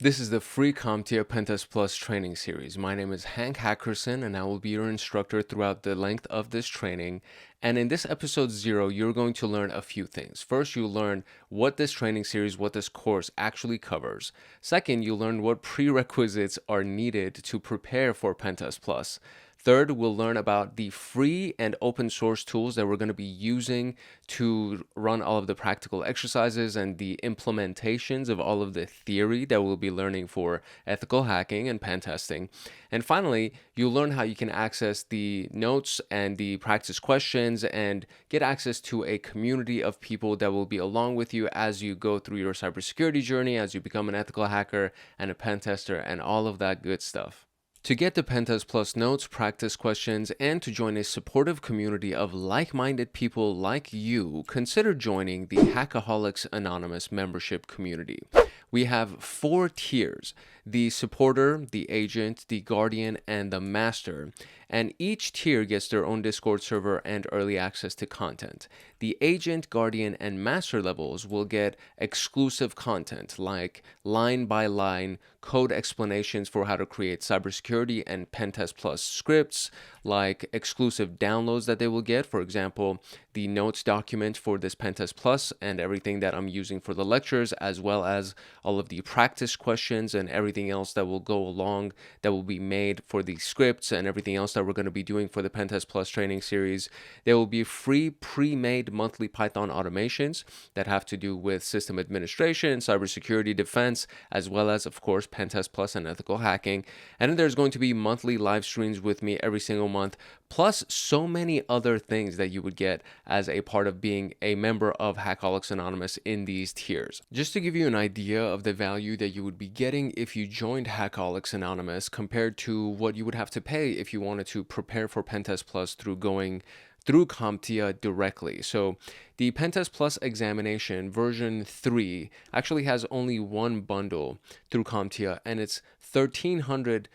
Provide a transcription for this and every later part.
This is the free CompTIA PenTest Plus training series. My name is Hank Hackerson, and I will be your instructor throughout the length of this training. And in this episode 0, you're going to learn a few things. First, you'll learn what this training series, what this course actually covers. Second, you'll learn what prerequisites are needed to prepare for PenTest Plus. Third, we'll learn about the free and open source tools that we're going to be using to run all of the practical exercises and the implementations of all of the theory that we'll be learning for ethical hacking and pen testing. And finally, you'll learn how you can access the notes and the practice questions and get access to a community of people that will be along with you as you go through your cybersecurity journey, as you become an ethical hacker and a pen tester and all of that good stuff. To get the PenTest Plus notes, practice questions, and to join a supportive community of like-minded people like you, consider joining the Hackaholics Anonymous membership community. We have 4 tiers: the supporter, the agent, the guardian, and the master. And each tier gets their own Discord server and early access to content. The agent, guardian, and master levels will get exclusive content like line-by-line code explanations for how to create cybersecurity and PenTest Plus scripts, like exclusive downloads that they will get. For example, the notes document for this PenTest Plus and everything that I'm using for the lectures, as well as all of the practice questions and everything else that will go along that will be made for the scripts and everything else that we're going to be doing for the PenTest Plus training series. There will be free pre-made monthly Python automations that have to do with system administration, cybersecurity defense, as well as, of course, PenTest Plus and ethical hacking. And then there's going to be monthly live streams with me every single month, plus so many other things that you would get as a part of being a member of Hackaholics Anonymous in these tiers. Just to give you an idea of the value that you would be getting if you joined Hackaholics Anonymous compared to what you would have to pay if you wanted to prepare for PenTest Plus through going through CompTIA directly. So the PenTest Plus examination version 3 actually has only one bundle through CompTIA, and it's $1,300,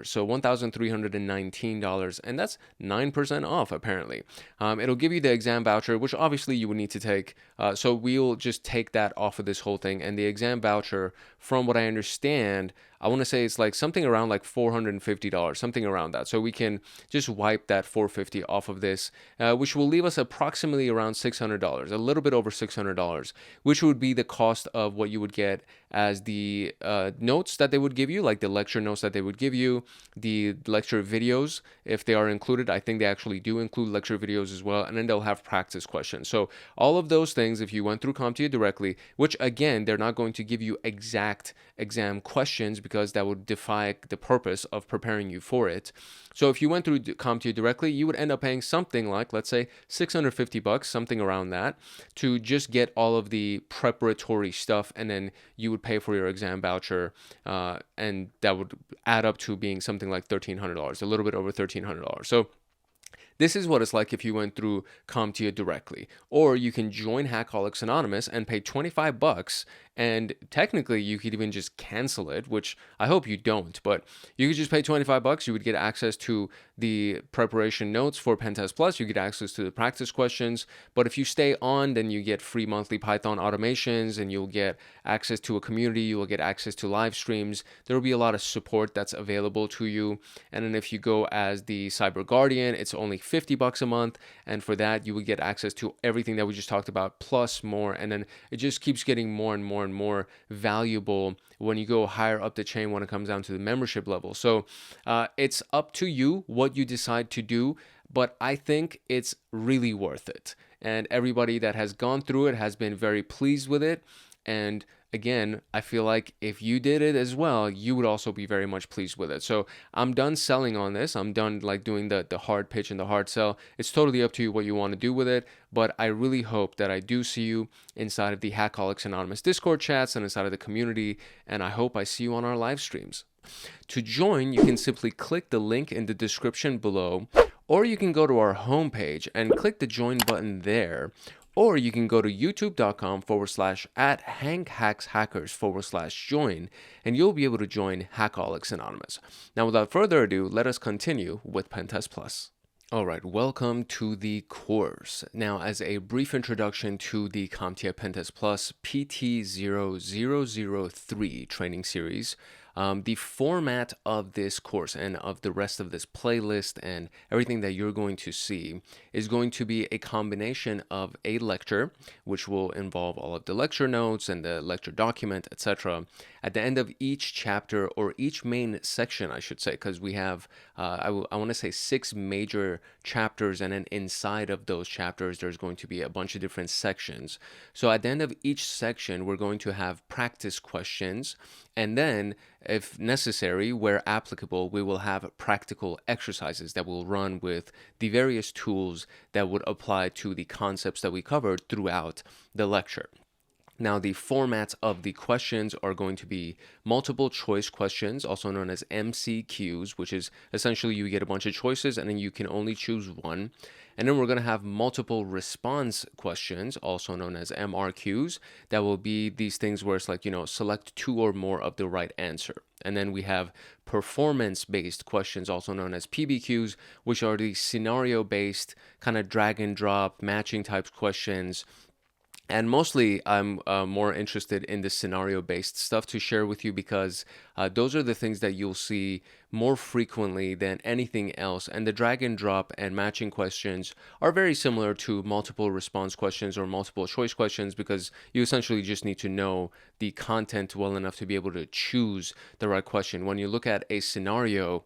so $1,319, and that's 9% off apparently. It'll give you the exam voucher, which obviously you would need to take, so we'll just take that off of this whole thing. And the exam voucher, from what I understand, I want to say it's like something around like $450, something around that. So we can just wipe that $450 off of this, which will leave us approximately around $600, a little bit over $600, which would be the cost of what you would get as the notes that they would give you, like the lecture notes that they would give you, the lecture videos, if they are included. I think they actually do include lecture videos as well, and then they'll have practice questions. So all of those things, if you went through CompTIA directly, which again, they're not going to give you exact exam questions because that would defy the purpose of preparing you for it. So if you went through CompTIA directly, you would end up paying something like, let's say, $650, something around that, to just get all of the preparatory stuff, and then you would pay for your exam voucher, and that would add up to being something like $1,300, a little bit over $1,300. So this is what it's like if you went through CompTIA directly. Or you can join Hackaholics Anonymous and pay $25, and technically you could even just cancel it, which I hope you don't, but you could just pay $25. You would get access to the preparation notes for PenTest Plus. You get access to the practice questions. But if you stay on, then you get free monthly Python automations, and you'll get access to a community. You will get access to live streams. There will be a lot of support that's available to you. And then if you go as the Cyber Guardian, it's only $50 a month, and for that you would get access to everything that we just talked about plus more. And then it just keeps getting more and more and more valuable when you go higher up the chain when it comes down to the membership level. So it's up to you what you decide to do, but I think it's really worth it, and everybody that has gone through it has been very pleased with it. And again, I feel like if you did it as well, you would also be very much pleased with it. So I'm done selling on this. I'm done like doing the hard pitch and the hard sell. It's totally up to you what you want to do with it. But I really hope that I do see you inside of the Hackaholics Anonymous Discord chats and inside of the community. And I hope I see you on our live streams. To join, you can simply click the link in the description below, or you can go to our homepage and click the join button there. Or you can go to youtube.com/@HankHacksHackers/join, and you'll be able to join Hackaholics Anonymous. Now, without further ado, let us continue with PenTest Plus. All right, welcome to the course. Now, as a brief introduction to the CompTIA PenTest Plus PT0-003 training series, the format of this course and of the rest of this playlist and everything that you're going to see is going to be a combination of a lecture, which will involve all of the lecture notes and the lecture document, etc. At the end of each chapter, or each main section, I should say, because we have, I want to say 6 major chapters, and then inside of those chapters, there's going to be a bunch of different sections. So at the end of each section, we're going to have practice questions, and then, if necessary, where applicable, we will have practical exercises that will run with the various tools that would apply to the concepts that we covered throughout the lecture. Now, the formats of the questions are going to be multiple choice questions, also known as MCQs, which is essentially you get a bunch of choices and then you can only choose one. And then we're going to have multiple response questions, also known as MRQs, that will be these things where it's like, select 2 or more of the right answer. And then we have performance-based questions, also known as PBQs, which are the scenario-based kind of drag and drop matching types questions. And mostly, I'm more interested in the scenario-based stuff to share with you because those are the things that you'll see more frequently than anything else. And the drag and drop and matching questions are very similar to multiple response questions or multiple choice questions because you essentially just need to know the content well enough to be able to choose the right question. When you look at a scenario,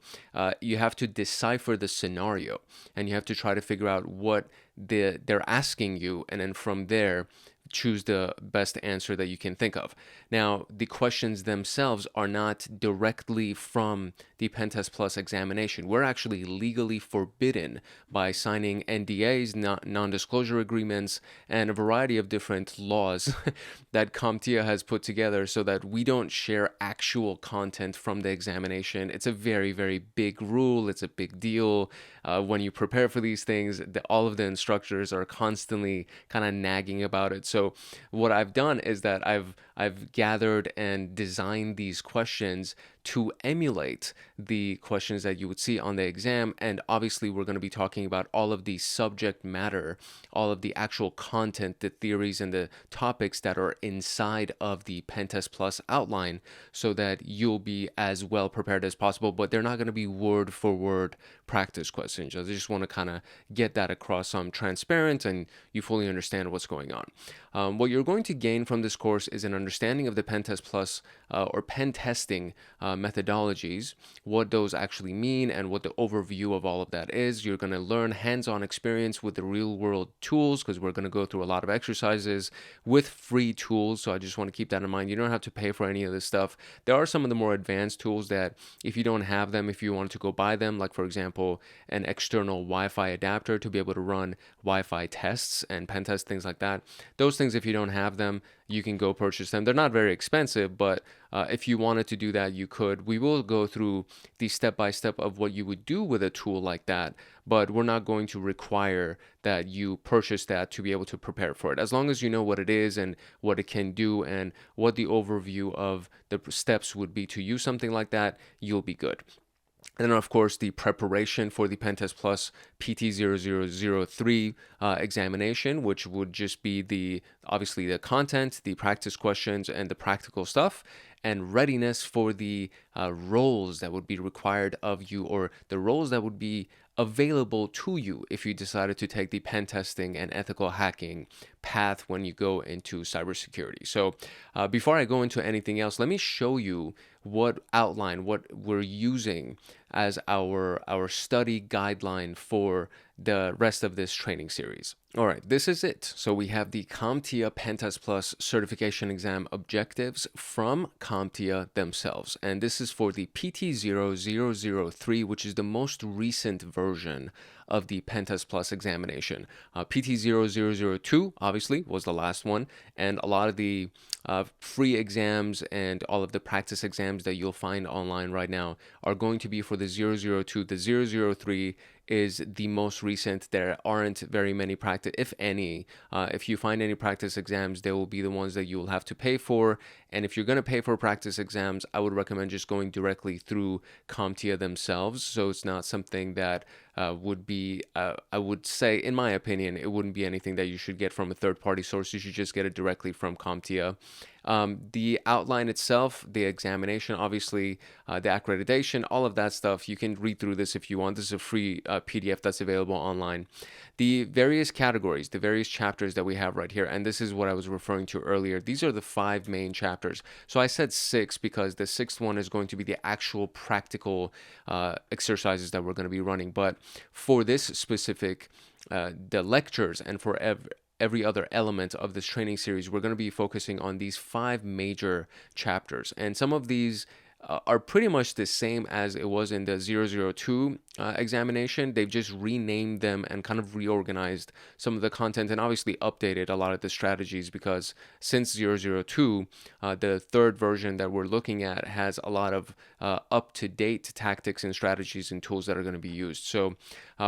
you have to decipher the scenario and you have to try to figure out what they're asking you, and then from there choose the best answer that you can think of. Now, the questions themselves are not directly from the PenTest Plus examination. We're actually legally forbidden by signing NDAs, non-disclosure agreements, and a variety of different laws that CompTIA has put together so that we don't share actual content from the examination. It's a very, very big rule. It's a big deal. When you prepare for these things, all of the instructors are constantly kind of nagging about it. So what I've done is that I've gathered and designed these questions to emulate the questions that you would see on the exam. And obviously, we're going to be talking about all of the subject matter, all of the actual content, the theories, and the topics that are inside of the PenTest Plus outline so that you'll be as well prepared as possible. But they're not going to be word for word practice questions. I just want to kind of get that across so I'm transparent and you fully understand what's going on. What you're going to gain from this course is an understanding of the PenTest Plus or PenTesting methodologies, what those actually mean, and what the overview of all of that is. You're going to learn hands-on experience with the real-world tools because we're going to go through a lot of exercises with free tools. So I just want to keep that in mind. You don't have to pay for any of this stuff. There are some of the more advanced tools that if you don't have them, if you wanted to go buy them, like for example, an external Wi-Fi adapter to be able to run Wi-Fi tests and pen tests, things like that. Those things, if you don't have them, you can go purchase them. They're not very expensive, but if you wanted to do that, you could. We will go through the step-by-step of what you would do with a tool like that, but we're not going to require that you purchase that to be able to prepare for it. As long as you know what it is and what it can do and what the overview of the steps would be to use something like that, you'll be good. And then, of course, the preparation for the PenTest Plus PT0-003 examination, which would just be obviously the content, the practice questions, and the practical stuff, and readiness for the roles that would be required of you, or the roles that would be available to you if you decided to take the pen testing and ethical hacking path when you go into cybersecurity. So before I go into anything else, let me show you what we're using as our study guideline for the rest of this training series. All right, this is it. So we have the CompTIA PenTest Plus certification exam objectives from CompTIA themselves. And this is for the PT0-003, which is the most recent version of the PenTest Plus examination. PT0-002, obviously, was the last one. And a lot of the free exams and all of the practice exams that you'll find online right now are going to be for the 002. The 003 is the most recent. There aren't very many practice, if any. If you find any practice exams, they will be the ones that you will have to pay for. And if you're going to pay for practice exams, I would recommend just going directly through CompTIA themselves. So it's not something that would be, I would say, in my opinion, it wouldn't be anything that you should get from a third-party source. You should just get it directly from CompTIA. The outline itself, the examination, obviously, the accreditation, all of that stuff, you can read through this if you want. This is a free PDF that's available online. The various categories, the various chapters that we have right here, and this is what I was referring to earlier. These are the 5 main chapters. So I said 6 because the 6th one is going to be the actual practical exercises that we're going to be running. But for this specific, the lectures, and for every other element of this training series, we're going to be focusing on these 5 major chapters. And some of these are pretty much the same as it was in the 002 examination. They've just renamed them and kind of reorganized some of the content and obviously updated a lot of the strategies, because since 002, the 3rd version that we're looking at has a lot of up-to-date tactics and strategies and tools that are going to be used. So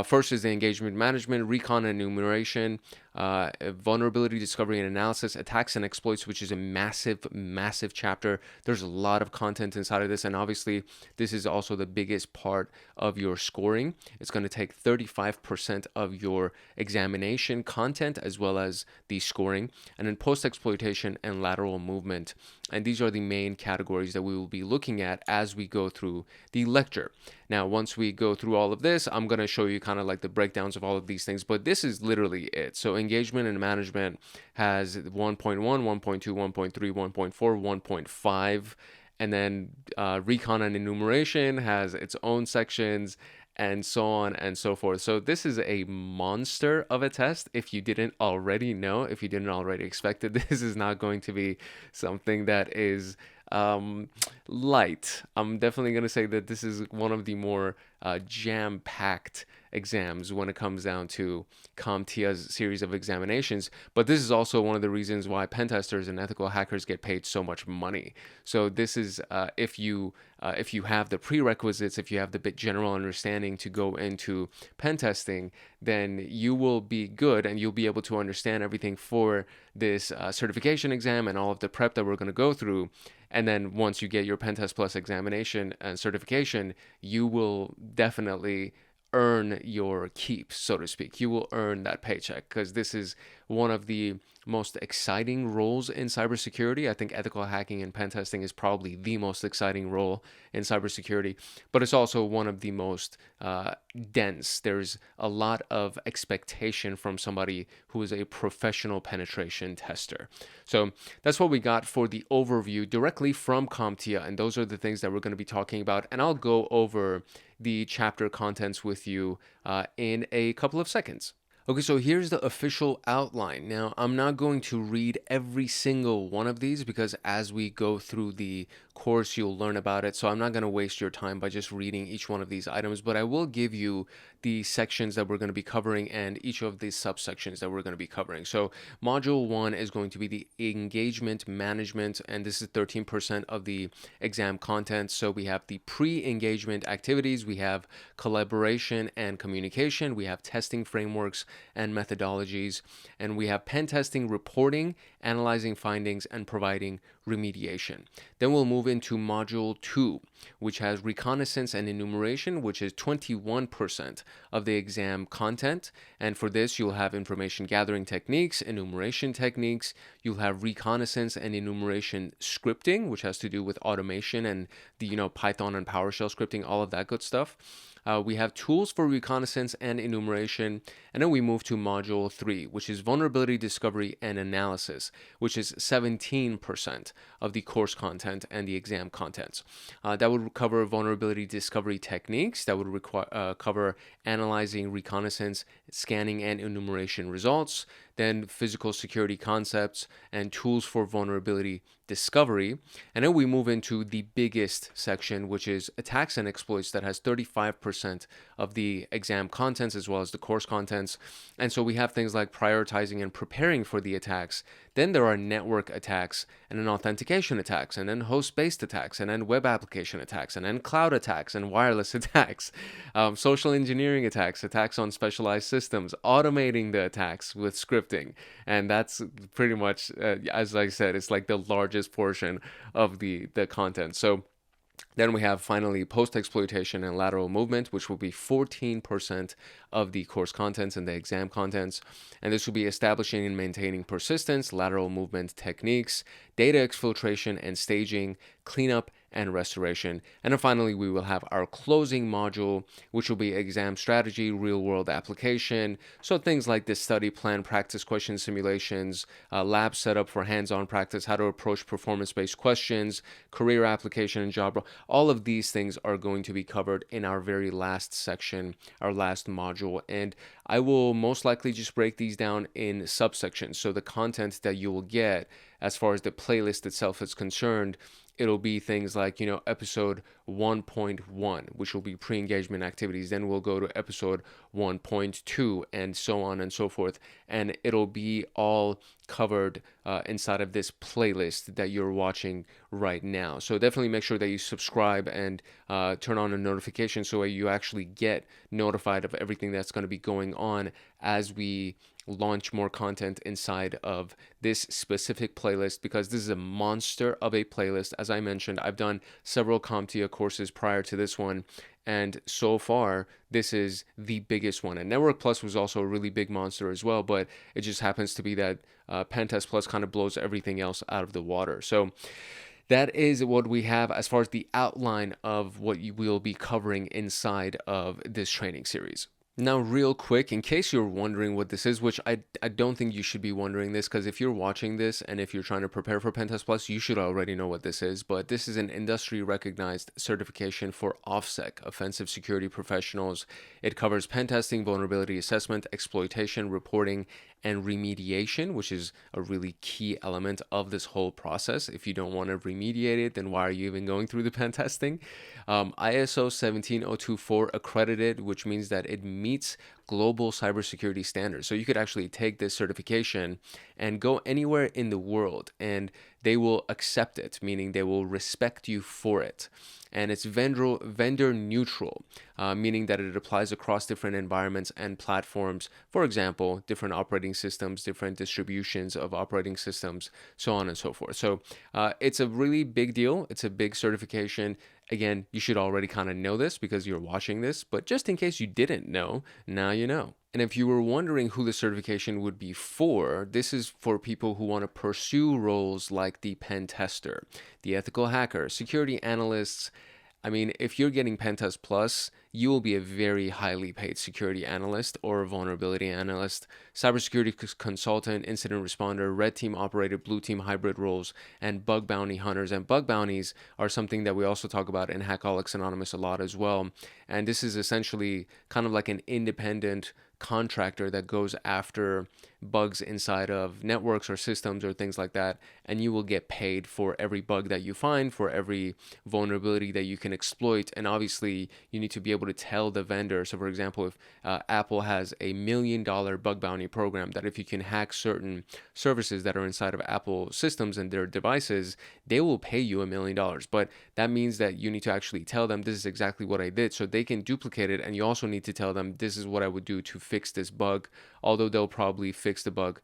first is the engagement management, recon and enumeration, vulnerability discovery and analysis, attacks and exploits, which is a massive chapter. There's a lot of content inside of this, and obviously this is also the biggest part of your scoring. It's going to take 35% of your examination content as well as the scoring, and then post-exploitation and lateral movement. And these are the main categories that we will be looking at as we go through the lecture. Now, once we go through all of this, I'm going to show you kind of like the breakdowns of all of these things, but this is literally it. So engagement and management has 1.1, 1.2, 1.3, 1.4, 1.5, and then recon and enumeration has its own sections, and so on and so forth. So this is a monster of a test. If you didn't already know, if you didn't already expect it, this is not going to be something that is light. I'm definitely going to say that this is one of the more jam-packed exams when it comes down to CompTIA's series of examinations. But this is also one of the reasons why pen testers and ethical hackers get paid so much money. So this is if you have the prerequisites, if you have the bit general understanding to go into pen testing, then you will be good and you'll be able to understand everything for this certification exam and all of the prep that we're going to go through. And then once you get your PenTest Plus examination and certification, you will definitely earn your keep, so to speak. You will earn that paycheck, because this is one of the most exciting roles in cybersecurity. I think ethical hacking and pen testing is probably the most exciting role in cybersecurity, but it's also one of the most dense. There's a lot of expectation from somebody who is a professional penetration tester. So that's what we got for the overview directly from CompTIA, and those are the things that we're going to be talking about, and I'll go over the chapter contents with you in a couple of seconds. Okay, so here's the official outline. Now, I'm not going to read every single one of these because as we go through the course, you'll learn about it. So I'm not going to waste your time by just reading each one of these items, but I will give you the sections that we're going to be covering and each of the subsections that we're going to be covering. So module 1 is going to be the engagement management, and this is 13% of the exam content. So we have the pre-engagement activities, we have collaboration and communication, we have testing frameworks and methodologies, and we have pen testing reporting, analyzing findings, and providing remediation. Then we'll move into module 2, which has reconnaissance and enumeration, which is 21% of the exam content. And for this, you'll have information gathering techniques, enumeration techniques. You'll have reconnaissance and enumeration scripting, which has to do with automation and the Python and PowerShell scripting, all of that good stuff. We have tools for reconnaissance and enumeration, and then we move to module 3, which is vulnerability discovery and analysis, which is 17% of the course content and the exam contents. That would cover vulnerability discovery techniques, that would cover analyzing reconnaissance, scanning, and enumeration results, then physical security concepts and tools for vulnerability discovery. And then we move into the biggest section, which is attacks and exploits, that has 35% of the exam contents as well as the course contents. And so we have things like prioritizing and preparing for the attacks. Then there are network attacks, and then authentication attacks, and then host-based attacks, and then web application attacks, and then cloud attacks and wireless attacks, social engineering attacks, attacks on specialized systems, automating the attacks with scripting. And that's pretty much, as I said, it's like the largest portion of the content. So Then we have finally post-exploitation and lateral movement, which will be 14% of the course contents and the exam contents. And this will be establishing and maintaining persistence, lateral movement techniques, data exfiltration and staging, cleanup and restoration. And then finally, we will have our closing module, which will be exam strategy, real-world application. So things like the study plan, practice question simulations, lab setup for hands-on practice, how to approach performance-based questions, career application and job role. All of these things are going to be covered in our very last section, our last module. And I will most likely just break these down in subsections. So the content that you will get as far as the playlist itself is concerned, it'll be things like, episode 1.1, which will be pre-engagement activities. Then we'll go to episode 1.2 and so on and so forth. And it'll be all covered inside of this playlist that you're watching right now. So definitely make sure that you subscribe and turn on a notification so you actually get notified of everything that's going to be going on as we launch more content inside of this specific playlist, because this is a monster of a playlist. As I mentioned, I've done several CompTIA courses prior to this one, and so far this is the biggest one. And Network Plus was also a really big monster as well, but it just happens to be that PenTest Plus kind of blows everything else out of the water. So that is what we have as far as the outline of what you will be covering inside of this training series. Now, real quick, in case you're wondering what this is, which I don't think you should be wondering this, because if you're watching this and if you're trying to prepare for PenTest Plus, you should already know what this is. But this is an industry-recognized certification for OffSec, offensive security professionals. It covers pen testing, vulnerability assessment, exploitation, reporting, and remediation, which is a really key element of this whole process. If you don't want to remediate it, then why are you even going through the pen testing? ISO 17024 accredited, which means that it meets global cybersecurity standards. So you could actually take this certification and go anywhere in the world and they will accept it, meaning they will respect you for it. And it's vendor neutral, meaning that it applies across different environments and platforms. For example, different operating systems, different distributions of operating systems, so on and so forth. So it's a really big deal. It's a big certification. Again, you should already kind of know this because you're watching this, but just in case you didn't know, now you know. And if you were wondering who the certification would be for, this is for people who want to pursue roles like the pen tester, the ethical hacker, security analysts. I mean, if you're getting PenTest Plus, you will be a very highly paid security analyst or vulnerability analyst, cybersecurity consultant, incident responder, red team operated, blue team hybrid roles, and bug bounty hunters. And bug bounties are something that we also talk about in Hackaholics Anonymous a lot as well. And this is essentially kind of like an independent contractor that goes after bugs inside of networks or systems or things like that, and you will get paid for every bug that you find, for every vulnerability that you can exploit. And obviously you need to be able to tell the vendor. So for example, if Apple has $1 million bug bounty program, that if you can hack certain services that are inside of Apple systems and their devices, they will pay you $1 million. But that means that you need to actually tell them this is exactly what I did so they can duplicate it, and you also need to tell them this is what I would do to fix this bug, although they'll probably fix the bug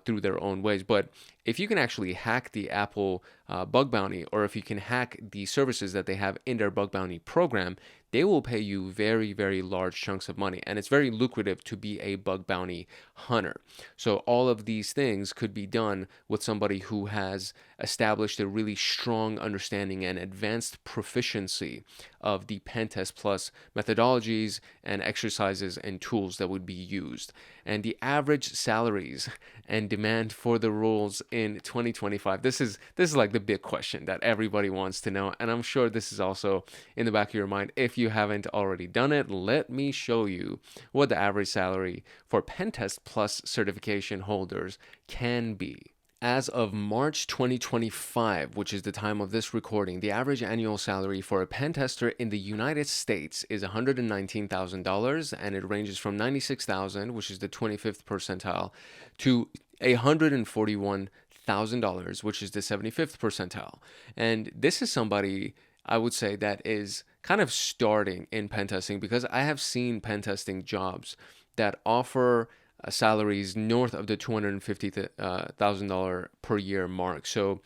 through their own ways. But if you can actually hack the Apple bug bounty, or if you can hack the services that they have in their bug bounty program, they will pay you very, very large chunks of money. And it's very lucrative to be a bug bounty hunter. So all of these things could be done with somebody who has established a really strong understanding and advanced proficiency of the PenTest Plus methodologies and exercises and tools that would be used. And the average salaries and demand for the roles in 2025. This is like the big question that everybody wants to know. And I'm sure this is also in the back of your mind. If you haven't already done it, let me show you what the average salary for PenTest Plus certification holders can be. As of March 2025, which is the time of this recording, the average annual salary for a pen tester in the United States is $119,000, and it ranges from $96,000, which is the 25th percentile, to $141,000, which is the 75th percentile. And this is somebody, I would say, that is kind of starting in pen testing, because I have seen pen testing jobs that offer salaries north of the $250,000 per year mark. So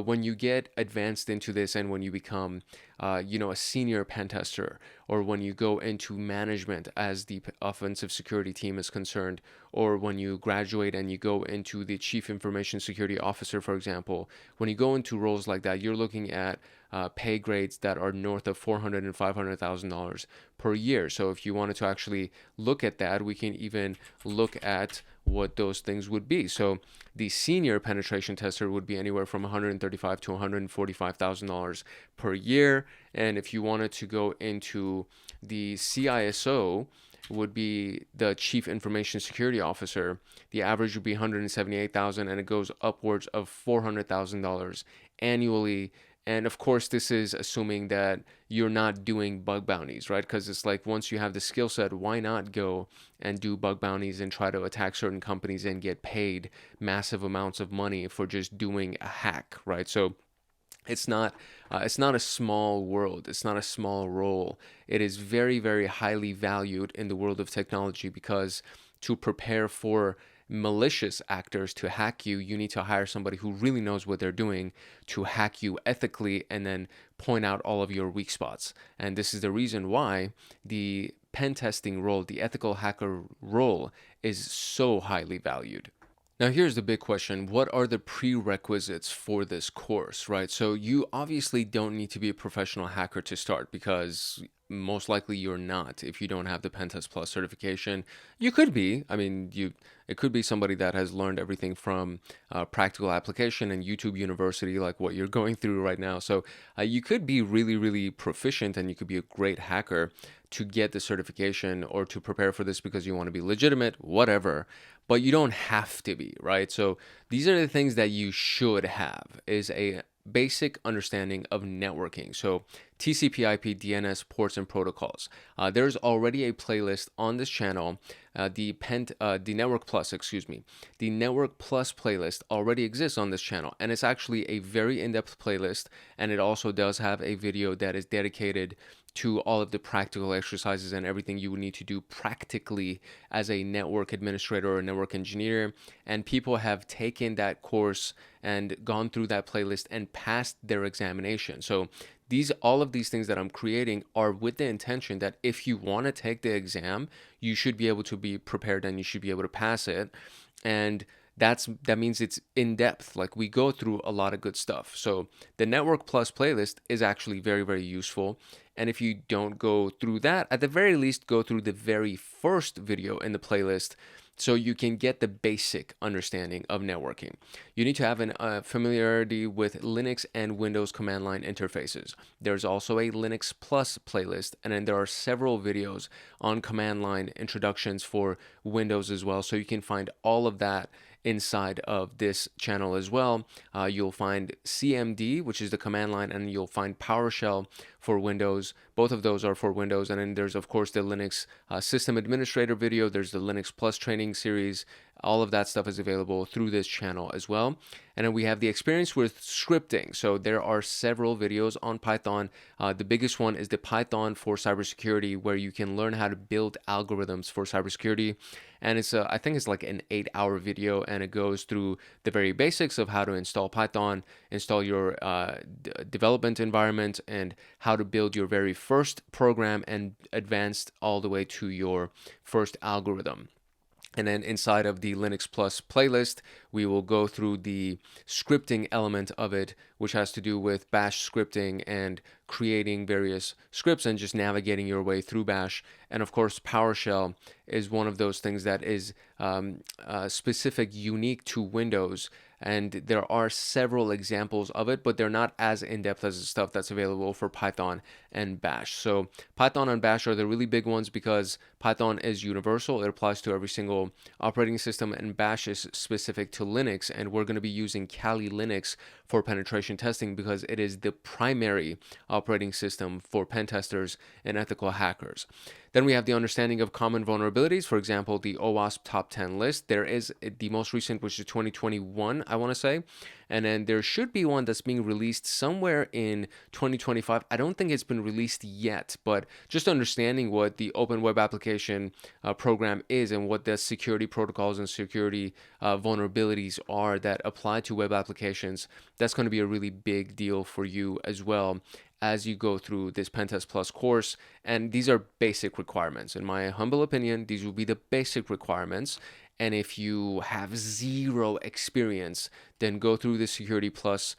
when you get advanced into this and when you become a senior pen tester, or when you go into management as the offensive security team is concerned, or when you graduate and you go into the chief information security officer, for example, when you go into roles like that, you're looking at pay grades that are north of $400,000 and $500,000 per year. So if you wanted to actually look at that, we can even look at what those things would be. So the senior penetration tester would be anywhere from $135,000 to $145,000 per year. And if you wanted to go into the CISO, would be the chief information security officer. The average would be $178,000, and it goes upwards of $400,000 annually. And of course, this is assuming that you're not doing bug bounties, right? Because it's like, once you have the skill set, why not go and do bug bounties and try to attack certain companies and get paid massive amounts of money for just doing a hack, right? So it's not a small world. It's not a small role. It is very, very highly valued in the world of technology, because to prepare for malicious actors to hack you, you need to hire somebody who really knows what they're doing to hack you ethically and then point out all of your weak spots. And this is the reason why the pen testing role, the ethical hacker role, is so highly valued. Now, here's the big question. What are the prerequisites for this course, right? So you obviously don't need to be a professional hacker to start, because most likely you're not. If you don't have the PenTest Plus certification, you could be. I mean, it could be somebody that has learned everything from practical application and YouTube University, like what you're going through right now. So you could be really, really proficient, and you could be a great hacker to get the certification or to prepare for this because you want to be legitimate, whatever. But you don't have to be, right? So these are the things that you should have: is a basic understanding of networking. So TCP/IP, DNS, ports, and protocols. There's already a playlist on this channel. The Network Plus, the Network Plus playlist already exists on this channel, and it's actually a very in-depth playlist. And it also does have a video that is dedicated to all of the practical exercises and everything you would need to do practically as a network administrator or a network engineer. And people have taken that course and gone through that playlist and passed their examination. So all of these things that I'm creating are with the intention that if you want to take the exam, you should be able to be prepared and you should be able to pass it. And that means it's in depth. Like, we go through a lot of good stuff. So the Network Plus playlist is actually very, very useful. And if you don't go through that, at the very least, go through the very first video in the playlist, so you can get the basic understanding of networking. You need to have a familiarity with Linux and Windows command line interfaces. There's also a Linux Plus playlist, and then there are several videos on command line introductions for Windows as well. So you can find all of that inside of this channel as well. You'll find CMD, which is the command line, and you'll find PowerShell for Windows. Both of those are for Windows. And then there's, of course, the Linux System Administrator video. There's the Linux Plus training series. All of that stuff is available through this channel as well. And then we have the experience with scripting. So there are several videos on Python. The biggest one is the Python for cybersecurity, where you can learn how to build algorithms for cybersecurity. And I think it's like an 8-hour video, and it goes through the very basics of how to install Python, install your development environment, and how to build your very first program, and advanced all the way to your first algorithm. And then inside of the Linux Plus playlist, we will go through the scripting element of it, which has to do with Bash scripting and creating various scripts and just navigating your way through Bash. And of course, PowerShell is one of those things that is specific, unique to Windows. And there are several examples of it, but they're not as in-depth as the stuff that's available for Python and Bash. So Python and Bash are the really big ones because Python is universal. It applies to every single operating system, and Bash is specific to Linux. And we're going to be using Kali Linux for penetration testing because it is the primary operating system for pen testers and ethical hackers. Then we have the understanding of common vulnerabilities. For example, the OWASP top 10 list. There is the most recent, which is 2021, I want to say. And then there should be one that's being released somewhere in 2025. I don't think it's been released yet, but just understanding what the Open Web Application program is and what the security protocols and security vulnerabilities are that apply to web applications, that's going to be a really big deal for you as well as you go through this PenTest Plus course. And these are basic requirements. In my humble opinion, these will be the basic requirements. And if you have zero experience, then go through the Security Plus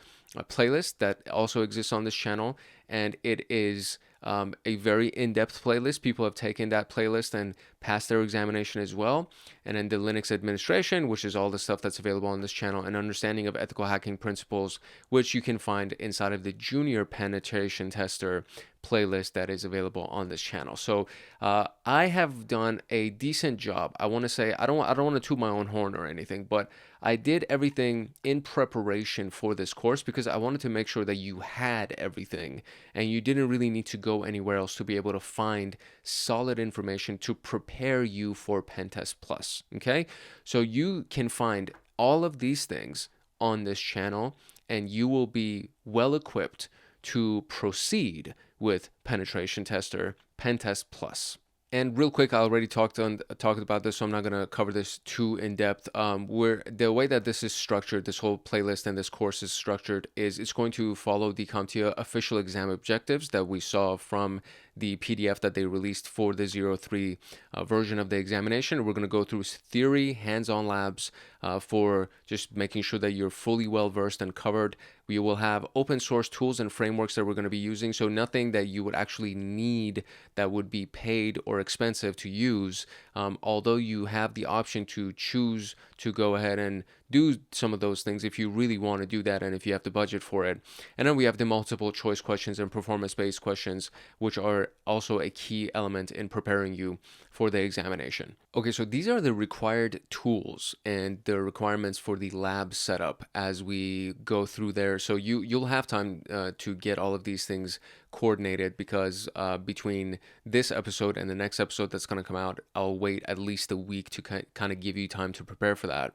playlist that also exists on this channel. And it is a very in-depth playlist. People have taken that playlist and passed their examination as well. And then the Linux administration, which is all the stuff that's available on this channel, and understanding of ethical hacking principles, which you can find inside of the Junior Penetration Tester playlist that is available on this channel. So I have done a decent job. I want to say, I don't want to toot my own horn or anything, but I did everything in preparation for this course because I wanted to make sure that you had everything and you didn't really need to go anywhere else to be able to find solid information to prepare you for PenTest Plus. Okay, so you can find all of these things on this channel and you will be well equipped to proceed with Penetration Tester PenTest Plus. And real quick, I already talked about this, so I'm not going to cover this too in depth. Where the way that this is structured, this whole playlist and this course is structured, is it's going to follow the CompTIA official exam objectives that we saw from the PDF that they released for the 03 version of the examination. We're going to go through theory, hands-on labs for just making sure that you're fully well-versed and covered. We will have open source tools and frameworks that we're going to be using, so nothing that you would actually need that would be paid or expensive to use, although you have the option to choose to go ahead and do some of those things if you really want to do that and if you have the budget for it. And then we have the multiple choice questions and performance-based questions, which are also a key element in preparing you for the examination. Okay, so these are the required tools and the requirements for the lab setup as we go through there. So you'll have time to get all of these things coordinated because between this episode and the next episode that's going to come out, I'll wait at least a week to kind of give you time to prepare for that.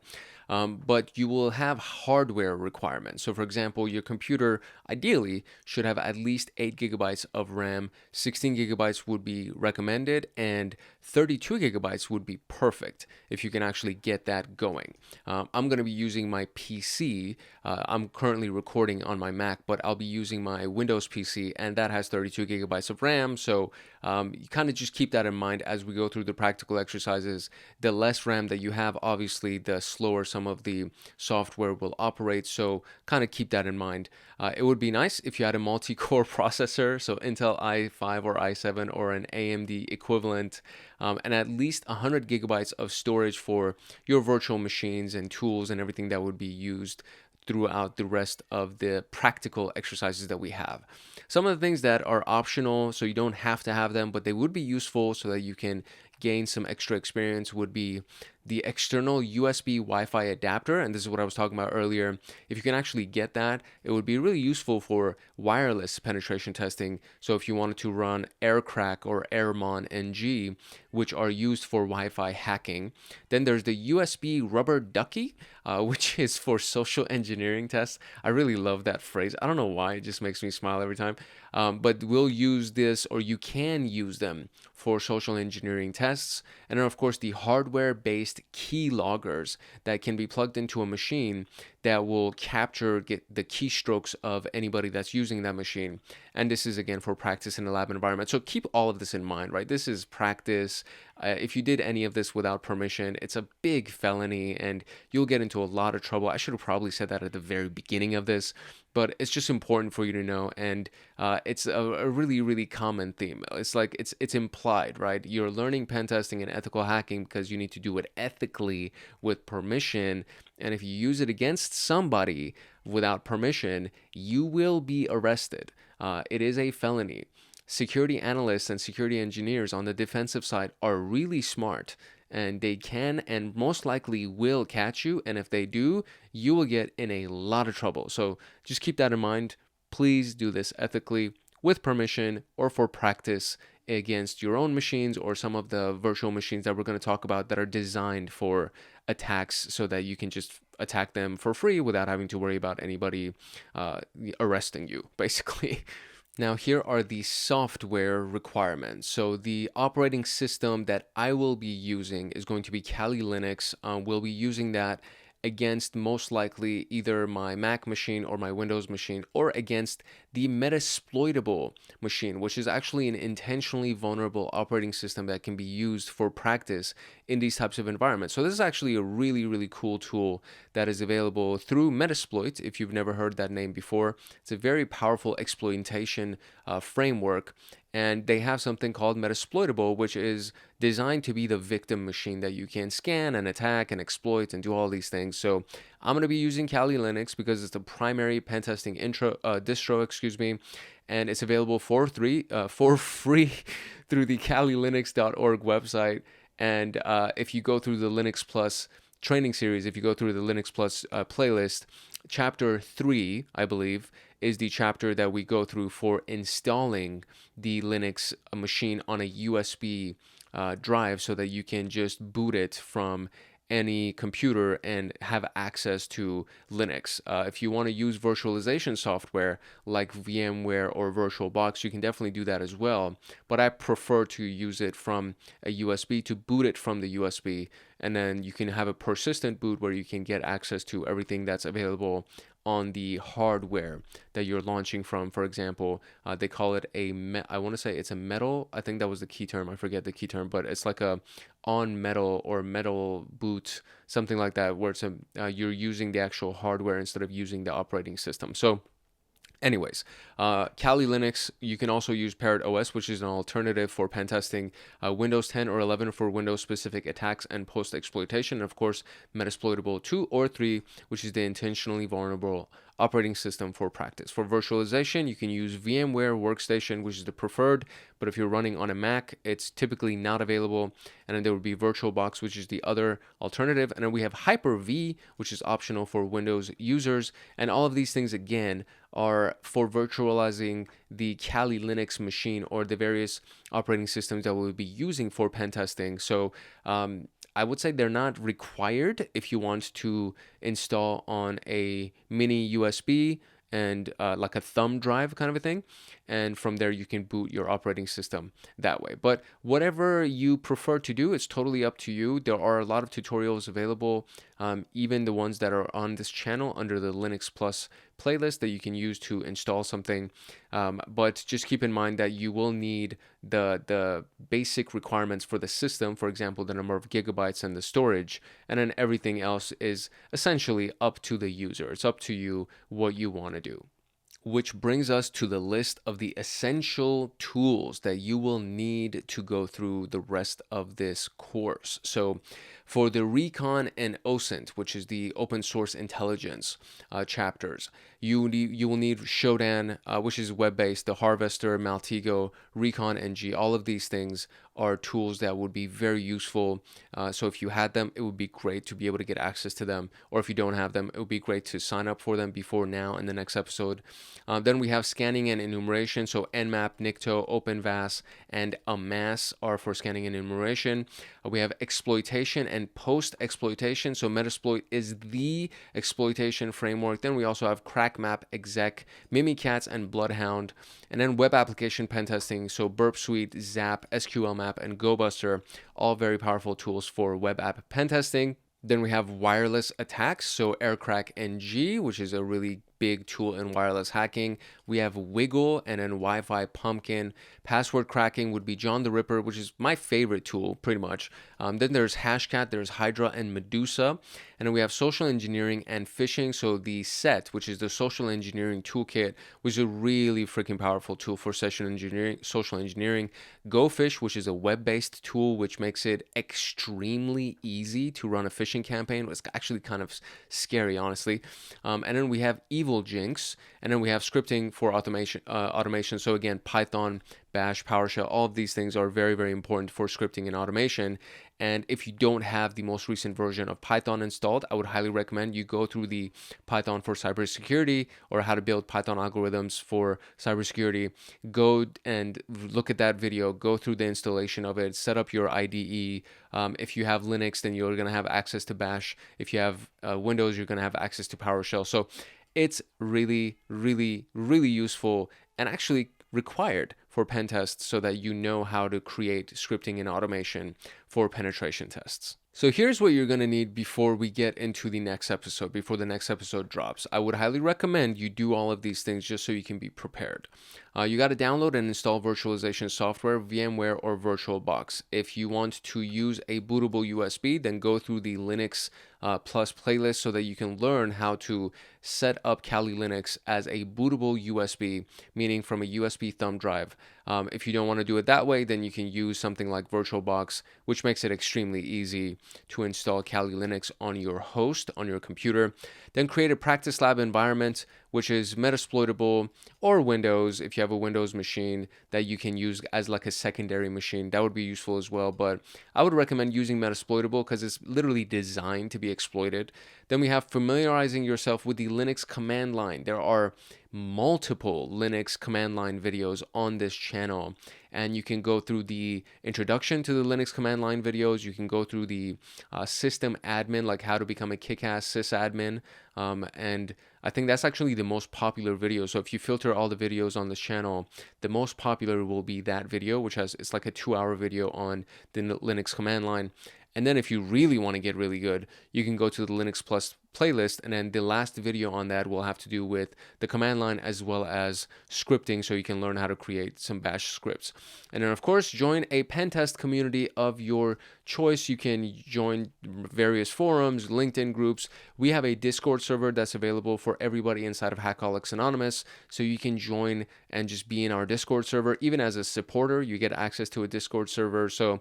But you will have hardware requirements. So for example, your computer ideally should have at least 8 gigabytes of RAM, 16 gigabytes would be recommended, and 32 gigabytes would be perfect if you can actually get that going. I'm going to be using my PC. I'm currently recording on my Mac, but I'll be using my Windows PC, and that has 32 gigabytes of RAM. So you kind of just keep that in mind as we go through the practical exercises. The less RAM that you have, obviously, the slower some of the software will operate. So kind of keep that in mind. It would be nice if you had a multi-core processor, so Intel i5 or i7 or an AMD equivalent, and at least 100 gigabytes of storage for your virtual machines and tools and everything that would be used throughout the rest of the practical exercises that we have. Some of the things that are optional, so you don't have to have them, but they would be useful so that you can gain some extra experience, would be the external USB Wi-Fi adapter. And this is what I was talking about earlier. If you can actually get that, it would be really useful for wireless penetration testing. So if you wanted to run AirCrack or AirMon NG, which are used for Wi-Fi hacking. Then there's the USB rubber ducky, which is for social engineering tests. I really love that phrase. I don't know why, it just makes me smile every time. But we'll use this, or you can use them for social engineering tests. And then of course the hardware-based key loggers that can be plugged into a machine that will get the keystrokes of anybody that's using that machine. And this is again for practice in a lab environment. So keep all of this in mind, right? This is practice. If you did any of this without permission, it's a big felony and you'll get into a lot of trouble. I should have probably said that at the very beginning of this, but it's just important for you to know. And it's a really, really common theme. It's like it's implied, right? You're learning pen testing and ethical hacking because you need to do it ethically with permission. And if you use it against somebody without permission, you will be arrested. It is a felony. Security analysts and security engineers on the defensive side are really smart, and they can and most likely will catch you. And if they do, you will get in a lot of trouble. So just keep that in mind. Please do this ethically, with permission, or for practice against your own machines or some of the virtual machines that we're going to talk about that are designed for attacks so that you can just attack them for free without having to worry about anybody arresting you, basically. Now, here are the software requirements. So the operating system that I will be using is going to be Kali Linux. We'll be using that against most likely either my Mac machine or my Windows machine, or against the Metasploitable machine, which is actually an intentionally vulnerable operating system that can be used for practice in these types of environments. So this is actually a really, really cool tool that is available through Metasploit. If you've never heard that name before, it's a very powerful exploitation framework. And they have something called Metasploitable, which is designed to be the victim machine that you can scan and attack and exploit and do all these things. So I'm going to be using Kali Linux because it's the primary pen testing distro, and it's available for free through the kalilinux.org website. And if you go through the Linux Plus training series, if you go through the Linux Plus playlist, chapter 3, I believe, is the chapter that we go through for installing the Linux machine on a USB drive so that you can just boot it from any computer and have access to Linux. If you want to use virtualization software like VMware or VirtualBox, you can definitely do that as well. But I prefer to use it from a USB, to boot it from the USB, and then you can have a persistent boot where you can get access to everything that's available on the hardware that you're launching from. For example, they call it I want to say it's a metal. I think that was the key term. I forget the key term, but it's like a on metal or metal boot, something like that, where it's you're using the actual hardware instead of using the operating system. So anyways, Kali Linux, you can also use Parrot OS, which is an alternative for pen testing, Windows 10 or 11 for Windows-specific attacks and post-exploitation, and of course, Metasploitable 2 or 3, which is the intentionally vulnerable operating system for practice. For virtualization, you can use VMware Workstation, which is the preferred, but if you're running on a Mac, it's typically not available. And then there would be VirtualBox, which is the other alternative. And then we have Hyper-V, which is optional for Windows users. And all of these things, again, are for virtualizing the Kali Linux machine or the various operating systems that we'll be using for pen testing. So I would say they're not required if you want to install on a mini USB and like a thumb drive kind of a thing. And from there, you can boot your operating system that way. But whatever you prefer to do, it's totally up to you. There are a lot of tutorials available, even the ones that are on this channel under the Linux Plus playlist that you can use to install something. But just keep in mind that you will need the basic requirements for the system, for example, the number of gigabytes and the storage, and then everything else is essentially up to the user. It's up to you what you want to do. Which brings us to the list of the essential tools that you will need to go through the rest of this course. So for the Recon and OSINT, which is the open source intelligence chapters, you will need Shodan, which is web-based, the Harvester, Maltego, Recon NG. All of these things are tools that would be very useful. So if you had them, it would be great to be able to get access to them. Or if you don't have them, it would be great to sign up for them before now in the next episode. Then we have scanning and enumeration. So Nmap, Nikto, OpenVAS, and Amass are for scanning and enumeration. We have exploitation and post-exploitation. So Metasploit is the exploitation framework. Then we also have CrackMap, Exec, Mimikatz, and Bloodhound. And then web application pen testing. So Burp Suite, Zap, SQLmap, and GoBuster, all very powerful tools for web app pen testing. Then we have wireless attacks. So AirCrack NG, which is a really big tool in wireless hacking. We have Wiggle and then Wi-Fi Pumpkin. Password cracking would be John the Ripper, which is my favorite tool, pretty much. Then there's Hashcat, there's Hydra and Medusa. And then we have social engineering and phishing. So the SET, which is the social engineering toolkit, which is a really freaking powerful tool for social engineering. GoFish, which is a web-based tool, which makes it extremely easy to run a phishing campaign. It's actually kind of scary, honestly. And then we have Evil usual jinx, and then we have scripting for automation. So again, Python, Bash, PowerShell, all of these things are very, very important for scripting and automation. And if you don't have the most recent version of Python installed, I would highly recommend you go through the Python for cybersecurity, or how to build Python algorithms for cybersecurity. Go and look at that video, go through the installation of it, set up your IDE. If you have Linux, then you're going to have access to Bash. If you have Windows, you're going to have access to PowerShell. So it's really, really, really useful and actually required for pen tests, so that you know how to create scripting and automation for penetration tests. So here's what you're going to need before we get into the next episode, before the next episode drops. I would highly recommend you do all of these things just so you can be prepared. You got to download and install virtualization software, VMware, or VirtualBox. If you want to use a bootable USB, then go through the Linux Plus playlist so that you can learn how to set up Kali Linux as a bootable USB, meaning from a USB thumb drive. If you don't want to do it that way, then you can use something like VirtualBox, which makes it extremely easy to install Kali Linux on your host, on your computer. Then create a practice lab environment, which is Metasploitable, or Windows, if you have a Windows machine that you can use as like a secondary machine. That would be useful as well, but I would recommend using Metasploitable because it's literally designed to be exploited. Then we have familiarizing yourself with the Linux command line. There are multiple Linux command line videos on this channel, and you can go through the introduction to the Linux command line videos. You can go through the system admin, like how to become a kick-ass sysadmin, and I think that's actually the most popular video. So if you filter all the videos on this channel, the most popular will be that video, which it's like a 2-hour video on the Linux command line. And then if you really want to get really good, you can go to the Linux Plus playlist, and then the last video on that will have to do with the command line as well as scripting, so you can learn how to create some bash scripts. And then of course, join a pen test community of your choice. You can join various forums, LinkedIn groups. We have a Discord server that's available for everybody inside of Hackaholics Anonymous, so you can join and just be in our Discord server. Even as a supporter, you get access to a Discord server. So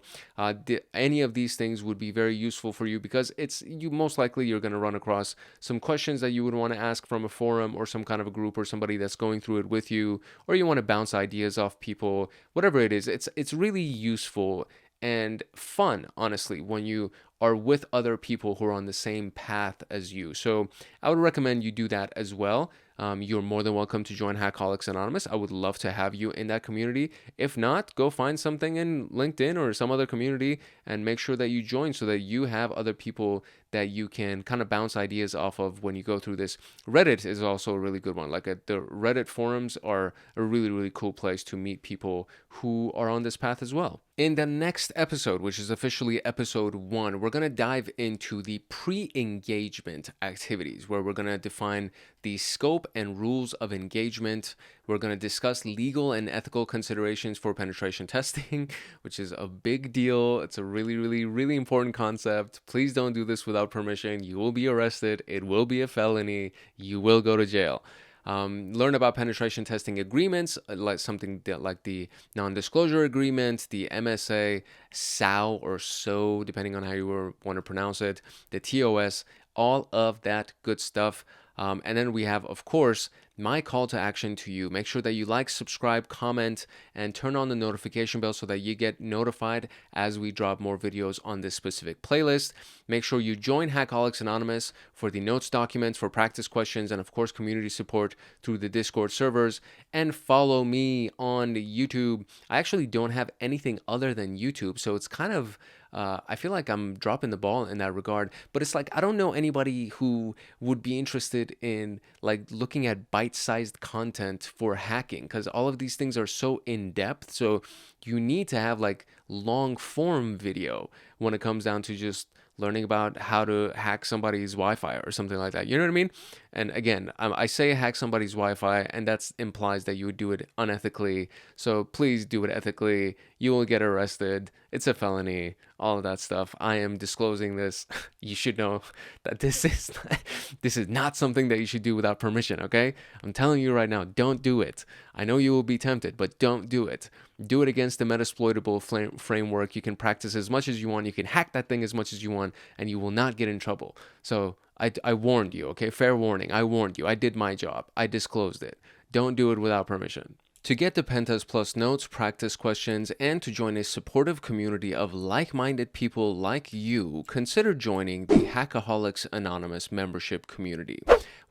any of these things would be very useful for you, because you most likely you're going to run across some questions that you would want to ask from a forum or some kind of a group or somebody that's going through it with you, or you want to bounce ideas off people. Whatever it is, it's really useful and fun, honestly, when you are with other people who are on the same path as you. So I would recommend you do that as well. You're more than welcome to join Hackaholics Anonymous. I would love to have you in that community. If not, go find something in LinkedIn or some other community and make sure that you join, so that you have other people that you can kind of bounce ideas off of when you go through this. Reddit is also a really good one. Like the Reddit forums are a really, really cool place to meet people who are on this path as well. In the next episode, which is officially episode 1, we're going to dive into the pre-engagement activities, where we're going to define the scope and rules of engagement. We're going to discuss legal and ethical considerations for penetration testing, which is a big deal. It's a really, really, really important concept. Please don't do this without permission. You will be arrested. It will be a felony. You will go to jail. Learn about penetration testing agreements, like something like the non-disclosure agreement, the MSA, SOW or SO, depending on how you want to pronounce it, the TOS, all of that good stuff. And then we have, of course, my call to action to you. Make sure that you like, subscribe, comment, and turn on the notification bell so that you get notified as we drop more videos on this specific playlist. Make sure you join Hackaholics Anonymous for the notes documents, for practice questions, and of course, community support through the Discord servers. And follow me on YouTube. I actually don't have anything other than YouTube, so it's kind of I feel like I'm dropping the ball in that regard, but it's like I don't know anybody who would be interested in like looking at bite-sized content for hacking, because all of these things are so in-depth. So you need to have like long-form video when it comes down to just learning about how to hack somebody's Wi-Fi or something like that. You know what I mean? And again, I say hack somebody's Wi-Fi, and that implies that you would do it unethically. So please do it ethically. You will get arrested. It's a felony. All of that stuff. I am disclosing this. You should know that this is not something that you should do without permission, okay? I'm telling you right now, don't do it. I know you will be tempted, but don't do it. Do it against the Metasploitable framework. You can practice as much as you want. You can hack that thing as much as you want, and you will not get in trouble. So I warned you, okay? Fair warning. I warned you. I did my job. I disclosed it. Don't do it without permission. To get the PenTest Plus notes, practice questions, and to join a supportive community of like-minded people like you, consider joining the Hackaholics Anonymous membership community.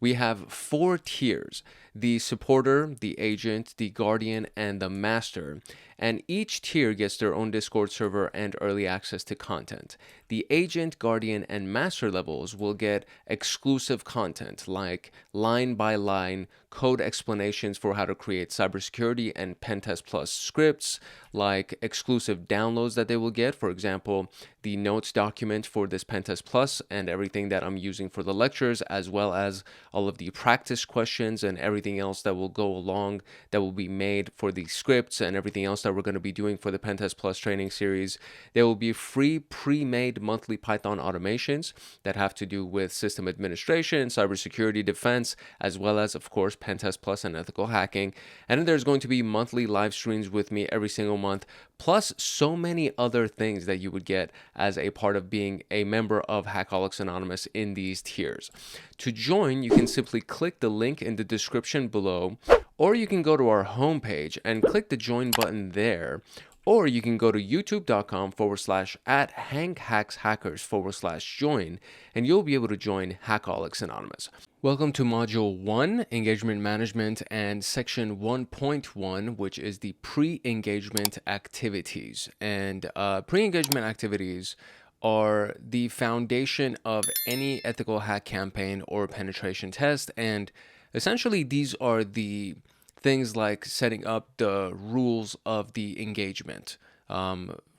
We have 4 tiers: the supporter, the agent, the guardian, and the master. And each tier gets their own Discord server and early access to content. The agent, guardian, and master levels will get exclusive content like line-by-line code explanations for how to create cybersecurity and PenTest Plus scripts, like exclusive downloads that they will get. For example, the notes document for this PenTest Plus and everything that I'm using for the lectures, as well as all of the practice questions and everything else that will go along that will be made for the scripts and everything else that we're going to be doing for the PenTest Plus training series. There will be free pre-made monthly Python automations that have to do with system administration, cybersecurity defense, as well as, of course, PenTest Plus and ethical hacking. And then there's going to be monthly live streams with me every single month, plus so many other things that you would get as a part of being a member of Hackaholics Anonymous in these tiers. To join, you can simply click the link in the description below, or you can go to our homepage and click the join button there. Or you can go to youtube.com/@hankhackshackers/join, and you'll be able to join Hackaholics Anonymous. Welcome to Module 1, Engagement Management, and Section 1.1, which is the pre-engagement activities. And pre-engagement activities are the foundation of any ethical hack campaign or penetration test. And essentially, these are the things like setting up the rules of the engagement.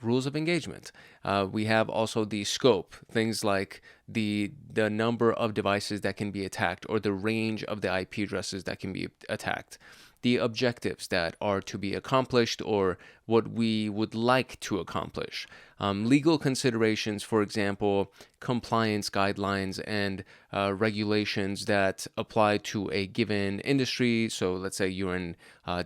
Rules of engagement. We have also the scope, things like the number of devices that can be attacked or the range of the IP addresses that can be attacked. The objectives that are to be accomplished or what we would like to accomplish. Legal considerations, for example, compliance guidelines and regulations that apply to a given industry. So let's say you're in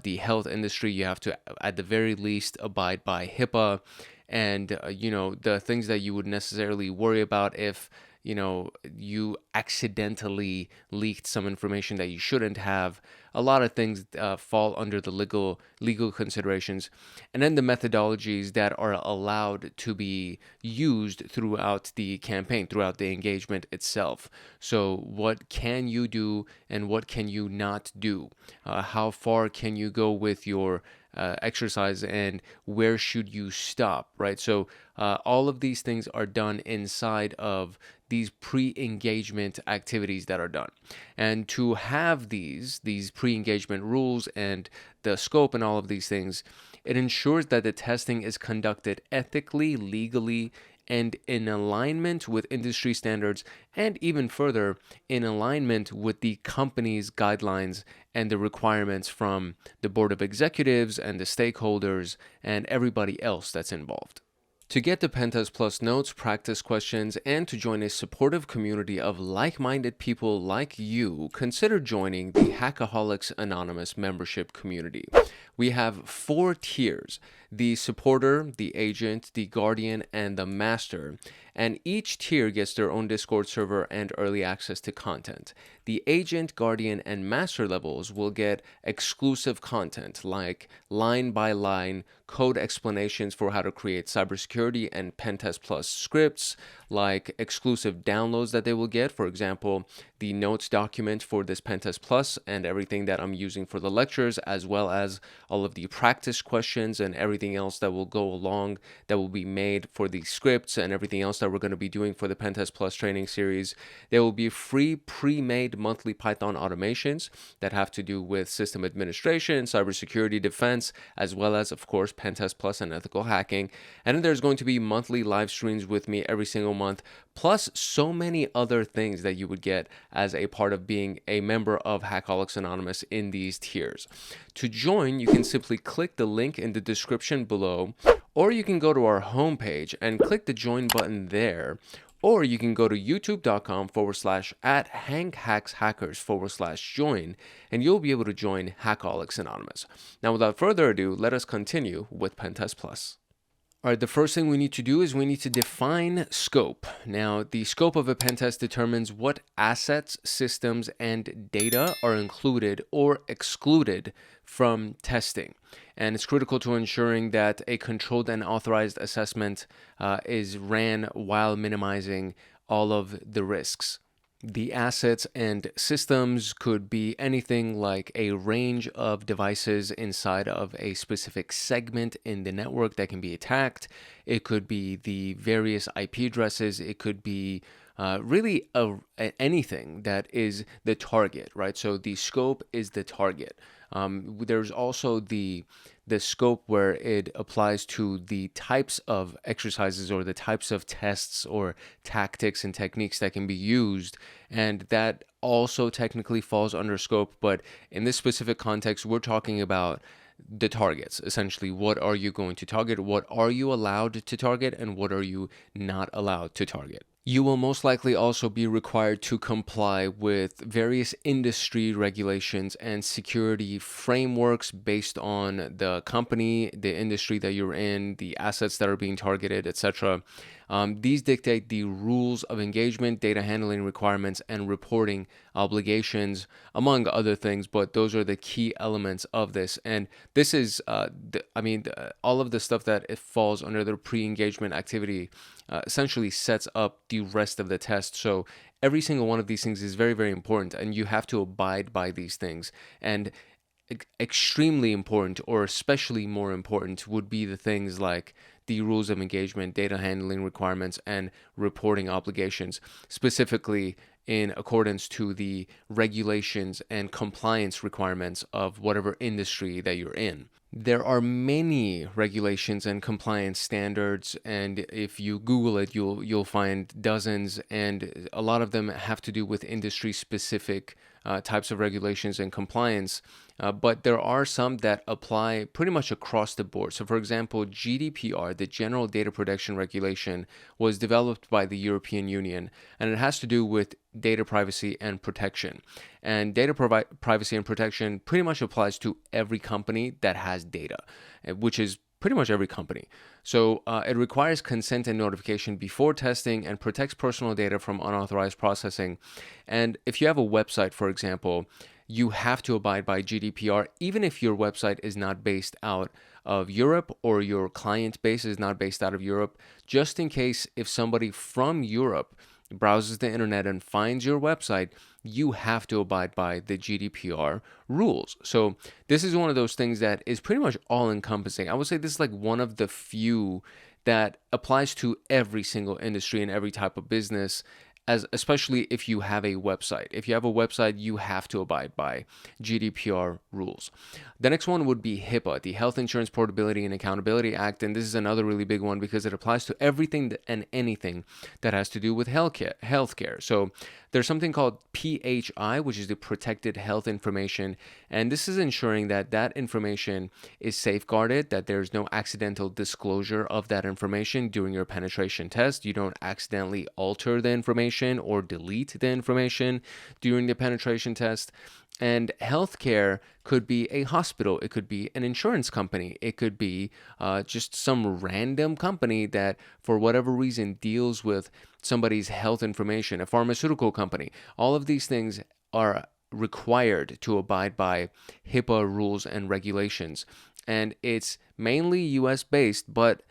the health industry, you have to, at the very least, abide by HIPAA and, the things that you would necessarily worry about if you accidentally leaked some information that you shouldn't have. A lot of things fall under the legal considerations. And then the methodologies that are allowed to be used throughout the campaign, throughout the engagement itself. So what can you do and what can you not do? How far can you go with your exercise and where should you stop, right? So all of these things are done inside of these pre-engagement activities that are done. And to have these pre-engagement rules and the scope and all of these things, it ensures that the testing is conducted ethically, legally, and in alignment with industry standards, and even further, in alignment with the company's guidelines and the requirements from the board of executives and the stakeholders and everybody else that's involved. To get the PenTest Plus notes, practice questions, and to join a supportive community of like-minded people like you, consider joining the Hackaholics Anonymous membership community. We have 4 tiers: the supporter, the agent, the guardian, and the master. And each tier gets their own Discord server and early access to content. The agent, guardian, and master levels will get exclusive content like line-by-line code explanations for how to create cybersecurity and PenTest Plus scripts, like exclusive downloads that they will get. For example, the notes document for this PenTest Plus and everything that I'm using for the lectures, as well as all of the practice questions and everything else that will go along that will be made for the scripts and everything else that we're going to be doing for the PenTest Plus training series. There will be free pre-made monthly Python automations that have to do with system administration, cybersecurity defense, as well as, of course, PenTest Plus and ethical hacking. And then there's going to be monthly live streams with me every single month, plus so many other things that you would get as a part of being a member of Hackaholics Anonymous in these tiers. To join, you can simply click the link in the description below, or you can go to our homepage and click the join button there. Or you can go to youtube.com/@hankhackshackers/join, and you'll be able to join Hackaholics Anonymous. Now, without further ado, let us continue with PenTest Plus. All right, the first thing we need to do is we need to define scope. Now, the scope of a pen test determines what assets, systems, and data are included or excluded from testing. And it's critical to ensuring that a controlled and authorized assessment is ran while minimizing all of the risks. The assets and systems could be anything like a range of devices inside of a specific segment in the network that can be attacked. It could be the various IP addresses. It could be really anything that is the target, right? So the scope is the target. There's also the scope where it applies to the types of exercises or the types of tests or tactics and techniques that can be used. And that also technically falls under scope. But in this specific context, we're talking about the targets. Essentially, what are you going to target? What are you allowed to target? And what are you not allowed to target? You will most likely also be required to comply with various industry regulations and security frameworks based on the company, the industry that you're in, the assets that are being targeted, etc. These dictate the rules of engagement, data handling requirements, and reporting obligations, among other things, but those are the key elements of this. And this is, all of the stuff that it falls under the pre-engagement activity essentially sets up the rest of the test. So every single one of these things is very, very important, and you have to abide by these things. And extremely important, or especially more important, would be the things like the rules of engagement, data handling requirements, and reporting obligations, specifically in accordance to the regulations and compliance requirements of whatever industry that you're in. There are many regulations and compliance standards, and if you Google it, you'll find dozens, and a lot of them have to do with industry-specific types of regulations and compliance. But there are some that apply pretty much across the board. So, for example, GDPR, the General Data Protection Regulation, was developed by the European Union, and it has to do with data privacy and protection. And data privacy and protection pretty much applies to every company that has data, which is pretty much every company. So it requires consent and notification before testing and protects personal data from unauthorized processing. And if you have a website, for example, you have to abide by GDPR, even if your website is not based out of Europe or your client base is not based out of Europe, just in case if somebody from Europe browses the internet and finds your website, you have to abide by the GDPR rules. So this is one of those things that is pretty much all encompassing. I would say this is like one of the few that applies to every single industry and every type of business, especially if you have a website. If you have a website, you have to abide by GDPR rules. The next one would be HIPAA, the Health Insurance Portability and Accountability Act. And this is another really big one because it applies to everything and anything that has to do with healthcare. So there's something called PHI, which is the Protected Health Information. And this is ensuring that that information is safeguarded, that there's no accidental disclosure of that information during your penetration test. You don't accidentally alter the information or delete the information during the penetration test. And healthcare could be a hospital, it could be an insurance company, it could be just some random company that for whatever reason deals with somebody's health information, a pharmaceutical company. All of these things are required to abide by HIPAA rules and regulations. And it's mainly US based, but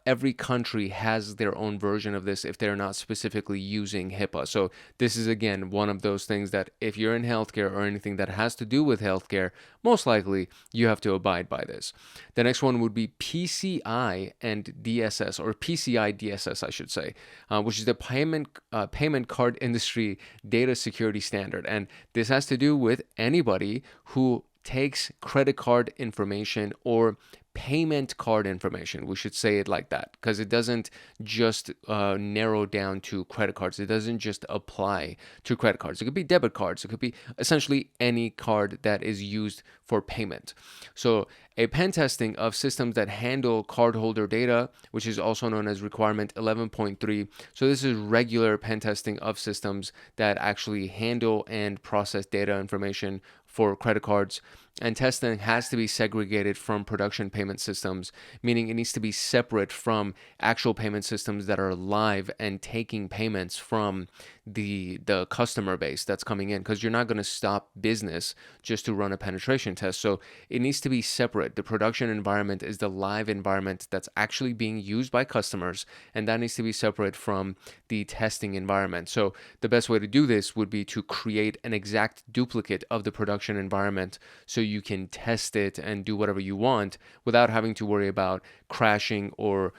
every country has their own version of this if they're not specifically using HIPAA. So this is, again, one of those things that if you're in healthcare or anything that has to do with healthcare, most likely you have to abide by this. The next one would be PCI and DSS, or PCI DSS, I should say, which is the Payment Card Industry Data Security Standard. And this has to do with anybody who takes credit card information or payment card information. We should say it like that because it doesn't just narrow down to credit cards. It doesn't just apply to credit cards. It could be debit cards. It could be essentially any card that is used for payment. So a pen testing of systems that handle cardholder data, which is also known as requirement 11.3. So this is regular pen testing of systems that actually handle and process data information for credit cards. And testing has to be segregated from production payment systems, meaning it needs to be separate from actual payment systems that are live and taking payments from the customer base that's coming in, because you're not going to stop business just to run a penetration test. So it needs to be separate. The production environment is the live environment that's actually being used by customers, and that needs to be separate from the testing environment. So the best way to do this would be to create an exact duplicate of the production environment so you can test it and do whatever you want without having to worry about crashing or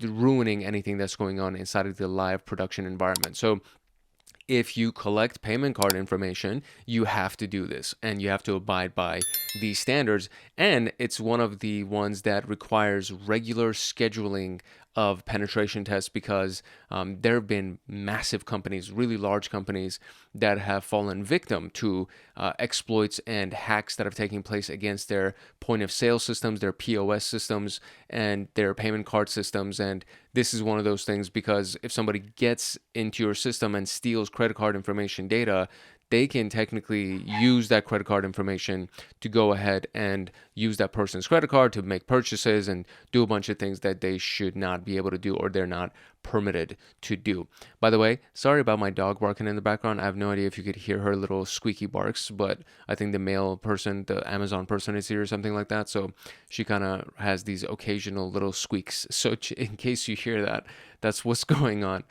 ruining anything that's going on inside of the live production environment. So if you collect payment card information, you have to do this and you have to abide by these standards. And it's one of the ones that requires regular scheduling of penetration tests, because there have been massive companies, really large companies, that have fallen victim to exploits and hacks that have taken place against their point of sale systems, their POS systems, and their payment card systems. And this is one of those things, because if somebody gets into your system and steals credit card information data, they can technically use that credit card information to go ahead and use that person's credit card to make purchases and do a bunch of things that they should not be able to do, or they're not permitted to do. By the way, sorry about my dog barking in the background. I have no idea if you could hear her little squeaky barks, but I think the mail person, the Amazon person, is here or something like that. So she kind of has these occasional little squeaks. So in case you hear that, that's what's going on.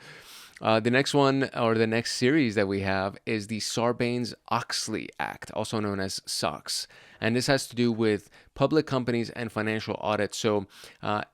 The next one, or the next series that we have, is the Sarbanes-Oxley Act, also known as SOX. And this has to do with public companies and financial audits. So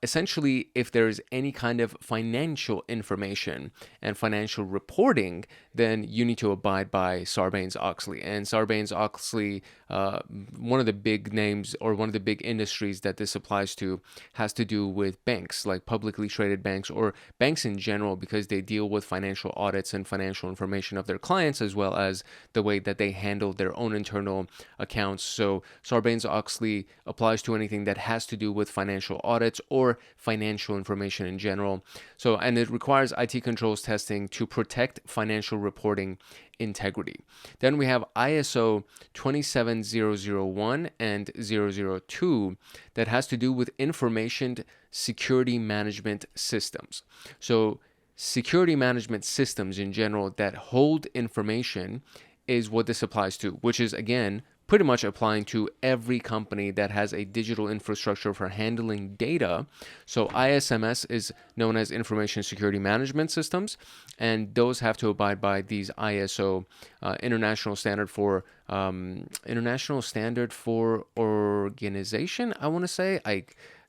essentially, if there is any kind of financial information and financial reporting, then you need to abide by Sarbanes-Oxley. And Sarbanes-Oxley, one of the big names, or one of the big industries that this applies to, has to do with banks, like publicly traded banks, or banks in general, because they deal with financial audits and financial information of their clients, as well as the way that they handle their own internal accounts. So Sarbanes-Oxley applies to anything that has to do with financial audits or financial information in general. So, and it requires IT controls testing to protect financial reporting integrity. Then we have ISO 27001 and 002 that has to do with information security management systems. So security management systems in general that hold information is what this applies to, which is, again, pretty much applying to every company that has a digital infrastructure for handling data. So ISMS is known as Information Security Management Systems, and those have to abide by these ISO International Standard for Organization. I want to say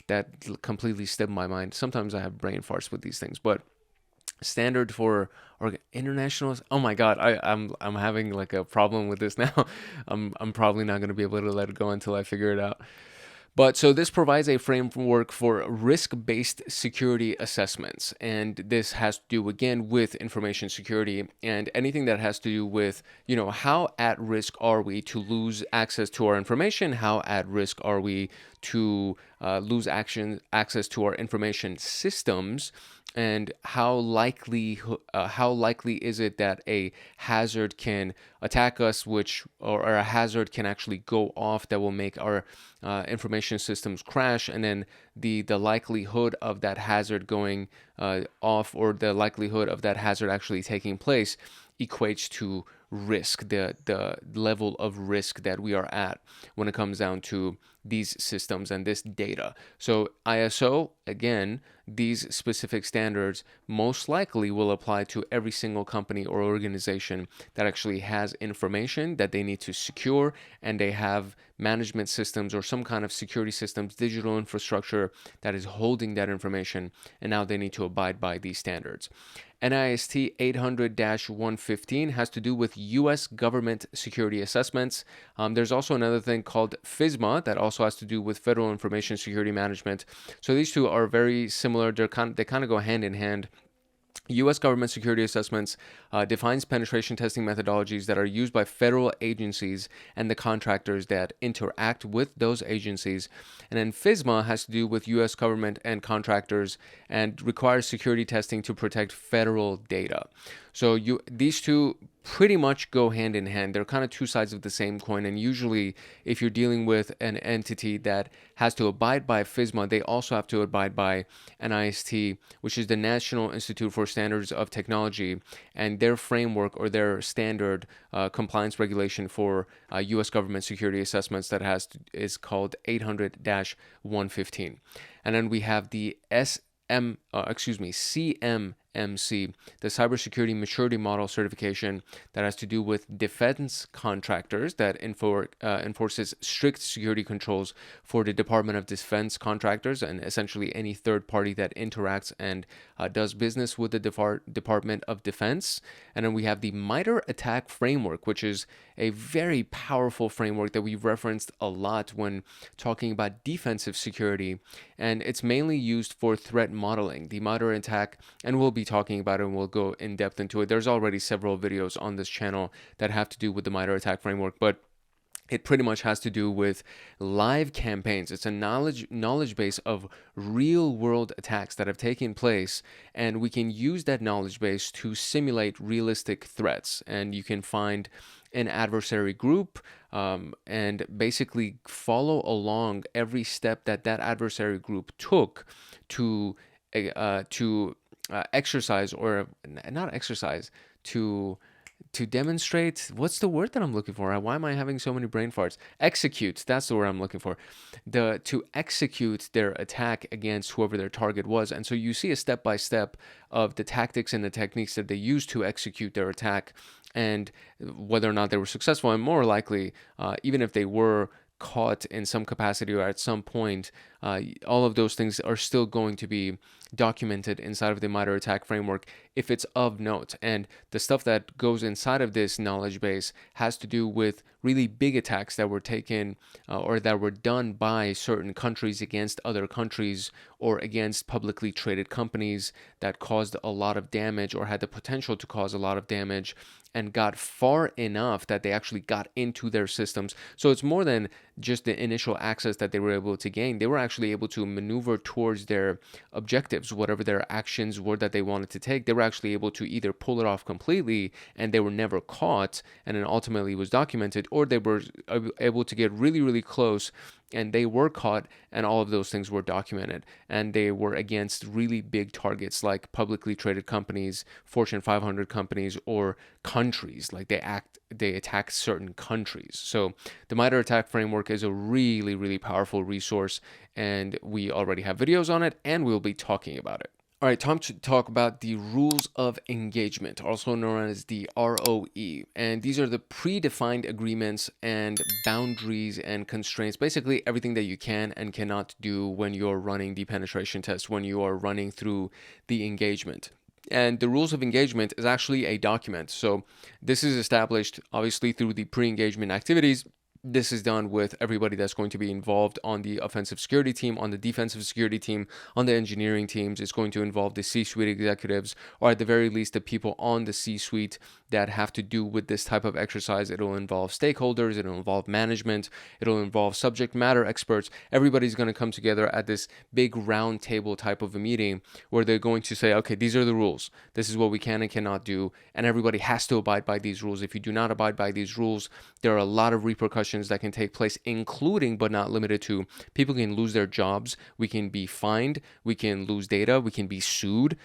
that completely slipped my mind. Sometimes I have brain farts with these things, but standard for international. Oh my god, I'm having like a problem with this now. I'm probably not going to be able to let it go until I figure it out. But so this provides a framework for risk-based security assessments, and this has to do again with information security and anything that has to do with, how at risk are we to lose access to our information? How at risk are we to lose access to our information systems? And how likely is it that a hazard can attack us, or a hazard can actually go off that will make our information systems crash, and then the likelihood of that hazard going off, or the likelihood of that hazard actually taking place, equates to risk, the level of risk that we are at when it comes down to these systems and this data. So ISO, again, these specific standards most likely will apply to every single company or organization that actually has information that they need to secure, and they have management systems or some kind of security systems, digital infrastructure that is holding that information, and now they need to abide by these standards. NIST 800-115 has to do with U.S. government security assessments. There's also another thing called FISMA that also has to do with Federal Information Security Management. So these two are very similar. They kind of go hand in hand. U.S. government security assessments defines penetration testing methodologies that are used by federal agencies and the contractors that interact with those agencies. And then FISMA has to do with U.S. government and contractors and requires security testing to protect federal data. So these two pretty much go hand in hand. They're kind of two sides of the same coin. And usually, if you're dealing with an entity that has to abide by FISMA, they also have to abide by NIST, which is the National Institute for Standards of Technology, and their framework or their standard compliance regulation for U.S. government security assessments that is called 800-115. And then we have the CMMC, the Cybersecurity Maturity Model certification that has to do with defense contractors that enforces strict security controls for the Department of Defense contractors and essentially any third party that interacts and does business with the Department of Defense. And then we have the Mitre attack framework, which is a very powerful framework that we've referenced a lot when talking about defensive security, and it's mainly used for threat modeling. The Mitre attack, and we'll be talking about it and we'll go in depth into it. There's already several videos on this channel that have to do with the Mitre attack framework, but it pretty much has to do with live campaigns. It's a knowledge base of real world attacks that have taken place, and we can use that knowledge base to simulate realistic threats. And you can find an adversary group and basically follow along every step that adversary group took to exercise, or not exercise, to demonstrate, what's the word that I'm looking for? Why am I having so many brain farts? Execute, that's the word I'm looking for. To execute their attack against whoever their target was. And so you see a step-by-step of the tactics and the techniques that they used to execute their attack, and whether or not they were successful. And more likely, even if they were caught in some capacity or at some point, all of those things are still going to be documented inside of the Mitre attack framework if it's of note. And the stuff that goes inside of this knowledge base has to do with really big attacks that were taken or that were done by certain countries against other countries or against publicly traded companies that caused a lot of damage or had the potential to cause a lot of damage and got far enough that they actually got into their systems. So it's more than just the initial access that they were able to gain. They were actually able to maneuver towards their objectives, whatever their actions were that they wanted to take. They were actually able to either pull it off completely and they were never caught and then ultimately was documented, or they were able to get really, really close and they were caught and all of those things were documented. And they were against really big targets like publicly traded companies, Fortune 500 companies, or countries. Like they attack certain countries. So the Mitre attack framework is a really, really powerful resource, and we already have videos on it and we'll be talking about it. All right, time to talk about the rules of engagement, also known as the ROE. And these are the predefined agreements and boundaries and constraints, basically everything that you can and cannot do when you're running the penetration test, when you are running through the engagement. And the rules of engagement is actually a document. So this is established obviously through the pre-engagement activities. This is done with everybody that's going to be involved on the offensive security team, on the defensive security team, on the engineering teams. It's going to involve the C-suite executives, or at the very least, the people on the C-suite that have to do with this type of exercise. It'll involve stakeholders, it'll involve management, it'll involve subject matter experts. Everybody's going to come together at this big round table type of a meeting where they're going to say, okay, these are the rules. This is what we can and cannot do. And everybody has to abide by these rules. If you do not abide by these rules, there are a lot of repercussions that can take place, including but not limited to people can lose their jobs, we can be fined, we can lose data, we can be sued.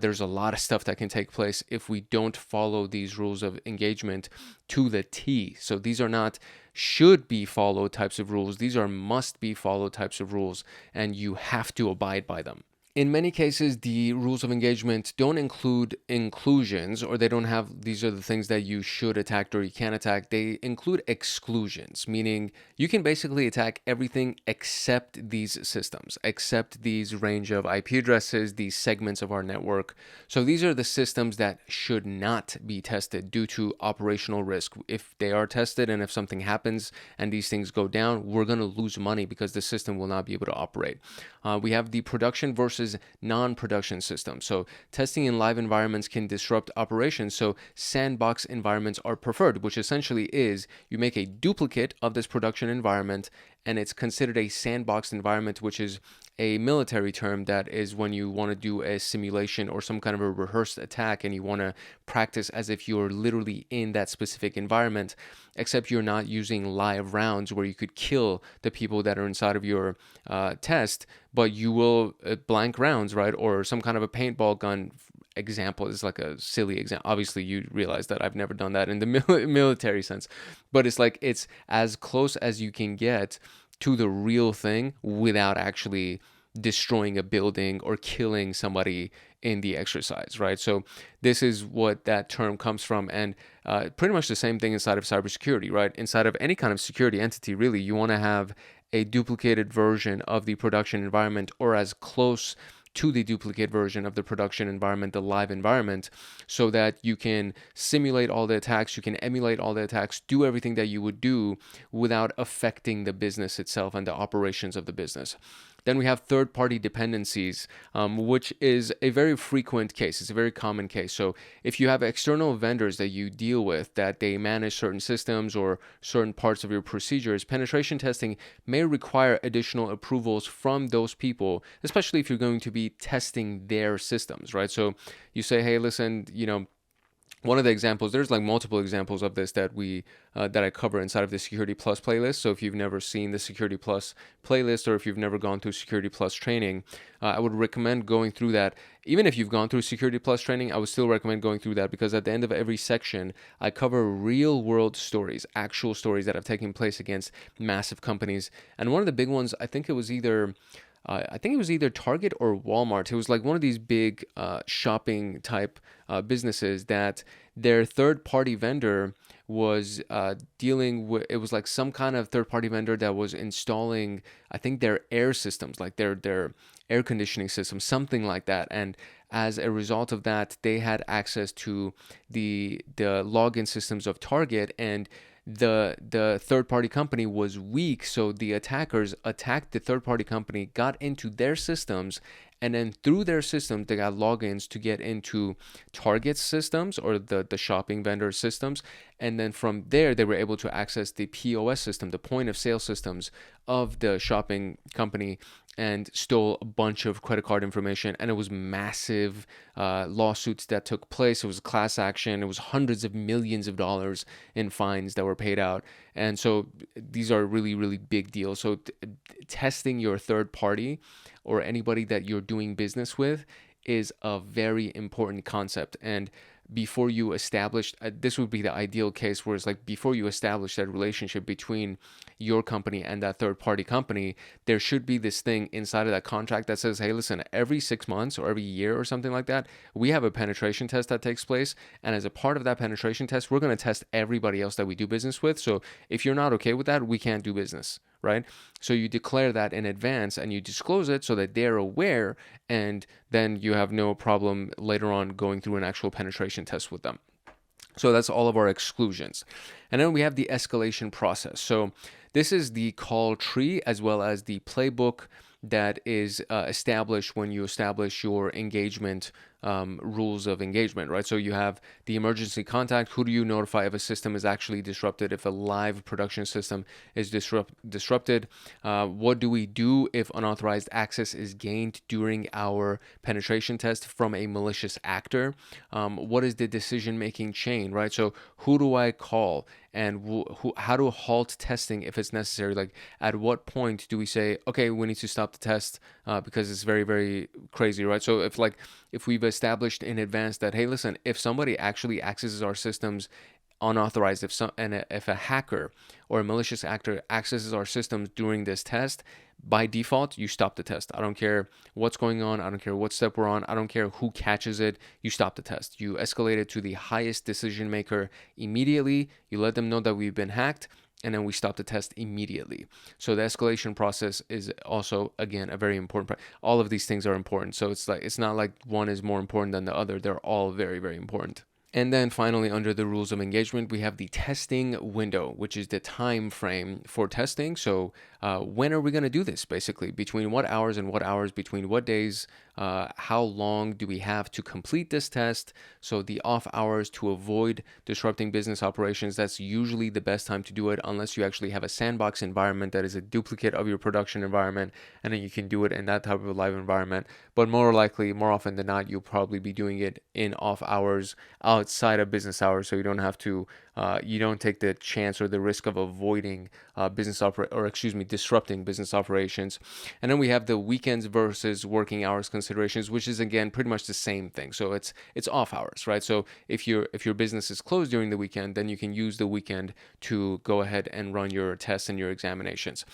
There's a lot of stuff that can take place if we don't follow these rules of engagement to the T. So these are not should be followed types of rules. These are must be followed types of rules, and you have to abide by them. In many cases, the rules of engagement don't include inclusions, or they don't have, these are the things that you should attack or you can attack. They include exclusions, meaning you can basically attack everything except these systems, except these range of IP addresses, these segments of our network. So these are the systems that should not be tested due to operational risk. If they are tested and if something happens and these things go down, we're going to lose money because the system will not be able to operate. We have the production versus non-production systems. So testing in live environments can disrupt operations. So sandbox environments are preferred, which essentially is you make a duplicate of this production environment and it's considered a sandboxed environment, which is a military term that is when you want to do a simulation or some kind of a rehearsed attack and you want to practice as if you're literally in that specific environment, except you're not using live rounds where you could kill the people that are inside of your test, but you will blank rounds, right? Or some kind of a paintball gun example is like a silly example. Obviously, you realize that I've never done that in the military sense, but it's like it's as close as you can get to the real thing without actually destroying a building or killing somebody in the exercise, right? So this is what that term comes from, and pretty much the same thing inside of cybersecurity, right? Inside of any kind of security entity, really, you want to have a duplicated version of the production environment, or as close to the duplicate version of the production environment, the live environment, so that you can simulate all the attacks, you can emulate all the attacks, do everything that you would do without affecting the business itself and the operations of the business. Then we have third-party dependencies, which is a very frequent case. It's a very common case. So if you have external vendors that you deal with, that they manage certain systems or certain parts of your procedures, penetration testing may require additional approvals from those people, especially if you're going to be testing their systems, right? So you say, hey, listen, one of the examples, there's like multiple examples of this that that I cover inside of the Security Plus playlist. So if you've never seen the Security Plus playlist, or if you've never gone through Security Plus training, I would recommend going through that. Even if you've gone through Security Plus training, I would still recommend going through that, because at the end of every section, I cover real world stories, actual stories that have taken place against massive companies. And one of the big ones, I think it was either Target or Walmart. It was like one of these big shopping type businesses that their third-party vendor was dealing with. It was like some kind of third-party vendor that was installing, I think, their air systems, like their air conditioning system, something like that. And as a result of that, they had access to the login systems of Target, and the third-party company was weak, so the attackers attacked the third-party company, got into their systems, and then through their system they got logins to get into Target's systems, or the shopping vendor systems, and then from there they were able to access the POS system, the point of sale systems of the shopping company, and stole a bunch of credit card information. And it was massive lawsuits that took place. It was a class action. It was hundreds of millions of dollars in fines that were paid out. And so these are really, really big deals. So testing your third party or anybody that you're doing business with is a very important concept. And before you establish, this would be the ideal case, where it's like before you establish that relationship between your company and that third party company, there should be this thing inside of that contract that says, hey, listen, every 6 months or every year or something like that, we have a penetration test that takes place. And as a part of that penetration test, we're going to test everybody else that we do business with. So if you're not okay with that, we can't do business, right? So you declare that in advance and you disclose it so that they're aware, and then you have no problem later on going through an actual penetration test with them. So that's all of our exclusions. And then we have the escalation process. So this is the call tree as well as the playbook that is established when you establish your engagement rules of engagement, right? So you have the emergency contact. Who do you notify if a system is actually disrupted, if a live production system is disrupted? What do we do if unauthorized access is gained during our penetration test from a malicious actor? What is the decision-making chain, right? So who do I call? And how to halt testing if it's necessary? Like, at what point do we say, okay, we need to stop the test because it's very, very crazy, right? So if we've established in advance that, hey, listen, if somebody actually accesses our systems unauthorized, if a hacker or a malicious actor accesses our systems during this test, by default, you stop the test. I don't care what's going on. I don't care what step we're on. I don't care who catches it. You stop the test. You escalate it to the highest decision maker immediately. You let them know that we've been hacked, and then we stop the test immediately. So the escalation process is also, again, a very important. All of these things are important. So it's not like one is more important than the other. They're all very, very important. And then finally, under the rules of engagement, we have the testing window, which is the time frame for testing. So when are we going to do this, basically? Between what hours and what hours, between what days, how long do we have to complete this test. So the off hours to avoid disrupting business operations, that's usually the best time to do it unless you actually have a sandbox environment that is a duplicate of your production environment, and then you can do it in that type of a live environment. But more likely, more often than not, you'll probably be doing it in off hours outside of business hours, so you don't have to you don't take the chance or the risk of avoiding disrupting business operations. And then we have the weekends versus working hours considerations, which is again pretty much the same thing. So it's off hours, right? So if your business is closed during the weekend, then you can use the weekend to go ahead and run your tests and your examinations.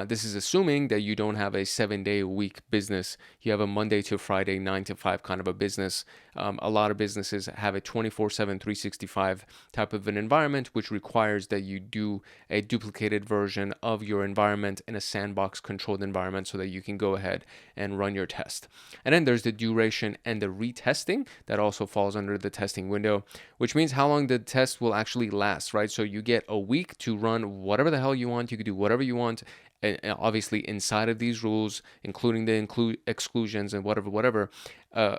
This is assuming that you don't have a 7-day-a-week business. You have a Monday to Friday, 9 to 5 kind of a business. A lot of businesses have a 24/7, 365 type of an environment, which requires that you do a duplicated version of your environment in a sandbox controlled environment so that you can go ahead and run your test. And then there's the duration and the retesting that also falls under the testing window, which means how long the test will actually last, right? So you get a week to run whatever the hell you want. You can do whatever you want, and obviously inside of these rules, including the exclusions and whatever,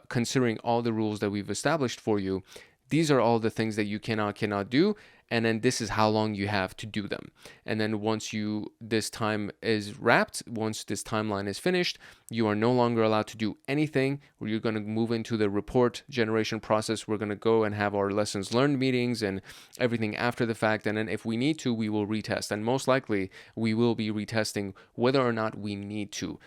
considering all the rules that we've established for you. These are all the things that you cannot do, and then this is how long you have to do them. And then once this time is wrapped, once this timeline is finished, you are no longer allowed to do anything. You're going to move into the report generation process. We're going to go and have our lessons learned meetings and everything after the fact. And then if we need to, we will retest. And most likely, we will be retesting whether or not we need to.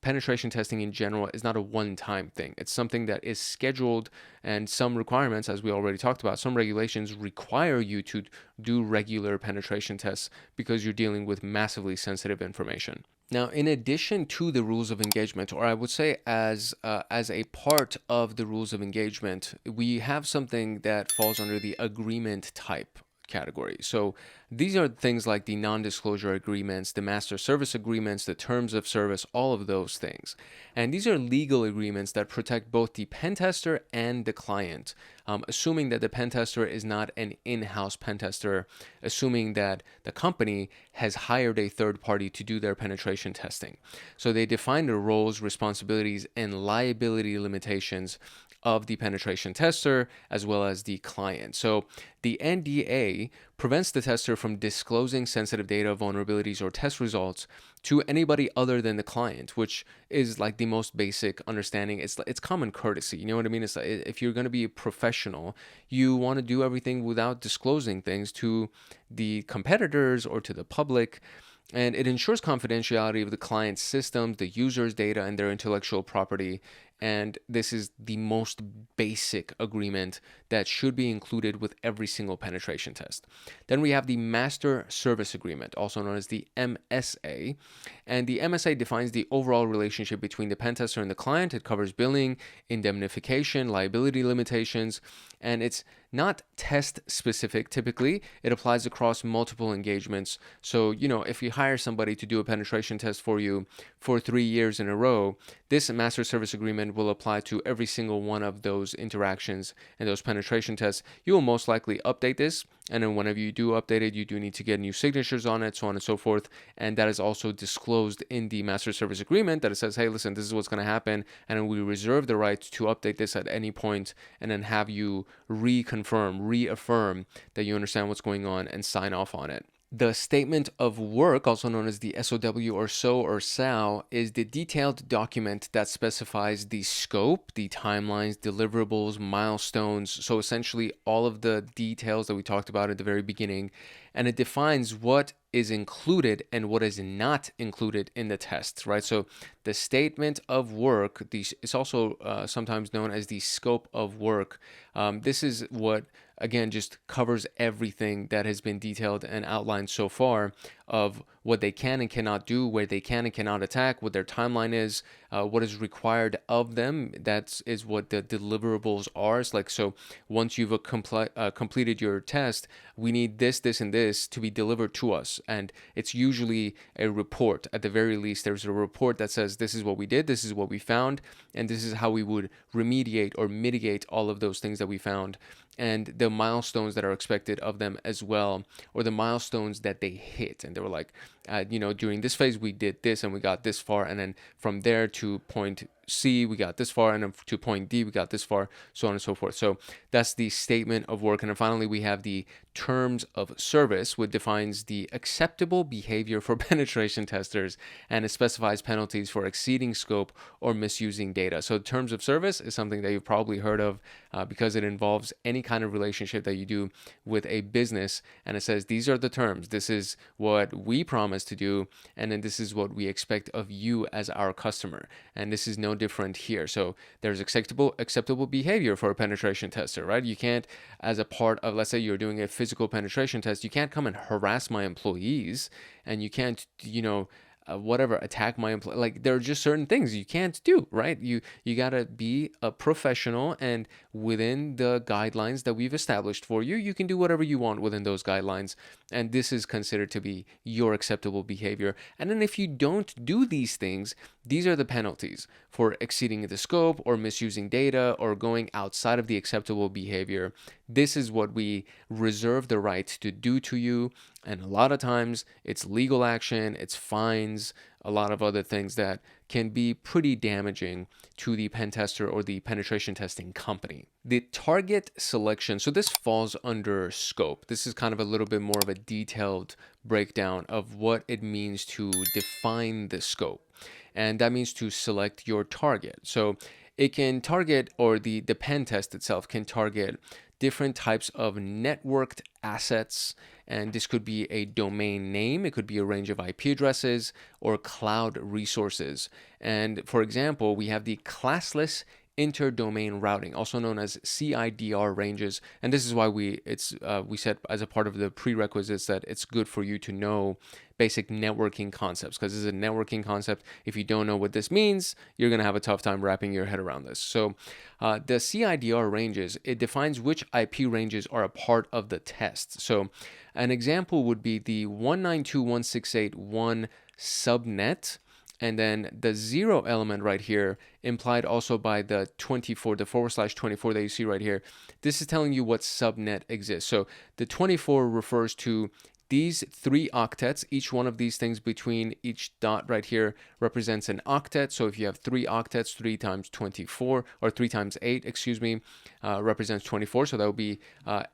Penetration testing in general is not a one-time thing. It's something that is scheduled, and some requirements, as we already talked about, some regulations require you to do regular penetration tests because you're dealing with massively sensitive information. Now, in addition to the rules of engagement, or I would say as a part of the rules of engagement, we have something that falls under the agreement type category. So these are things like the non-disclosure agreements, the master service agreements, the terms of service, all of those things. And these are legal agreements that protect both the pen tester and the client, assuming that the pen tester is not an in-house pen tester, assuming that the company has hired a third party to do their penetration testing. So they define the roles, responsibilities, and liability limitations of the penetration tester as well as the client. So the NDA prevents the tester from disclosing sensitive data, vulnerabilities, or test results to anybody other than the client, which is like the most basic understanding. It's common courtesy. You know what I mean? It's like, if you're going to be a professional, you want to do everything without disclosing things to the competitors or to the public. And it ensures confidentiality of the client's systems, the user's data, and their intellectual property. And this is the most basic agreement that should be included with every single penetration test. Then we have the Master Service Agreement, also known as the MSA. And the MSA defines the overall relationship between the pen tester and the client. It covers billing, indemnification, liability limitations, and it's not test specific typically. It applies across multiple engagements. So, if you hire somebody to do a penetration test for you for 3 years in a row, this Master Service Agreement will apply to every single one of those interactions and those penetration tests. You will most likely update this, and then whenever you do update it, you do need to get new signatures on it, so on and so forth. And that is also disclosed in the Master Service Agreement, that it says, hey, listen, this is what's going to happen, and then we reserve the right to update this at any point, and then have you reaffirm that you understand what's going on and sign off on it. The statement of work, also known as the SOW or SOW, is the detailed document that specifies the scope, the timelines, deliverables, milestones. So essentially all of the details that we talked about at the very beginning, and it defines what is included and what is not included in the tests, right? So the statement of work, it's also sometimes known as the scope of work. This is what, again, just covers everything that has been detailed and outlined so far of what they can and cannot do, where they can and cannot attack, what their timeline is, what is required of them. That is what the deliverables are. It's like, so once you've completed your test, we need this, this, and this to be delivered to us. And it's usually a report. At the very least, there's a report that says, this is what we did, this is what we found, and this is how we would remediate or mitigate all of those things that we found, and the milestones that are expected of them as well, or the milestones that they hit. And they were like, during this phase, we did this and we got this far. And then from there to point C, we got this far, and then to point D, we got this far, so on and so forth. So that's the statement of work. And then finally, we have the terms of service, which defines the acceptable behavior for penetration testers, and it specifies penalties for exceeding scope or misusing data. So terms of service is something that you've probably heard of because it involves any kind of relationship that you do with a business, and it says these are the terms, this is what we promise to do, and then this is what we expect of you as our customer, and this is no different here. So there's acceptable behavior for a penetration tester, right? You can't, as a part of, let's say you're doing a physical penetration test, you can't come and harass my employees, and you can't, attack my employee. Like, there are just certain things you can't do, right? You gotta be a professional, and within the guidelines that we've established for you, you can do whatever you want within those guidelines, and this is considered to be your acceptable behavior. And then if you don't do these things, these are the penalties for exceeding the scope or misusing data or going outside of the acceptable behavior. This is what we reserve the right to do to you. And a lot of times it's legal action, it's fines, a lot of other things that can be pretty damaging to the pen tester or the penetration testing company. The target selection, so this falls under scope. This is kind of a little bit more of a detailed breakdown of what it means to define the scope. And that means to select your target. So it can target, or the pen test itself can target different types of networked assets, and this could be a domain name, it could be a range of IP addresses, or cloud resources. And for example, we have the classless interdomain routing, also known as CIDR ranges, and this is why we said as a part of the prerequisites that it's good for you to know basic networking concepts, because this is a networking concept. If you don't know what this means, you're going to have a tough time wrapping your head around this. So the CIDR ranges, it defines which IP ranges are a part of the test. So an example would be the 192.168.1 subnet, and then the 0 element right here, implied also by the 24, the /24 that you see right here. This is telling you what subnet exists. So the 24 refers to these 3 octets. Each one of these things between each dot right here represents an octet. So if you have 3 octets, 3 times 24, or 3 times 8, represents 24. So that would be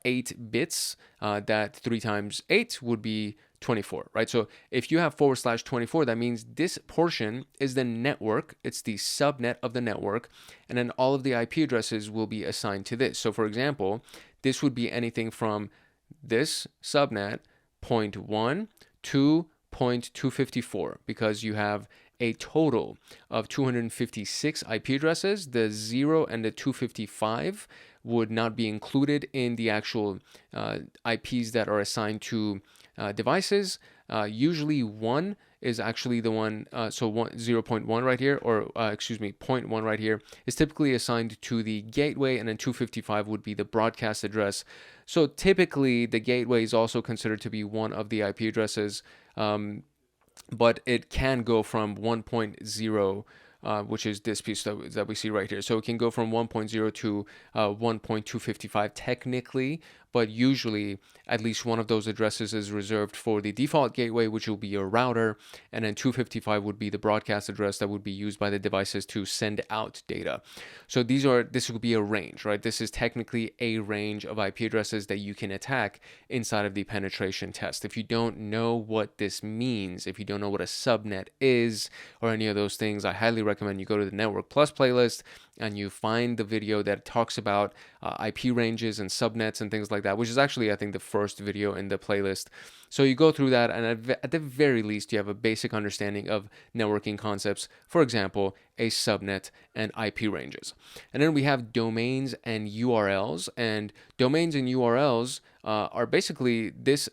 8 bits. That 3 times 8 would be 24, right? So if you have /24, that means this portion is the network. It's the subnet of the network. And then all of the IP addresses will be assigned to this. So for example, this would be anything from this subnet 0.1 to 0.254, because you have a total of 256 IP addresses. The 0 and the 255 would not be included in the actual IPs that are assigned to devices. Usually 1 is actually the one, 0.1 right here, or 0.1 right here, is typically assigned to the gateway, and then 255 would be the broadcast address. So typically the gateway is also considered to be one of the IP addresses, but it can go from 1.0, which is this piece that we see right here. So it can go from 1.0 to 1.255 technically, but usually at least one of those addresses is reserved for the default gateway, which will be your router, and then 255 would be the broadcast address that would be used by the devices to send out data. So this would be a range, right? This is technically a range of IP addresses that you can attack inside of the penetration test. If you don't know what this means, if you don't know what a subnet is or any of those things, I highly recommend you go to the Network Plus playlist and you find the video that talks about IP ranges and subnets and things like that, which is actually, I think, the first video in the playlist. So you go through that, and at the very least, you have a basic understanding of networking concepts, for example, a subnet and IP ranges. And then we have domains and URLs, and domains and URLs are basically this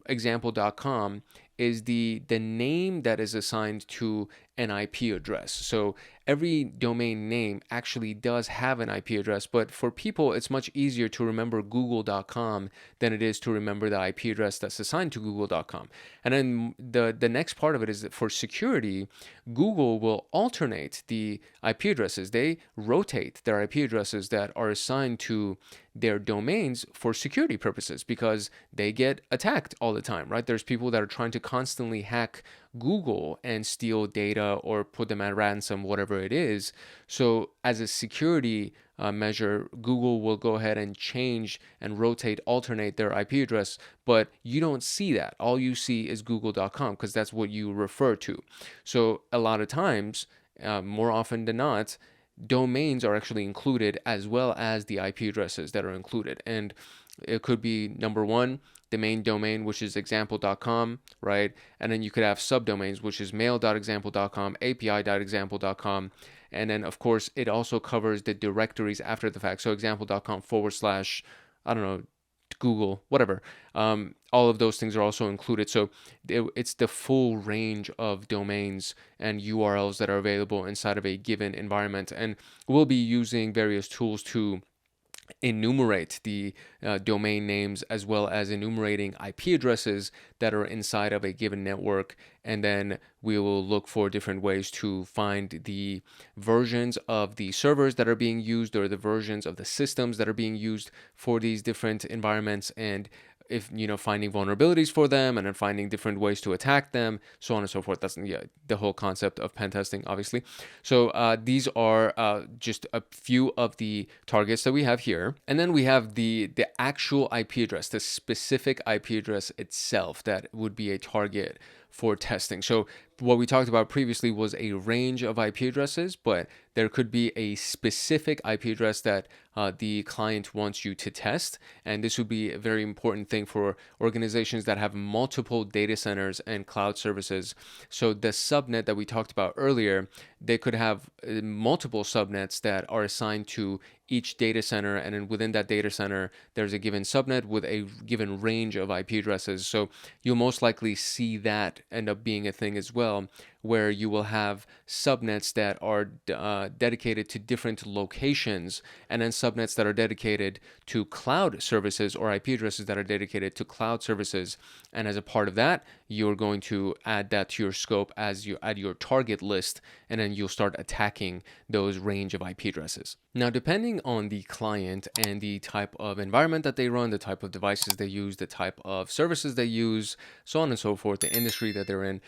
example.com is the name that is assigned to an IP address. So every domain name actually does have an IP address, but for people, it's much easier to remember google.com than it is to remember the IP address that's assigned to google.com. And then the next part of it is that for security, Google will alternate the IP addresses. They rotate their IP addresses that are assigned to their domains for security purposes, because they get attacked all the time, right? There's people that are trying to constantly hack Google and steal data or put them at ransom, whatever it is. So as a security measure, Google will go ahead and change and alternate their IP address, but you don't see that. All you see is google.com because that's what you refer to. So a lot of times, more often than not, domains are actually included as well as the IP addresses that are included. And it could be number one, the main domain, which is example.com, right? And then you could have subdomains, which is mail.example.com, api.example.com. And then, of course, it also covers the directories after the fact. So example.com / I don't know, Google, whatever. All of those things are also included. So it's the full range of domains and URLs that are available inside of a given environment. And we'll be using various tools to enumerate the domain names as well as enumerating IP addresses that are inside of a given network. And then we will look for different ways to find the versions of the servers that are being used or the versions of the systems that are being used for these different environments, and if finding vulnerabilities for them and then finding different ways to attack them, so on and so forth. That's the whole concept of pen testing, obviously. So these are just a few of the targets that we have here, and then we have the actual IP address, the specific IP address itself that would be a target for testing. So what we talked about previously was a range of IP addresses, but there could be a specific IP address that the client wants you to test. And this would be a very important thing for organizations that have multiple data centers and cloud services. So the subnet that we talked about earlier, they could have multiple subnets that are assigned to each data center, and then within that data center there's a given subnet with a given range of IP addresses. So you'll most likely see that end up being a thing as well, where you will have subnets that are dedicated to different locations, and then subnets that are dedicated to cloud services or IP addresses that are dedicated to cloud services. And as a part of that, you're going to add that to your scope as you add your target list, and then you'll start attacking those range of IP addresses. Now, depending on the client and the type of environment that they run, the type of devices they use, the type of services they use, so on and so forth, the industry that they're in,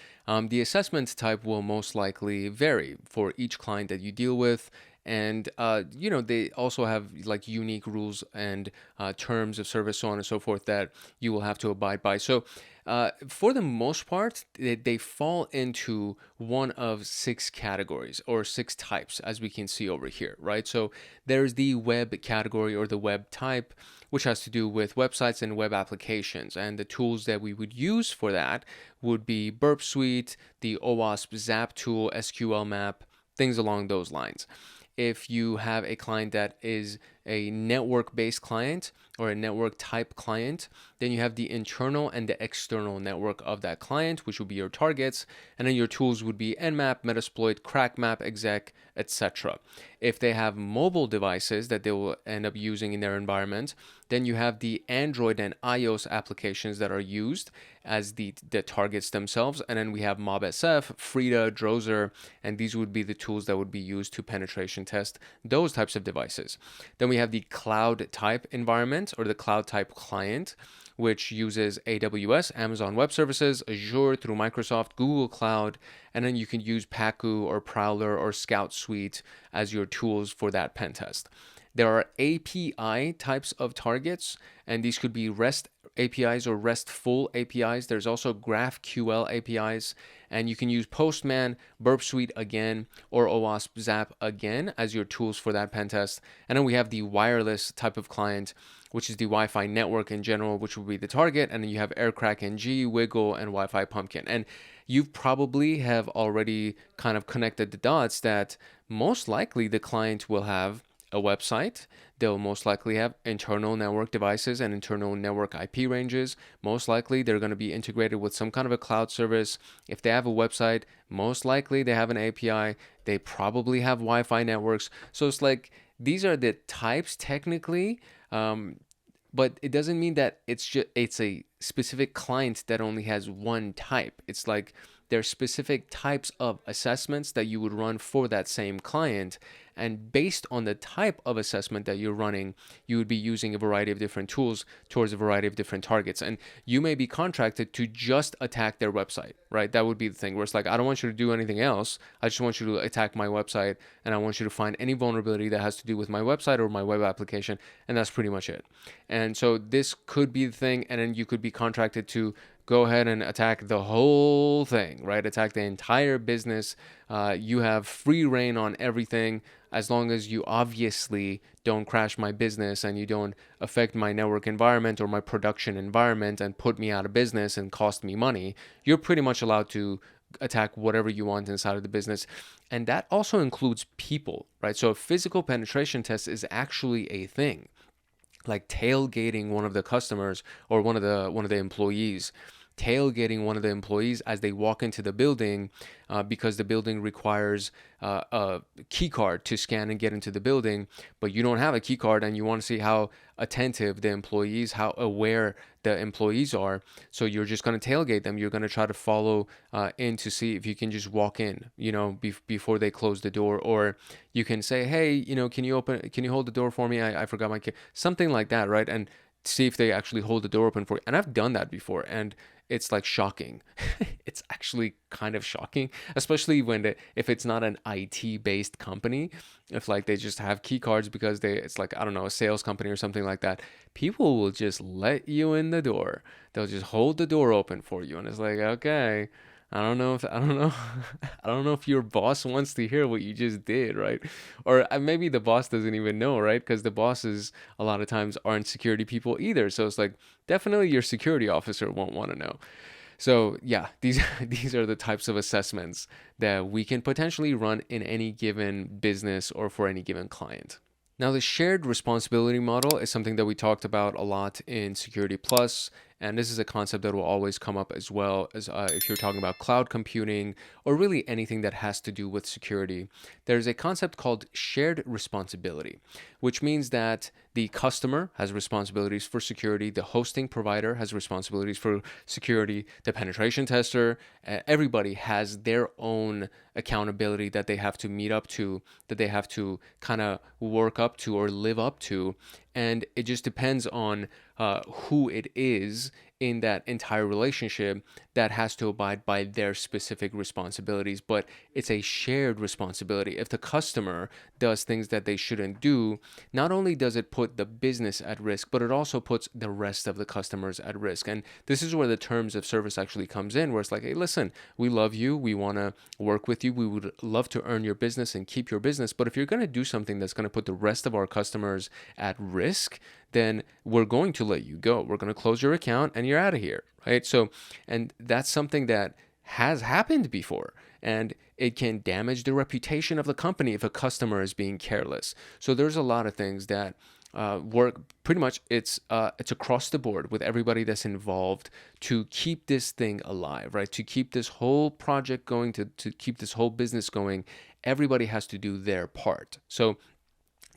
the assessment type will most likely vary for each client that you deal with. And, they also have like unique rules and terms of service, so on and so forth, that you will have to abide by. So for the most part, they fall into one of 6 categories or 6 types, as we can see over here, right? So there's the web category or the web type, which has to do with websites and web applications. And the tools that we would use for that would be Burp Suite, the OWASP Zap tool, SQL map, things along those lines. If you have a client that is a network-based client or a network type client, then you have the internal and the external network of that client, which would be your targets, and then your tools would be Nmap, Metasploit, CrackMap, Exec, etc. If they have mobile devices that they will end up using in their environment, then you have the Android and iOS applications that are used as the targets themselves, and then we have MobSF, Frida, Drozer, and these would be the tools that would be used to penetration test those types of devices. Then we have the cloud type environment or the cloud type client, which uses AWS, Amazon Web Services, Azure through Microsoft, Google Cloud, and then you can use Pacu or Prowler or Scout Suite as your tools for that pen test. There are API types of targets, and these could be REST APIs or RESTful APIs. There's also GraphQL APIs, and you can use Postman, Burp Suite again, or OWASP Zap again as your tools for that pen test. And then we have the wireless type of client, which is the Wi-Fi network in general, which will be the target. And then you have Aircrack NG, Wiggle, and Wi-Fi Pumpkin. And you probably have already kind of connected the dots that most likely the client will have a website. They'll most likely have internal network devices and internal network IP ranges. Most likely they're going to be integrated with some kind of a cloud service. If they have a website, most likely they have an API. They probably have Wi-Fi networks. So it's like these are the types technically, but it doesn't mean that it's a specific client that only has one type. It's like there's specific types of assessments that you would run for that same client. And based on the type of assessment that you're running, you would be using a variety of different tools towards a variety of different targets. And you may be contracted to just attack their website, right? That would be the thing where it's like, I don't want you to do anything else. I just want you to attack my website, and I want you to find any vulnerability that has to do with my website or my web application. And that's pretty much it. And so this could be the thing. And then you could be contracted to go ahead and attack the whole thing, right? Attack the entire business. You have free reign on everything, as long as you obviously don't crash my business and you don't affect my network environment or my production environment and put me out of business and cost me money. You're pretty much allowed to attack whatever you want inside of the business. And that also includes people, right? So a physical penetration test is actually a thing, like tailgating one of the customers or one of the employees. Tailgating one of the employees as they walk into the building, because the building requires a key card to scan and get into the building, but you don't have a key card and you want to see how attentive the employees, how aware the employees are. So you're just going to tailgate them. You're going to try to follow in to see if you can just walk in, before they close the door, or you can say, hey, can you hold the door for me? I forgot my key, something like that, right? And see if they actually hold the door open for you. And I've done that before, and it's like shocking. It's actually kind of shocking, especially if it's not an IT based company. If like they just have key cards because it's like, I don't know, a sales company or something like that. People will just let you in the door. They'll just hold the door open for you, and it's like, okay, I don't know I don't know if your boss wants to hear what you just did, right? Or maybe the boss doesn't even know, right? Because the bosses a lot of times aren't security people either. So it's like, definitely your security officer won't want to know. So yeah, these are the types of assessments that we can potentially run in any given business or for any given client. Now, the shared responsibility model is something that we talked about a lot in Security Plus, and this is a concept that will always come up as well as if you're talking about cloud computing or really anything that has to do with security. There's a concept called shared responsibility, which means that the customer has responsibilities for security, the hosting provider has responsibilities for security, the penetration tester, everybody has their own accountability that they have to meet up to, that they have to kind of work up to or live up to. And it just depends on who it is in that entire relationship that has to abide by their specific responsibilities. But it's a shared responsibility. If the customer does things that they shouldn't do, not only does it put the business at risk, but it also puts the rest of the customers at risk. And this is where the terms of service actually comes in, where it's like, hey, listen, we love you. We want to work with you. We would love to earn your business and keep your business. But if you're going to do something that's going to put the rest of our customers at risk, then we're going to let you go. We're going to close your account and you're out of here, right? So, and that's something that has happened before, and it can damage the reputation of the company if a customer is being careless. So there's a lot of things that work pretty much. It's across the board with everybody that's involved to keep this thing alive, right? To keep this whole project going, to keep this whole business going. Everybody has to do their part. So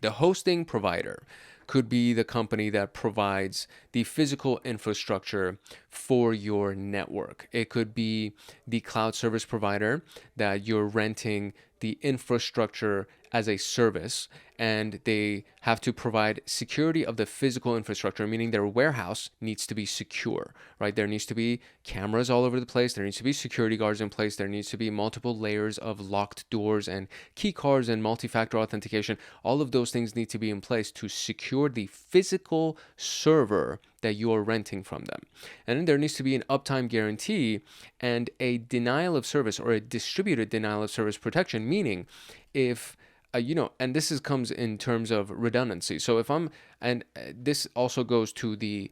the hosting provider could be the company that provides the physical infrastructure for your network. It could be the cloud service provider that you're renting the infrastructure as a service, and they have to provide security of the physical infrastructure, meaning their warehouse needs to be secure, right? There needs to be cameras all over the place. There needs to be security guards in place. There needs to be multiple layers of locked doors and key cards and multi-factor authentication. All of those things need to be in place to secure the physical server that you are renting from them. And then there needs to be an uptime guarantee and a denial of service or a distributed denial of service protection, meaning if and this comes in terms of redundancy. So if this also goes to the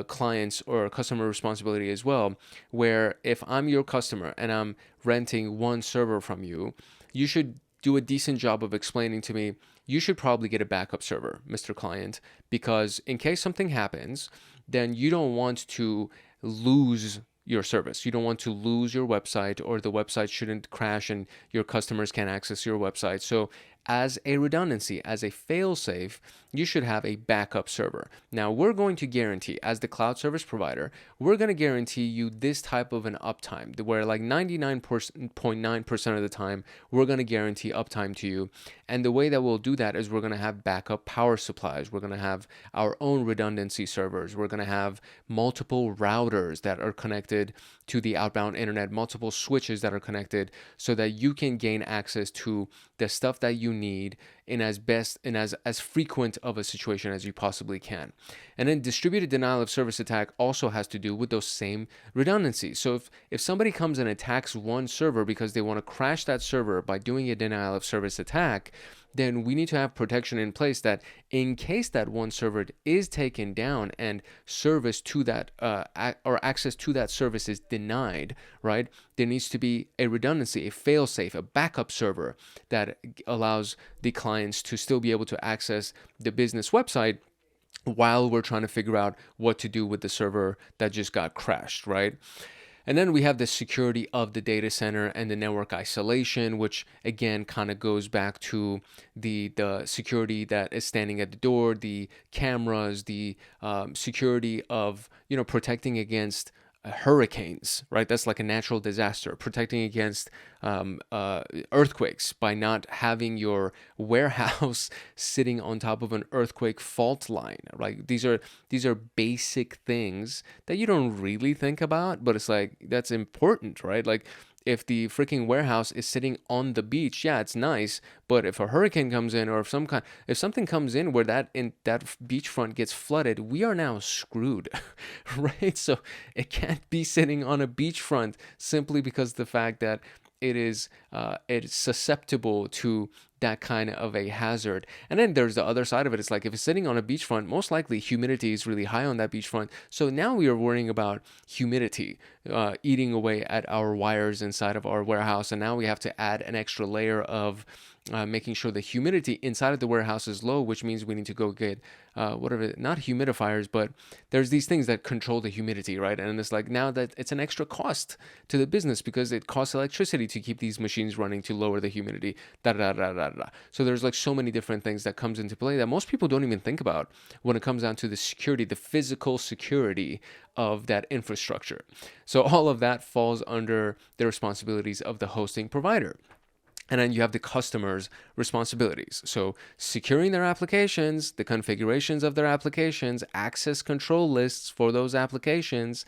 client's or customer responsibility as well, where if I'm your customer and I'm renting one server from you, you should do a decent job of explaining to me, you should probably get a backup server, Mr. Client, because in case something happens, then you don't want to lose your service. You don't want to lose your website, or the website shouldn't crash and your customers can't access your website. So as a redundancy, as a fail-safe, you should have a backup server. Now, we're going to guarantee, as the cloud service provider, we're going to guarantee you this type of an uptime, where like 99.9% of the time, we're going to guarantee uptime to you. And the way that we'll do that is we're going to have backup power supplies. We're going to have our own redundancy servers. We're going to have multiple routers that are connected to the outbound internet, multiple switches that are connected, so that you can gain access to the stuff that you need in as frequent of a situation as you possibly can. And then distributed denial of service attack also has to do with those same redundancies. So if somebody comes and attacks one server because they want to crash that server by doing a denial of service attack, then we need to have protection in place that in case that one server is taken down and service to that or access to that service is denied, right? There needs to be a redundancy, a fail-safe, a backup server that allows the clients to still be able to access the business website while we're trying to figure out what to do with the server that just got crashed, right? And then we have the security of the data center and the network isolation, which again kind of goes back to the security that is standing at the door, the cameras, the security of protecting against hurricanes, right? That's like a natural disaster. Protecting against earthquakes by not having your warehouse sitting on top of an earthquake fault line, right? These are basic things that you don't really think about, but it's like that's important, right? Like if the freaking warehouse is sitting on the beach, yeah, it's nice. But if a hurricane comes in, or if something comes in where that beachfront gets flooded, we are now screwed, right? So it can't be sitting on a beachfront simply because the fact that it's susceptible to that kind of a hazard. And then there's the other side of it. It's like if it's sitting on a beachfront, most likely humidity is really high on that beachfront. So now we are worrying about humidity eating away at our wires inside of our warehouse. And now we have to add an extra layer of making sure the humidity inside of the warehouse is low, which means we need to go get not humidifiers, but there's these things that control the humidity, right? And it's like now that it's an extra cost to the business because it costs electricity to keep these machines running to lower the humidity. So there's like so many different things that comes into play that most people don't even think about when it comes down to the security, the physical security of that infrastructure. So all of that falls under the responsibilities of the hosting provider. And then you have the customer's responsibilities. So securing their applications, the configurations of their applications, access control lists for those applications,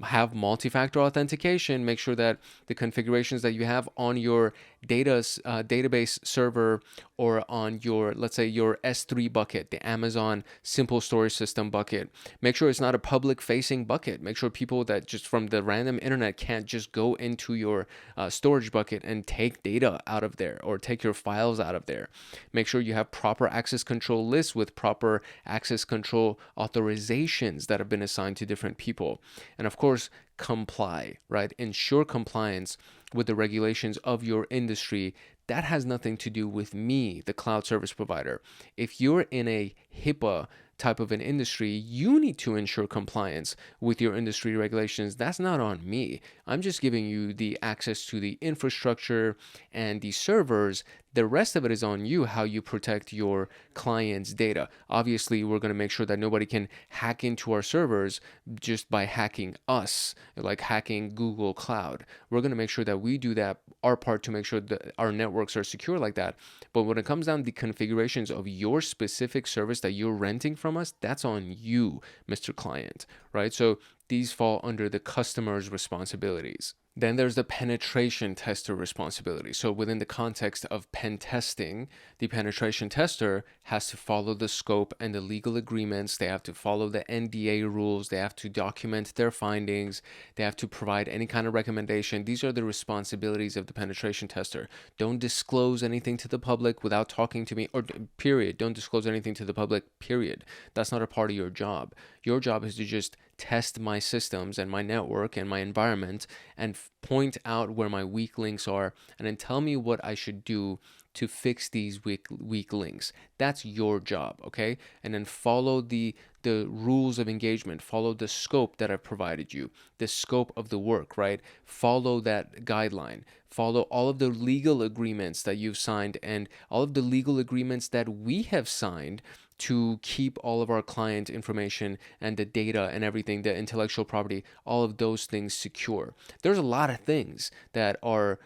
have multi-factor authentication, make sure that the configurations that you have on your database server or on your, let's say, your S3 bucket, the Amazon Simple Storage System bucket, make sure it's not a public-facing bucket. Make sure people that just from the random internet can't just go into your storage bucket and take data out of there or take your files out of there. Make sure you have proper access control lists with proper access control authorizations that have been assigned to different people. And of course, comply, right? Ensure compliance with the regulations of your industry. That has nothing to do with me, the cloud service provider. If you're in a HIPAA type of an industry, you need to ensure compliance with your industry regulations. That's not on me. I'm just giving you the access to the infrastructure and the servers. The rest of it is on you, how you protect your client's data. Obviously, we're going to make sure that nobody can hack into our servers just by hacking us, like hacking Google Cloud. We're going to make sure that we do that, our part, to make sure that our networks are secure like that. But when it comes down to the configurations of your specific service that you're renting from us, that's on you, Mr. Client, right? So these fall under the customer's responsibilities. Then there's the penetration tester responsibility. So within the context of pen testing, the penetration tester has to follow the scope and the legal agreements. They have to follow the NDA rules. They have to document their findings. They have to provide any kind of recommendation. These are the responsibilities of the penetration tester. Don't disclose anything to the public without talking to me, or period. Don't disclose anything to the public, period. That's not a part of your job. Your job is to just test my systems and my network and my environment and point out where my weak links are, and then tell me what I should do to fix these weak links. That's your job, okay? And then follow the rules of engagement, follow the scope that I've provided you, the scope of the work, right? Follow that guideline, follow all of the legal agreements that you've signed and all of the legal agreements that we have signed to keep all of our client information and the data and everything, the intellectual property, all of those things secure. There's a lot of things that are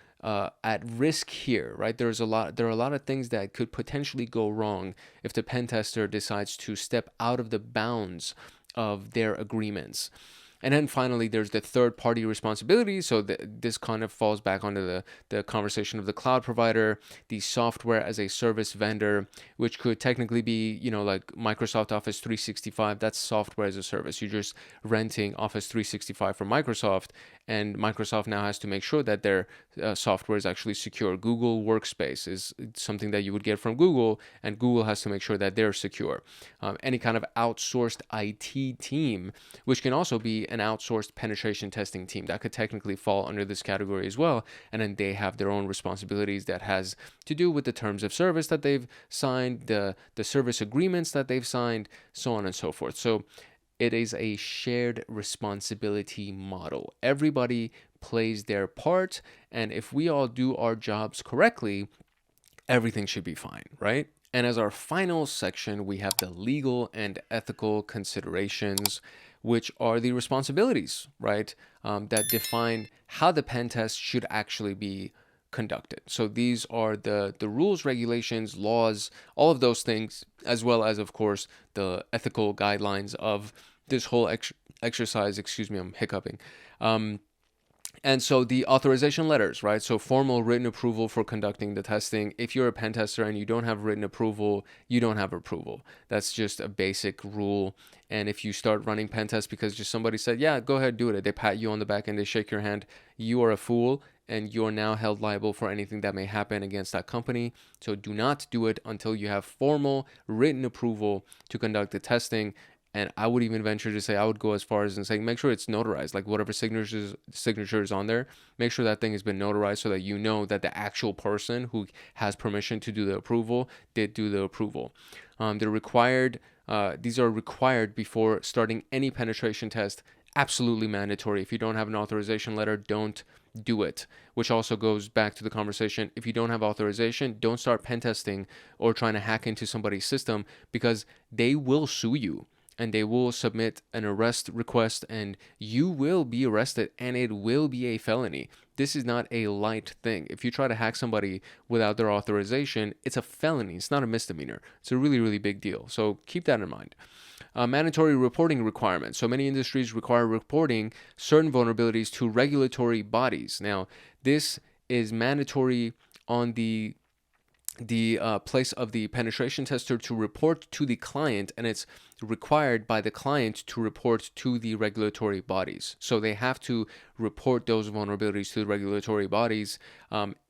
at risk here, right? There are a lot of things that could potentially go wrong if the pen tester decides to step out of the bounds of their agreements. And then finally, there's the third-party responsibility. So this kind of falls back onto the conversation of the cloud provider, the software as a service vendor, which could technically be, like Microsoft Office 365. That's software as a service. You're just renting Office 365 from Microsoft, and Microsoft now has to make sure that their software is actually secure. Google Workspace is something that you would get from Google, and Google has to make sure that they're secure. Any kind of outsourced IT team, which can also be an outsourced penetration testing team, that could technically fall under this category as well. And then they have their own responsibilities that has to do with the terms of service that they've signed, the service agreements that they've signed, so on and so forth. So it is a shared responsibility model. Everybody plays their part, and if we all do our jobs correctly, everything should be fine, right? And as our final section, we have the legal and ethical considerations, which are the responsibilities, right, that define how the pen test should actually be conducted. So these are the rules, regulations, laws, all of those things, as well as, of course, the ethical guidelines of this whole exercise. Excuse me, I'm hiccuping. And so the authorization letters, right? So formal written approval for conducting the testing. If you're a pen tester and you don't have written approval, you don't have approval. That's just a basic rule. And if you start running pen tests because just somebody said, yeah, go ahead, do it, they pat you on the back and they shake your hand, you are a fool and you're now held liable for anything that may happen against that company. So do not do it until you have formal written approval to conduct the testing. And I would even venture to say, I would go as far as in saying, make sure it's notarized, like whatever signature is on there, make sure that thing has been notarized so that you know that the actual person who has permission to do the approval did do the approval. They're required. These are required before starting any penetration test. Absolutely mandatory. If you don't have an authorization letter, don't do it. Which also goes back to the conversation. If you don't have authorization, don't start pen testing or trying to hack into somebody's system, because they will sue you. And they will submit an arrest request and you will be arrested and it will be a felony. This is not a light thing. If you try to hack somebody without their authorization, it's a felony. It's not a misdemeanor. It's a really, really big deal. So keep that in mind. Mandatory reporting requirements. So many industries require reporting certain vulnerabilities to regulatory bodies. Now, this is mandatory on the place of the penetration tester to report to the client, and it's required by the client to report to the regulatory bodies. So they have to report those vulnerabilities to the regulatory bodies.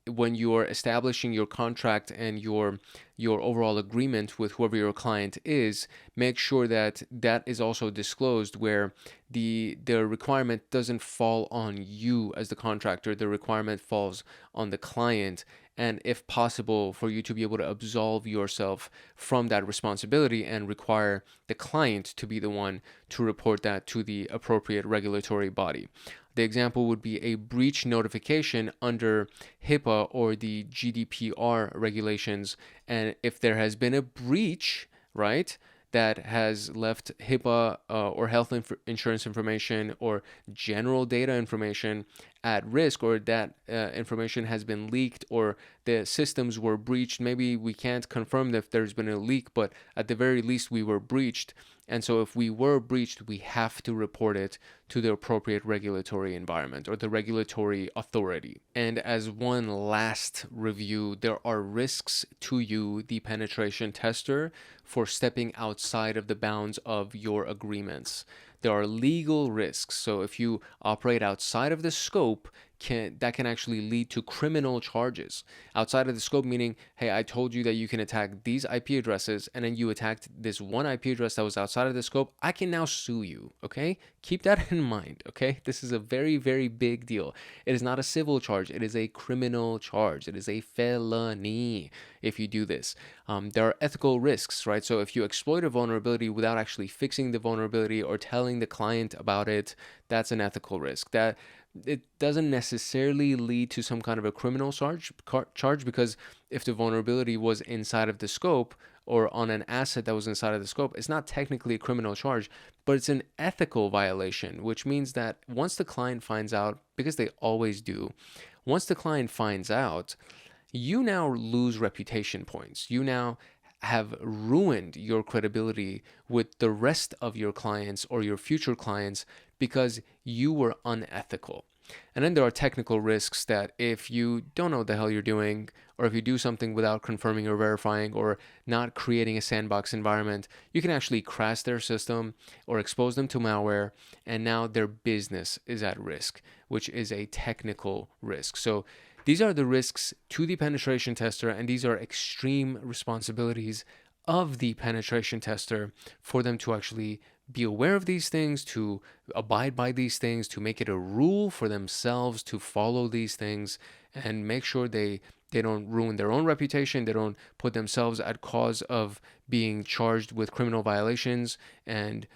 When you're establishing your contract and your overall agreement with whoever your client is, make sure that that is also disclosed, where the requirement doesn't fall on you as the contractor. The requirement falls on the client. And if possible, for you to be able to absolve yourself from that responsibility and require the client to be the one to report that to the appropriate regulatory body. The example would be a breach notification under HIPAA or the GDPR regulations. And if there has been a breach, right, that has left HIPAA or health insurance information or general data information at risk, or that information has been leaked or the systems were breached. Maybe we can't confirm that if there's been a leak, but at the very least we were breached. And so if we were breached, we have to report it to the appropriate regulatory environment or the regulatory authority. And as one last review, there are risks to you, the penetration tester, for stepping outside of the bounds of your agreements. There are legal risks. So if you operate outside of the scope, can actually lead to criminal charges outside of the scope, meaning, hey, I told you that you can attack these IP addresses, and then you attacked this one IP address that was outside of the scope. I can now sue you. Okay, keep that in mind. Okay, this is a very, very big deal. It is not a civil charge, it is a criminal charge. It is a felony if you do this. There are ethical risks, right? So if you exploit a vulnerability without actually fixing the vulnerability or telling the client about it, that's an ethical risk. That it doesn't necessarily lead to some kind of a criminal charge, because if the vulnerability was inside of the scope or on an asset that was inside of the scope, it's not technically a criminal charge, but it's an ethical violation, which means that once the client finds out, because they always do, once the client finds out, you now lose reputation points. You now have ruined your credibility with the rest of your clients or your future clients because you were unethical. And then there are technical risks that if you don't know what the hell you're doing, or if you do something without confirming or verifying or not creating a sandbox environment, you can actually crash their system or expose them to malware, and now their business is at risk, which is a technical risk. So these are the risks to the penetration tester, and these are extreme responsibilities of the penetration tester for them to actually be aware of these things, to abide by these things, to make it a rule for themselves to follow these things, and make sure they don't ruin their own reputation, they don't put themselves at cause of being charged with criminal violations, and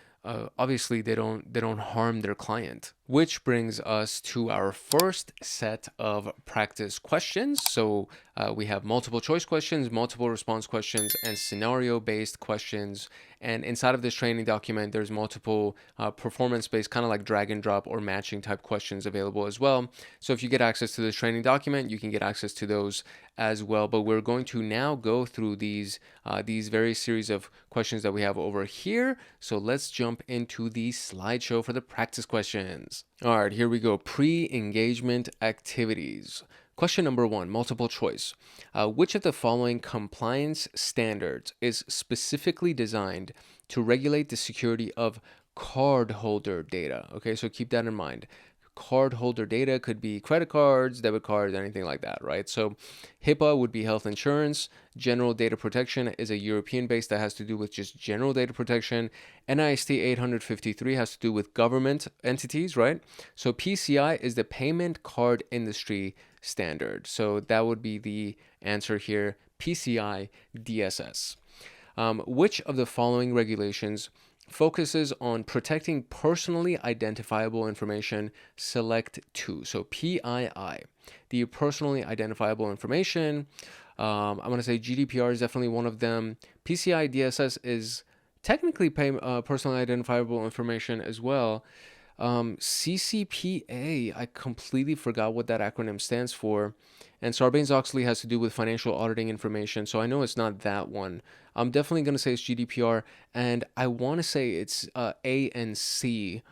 obviously they don't harm their client. Which brings us to our first set of practice questions. So we have multiple choice questions, multiple response questions, and scenario-based questions. And inside of this training document, there's multiple performance-based, kind of like drag and drop or matching type questions available as well. So if you get access to this training document, you can get access to those as well. But we're going to now go through these various series of questions that we have over here. So let's jump into the slideshow for the practice questions. All right, here we go. Pre-engagement activities. Question number 1, multiple choice. Which of the following compliance standards is specifically designed to regulate the security of cardholder data? Okay, so keep that in mind. Cardholder data could be credit cards, debit cards, anything like that, right? So HIPAA would be health insurance. General data protection is a European base that has to do with just general data protection. NIST 853 has to do with government entities, right? So PCI is the payment card industry standard. So that would be the answer here, PCI DSS. Which of the following regulations focuses on protecting personally identifiable information? Select 2. So PII, the personally identifiable information. I'm going to say GDPR is definitely one of them. PCI DSS is technically personally identifiable information as well. CCPA, I completely forgot what that acronym stands for. And Sarbanes-Oxley has to do with financial auditing information, so I know it's not that one. I'm definitely going to say it's GDPR, and I want to say it's A and C.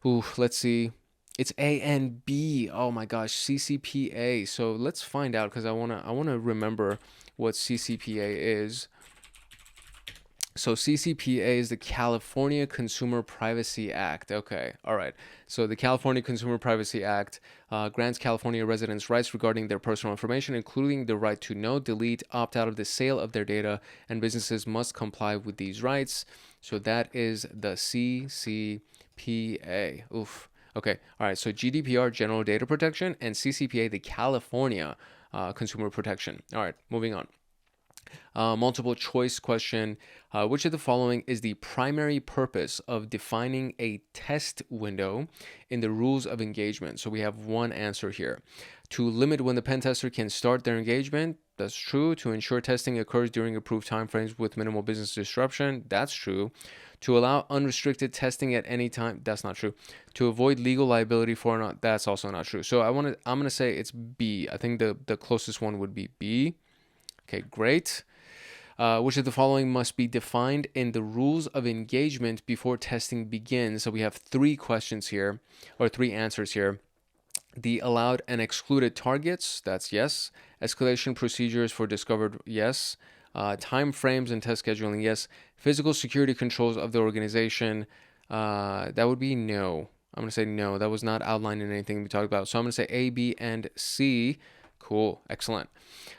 Ooh, let's see. It's A and B. Oh my gosh, CCPA. So let's find out, because I wanna remember what CCPA is. So CCPA is the California Consumer Privacy Act. Okay, all right. So the California Consumer Privacy Act grants California residents rights regarding their personal information, including the right to know, delete, opt out of the sale of their data, and businesses must comply with these rights. So that is the CCPA. Oof. Okay, all right. So GDPR, General Data Protection, and CCPA, the California Consumer Protection. All right, moving on. Multiple choice question. Which of the following is the primary purpose of defining a test window in the rules of engagement? So we have one answer here. To limit when the pen tester can start their engagement. That's true. To ensure testing occurs during approved timeframes with minimal business disruption. That's true. To allow unrestricted testing at any time. That's not true. To avoid legal liability for not. That's also not true. So I'm gonna say it's B. I think the closest one would be B. Okay, great. Which of the following must be defined in the rules of engagement before testing begins? So we have 3 questions here, or 3 answers here. The allowed and excluded targets, that's yes. Escalation procedures for discovered, yes. Time frames and test scheduling, yes. Physical security controls of the organization, that would be no. I'm going to say no. That was not outlined in anything we talked about. So I'm going to say A, B, and C. Cool. Excellent.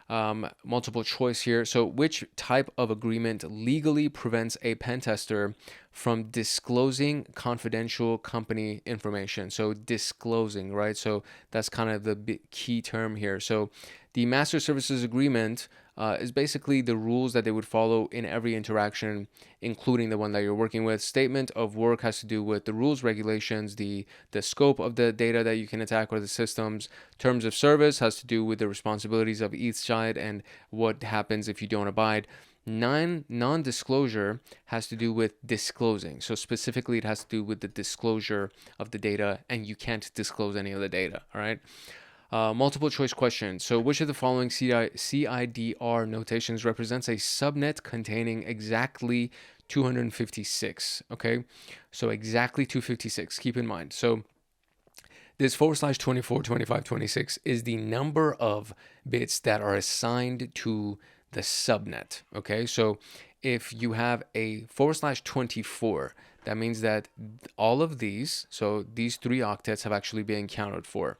Multiple choice here. So which type of agreement legally prevents a pen tester from disclosing confidential company information? So disclosing, right? So that's kind of the key term here. So the master services agreement is basically the rules that they would follow in every interaction, including the one that you're working with. Statement of work has to do with the rules, regulations, the scope of the data that you can attack or the systems. Terms of service has to do with the responsibilities of each side and what happens if you don't abide. Non-disclosure has to do with disclosing. So specifically, it has to do with the disclosure of the data, and you can't disclose any of the data, all right? Multiple choice question. So which of the following CIDR notations represents a subnet containing exactly 256? Okay, so exactly 256. Keep in mind. So this /24, 25, 26 is the number of bits that are assigned to the subnet. Okay, so if you have a /24, that means that all of these, so these 3 octets have actually been accounted for.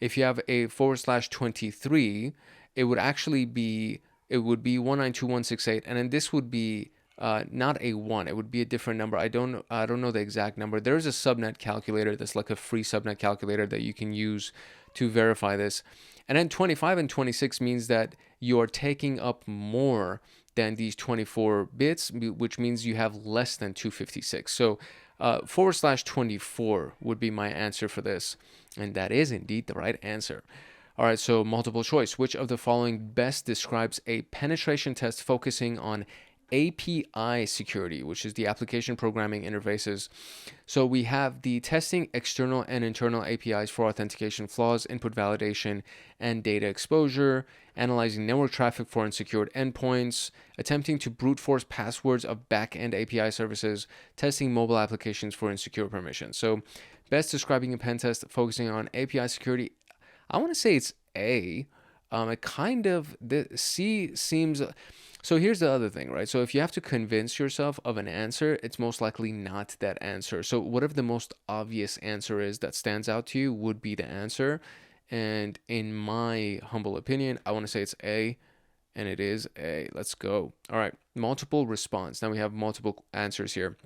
If you have a /23, it would actually be, it would be 192.168, and then this would be not a 1, it would be a different number. I don't know the exact number. There's a subnet calculator that's like a free subnet calculator that you can use to verify this. And then 25 and 26 means that you are taking up more than these 24 bits, which means you have less than 256. So /24 would be my answer for this. And that is indeed the right answer. All right, so multiple choice. Which of the following best describes a penetration test focusing on API security, which is the application programming interfaces? So we have the testing external and internal APIs for authentication flaws, input validation, and data exposure, analyzing network traffic for unsecured endpoints, attempting to brute force passwords of back-end API services, testing mobile applications for insecure permissions. So best describing a pen test focusing on API security, I want to say it's A. It kind of, the C seems. So here's the other thing, right? So if you have to convince yourself of an answer, it's most likely not that answer. So whatever the most obvious answer is that stands out to you would be the answer. And in my humble opinion, I want to say it's A, and it is A. Let's go. All right, multiple response. Now we have multiple answers here.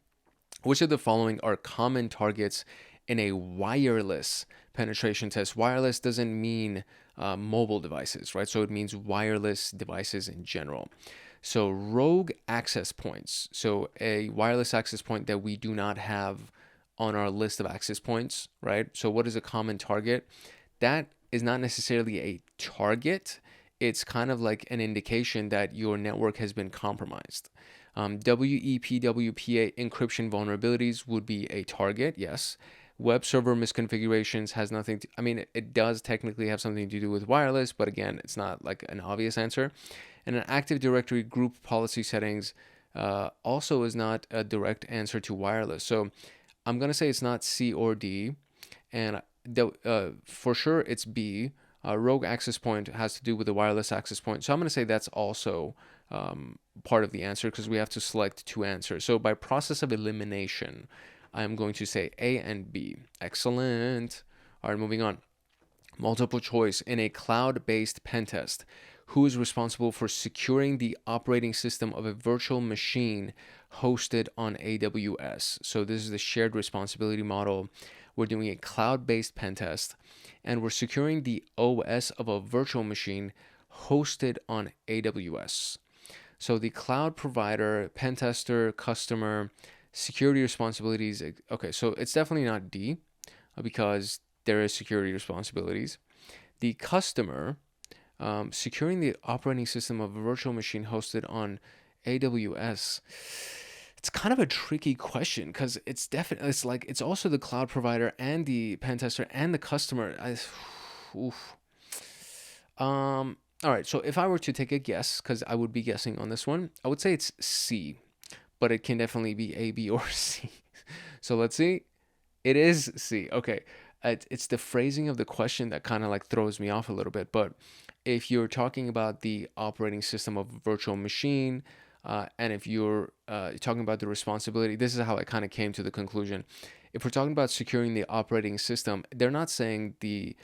Which of the following are common targets in a wireless penetration test? Wireless doesn't mean mobile devices, right? So it means wireless devices in general. So rogue access points. So a wireless access point that we do not have on our list of access points, right? So what is a common target? That is not necessarily a target. It's kind of like an indication that your network has been compromised. WEP, WPA encryption vulnerabilities would be a target, yes. Web server misconfigurations has nothing to, I mean, it does technically have something to do with wireless, but again, it's not like an obvious answer. And an Active Directory group policy settings also is not a direct answer to wireless. So I'm going to say it's not C or D. And for sure it's B. Rogue access point has to do with the wireless access point. So I'm going to say that's also part of the answer because we have to select 2 answers. So by process of elimination, I'm going to say A and B. Excellent. All right, moving on. Multiple choice. In a cloud-based pen test, who is responsible for securing the operating system of a virtual machine hosted on AWS? So this is the shared responsibility model. We're doing a cloud-based pen test, and we're securing the OS of a virtual machine hosted on AWS. So the cloud provider, pen tester, customer, security responsibilities. Okay, so it's definitely not D because there is security responsibilities. The customer, securing the operating system of a virtual machine hosted on AWS. It's kind of a tricky question because it's definitely, it's like, it's also the cloud provider and the pen tester and the customer. All right, so if I were to take a guess, because I would be guessing on this one, I would say it's C, but it can definitely be A, B, or C. So let's see. It is C. Okay. It's the phrasing of the question that kind of like throws me off a little bit. But if you're talking about the operating system of a virtual machine, And if you're talking about the responsibility, this is how I kind of came to the conclusion. If we're talking about securing the operating system, they're not saying the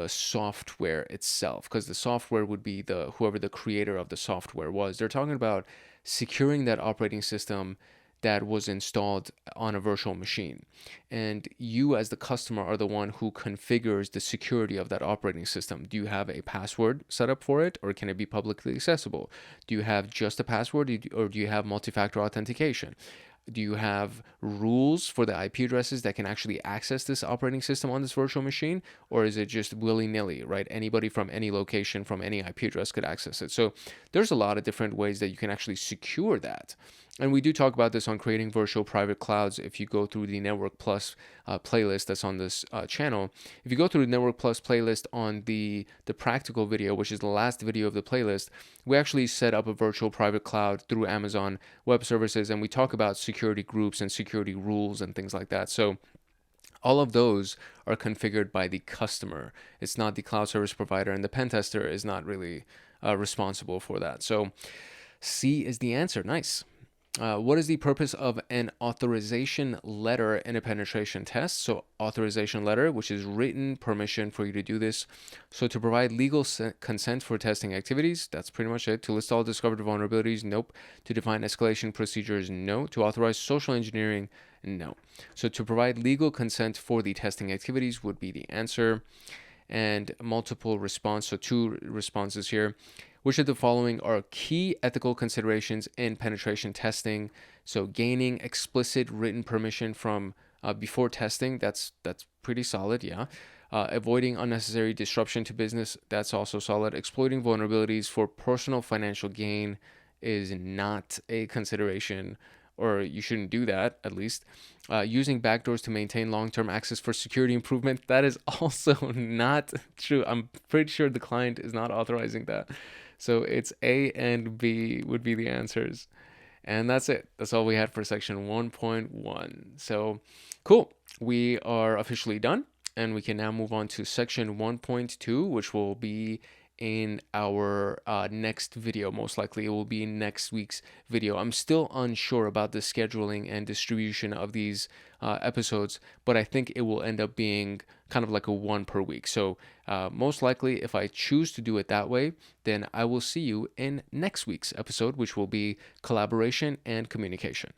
software itself, because the software would be the whoever the creator of the software was. They're talking about securing that operating system that was installed on a virtual machine. And you as the customer are the one who configures the security of that operating system. Do you have a password set up for it, or can it be publicly accessible? Do you have just a password, or do you have multi-factor authentication? Do you have rules for the IP addresses that can actually access this operating system on this virtual machine? Or is it just willy-nilly, right? Anybody from any location, from any IP address could access it. So there's a lot of different ways that you can actually secure that. And we do talk about this on creating virtual private clouds. If you go through the Network Plus playlist that's on this channel, if you go through the Network Plus playlist on the practical video, which is the last video of the playlist, we actually set up a virtual private cloud through Amazon Web Services, and we talk about security groups and security rules and things like that. So all of those are configured by the customer. It's not the cloud service provider, and the pen tester is not really responsible for that. So C is the answer. Nice. What is the purpose of an authorization letter in a penetration test? So authorization letter, which is written permission for you to do this. So to provide legal consent for testing activities, that's pretty much it. To list all discovered vulnerabilities, nope. To define escalation procedures, no. To authorize social engineering, no. So to provide legal consent for the testing activities would be the answer. And multiple response, so 2 responses here. Which of the following are key ethical considerations in penetration testing? So gaining explicit written permission from before testing, that's pretty solid, yeah. Avoiding unnecessary disruption to business, that's also solid. Exploiting vulnerabilities for personal financial gain is not a consideration, or you shouldn't do that, at least. Using backdoors to maintain long-term access for security improvement, that is also not true. I'm pretty sure the client is not authorizing that. So it's A and B would be the answers. And that's it. That's all we had for section 1.1. So cool. We are officially done, and we can now move on to section 1.2, which will be in our next video. Most likely it will be in next week's video. I'm still unsure about the scheduling and distribution of these episodes, but I think it will end up being kind of like a 1 per week. So most likely, if I choose to do it that way, then I will see you in next week's episode, which will be collaboration and communication.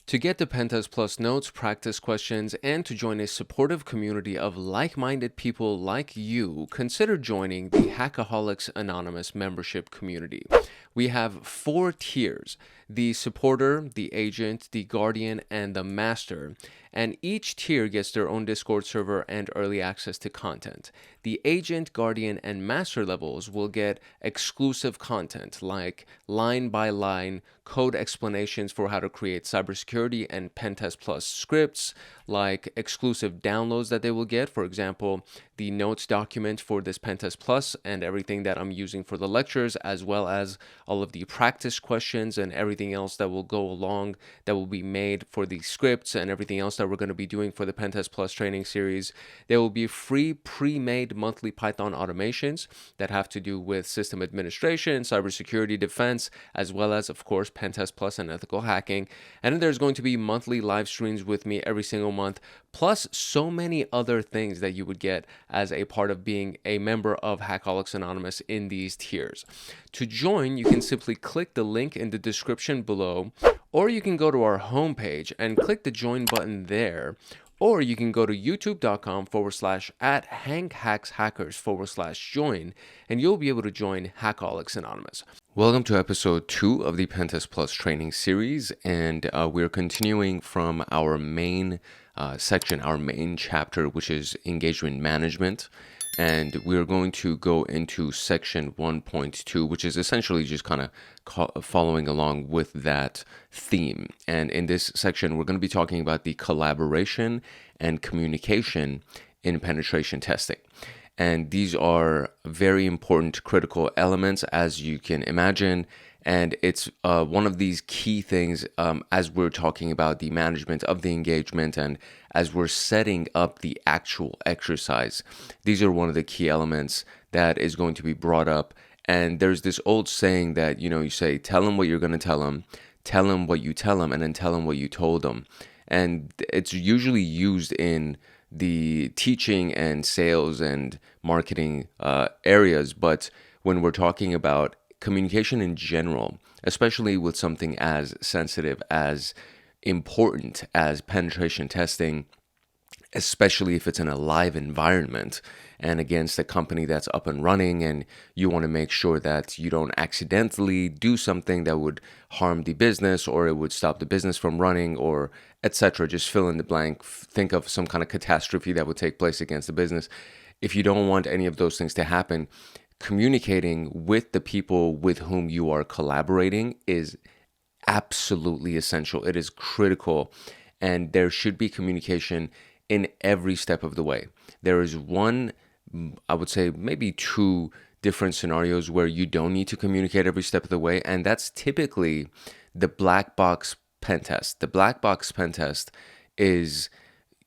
To get the PenTest Plus notes, practice questions, and to join a supportive community of like-minded people like you, consider joining the Hackaholics Anonymous membership community. We have 4 tiers: the supporter, the agent, the guardian, and the master. And each tier gets their own Discord server and early access to content. The agent, guardian, and master levels will get exclusive content like line-by-line code explanations for how to create cybersecurity and PenTest Plus scripts, like exclusive downloads that they will get. For example, the notes document for this PenTest Plus and everything that I'm using for the lectures, as well as all of the practice questions and everything else that will go along that will be made for the scripts and everything else that we're going to be doing for the PenTest Plus training series. There will be free pre-made monthly Python automations that have to do with system administration, cybersecurity defense, as well as, of course, PenTest Plus and ethical hacking. And then there's going to be monthly live streams with me every single month, plus so many other things that you would get as a part of being a member of Hackaholics Anonymous in these tiers. To join, you can simply click the link in the description below, or you can go to our homepage and click the join button there, or you can go to youtube.com/@hankhackshackers/join, and you'll be able to join Hackaholics Anonymous. Welcome to episode 2 of the PenTest Plus training series, and we're continuing from our main section, our main chapter, which is engagement management. And we're going to go into section 1.2, which is essentially just kind of following along with that theme. And in this section, we're going to be talking about the collaboration and communication in penetration testing. And these are very important, critical elements, as you can imagine. And it's one of these key things as we're talking about the management of the engagement and as we're setting up the actual exercise. These are one of the key elements that is going to be brought up And there's this old saying that, you say, tell them what you're going to tell them what you tell them, and then tell them what you told them. And it's usually used in the teaching and sales and marketing areas. But when we're talking about communication in general, especially with something as sensitive, as important as penetration testing, especially if it's in a live environment and against a company that's up and running, and you want to make sure that you don't accidentally do something that would harm the business, or it would stop the business from running, or etc. Just fill in the blank. Think of some kind of catastrophe that would take place against the business. If you don't want any of those things to happen, communicating with the people with whom you are collaborating is absolutely essential. It is critical, and there should be communication in every step of the way. There is one, I would say maybe two different scenarios where you don't need to communicate every step of the way, and that's typically the black box pen test. The black box pen test is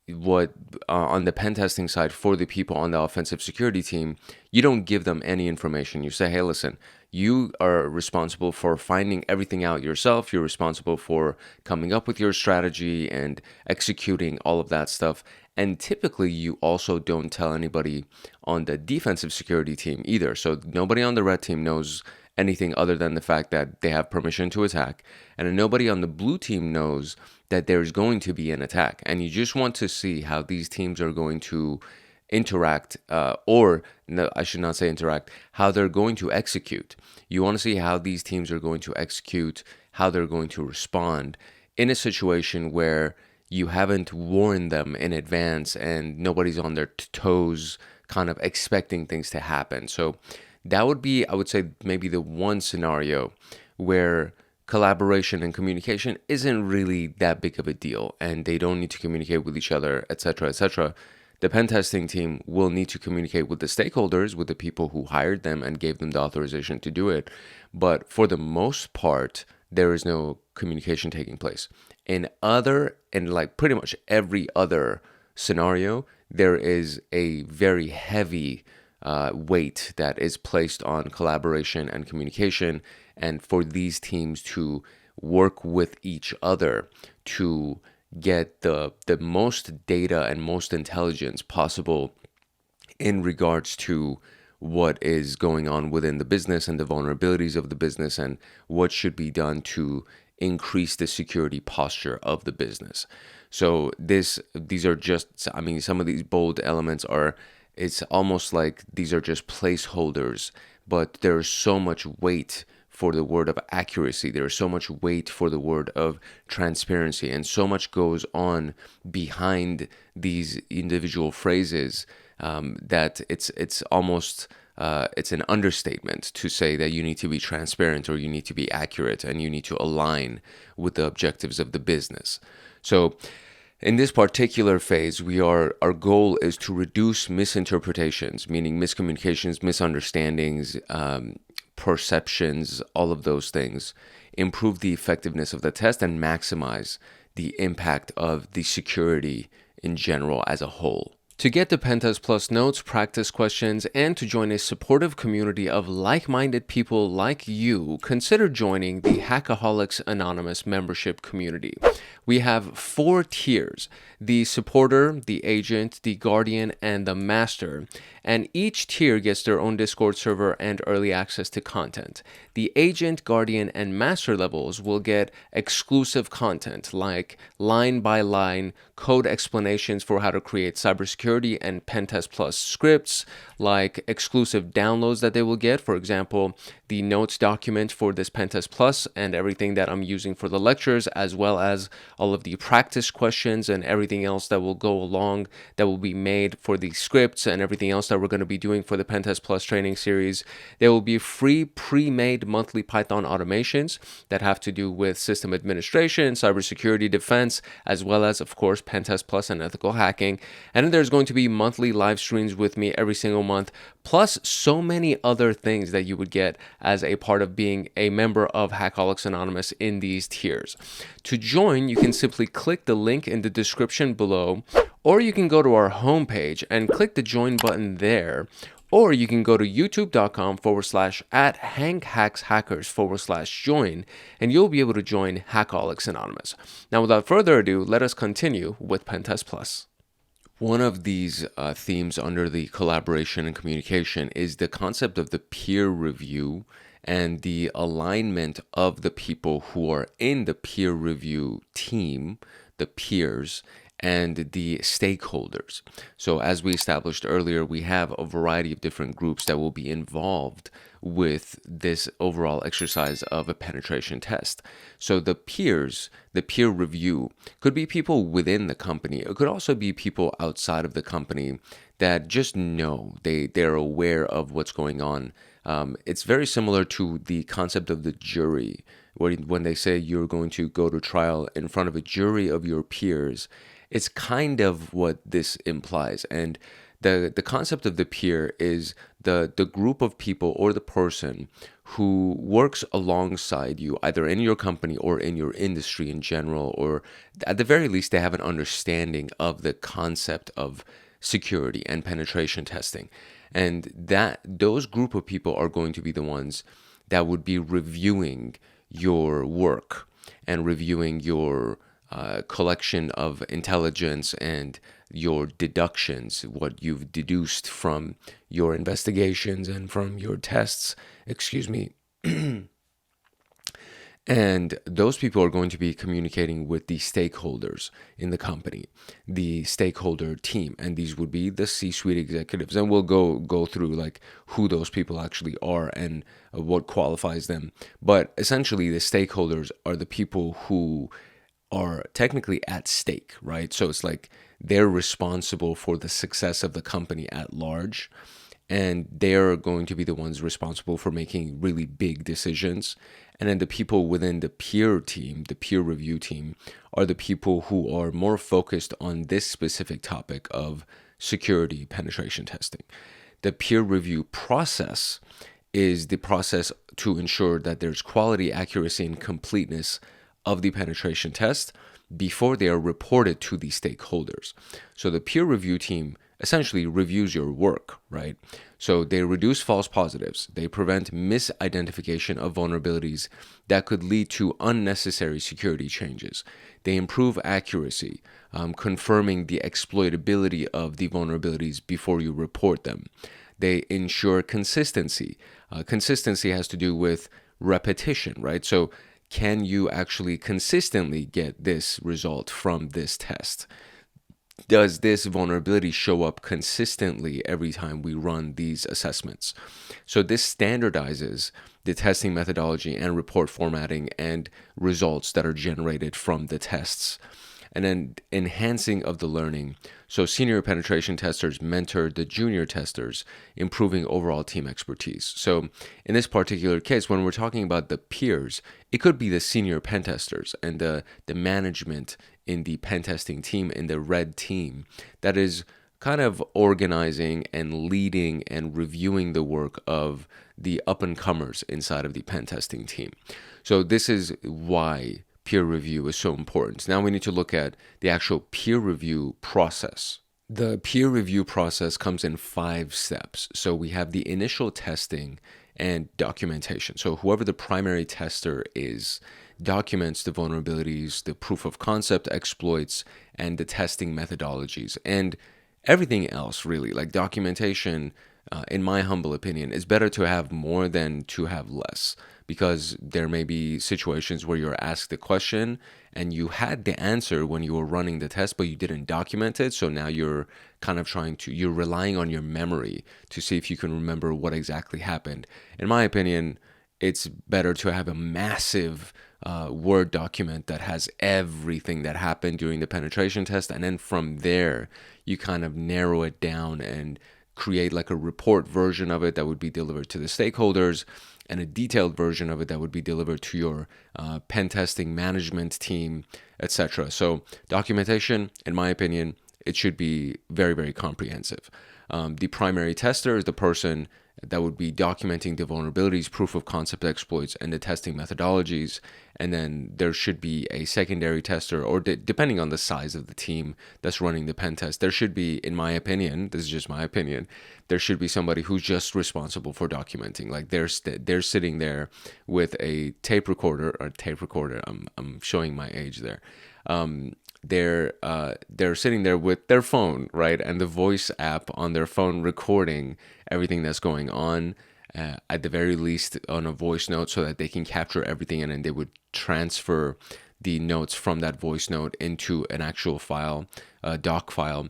what on the pen testing side, for the people on the offensive security team, you don't give them any information. You say, hey, listen, you are responsible for finding everything out yourself. You're responsible for coming up with your strategy and executing all of that stuff. And typically, you also don't tell anybody on the defensive security team either. So nobody on the red team knows anything other than the fact that they have permission to attack. And nobody on the blue team knows that there's going to be an attack. And you just want to see how these teams are going to interact, or no, I should not say interact, how they're going to execute. You want to see how these teams are going to execute, how they're going to respond in a situation where you haven't warned them in advance and nobody's on their toes kind of expecting things to happen. So that would be, I would say, maybe the one scenario where collaboration and communication isn't really that big of a deal and they don't need to communicate with each other, etc., etc. The pen testing team will need to communicate with the stakeholders, with the people who hired them and gave them the authorization to do it. But for the most part, there is no communication taking place. In like pretty much every other scenario, there is a very heavy weight that is placed on collaboration and communication, and for these teams to work with each other to get the most data and most intelligence possible in regards to what is going on within the business and the vulnerabilities of the business and what should be done to increase the security posture of the business. So these are just, I mean, some of these bold elements are, it's almost like these are just placeholders, but there's so much weight for the word of accuracy. There's so much weight for the word of transparency, and so much goes on behind these individual phrases that it's almost it's an understatement to say that you need to be transparent or you need to be accurate and you need to align with the objectives of the business. So in this particular phase, our goal is to reduce misinterpretations, meaning miscommunications, misunderstandings, perceptions, all of those things, improve the effectiveness of the test, and maximize the impact of the security in general as a whole. To get the PenTest Plus notes, practice questions, and to join a supportive community of like-minded people like you, consider joining the Hackaholics Anonymous membership community. We have 4 tiers: the supporter, the agent, the guardian, and the master. And each tier gets their own Discord server and early access to content. The agent, guardian, and master levels will get exclusive content like line-by-line code explanations for how to create cybersecurity and PenTest Plus scripts, like exclusive downloads that they will get. For example, the notes document for this PenTest Plus and everything that I'm using for the lectures, as well as all of the practice questions and everything else that will go along that will be made for the scripts and everything else that we're going to be doing for the PenTest Plus training series. There will be free pre-made monthly Python automations that have to do with system administration, cybersecurity defense, as well as, of course, PenTest Plus and ethical hacking. And then there's going to be monthly live streams with me every single month, plus so many other things that you would get as a part of being a member of Hackaholics Anonymous in these tiers. To join, you can simply click the link in the description below, or you can go to our homepage and click the join button there, Or you can go to youtube.com/@hankhackshackers/join, and you'll be able to join Hackaholics Anonymous. Now, without further ado, let us continue with PenTest Plus. One of these themes under the collaboration and communication is the concept of the peer review and the alignment of the people who are in the peer review team, the peers, and the stakeholders. So as we established earlier, we have a variety of different groups that will be involved with this overall exercise of a penetration test. So the peers, the peer review, could be people within the company. It could also be people outside of the company that just know, they're aware of what's going on. It's very similar to the concept of the jury, when they say you're going to go to trial in front of a jury of your peers. It's kind of what this implies. And the concept of the peer is the group of people or the person who works alongside you, either in your company or in your industry in general, or at the very least, they have an understanding of the concept of security and penetration testing. And those group of people are going to be the ones that would be reviewing your work and reviewing your collection of intelligence and your deductions, what you've deduced from your investigations and from your tests, And those people are going to be communicating with the stakeholders in the company, the stakeholder team, and these would be the C-suite executives. And we'll go through like who those people actually are and what qualifies them. But essentially, the stakeholders are the people who are technically at stake, right? So it's like they're responsible for the success of the company at large, and they're going to be the ones responsible for making really big decisions. And then the people within the peer team, the peer review team, are the people who are more focused on this specific topic of security penetration testing. The peer review process is the process to ensure that there's quality, accuracy, and completeness of the penetration test before they are reported to the stakeholders. So the peer review team essentially reviews your work, right? So they reduce false positives. They prevent misidentification of vulnerabilities that could lead to unnecessary security changes. They improve accuracy, confirming the exploitability of the vulnerabilities before you report them. They ensure consistency. Consistency has to do with repetition, right? So can you actually consistently get this result from this test? Does this vulnerability show up consistently every time we run these assessments? So this standardizes the testing methodology and report formatting and results that are generated from the tests. And then enhancing of the learning. So senior penetration testers mentor the junior testers, improving overall team expertise. So in this particular case, when we're talking about the peers, it could be the senior pen testers and the management in the pen testing team, in the red team, that is kind of organizing and leading and reviewing the work of the up-and-comers inside of the pen testing team. So this is why peer review is so important. Now we need to look at the actual peer review process. The peer review process comes in 5 steps. So we have the initial testing and documentation. So whoever the primary tester is documents the vulnerabilities, the proof of concept exploits, and the testing methodologies. And everything else, really, like documentation, in my humble opinion, is better to have more than to have less, because there may be situations where you're asked a question and you had the answer when you were running the test, but you didn't document it. So now you're kind of you're relying on your memory to see if you can remember what exactly happened. In my opinion, it's better to have a massive Word document that has everything that happened during the penetration test. And then from there, you kind of narrow it down and create like a report version of it that would be delivered to the stakeholders, and a detailed version of it that would be delivered to your pen testing management team, etc. So documentation, in my opinion, it should be very, very comprehensive. The primary tester is the person That would be documenting the vulnerabilities, proof of concept exploits, and the testing methodologies. And then there should be a secondary tester, or depending on the size of the team that's running the pen test, there should be, in my opinion, this is just my opinion, there should be somebody who's just responsible for documenting. Like they're sitting there with a tape recorder. I'm showing my age there. They're sitting there with their phone, right, and the voice app on their phone recording everything that's going on, at the very least on a voice note, so that they can capture everything, and then they would transfer the notes from that voice note into an actual file, a doc file,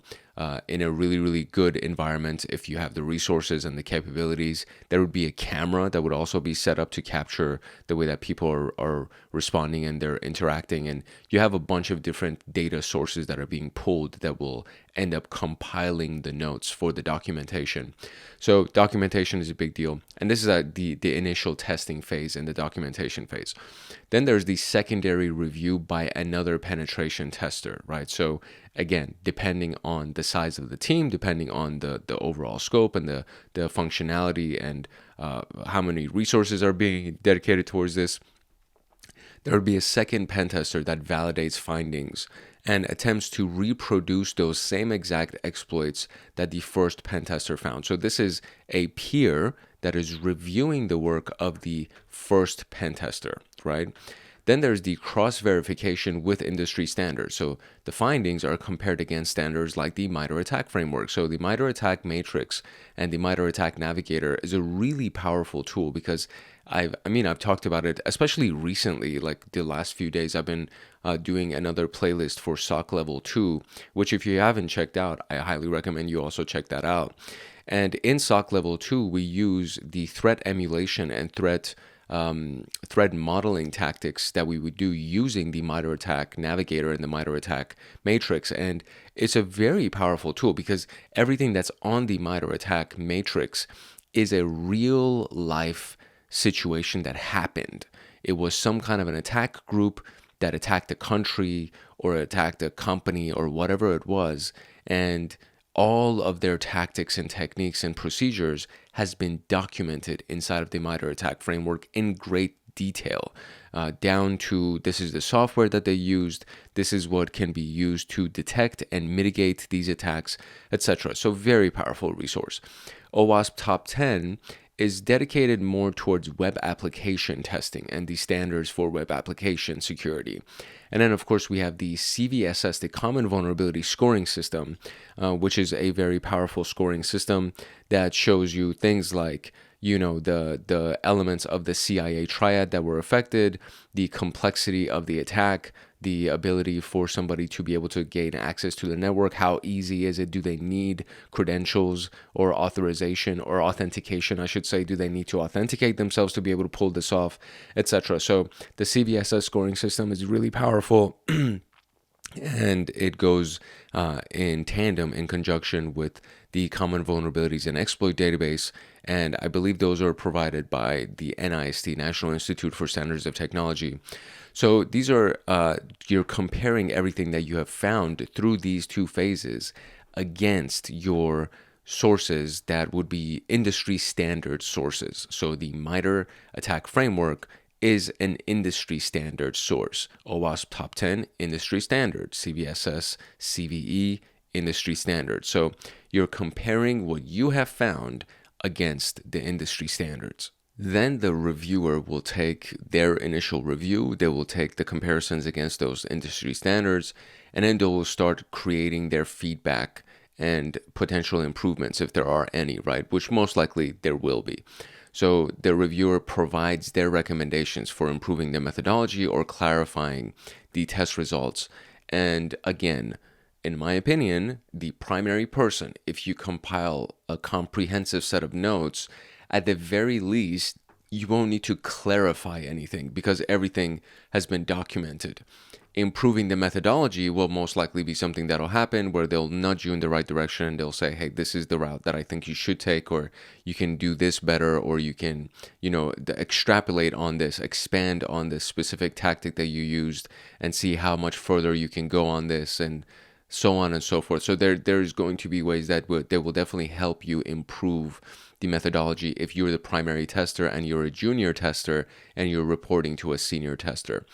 in a really, really good environment. If you have the resources and the capabilities, there would be a camera that would also be set up to capture the way that people are responding and they're interacting. And you have a bunch of different data sources that are being pulled that will end up compiling the notes for the documentation. So documentation is a big deal. And this is the initial testing phase and the documentation phase. Then there's the secondary review by another penetration tester, right? So again, depending on the size of the team, depending on the overall scope and the functionality and how many resources are being dedicated towards this, there would be a second pen tester that validates findings and attempts to reproduce those same exact exploits that the first pen tester found. So this is a peer that is reviewing the work of the first pen tester, right? Then there's the cross-verification with industry standards. So the findings are compared against standards like the Mitre attack framework. So the Mitre attack matrix and the Mitre attack navigator is a really powerful tool because I've talked about it, especially recently, like the last few days. I've been doing another playlist for SOC Level 2, which if you haven't checked out, I highly recommend you also check that out. And in SOC Level 2, we use the threat emulation and threat modeling tactics that we would do using the Mitre attack navigator and the Mitre attack matrix. And it's a very powerful tool because everything that's on the Mitre attack matrix is a real life situation that happened. It was some kind of an attack group that attacked a country or attacked a company or whatever it was, and all of their tactics and techniques and procedures has been documented inside of the Mitre attack framework in great detail, down to this is the software that they used, this is what can be used to detect and mitigate these attacks, etc. So very powerful resource. OWASP Top 10 is dedicated more towards web application testing and the standards for web application security. And then, of course, we have the CVSS, the Common Vulnerability Scoring System, which is a very powerful scoring system that shows you things like, the elements of the CIA triad that were affected, the complexity of the attack, the ability for somebody to be able to gain access to the network. How easy is it? Do they need credentials or authorization or authentication, I should say? Do they need to authenticate themselves to be able to pull this off, etc.? So the CVSS scoring system is really powerful. And it goes in tandem, in conjunction with the Common Vulnerabilities and Exploit Database. And I believe those are provided by the NIST, National Institute for Standards of Technology. So these are, you're comparing everything that you have found through these two phases against your sources that would be industry standard sources. So the Mitre attack framework is an industry standard source. OWASP Top 10, industry standard. CVSS, CVE, industry standard. So you're comparing what you have found against the industry standards. Then the reviewer will take their initial review, they will take the comparisons against those industry standards, and then they will start creating their feedback and potential improvements if there are any, right? Which most likely there will be. So the reviewer provides their recommendations for improving the methodology or clarifying the test results. And again, in my opinion, the primary person, if you compile a comprehensive set of notes, at the very least, you won't need to clarify anything because everything has been documented. Improving the methodology will most likely be something that'll happen where they'll nudge you in the right direction and they'll say, hey, this is the route that I think you should take, or you can do this better, or you can, extrapolate on this, expand on this specific tactic that you used and see how much further you can go on this, and so on and so forth. So there's going to be ways that they will definitely help you improve the methodology if you're the primary tester and you're a junior tester and you're reporting to a senior tester.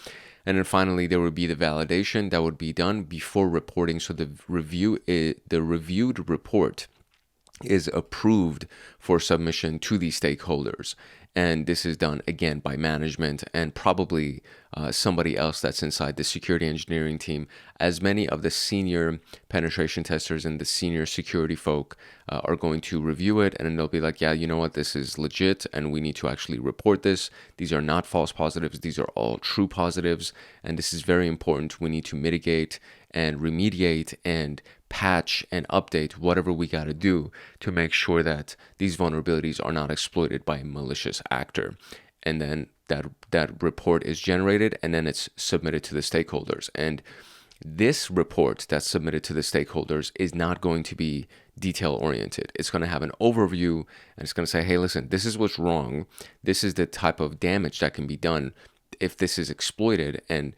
And then finally, there would be the validation that would be done before reporting. So the reviewed report is approved for submission to the stakeholders. And this is done again by management and probably somebody else that's inside the security engineering team, as many of the senior penetration testers and the senior security folk are going to review it, and then they'll be like, yeah, you know what, this is legit and we need to actually report this. These are not false positives, these are all true positives, and this is very important. We need to mitigate and remediate and patch and update whatever we got to do to make sure that these vulnerabilities are not exploited by a malicious actor. And then that report is generated and then it's submitted to the stakeholders. And this report that's submitted to the stakeholders is not going to be detail oriented. It's going to have an overview and it's going to say, hey, listen, this is what's wrong. This is the type of damage that can be done if this is exploited, and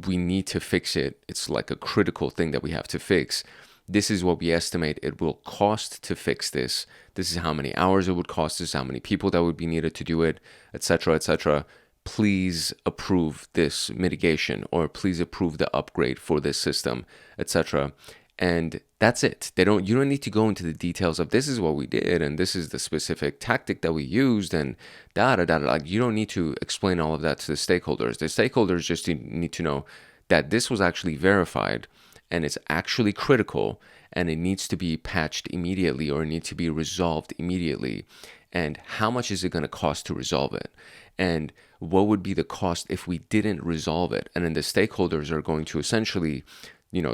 we need to fix it. It's like a critical thing that we have to fix. This is what we estimate it will cost to fix this. This is how many hours it would cost. This is how many people that would be needed to do it, etc., etc. Please approve this mitigation, or please approve the upgrade for this system, etc. And that's it. You don't need to go into the details of this is what we did and this is the specific tactic that we used and Like, you don't need to explain all of that to the stakeholders. The stakeholders just need to know that this was actually verified and it's actually critical and it needs to be patched immediately or it needs to be resolved immediately. And how much is it going to cost to resolve it? And what would be the cost if we didn't resolve it? And then the stakeholders are going to essentially,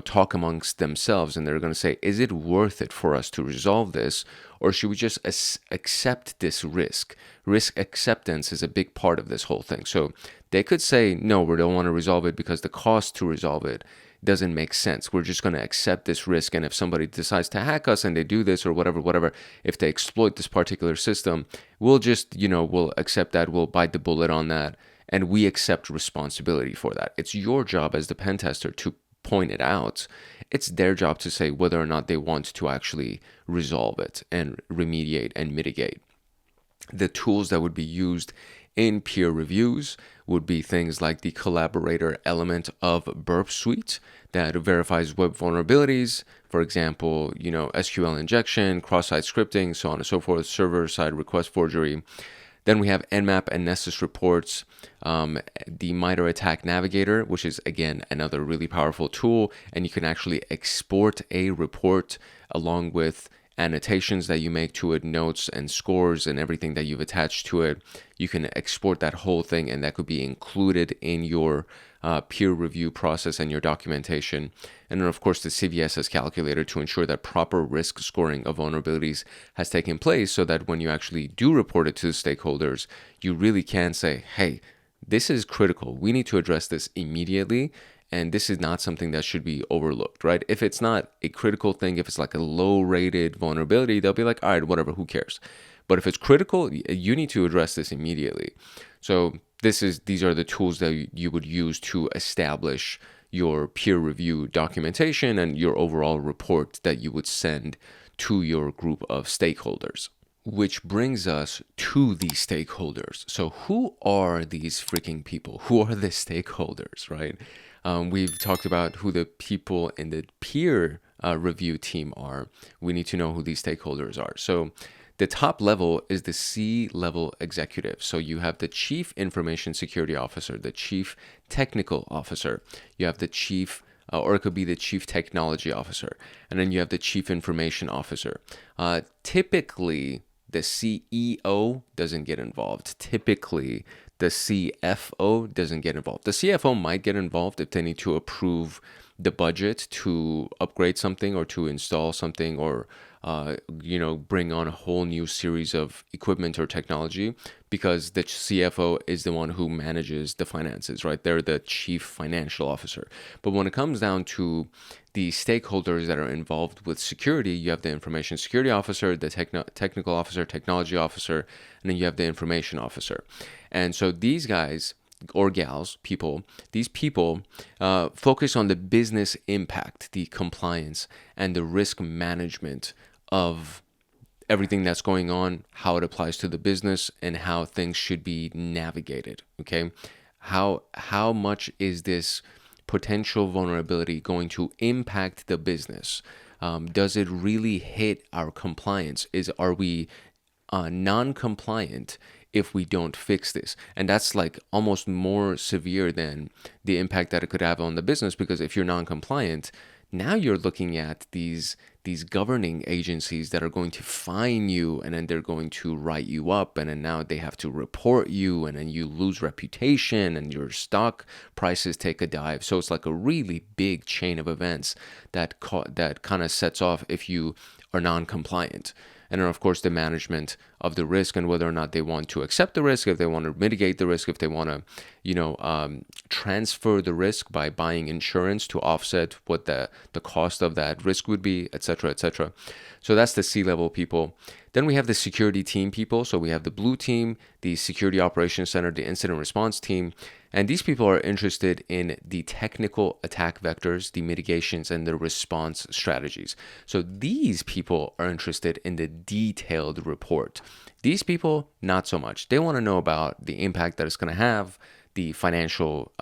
talk amongst themselves, and they're going to say, is it worth it for us to resolve this, or should we just accept this risk? Risk acceptance is a big part of this whole thing. So they could say, no, we don't want to resolve it because the cost to resolve it doesn't make sense. We're just going to accept this risk. And if somebody decides to hack us and they do this or whatever, if they exploit this particular system, we'll just, we'll accept that. We'll bite the bullet on that. And we accept responsibility for that. It's your job as the pen tester to point it out. It's their job to say whether or not they want to actually resolve it and remediate and mitigate. The tools that would be used in peer reviews would be things like the collaborator element of Burp Suite that verifies web vulnerabilities, for example, SQL injection, cross-site scripting, so on and so forth, server-side request forgery. Then we have Nmap and Nessus reports, the Mitre attack navigator, which is, again, another really powerful tool, and you can actually export a report along with annotations that you make to it, notes and scores and everything that you've attached to it. You can export that whole thing, and that could be included in your peer review process and your documentation. And then, of course, the CVSS calculator to ensure that proper risk scoring of vulnerabilities has taken place, so that when you actually do report it to the stakeholders, you really can say, hey, this is critical. We need to address this immediately. And this is not something that should be overlooked, right? If it's not a critical thing, if it's like a low-rated vulnerability, they'll be like, all right, whatever, who cares? But if it's critical, you need to address this immediately. So these are the tools that you would use to establish your peer review documentation and your overall report that you would send to your group of stakeholders. Which brings us to the stakeholders. So who are these freaking people? Who are the stakeholders, right? We've talked about who the people in the peer review team are. We need to know who these stakeholders are. So the top level is the C-level executive. So you have the Chief Information Security Officer, the Chief Technical Officer. You have the Chief, or it could be the Chief Technology Officer. And then you have the Chief Information Officer. Typically, the CEO doesn't get involved. Typically, the CFO doesn't get involved. The CFO might get involved if they need to approve the budget to upgrade something or to install something or bring on a whole new series of equipment or technology, because the CFO is the one who manages the finances, right? They're the chief financial officer. But when it comes down to the stakeholders that are involved with security, you have the information security officer, the technical officer, technology officer, and then you have the information officer. And so these guys or gals, these people focus on the business impact, the compliance, and the risk management of everything that's going on, how it applies to the business, and how things should be navigated. Okay, how much is this potential vulnerability going to impact the business? Does it really hit our compliance? Are we non-compliant if we don't fix this? And that's like almost more severe than the impact that it could have on the business, because if you're non-compliant, now you're looking at these governing agencies that are going to fine you, and then they're going to write you up, and then now they have to report you, and then you lose reputation, and your stock prices take a dive. So it's like a really big chain of events that kind of sets off if you are non-compliant. And then, of course, the management of the risk and whether or not they want to accept the risk, if they want to mitigate the risk, if they want to, transfer the risk by buying insurance to offset what the cost of that risk would be, et cetera, et cetera. So that's the C-level people. Then we have the security team people. So we have the blue team, the security operations center, the incident response team. And these people are interested in the technical attack vectors, the mitigations, and the response strategies. So these people are interested in the detailed report. These people, not so much. They want to know about the impact that it's going to have, the financial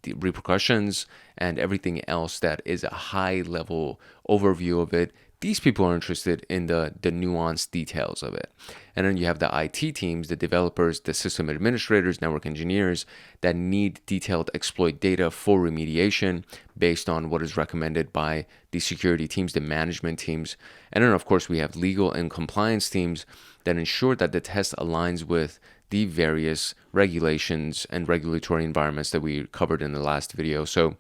the repercussions, and everything else that is a high-level overview of it. These people are interested in the nuanced details of it. And then you have the IT teams, the developers, the system administrators, network engineers that need detailed exploit data for remediation based on what is recommended by the security teams, the management teams. And then, of course, we have legal and compliance teams that ensure that the test aligns with the various regulations and regulatory environments that we covered in the last video. So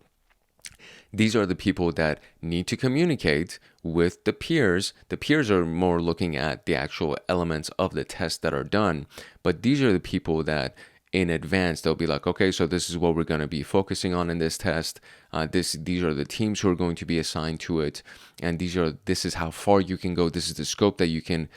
these are the people that need to communicate with the peers. The peers are more looking at the actual elements of the test that are done, but these are the people that in advance they'll be like, okay, so this is what we're going to be focusing on in this test. These are the teams who are going to be assigned to it, and this is how far you can go. This is the scope that you can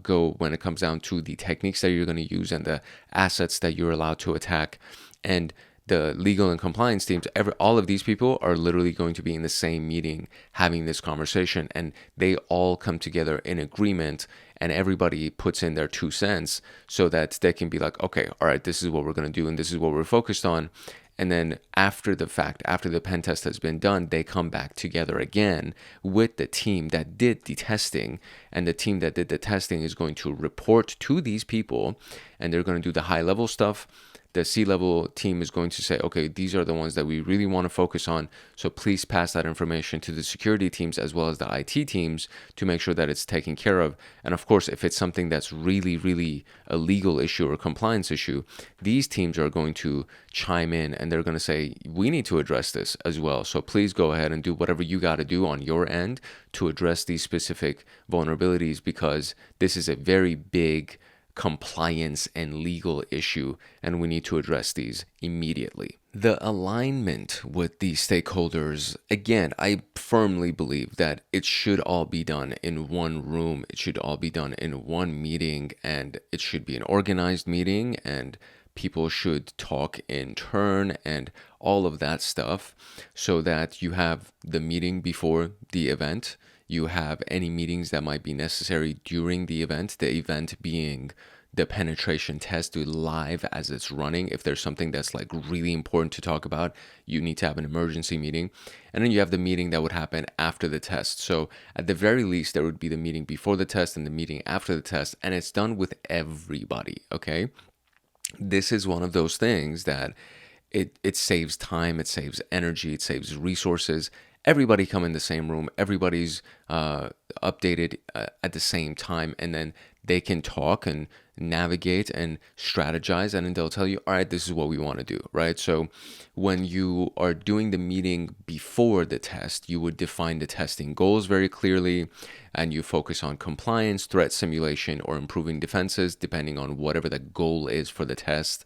go when it comes down to the techniques that you're going to use and the assets that you're allowed to attack. And the legal and compliance teams, all of these people are literally going to be in the same meeting having this conversation, and they all come together in agreement, and everybody puts in their 2 cents so that they can be like, okay, all right, this is what we're going to do, and this is what we're focused on. And then after the fact, after the pen test has been done, they come back together again with the team that did the testing, and the team that did the testing is going to report to these people, and they're going to do the high level stuff. The C-level team is going to say, okay, these are the ones that we really want to focus on, so please pass that information to the security teams as well as the IT teams to make sure that it's taken care of. And of course, if it's something that's really, really a legal issue or a compliance issue, these teams are going to chime in and they're going to say, we need to address this as well. So please go ahead and do whatever you got to do on your end to address these specific vulnerabilities, because this is a very big compliance and legal issue, and we need to address these immediately. The alignment with the stakeholders, again, I firmly believe that it should all be done in one room. It should all be done in one meeting, and it should be an organized meeting, and people should talk in turn and all of that stuff, so that you have the meeting before the event. You have any meetings that might be necessary during the event being the penetration test live as it's running. If there's something that's like really important to talk about, you need to have an emergency meeting. And then you have the meeting that would happen after the test. So at the very least, there would be the meeting before the test and the meeting after the test, and it's done with everybody, okay? This is one of those things that it saves time, it saves energy, it saves resources. Everybody come in the same room, everybody's updated at the same time, and then they can talk and navigate and strategize, and then they'll tell you, all right, this is what we want to do, right? So when you are doing the meeting before the test, you would define the testing goals very clearly, and you focus on compliance, threat simulation, or improving defenses, depending on whatever the goal is for the test.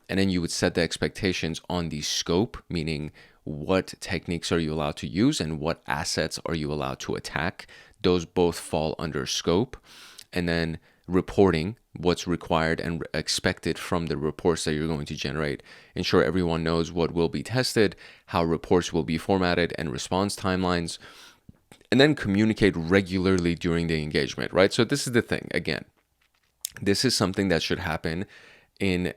And then you would set the expectations on the scope, meaning what techniques are you allowed to use and what assets are you allowed to attack. Those both fall under scope. And then reporting, what's required and expected from the reports that you're going to generate. Ensure everyone knows what will be tested, how reports will be formatted, and response timelines. and then communicate regularly during the engagement, right? So this is the thing. Again, this is something that should happen in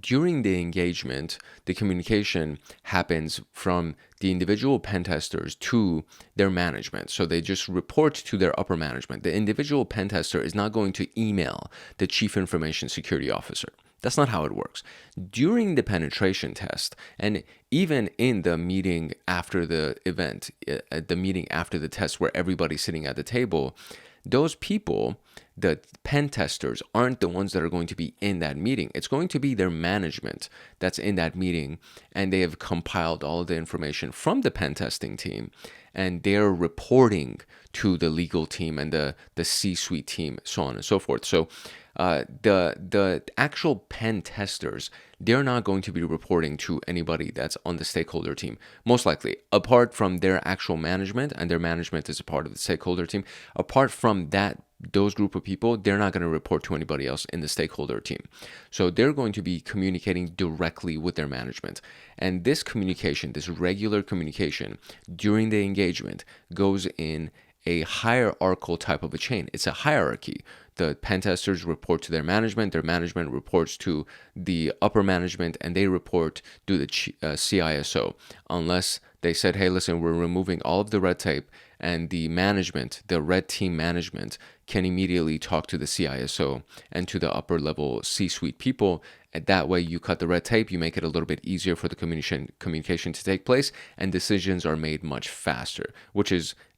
during the engagement. The communication happens from the individual pen testers to their management. So they just report to their upper management. The individual pen tester is not going to email the chief information security officer. That's not how it works. During the penetration test, and even in the meeting after the event, the meeting after the test where everybody's sitting at the table, those people, the pen testers, aren't the ones that are going to be in that meeting. It's going to be their management that's in that meeting, and they have compiled all of the information from the pen testing team, and they're reporting to the legal team and the C-suite team, so on and so forth. So the actual pen testers, they're not going to be reporting to anybody that's on the stakeholder team, most likely, apart from their actual management, and their management is a part of the stakeholder team. Apart from that, those group of people, they're not going to report to anybody else in the stakeholder team. So they're going to be communicating directly with their management. And this communication, this regular communication during the engagement, goes in a hierarchical type of a chain. It's a hierarchy. The pen testers report to their management reports to the upper management, and they report to the CISO, unless they said, hey, listen, we're removing all of the red tape, and the management, the red team management, can immediately talk to the CISO and to the upper level C-suite people. And that way you cut the red tape, you make it a little bit easier for the communication to take place, and decisions are made much faster,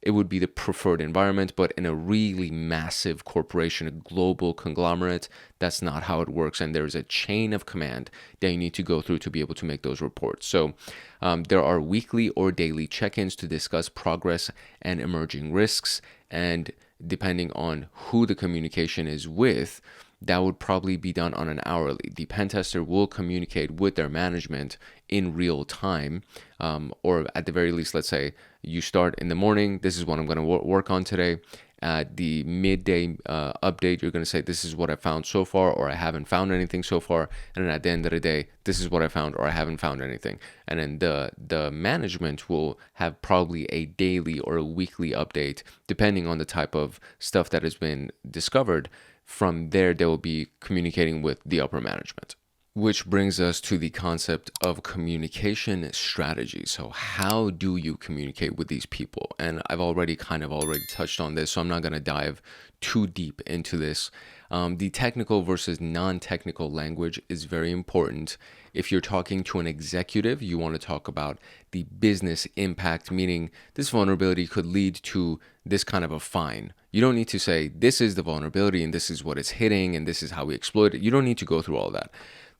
it would be the preferred environment. But in a really massive corporation, a global conglomerate, that's not how it works. And there's a chain of command that you need to go through to be able to make those reports. So there are weekly or daily check-ins to discuss progress and emerging risks. And depending on who the communication is with, that would probably be done on an hourly. The pen tester will communicate with their management in real time, or at the very least, let's say you start in the morning, this is what I'm going to work on today. At the midday update, you're going to say, this is what I found so far, or I haven't found anything so far. And then at the end of the day, this is what I found, or I haven't found anything. And then the management will have probably a daily or a weekly update, depending on the type of stuff that has been discovered. From there, they will be communicating with the upper management. Which brings us to the concept of communication strategy. So how do you communicate with these people? And I've already touched on this, so I'm not going to dive too deep into this. The technical versus non-technical language is very important. If you're talking to an executive, you want to talk about the business impact, meaning this vulnerability could lead to this kind of a fine. You don't need to say, this is the vulnerability and this is what it's hitting and this is how we exploit it. You don't need to go through all that.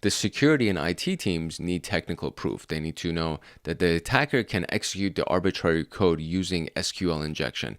The security and IT teams need technical proof. They need to know that the attacker can execute the arbitrary code using SQL injection.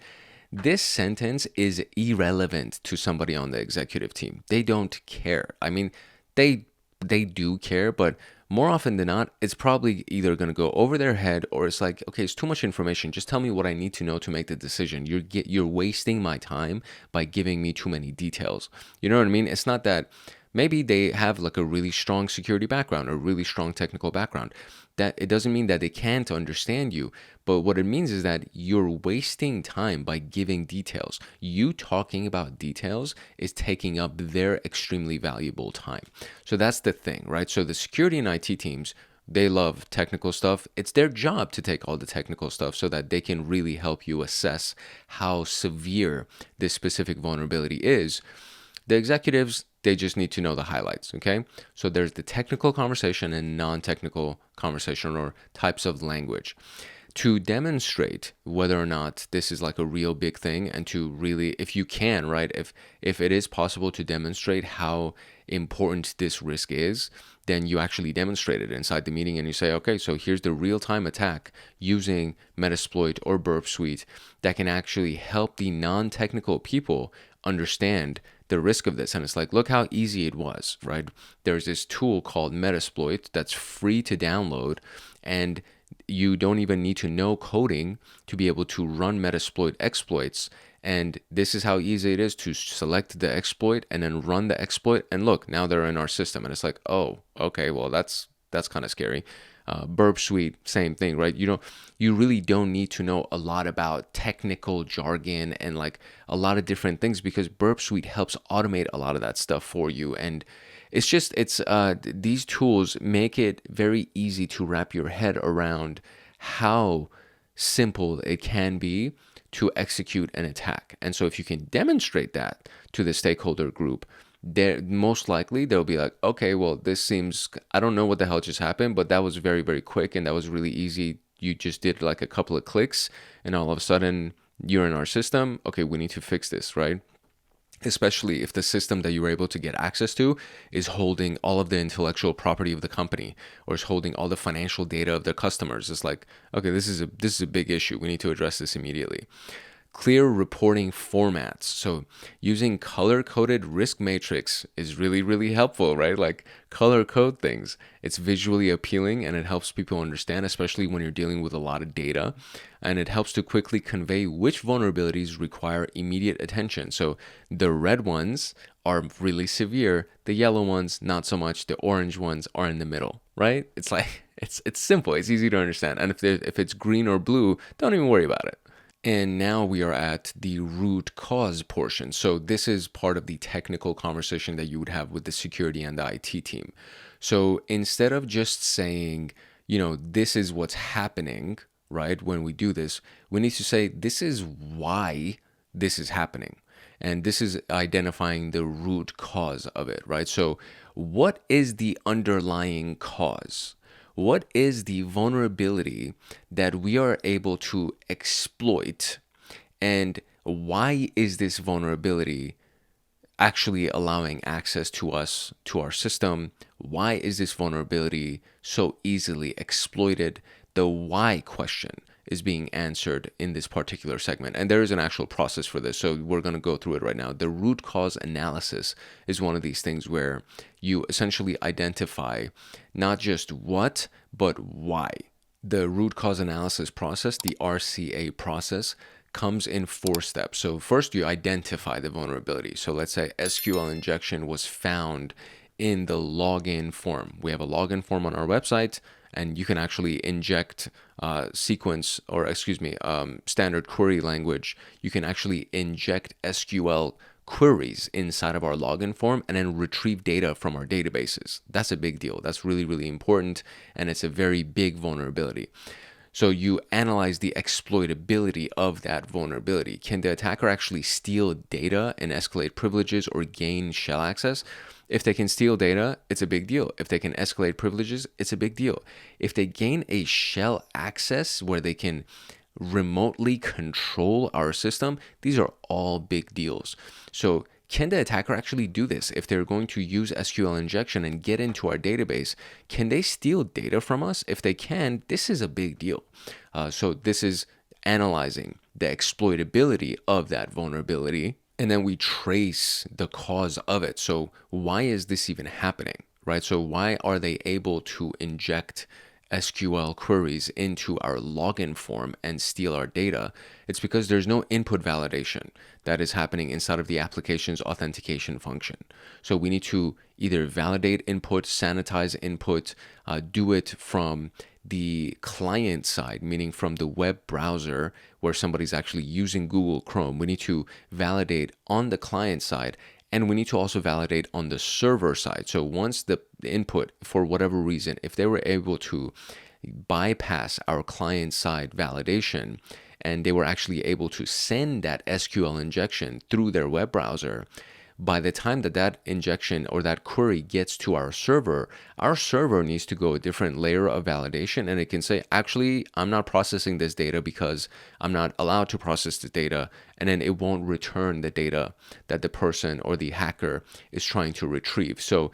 This sentence is irrelevant to somebody on the executive team. They don't care. I mean, they do care, but more often than not, it's probably either going to go over their head, or it's like, okay, it's too much information. Just tell me what I need to know to make the decision. You're wasting my time by giving me too many details. You know what I mean? It's not that maybe they have like a really strong security background or really strong technical background. That it doesn't mean that they can't understand you, but what it means is that you're wasting time by giving details. You talking about details is taking up their extremely valuable time. So that's the thing, right? So the security and IT teams, they love technical stuff. It's their job to take all the technical stuff so that they can really help you assess how severe this specific vulnerability is. The executives, they just need to know the highlights, okay? So there's the technical conversation and non-technical conversation, or types of language. To demonstrate whether or not this is like a real big thing, and to really, if you can, right, if it is possible to demonstrate how important this risk is, then you actually demonstrate it inside the meeting and you say, okay, so here's the real-time attack using Metasploit or Burp Suite that can actually help the non-technical people understand the risk of this. And it's like, look how easy it was, right? There's this tool called Metasploit that's free to download, and you don't even need to know coding to be able to run Metasploit exploits. And this is how easy it is to select the exploit and then run the exploit. And look, now they're in our system. And it's like, oh, okay, well, that's kind of scary. Burp Suite, same thing, right? You really don't need to know a lot about technical jargon and like a lot of different things, because Burp Suite helps automate a lot of that stuff for you. And these tools make it very easy to wrap your head around how simple it can be to execute an attack. And so if you can demonstrate that to the stakeholder group, most likely they'll be like, okay, well, this seems, I don't know what the hell just happened, but that was very, very quick and that was really easy. You just did like a couple of clicks and all of a sudden you're in our system. Okay, we need to fix this, right? Especially if the system that you were able to get access to is holding all of the intellectual property of the company, or is holding all the financial data of their customers. It's like, okay, this is a big issue. We need to address this immediately. Clear reporting formats. So using color-coded risk matrix is really, really helpful, right? Like color code things. It's visually appealing and it helps people understand, especially when you're dealing with a lot of data. And it helps to quickly convey which vulnerabilities require immediate attention. So the red ones are really severe. The yellow ones, not so much. The orange ones are in the middle, right? It's like, it's simple. It's easy to understand. And if it's green or blue, don't even worry about it. And now we are at the root cause portion. So this is part of the technical conversation that you would have with the security and the IT team. So instead of just saying, this is what's happening, right? When we do this, we need to say, this is why this is happening. And this is identifying the root cause of it, right? So what is the underlying cause? What is the vulnerability that we are able to exploit, and why is this vulnerability actually allowing access to us, to our system? Why is this vulnerability so easily exploited? The why question is being answered in this particular segment. And there is an actual process for this. So we're going to go through it right now. The root cause analysis is one of these things where you essentially identify not just what, but why. The root cause analysis process, the RCA process, comes in 4 steps. So first you identify the vulnerability. So let's say SQL injection was found in the login form. We have a login form on our website, and you can actually inject standard query language. You can actually inject SQL queries inside of our login form and then retrieve data from our databases. That's a big deal. That's really, really important, and it's a very big vulnerability. So you analyze the exploitability of that vulnerability. Can the attacker actually steal data and escalate privileges or gain shell access? If they can steal data, it's a big deal. If they can escalate privileges, it's a big deal. If they gain a shell access where they can remotely control our system, these are all big deals. So can the attacker actually do this? If they're going to use SQL injection and get into our database, can they steal data from us? If they can, this is a big deal. So this is analyzing the exploitability of that vulnerability, and then we trace the cause of it. So why is this even happening, right? So why are they able to inject SQL queries into our login form and steal our data? It's because there's no input validation that is happening inside of the application's authentication function. So we need to either validate input, sanitize input, do it from the client side, meaning from the web browser where somebody's actually using Google Chrome. We need to validate on the client side, and we need to also validate on the server side. So once the input, for whatever reason, if they were able to bypass our client side validation and they were actually able to send that SQL injection through their web browser, by the time that injection or that query gets to our server needs to go a different layer of validation, and it can say, actually, I'm not processing this data because I'm not allowed to process the data, and then it won't return the data that the person or the hacker is trying to retrieve. So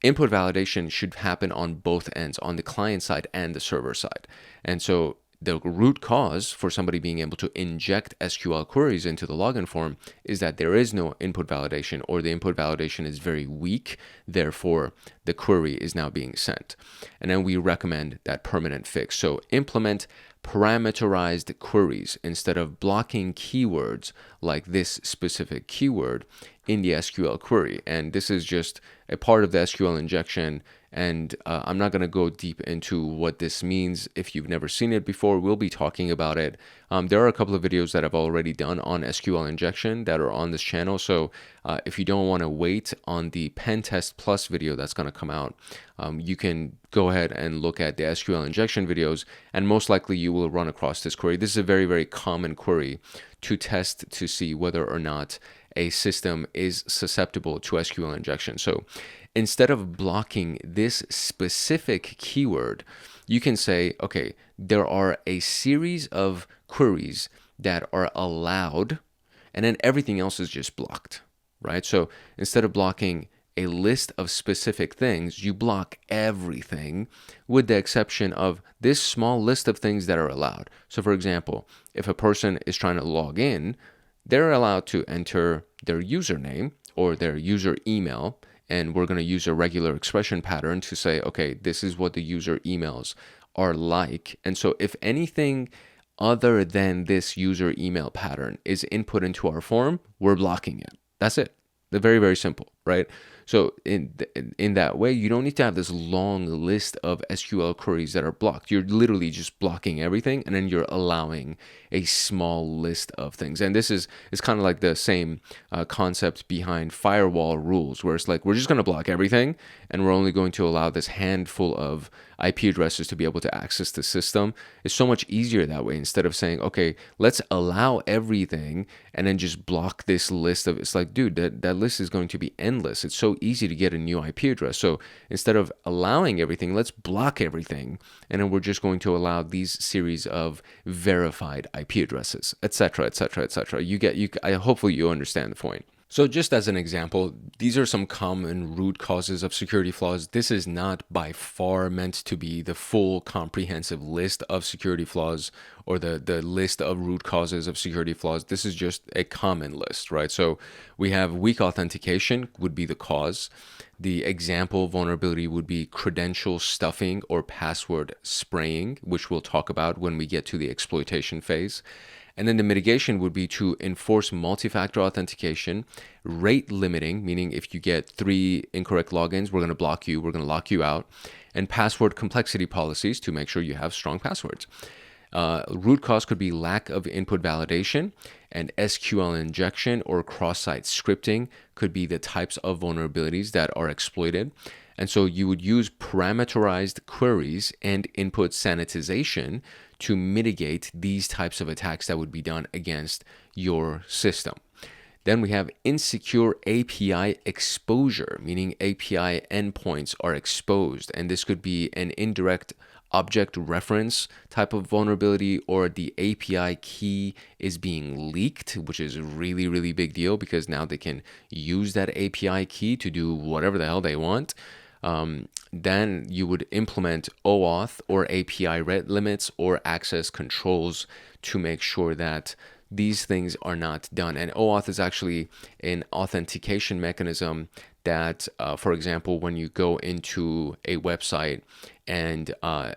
input validation should happen on both ends, on the client side and the server side. And so the root cause for somebody being able to inject SQL queries into the login form is that there is no input validation, or the input validation is very weak. Therefore, the query is now being sent. And then we recommend that permanent fix. So implement parameterized queries. Instead of blocking keywords like this specific keyword, in the SQL query. And this is just a part of the SQL injection. And I'm not going to go deep into what this means. If you've never seen it before, we'll be talking about it. There are a couple of videos that I've already done on SQL injection that are on this channel. So if you don't want to wait on the PenTest Plus video that's going to come out, you can go ahead and look at the SQL injection videos, and most likely you will run across this query. This is a very, very common query to test to see whether or not a system is susceptible to SQL injection. So instead of blocking this specific keyword, you can say, okay, there are a series of queries that are allowed, and then everything else is just blocked, right? So instead of blocking a list of specific things, you block everything with the exception of this small list of things that are allowed. So for example, if a person is trying to log in, they're allowed to enter their username or their user email, and we're going to use a regular expression pattern to say, okay, this is what the user emails are like. And so if anything other than this user email pattern is input into our form, we're blocking it. That's it. They're very, very simple, right? So in that way, you don't need to have this long list of SQL queries that are blocked. You're literally just blocking everything, and then you're allowing a small list of things. And this is kind of like the same concept behind firewall rules, where it's like, we're just going to block everything, and we're only going to allow this handful of IP addresses to be able to access the system. It's so much easier that way, instead of saying, okay, let's allow everything and then just block this list of, it's like, dude, that list is going to be endless. It's so easy to get a new IP address. So instead of allowing everything, let's block everything, and then we're just going to allow these series of verified IP addresses, etc., etc., etc. Hopefully you understand the point. So just as an example, these are some common root causes of security flaws. This is not by far meant to be the full comprehensive list of security flaws or the list of root causes of security flaws. This is just a common list, right? So we have weak authentication would be the cause. The example vulnerability would be credential stuffing or password spraying, which we'll talk about when we get to the exploitation phase. And then the mitigation would be to enforce multi-factor authentication, rate limiting, meaning if you get 3 incorrect logins, we're going to block you, we're going to lock you out, and password complexity policies to make sure you have strong passwords. Root cause could be lack of input validation, and SQL injection or cross-site scripting could be the types of vulnerabilities that are exploited. And so you would use parameterized queries and input sanitization to mitigate these types of attacks that would be done against your system. Then we have insecure API exposure, meaning API endpoints are exposed. And this could be an indirect object reference type of vulnerability, or the API key is being leaked, which is a really, really big deal because now they can use that API key to do whatever the hell they want. Then you would implement OAuth or API rate limits or access controls to make sure that these things are not done. And OAuth is actually an authentication mechanism that, for example, when you go into a website and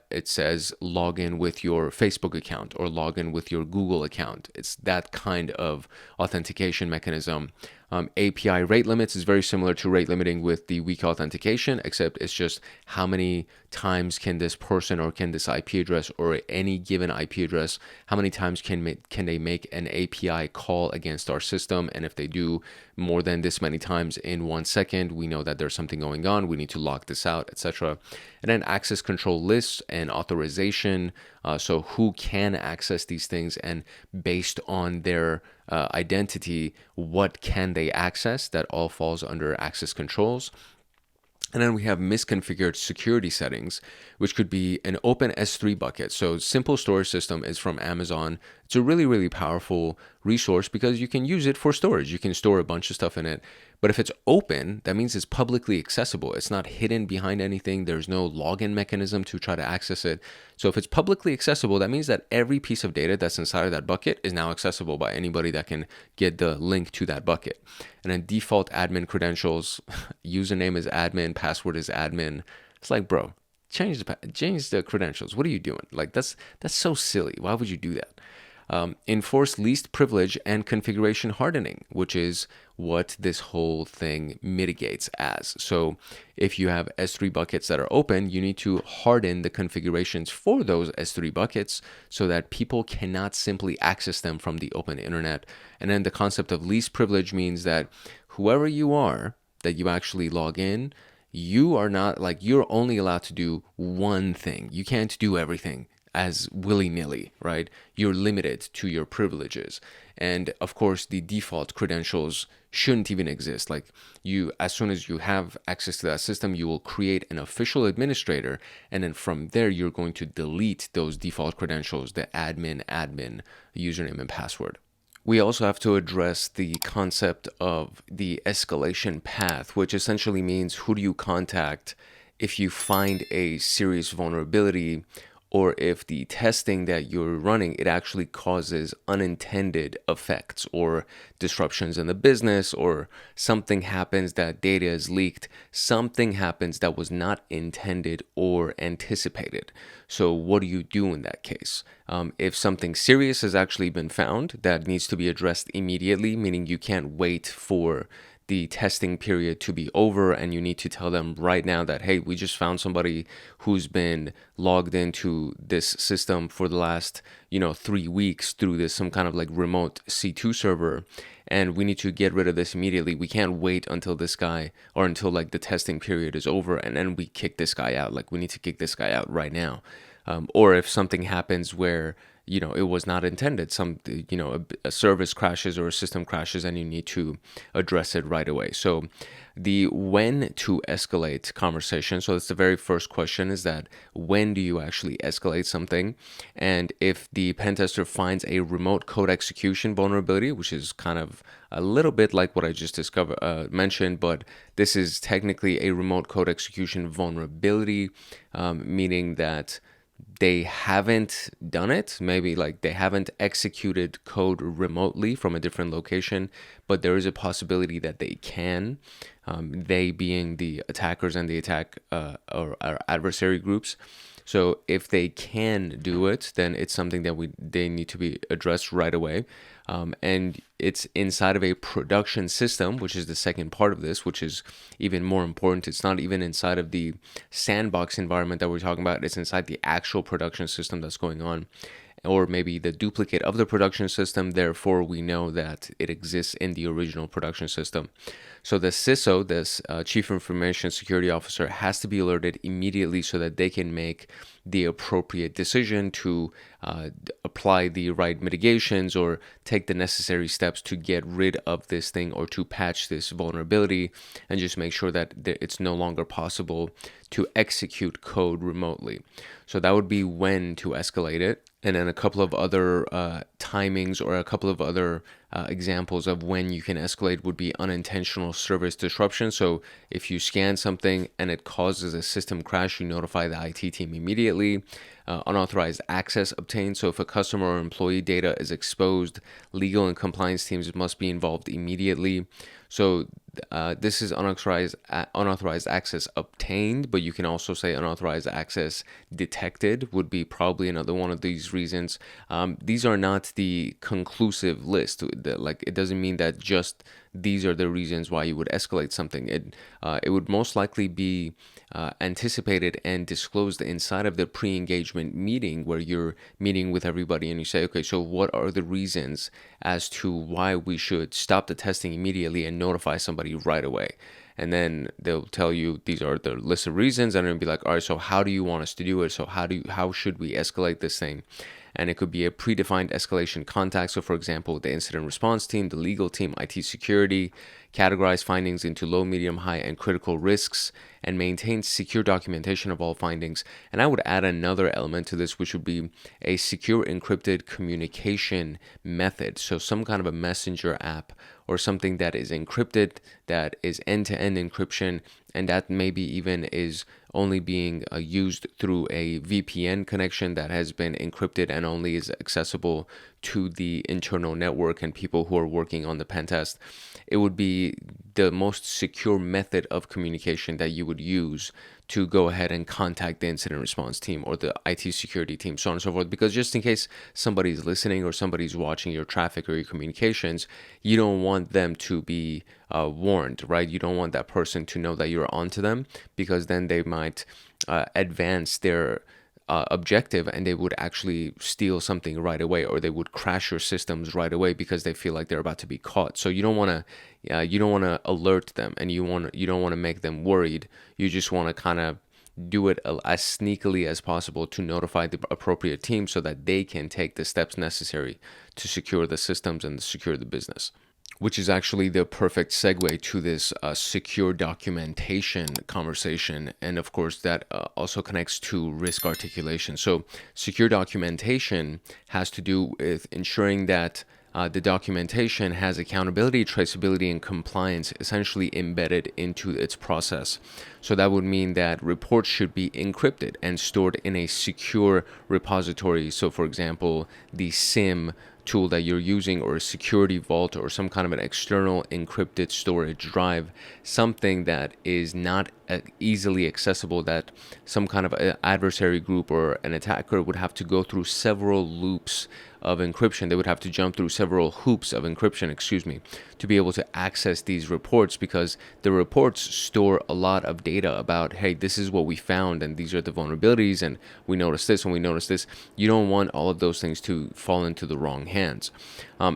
it says log in with your Facebook account or log in with your Google account, it's that kind of authentication mechanism. API rate limits is very similar to rate limiting with the weak authentication, except it's just how many times can this person or can this IP address or any given IP address, how many times can they make an API call against our system? And if they do more than this many times in 1 second, we know that there's something going on. We need to lock this out, etc. And then access control lists and authorization. So who can access these things, and based on their identity, what can they access? That all falls under access controls. And then we have misconfigured security settings, which could be an open S3 bucket. So Simple Storage System is from Amazon. It's a really, really powerful resource because you can use it for storage. You can store a bunch of stuff in it. But if it's open, that means it's publicly accessible. It's not hidden behind anything. There's no login mechanism to try to access it. So if it's publicly accessible, that means that every piece of data that's inside of that bucket is now accessible by anybody that can get the link to that bucket. And then default admin credentials, username is admin, password is admin. It's like, bro, change the credentials. What are you doing? Like that's so silly. Why would you do that? Enforce least privilege and configuration hardening, which is what this whole thing mitigates as. So if you have S3 buckets that are open, you need to harden the configurations for those S3 buckets so that people cannot simply access them from the open internet. And then the concept of least privilege means that whoever you are, that you actually log in, you are not like, you're only allowed to do one thing. You can't do everything as willy-nilly, right? You're limited to your privileges. And of course, the default credentials shouldn't even exist. Like you, as soon as you have access to that system, you will create an official administrator. And then from there, you're going to delete those default credentials, the admin username and password. We also have to address the concept of the escalation path, which essentially means who do you contact if you find a serious vulnerability, or if the testing that you're running, it actually causes unintended effects or disruptions in the business, or something happens that data is leaked, something happens that was not intended or anticipated. So what do you do in that case? If something serious has actually been found that needs to be addressed immediately, meaning you can't wait for the testing period to be over and you need to tell them right now that, hey, we just found somebody who's been logged into this system for the last 3 weeks through this some kind of like remote C2 server, and we need to get rid of this immediately. We can't wait until this guy, or until like the testing period is over and then we kick this guy out. Like we need to kick this guy out right now. Or if something happens where it was not intended, a service crashes or a system crashes, and you need to address it right away. So the when to escalate conversation. So that's the very first question, is that when do you actually escalate something? And if the pen tester finds a remote code execution vulnerability, which is kind of a little bit like what I just mentioned, but this is technically a remote code execution vulnerability, meaning that they haven't done it. Maybe like they haven't executed code remotely from a different location, but there is a possibility that they can. They being the attackers and the attack or adversary groups. So if they can do it, then it's something that they need to be addressed right away. And it's inside of a production system, which is the second part of this, which is even more important. It's not even inside of the sandbox environment that we're talking about. It's inside the actual production system that's going on, or maybe the duplicate of the production system. Therefore, we know that it exists in the original production system. So the CISO, this Chief Information Security Officer, has to be alerted immediately so that they can make the appropriate decision to apply the right mitigations or take the necessary steps to get rid of this thing or to patch this vulnerability, and just make sure that it's no longer possible to execute code remotely. So that would be when to escalate it. And then a couple of other timings, or a couple of other examples of when you can escalate would be unintentional service disruption. So if you scan something and it causes a system crash, you notify the IT team immediately. Unauthorized access obtained. So if a customer or employee data is exposed, legal and compliance teams must be involved immediately. So this is unauthorized access obtained, but you can also say unauthorized access detected would be probably another one of these reasons. These are not the conclusive list. It doesn't mean that just these are the reasons why you would escalate something. It would most likely be anticipated and disclosed inside of the pre-engagement meeting, where you're meeting with everybody and you say, okay, so what are the reasons as to why we should stop the testing immediately and notify somebody right away? And then they'll tell you these are the list of reasons, and it'll be like, all right, so how do you want us to do it? So how should we escalate this thing? And it could be a predefined escalation contact. So for example, the incident response team, the legal team, IT security, categorize findings into low, medium, high, and critical risks, and maintain secure documentation of all findings. And I would add another element to this, which would be a secure encrypted communication method. So some kind of a messenger app or something that is encrypted, that is end-to-end encryption, and that maybe even is only being used through a VPN connection that has been encrypted and only is accessible to the internal network and people who are working on the pen test. It would be the most secure method of communication that you would use to go ahead and contact the incident response team or the IT security team, so on and so forth. Because just in case somebody's listening or somebody's watching your traffic or your communications, you don't want them to be warned, right? You don't want that person to know that you're onto them, because then they might advance their objective and they would actually steal something right away, or they would crash your systems right away because they feel like they're about to be caught. So you don't want to alert them, and you don't want to make them worried. You just want to kind of do it as sneakily as possible to notify the appropriate team so that they can take the steps necessary to secure the systems and secure the business. Which is actually the perfect segue to this secure documentation conversation. And of course, that also connects to risk articulation. So secure documentation has to do with ensuring that the documentation has accountability, traceability, and compliance essentially embedded into its process. So that would mean that reports should be encrypted and stored in a secure repository. So for example, the SIM tool that you're using, or a security vault, or some kind of an external encrypted storage drive, something that is not easily accessible, that some kind of adversary group or an attacker would have to go through several loops of encryption. They would have to jump through several hoops of encryption, to be able to access these reports, because the reports store a lot of data about, hey, this is what we found, and these are the vulnerabilities, and we noticed this, and we noticed this. You don't want all of those things to fall into the wrong hands.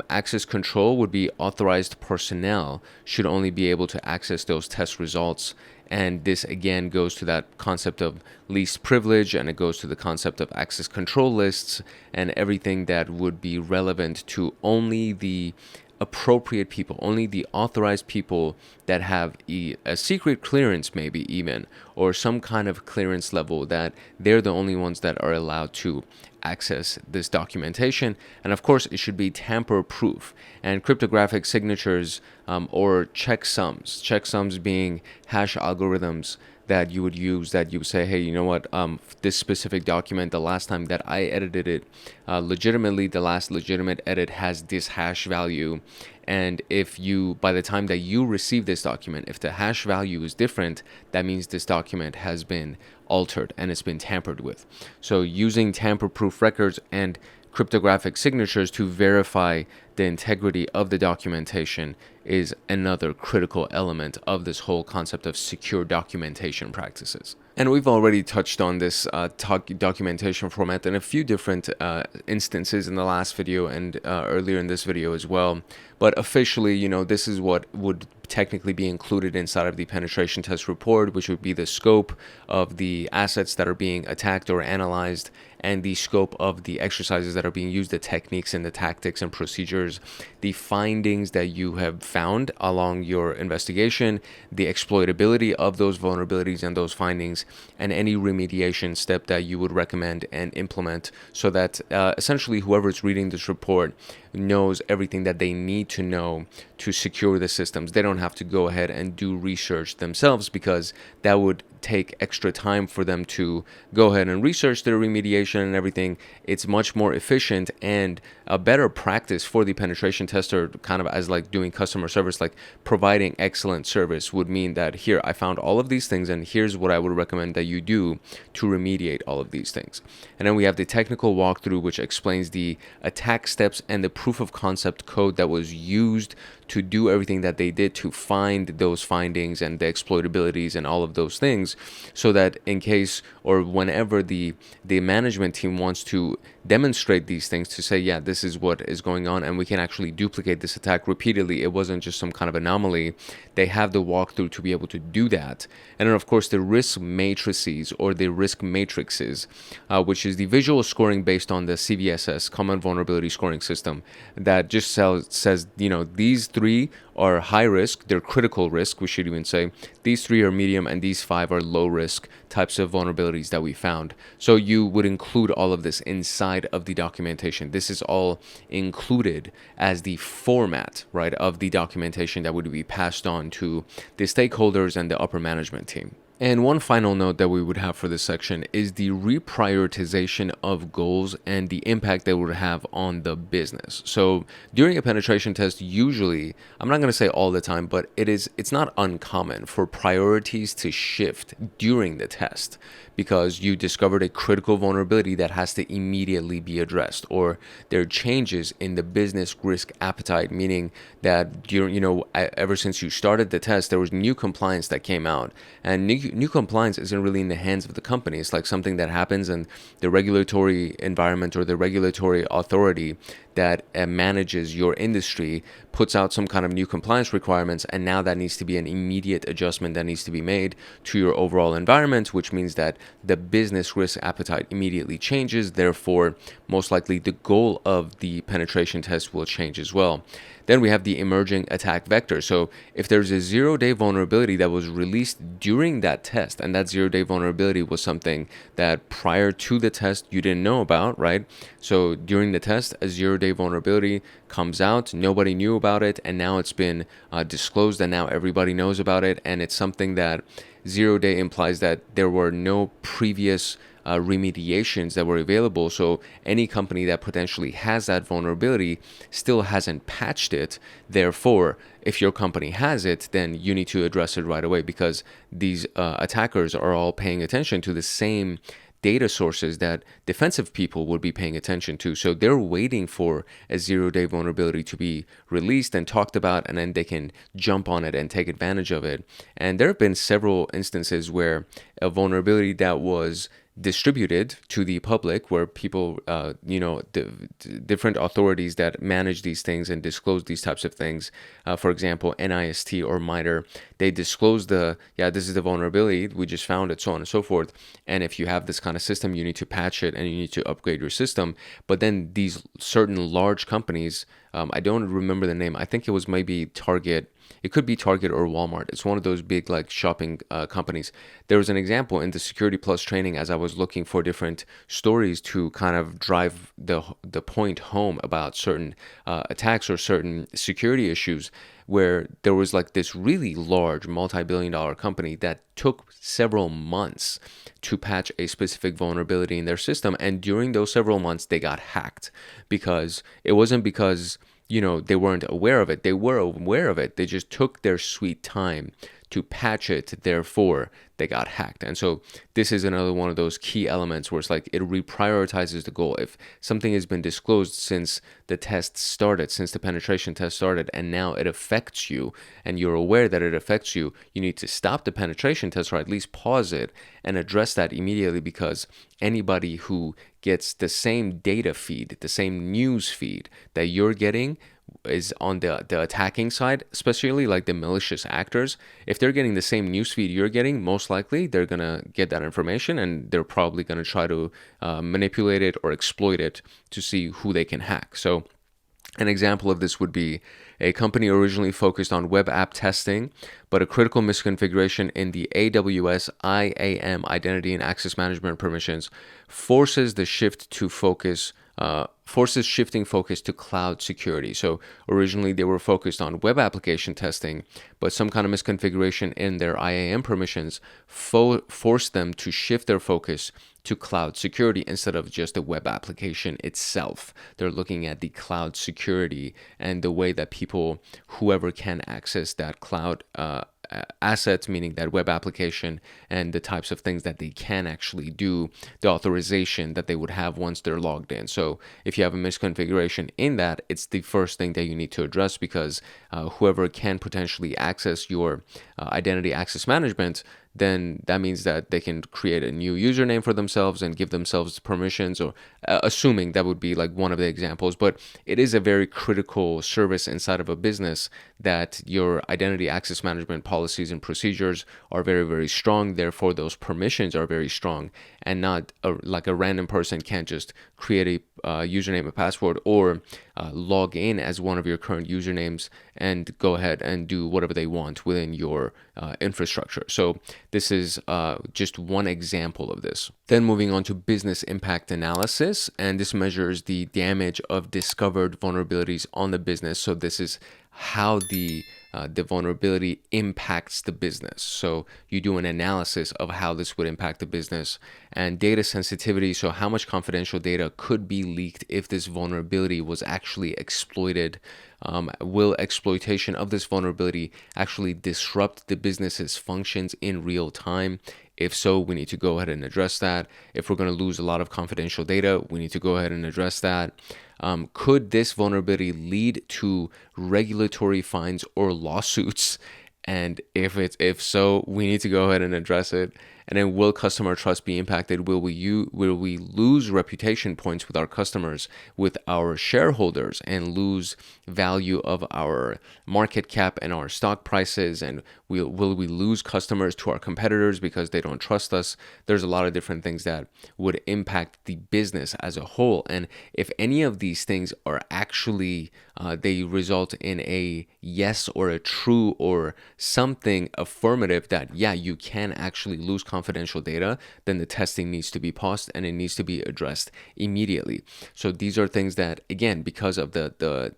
Access control would be authorized personnel should only be able to access those test results. And this again goes to that concept of least privilege, and it goes to the concept of access control lists and everything that would be relevant to only the appropriate people, only the authorized people that have a secret clearance, maybe even, or some kind of clearance level, that they're the only ones that are allowed to access this documentation. And of course, it should be tamper proof. And cryptographic signatures or checksums being hash algorithms that you would use, that you would say, hey, you know what, this specific document, the last time that I edited it legitimately, the last legitimate edit has this hash value. And if you, by the time that you receive this document, if the hash value is different, that means this document has been altered and it's been tampered with. So using tamper-proof records and cryptographic signatures to verify the integrity of the documentation is another critical element of this whole concept of secure documentation practices. And we've already touched on this documentation format in a few different instances in the last video and earlier in this video as well. But officially, this is what would technically be included inside of the penetration test report, which would be the scope of the assets that are being attacked or analyzed, and the scope of the exercises that are being used, the techniques and the tactics and procedures, the findings that you have found along your investigation, the exploitability of those vulnerabilities and those findings, and any remediation step that you would recommend and implement, so that essentially whoever's reading this report knows everything that they need to know to secure the systems. They don't have to go ahead and do research themselves, because that would take extra time for them to go ahead and research their remediation and everything. It's much more efficient and a better practice for the penetration tester, kind of as like doing customer service, like providing excellent service would mean that, here, I found all of these things, and here's what I would recommend that you do to remediate all of these things. And then we have the technical walkthrough, which explains the attack steps and the proof of concept code that was used to do everything that they did to find those findings and the exploitabilities and all of those things, so that in case or whenever the management team wants to demonstrate these things, to say, yeah, this is what is going on, and we can actually duplicate this attack repeatedly. It wasn't just some kind of anomaly. They have the walkthrough to be able to do that. And then, of course, the risk matrices or the risk matrices, which is the visual scoring based on the CVSS, Common Vulnerability Scoring System, that just says, these three are high risk, they're critical risk, we should even say. These three are medium, and these five are low risk types of vulnerabilities that we found. So you would include all of this inside of the documentation. This is all included as the format, right, of the documentation that would be passed on to the stakeholders and the upper management team. And one final note that we would have for this section is the reprioritization of goals and the impact they would have on the business. So during a penetration test, usually, I'm not going to say all the time, but it's not uncommon for priorities to shift during the test because you discovered a critical vulnerability that has to immediately be addressed, or there are changes in the business risk appetite, meaning that during, ever since you started the test, there was new compliance that came out, and new compliance isn't really in the hands of the company. It's like something that happens in the regulatory environment or the regulatory authority that manages your industry puts out some kind of new compliance requirements, and now that needs to be an immediate adjustment that needs to be made to your overall environment, which means that the business risk appetite immediately changes. Therefore, most likely the goal of the penetration test will change as well. Then we have the emerging attack vector. So if there's a 0-day vulnerability that was released during that test, and that 0-day vulnerability was something that prior to the test you didn't know about, right? So during the test, a 0-day vulnerability comes out, nobody knew about it, and now it's been disclosed, and now everybody knows about it, and it's something that 0-day implies that there were no previous remediations that were available. So any company that potentially has that vulnerability still hasn't patched it. Therefore, if your company has it, then you need to address it right away, because these attackers are all paying attention to the same data sources that defensive people would be paying attention to. So they're waiting for a 0-day vulnerability to be released and talked about, and then they can jump on it and take advantage of it. And there have been several instances where a vulnerability that was distributed to the public, where people, different authorities that manage these things and disclose these types of things, for example, NIST or Mitre, they disclose this is the vulnerability, we just found it, so on and so forth. And if you have this kind of system, you need to patch it and you need to upgrade your system. But then these certain large companies, I don't remember the name, I think it was maybe Target. It could be Target or Walmart. It's one of those big like shopping companies. There was an example in the Security Plus training as I was looking for different stories to kind of drive the point home about certain attacks or certain security issues, where there was like this really large multi-billion-dollar company that took several months to patch a specific vulnerability in their system. And during those several months, they got hacked, because it wasn't because they weren't aware of it. They were aware of it. They just took their sweet time to patch it. Therefore, they got hacked. And so this is another one of those key elements where it's like it reprioritizes the goal. If something has been disclosed since the test started, since the penetration test started, and now it affects you, and you're aware that it affects you, you need to stop the penetration test, or at least pause it and address that immediately, because anybody who gets the same data feed, the same news feed that you're getting is on the attacking side, especially like the malicious actors. If they're getting the same newsfeed you're getting, most likely they're gonna get that information, and they're probably gonna try to manipulate it or exploit it to see who they can hack. So an example of this would be a company originally focused on web app testing, but a critical misconfiguration in the AWS IAM identity and access management permissions forces shifting focus to cloud security. So originally they were focused on web application testing, but some kind of misconfiguration in their IAM permissions forced them to shift their focus to cloud security instead of just the web application itself. They're looking at the cloud security and the way that whoever can access that cloud assets, meaning that web application, and the types of things that they can actually do, the authorization that they would have once they're logged in. So if you have a misconfiguration in that, it's the first thing that you need to address, because whoever can potentially access your identity access management, then that means that they can create a new username for themselves and give themselves permissions, or assuming that would be like one of the examples. But it is a very critical service inside of a business that your identity access management policies and procedures are very, very strong. Therefore, those permissions are very strong, and not like a random person can't just create a username, a password, or log in as one of your current usernames and go ahead and do whatever they want within your infrastructure. So this is just one example of this. Then moving on to business impact analysis, and this measures the damage of discovered vulnerabilities on the business. So this is how the the vulnerability impacts the business. So you do an analysis of how this would impact the business, and data sensitivity. So how much confidential data could be leaked if this vulnerability was actually exploited? Will exploitation of this vulnerability actually disrupt the business's functions in real time? If so, we need to go ahead and address that. If we're going to lose a lot of confidential data, we need to go ahead and address that. Could this vulnerability lead to regulatory fines or lawsuits? And if so, we need to go ahead and address it. And then, will customer trust be impacted? Will we lose reputation points with our customers, with our shareholders, and lose value of our market cap and our stock prices? And will we lose customers to our competitors because they don't trust us? There's a lot of different things that would impact the business as a whole. And if any of these things are actually they result in a yes or a true or something affirmative that, yeah, you can actually lose confidential data, then the testing needs to be paused and it needs to be addressed immediately. So these are things that, again, because of the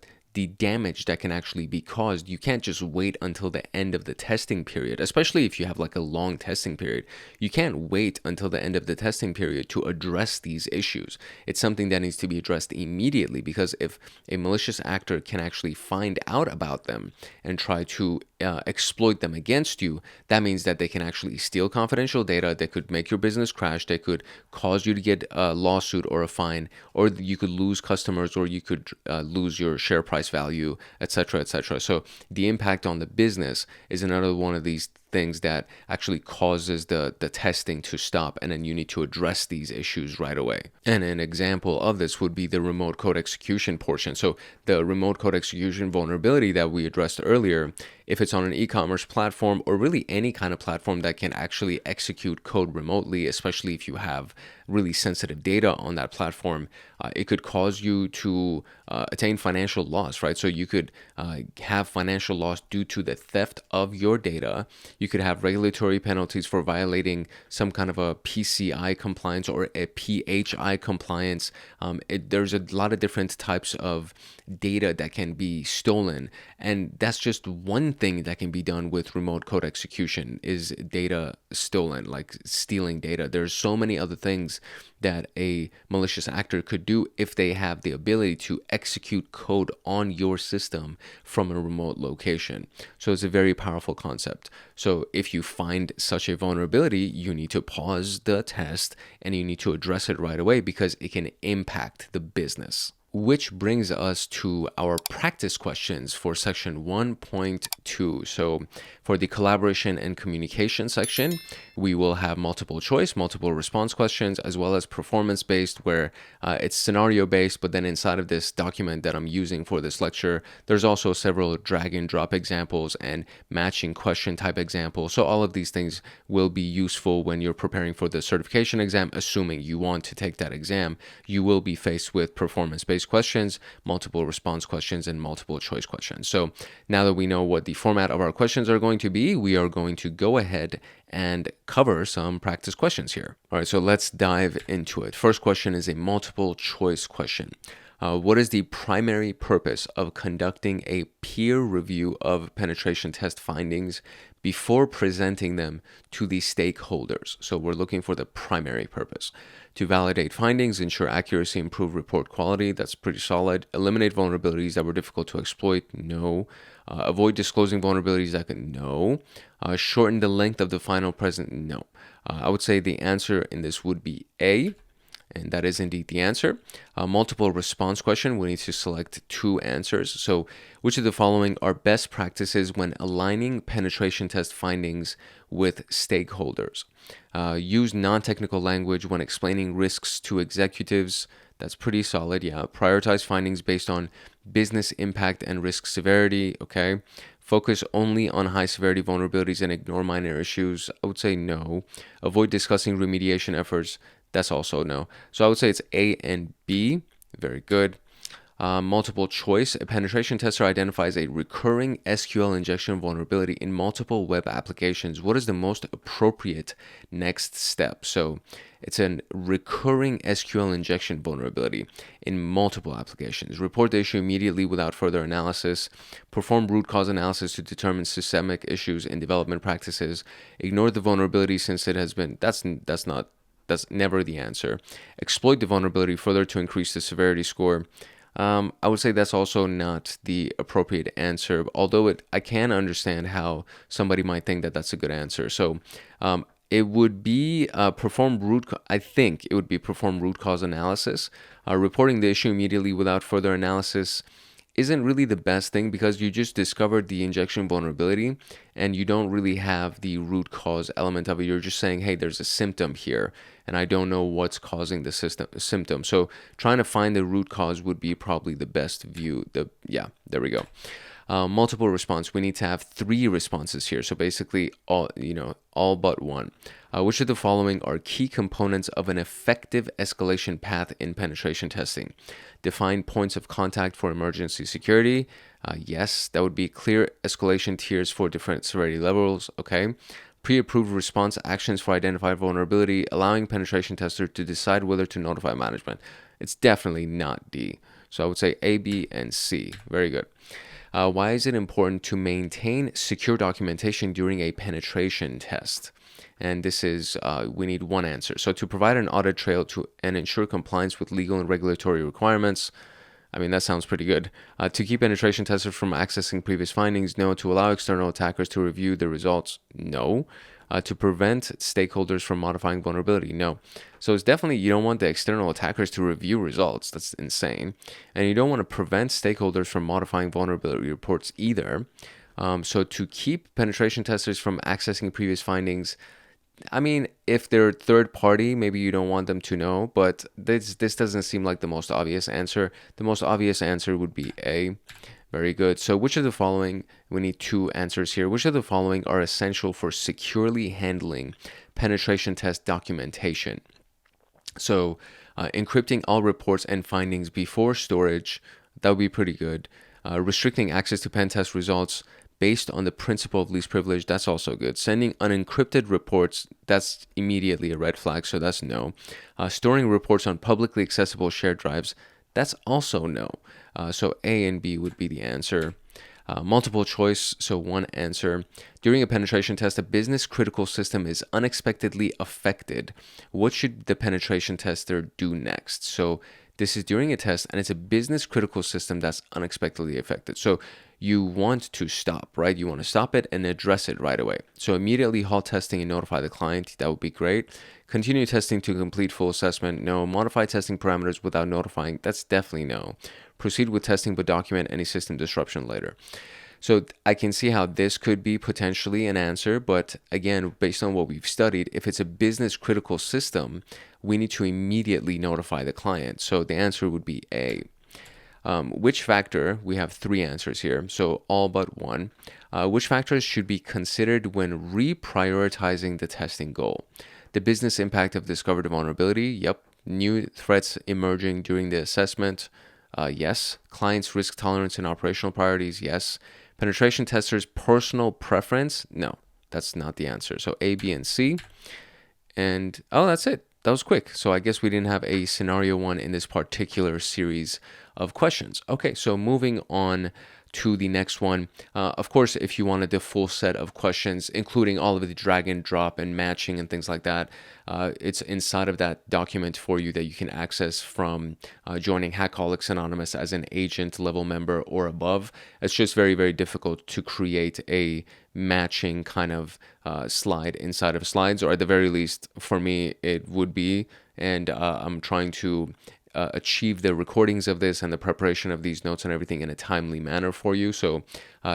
damage that can actually be caused, you can't just wait until the end of the testing period, especially if you have like a long testing period. You can't wait until the end of the testing period to address these issues. It's something that needs to be addressed immediately, because if a malicious actor can actually find out about them and try to exploit them against you, that means that they can actually steal confidential data. They could make your business crash. They could cause you to get a lawsuit or a fine, or you could lose customers, or you could lose your share price value, etc., etc. So the impact on the business is another one of these things that actually causes the testing to stop, and then you need to address these issues right away. And an example of this would be the remote code execution portion. So the remote code execution vulnerability that we addressed earlier, if it's on an e-commerce platform, or really any kind of platform that can actually execute code remotely, especially if you have really sensitive data on that platform, it could cause you to attain financial loss, right? So you could have financial loss due to the theft of your data. You could have regulatory penalties for violating some kind of a PCI compliance or a PHI compliance. There's a lot of different types of data that can be stolen, and that's just one thing that can be done with remote code execution, is data stolen, like stealing data. There's so many other things that a malicious actor could do if they have the ability to execute code on your system from a remote location. So it's a very powerful concept. So if you find such a vulnerability, you need to pause the test and you need to address it right away, because it can impact the business. Which brings us to our practice questions for section 1.2. So for the collaboration and communication section, we will have multiple choice, multiple response questions, as well as performance-based, where it's scenario-based, but then inside of this document that I'm using for this lecture, there's also several drag and drop examples and matching question type examples. So all of these things will be useful when you're preparing for the certification exam, assuming you want to take that exam. You will be faced with performance-based questions, multiple response questions, and multiple choice questions. So now that we know what the format of our questions are going to be, we are going to go ahead and cover some practice questions here. All right, so let's dive into it. First question is a multiple choice question. What is the primary purpose of conducting a peer review of penetration test findings before presenting them to the stakeholders? So we're looking for the primary purpose. To validate findings, ensure accuracy, improve report quality. That's pretty solid. Eliminate vulnerabilities that were difficult to exploit. No. Avoid disclosing vulnerabilities that can. No. Shorten the length of the final present. No. I would say the answer in this would be A. And that is indeed the answer. Multiple response question, we need to select two answers. So which of the following are best practices when aligning penetration test findings with stakeholders? Use non-technical language when explaining risks to executives. That's pretty solid, yeah. Prioritize findings based on business impact and risk severity, okay. Focus only on high severity vulnerabilities and ignore minor issues. I would say no. Avoid discussing remediation efforts. That's also no. So I would say it's A and B. Very good. Multiple choice. A penetration tester identifies a recurring SQL injection vulnerability in multiple web applications. What is the most appropriate next step? So it's a recurring SQL injection vulnerability in multiple applications. Report the issue immediately without further analysis. Perform root cause analysis to determine systemic issues in development practices. Ignore the vulnerability since it has been, that's never the answer. Exploit the vulnerability further to increase the severity score. I would say that's also not the appropriate answer, although I can understand how somebody might think that that's a good answer. So it would be perform root cause analysis. Reporting the issue immediately without further analysis isn't really the best thing because you just discovered the injection vulnerability and you don't really have the root cause element of it. You're just saying, hey, there's a symptom here and I don't know what's causing the symptom. So trying to find the root cause would be probably the best view. There we go. Multiple response. We need to have 3 responses here. So basically all but one. Which of the following are key components of an effective escalation path in penetration testing? Define points of contact for emergency security. Yes, that would be clear escalation tiers for different severity levels. Okay. Pre-approved response actions for identified vulnerability, allowing penetration tester to decide whether to notify management. It's definitely not D. So I would say A, B, and C. Very good. Why is it important to maintain secure documentation during a penetration test? And this is, we need one answer. So to provide an audit trail and ensure compliance with legal and regulatory requirements. I mean, that sounds pretty good. To keep penetration testers from accessing previous findings, no. To allow external attackers to review the results, no. To prevent stakeholders from modifying vulnerability, no. So it's definitely, you don't want the external attackers to review results. That's insane. And you don't want to prevent stakeholders from modifying vulnerability reports either. So to keep penetration testers from accessing previous findings, I mean, if they're third party, maybe you don't want them to know, but this doesn't seem like the most obvious answer. The most obvious answer would be A. Very good. So which of the following, we need 2 answers here. Which of the following are essential for securely handling penetration test documentation? So encrypting all reports and findings before storage, that would be pretty good. Restricting access to pen test results based on the principle of least privilege, that's also good. Sending unencrypted reports, that's immediately a red flag, so that's no. Storing reports on publicly accessible shared drives, that's also no. So A and B would be the answer. Multiple choice, so one answer. During a penetration test, a business critical system is unexpectedly affected. What should the penetration tester do next? So this is during a test and it's a business critical system that's unexpectedly affected. So you want to stop, right? You want to stop it and address it right away. So immediately halt testing and notify the client. That would be great. Continue testing to complete full assessment. No. Modify testing parameters without notifying. That's definitely no. Proceed with testing but document any system disruption later. So I can see how this could be potentially an answer, but again, based on what we've studied, if it's a business critical system, we need to immediately notify the client. So the answer would be A. Which factor, we have 3 answers here, so all but one. Which factors should be considered when reprioritizing the testing goal? The business impact of discovered vulnerability, yep. New threats emerging during the assessment, yes. Client's risk tolerance and operational priorities, yes. Penetration tester's personal preference, no, that's not the answer. So A, B, and C. And, that's it. That was quick. So I guess we didn't have a scenario 1 in this particular series of questions. Okay, so moving on to the next one. Of course, if you wanted the full set of questions, including all of the drag and drop and matching and things like that, it's inside of that document for you that you can access from joining Hackaholics Anonymous as an agent level member or above. It's just very, very difficult to create a matching kind of slide inside of slides, or at the very least, for me, it would be. And I'm trying to achieve the recordings of this and the preparation of these notes and everything in a timely manner for you. So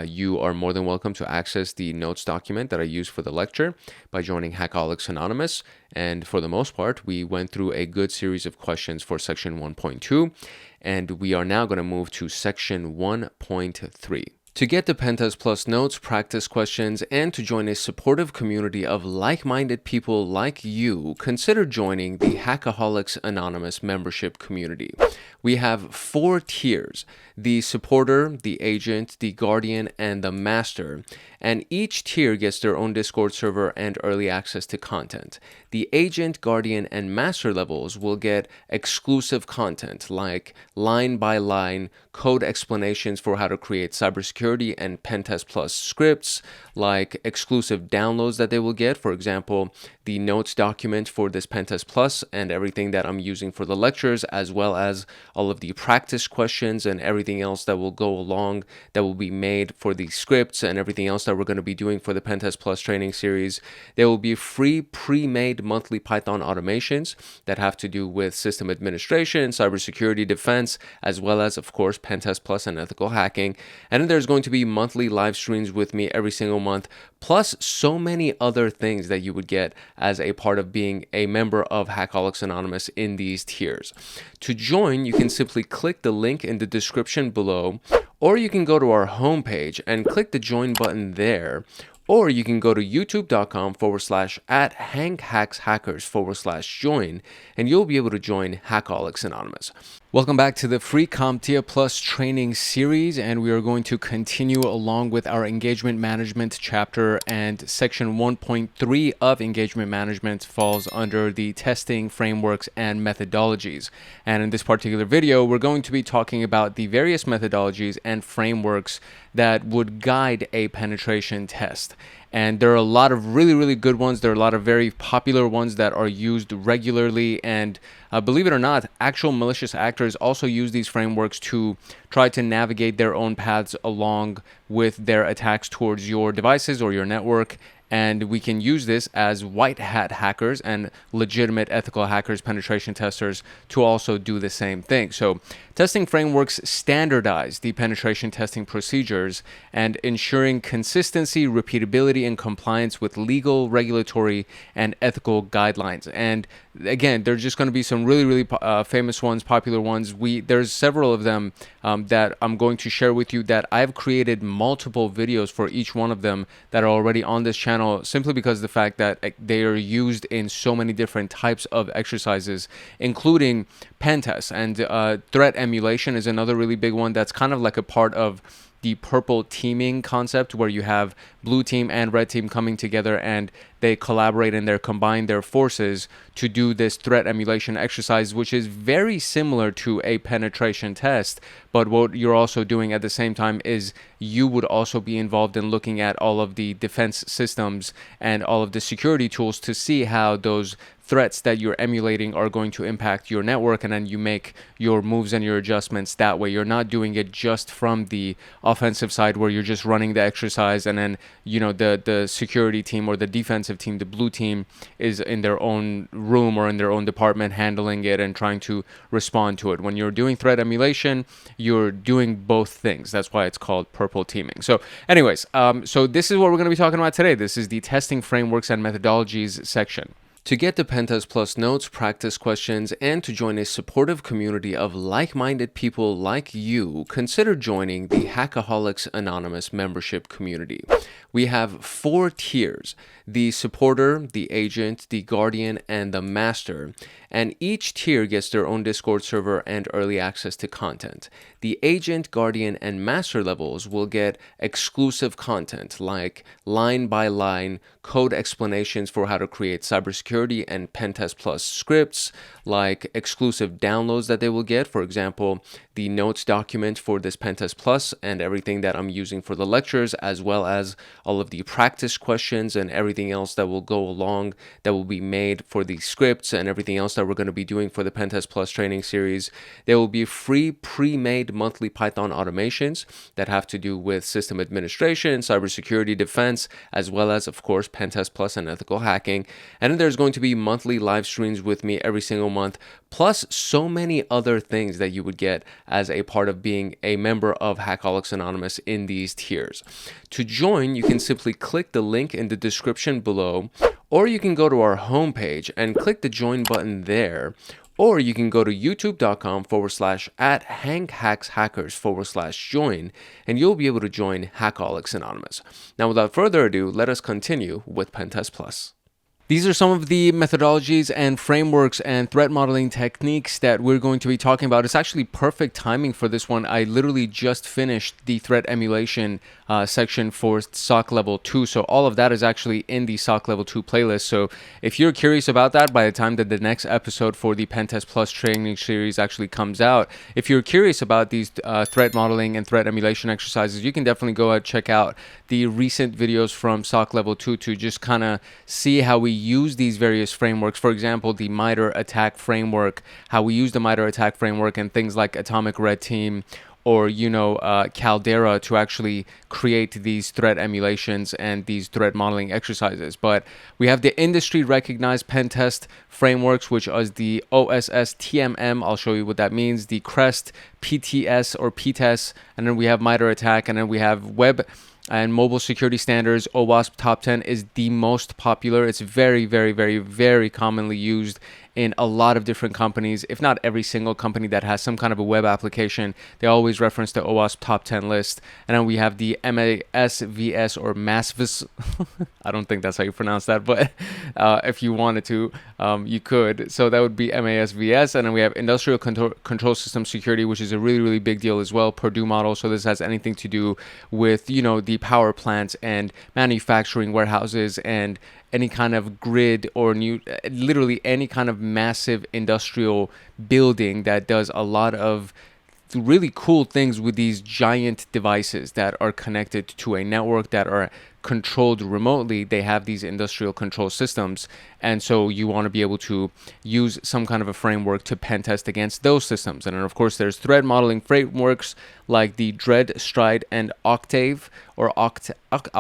you are more than welcome to access the notes document that I use for the lecture by joining Hackaholics Anonymous. And for the most part, we went through a good series of questions for section 1.2, and we are now going to move to section 1.3. To get the PenTest Plus notes, practice questions, and to join a supportive community of like-minded people like you, consider joining the Hackaholics Anonymous membership community. We have 4 tiers: the supporter, the agent, the guardian, and the master. And each tier gets their own Discord server and early access to content. The agent, guardian, and master levels will get exclusive content like line-by-line code explanations for how to create cybersecurity and PenTest Plus scripts, like exclusive downloads that they will get. For example, the notes document for this PenTest Plus and everything that I'm using for the lectures, as well as all of the practice questions and everything else that will go along that will be made for the scripts and everything else that we're going to be doing for the PenTest Plus training series. There will be free pre-made monthly Python automations that have to do with system administration, cybersecurity defense, as well as, of course, PenTest Plus and ethical hacking. And then there's going to be monthly live streams with me every single month, plus so many other things that you would get as a part of being a member of Hackaholics Anonymous in these tiers. To join, you can simply click the link in the description below, or you can go to our homepage and click the join button there. Or you can go to youtube.com/@hankhackshackers/join, and you'll be able to join Hackaholics Anonymous. Welcome back to the free CompTIA Plus training series, and we are going to continue along with our engagement management chapter, and section 1.3 of engagement management falls under the testing frameworks and methodologies. And in this particular video, we're going to be talking about the various methodologies and frameworks that would guide a penetration test. And there are a lot of really good ones. There are a lot of very popular ones that are used regularly. And believe it or not, actual malicious actors also use these frameworks to try to navigate their own paths along with their attacks towards your devices or your network. And we can use this as white hat hackers and legitimate ethical hackers, penetration testers, to also do the same thing. So testing frameworks standardize the penetration testing procedures and ensuring consistency, repeatability, and compliance with legal, regulatory, and ethical guidelines. And again, there's just going to be some really famous ones, popular ones. There's several of them that I'm going to share with you that I've created multiple videos for each one of them that are already on this channel, simply because of the fact that they are used in so many different types of exercises, including pen tests. And threat emulation is another really big one that's kind of like a part of the purple teaming concept, where you have blue team and red team coming together and they collaborate and they combine their forces to do this threat emulation exercise, which is very similar to a penetration test. But what you're also doing at the same time is you would also be involved in looking at all of the defense systems and all of the security tools to see how those threats that you're emulating are going to impact your network, and then you make your moves and your adjustments that way. You're not doing it just from the offensive side where you're just running the exercise and then, you know, the security team or the defensive team, the blue team, is in their own room or in their own department handling it and trying to respond to it. When you're doing threat emulation, you're doing both things. That's why it's called purple teaming. So anyways, so this is what we're going to be talking about today. This is the testing frameworks and methodologies section. To get the PenTest Plus notes, practice questions, and to join a supportive community of like-minded people like you, consider joining the Hackaholics Anonymous membership community. We have 4 tiers: the supporter, the agent, the guardian, and the master. And each tier gets their own Discord server and early access to content. The agent, guardian, and master levels will get exclusive content like line-by-line code explanations for how to create cybersecurity and PenTest Plus scripts, like exclusive downloads that they will get. For example, the notes document for this PenTest Plus and everything that I'm using for the lectures, as well as all of the practice questions and everything else that will go along that will be made for the scripts and everything else that we're going to be doing for the PenTest Plus training series. There will be free pre-made monthly Python automations that have to do with system administration, cybersecurity defense, as well as, of course, PenTest Plus and ethical hacking. And then there's going to be monthly live streams with me every single month, plus so many other things that you would get as a part of being a member of Hackaholics Anonymous in these tiers. To join, you can simply click the link in the description below, or you can go to our homepage and click the join button there. Or you can go to youtube.com/@HankHacksHackers/join, and you'll be able to join Hackaholics Anonymous. Now, without further ado, let us continue with PenTest Plus. These are some of the methodologies and frameworks and threat modeling techniques that we're going to be talking about. It's actually perfect timing for this one. I literally just finished the threat emulation section for SOC Level 2. So all of that is actually in the SOC Level 2 playlist. So if you're curious about that, by the time that the next episode for the PenTest Plus training series actually comes out, if you're curious about these threat modeling and threat emulation exercises, you can definitely go ahead and check out the recent videos from SOC Level 2 to just kind of see how we use these various frameworks. For example, the Mitre attack framework, how we use the Mitre attack framework and things like Atomic Red Team or, Caldera to actually create these threat emulations and these threat modeling exercises. But we have the industry recognized pen test frameworks, which is the OSS TMM. I'll show you what that means. The CREST, PTS or PTES, and then we have Mitre attack, and then we have web and mobile security standards. OWASP top 10 is the most popular. It's very, very, very, very commonly used in a lot of different companies, if not every single company that has some kind of a web application. They always reference the OWASP top 10 list. And then we have the MASVS or MASVS. I don't think that's how you pronounce that, but if you wanted to, you could. So that would be MASVS. And then we have Industrial Control System Security, which is a really, really big deal as well. Purdue Model. So this has anything to do with, the power plants and manufacturing warehouses and any kind of grid or literally any kind of massive industrial building that does a lot of really cool things with these giant devices that are connected to a network that are controlled remotely. They have these industrial control systems, and so you want to be able to use some kind of a framework to pen test against those systems. And then of course there's threat modeling frameworks like the Dread, Stride, and Octave, or I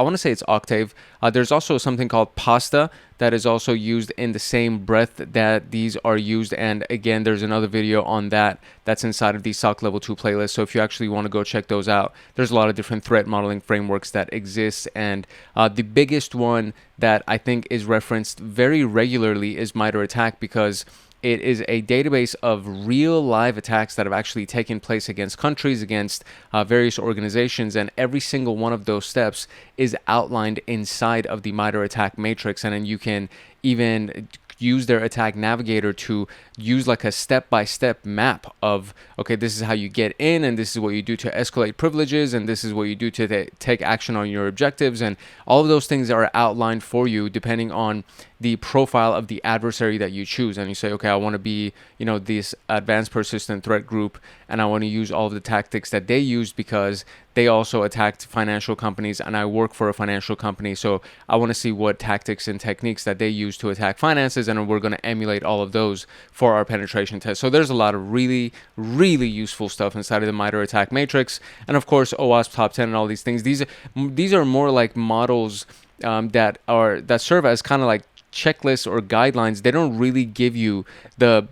want to say it's Octave. There's also something called Pasta that is also used in the same breath that these are used, and again there's another video on that's inside of the SOC Level 2 playlist. So if you actually want to go check those out, there's a lot of different threat modeling frameworks that exist, and the biggest one that I think is referenced very regularly is Mitre attack, because it is a database of real live attacks that have actually taken place against countries, against various organizations, and every single one of those steps is outlined inside of the Mitre attack matrix. And then you can even use their attack navigator to use like a step-by-step map of, okay, this is how you get in, and this is what you do to escalate privileges, and this is what you do to take action on your objectives, and all of those things are outlined for you depending on the profile of the adversary that you choose. And you say, okay, I want to be, this advanced persistent threat group, and I want to use all of the tactics that they used because they also attacked financial companies, and I work for a financial company, so I want to see what tactics and techniques that they use to attack finances, and we're going to emulate all of those for our penetration test. So there's a lot of really, really useful stuff inside of the Mitre attack matrix, and of course OWASP top 10 and all these things. These are more like models that serve as kind of like checklists or guidelines. They don't really give you the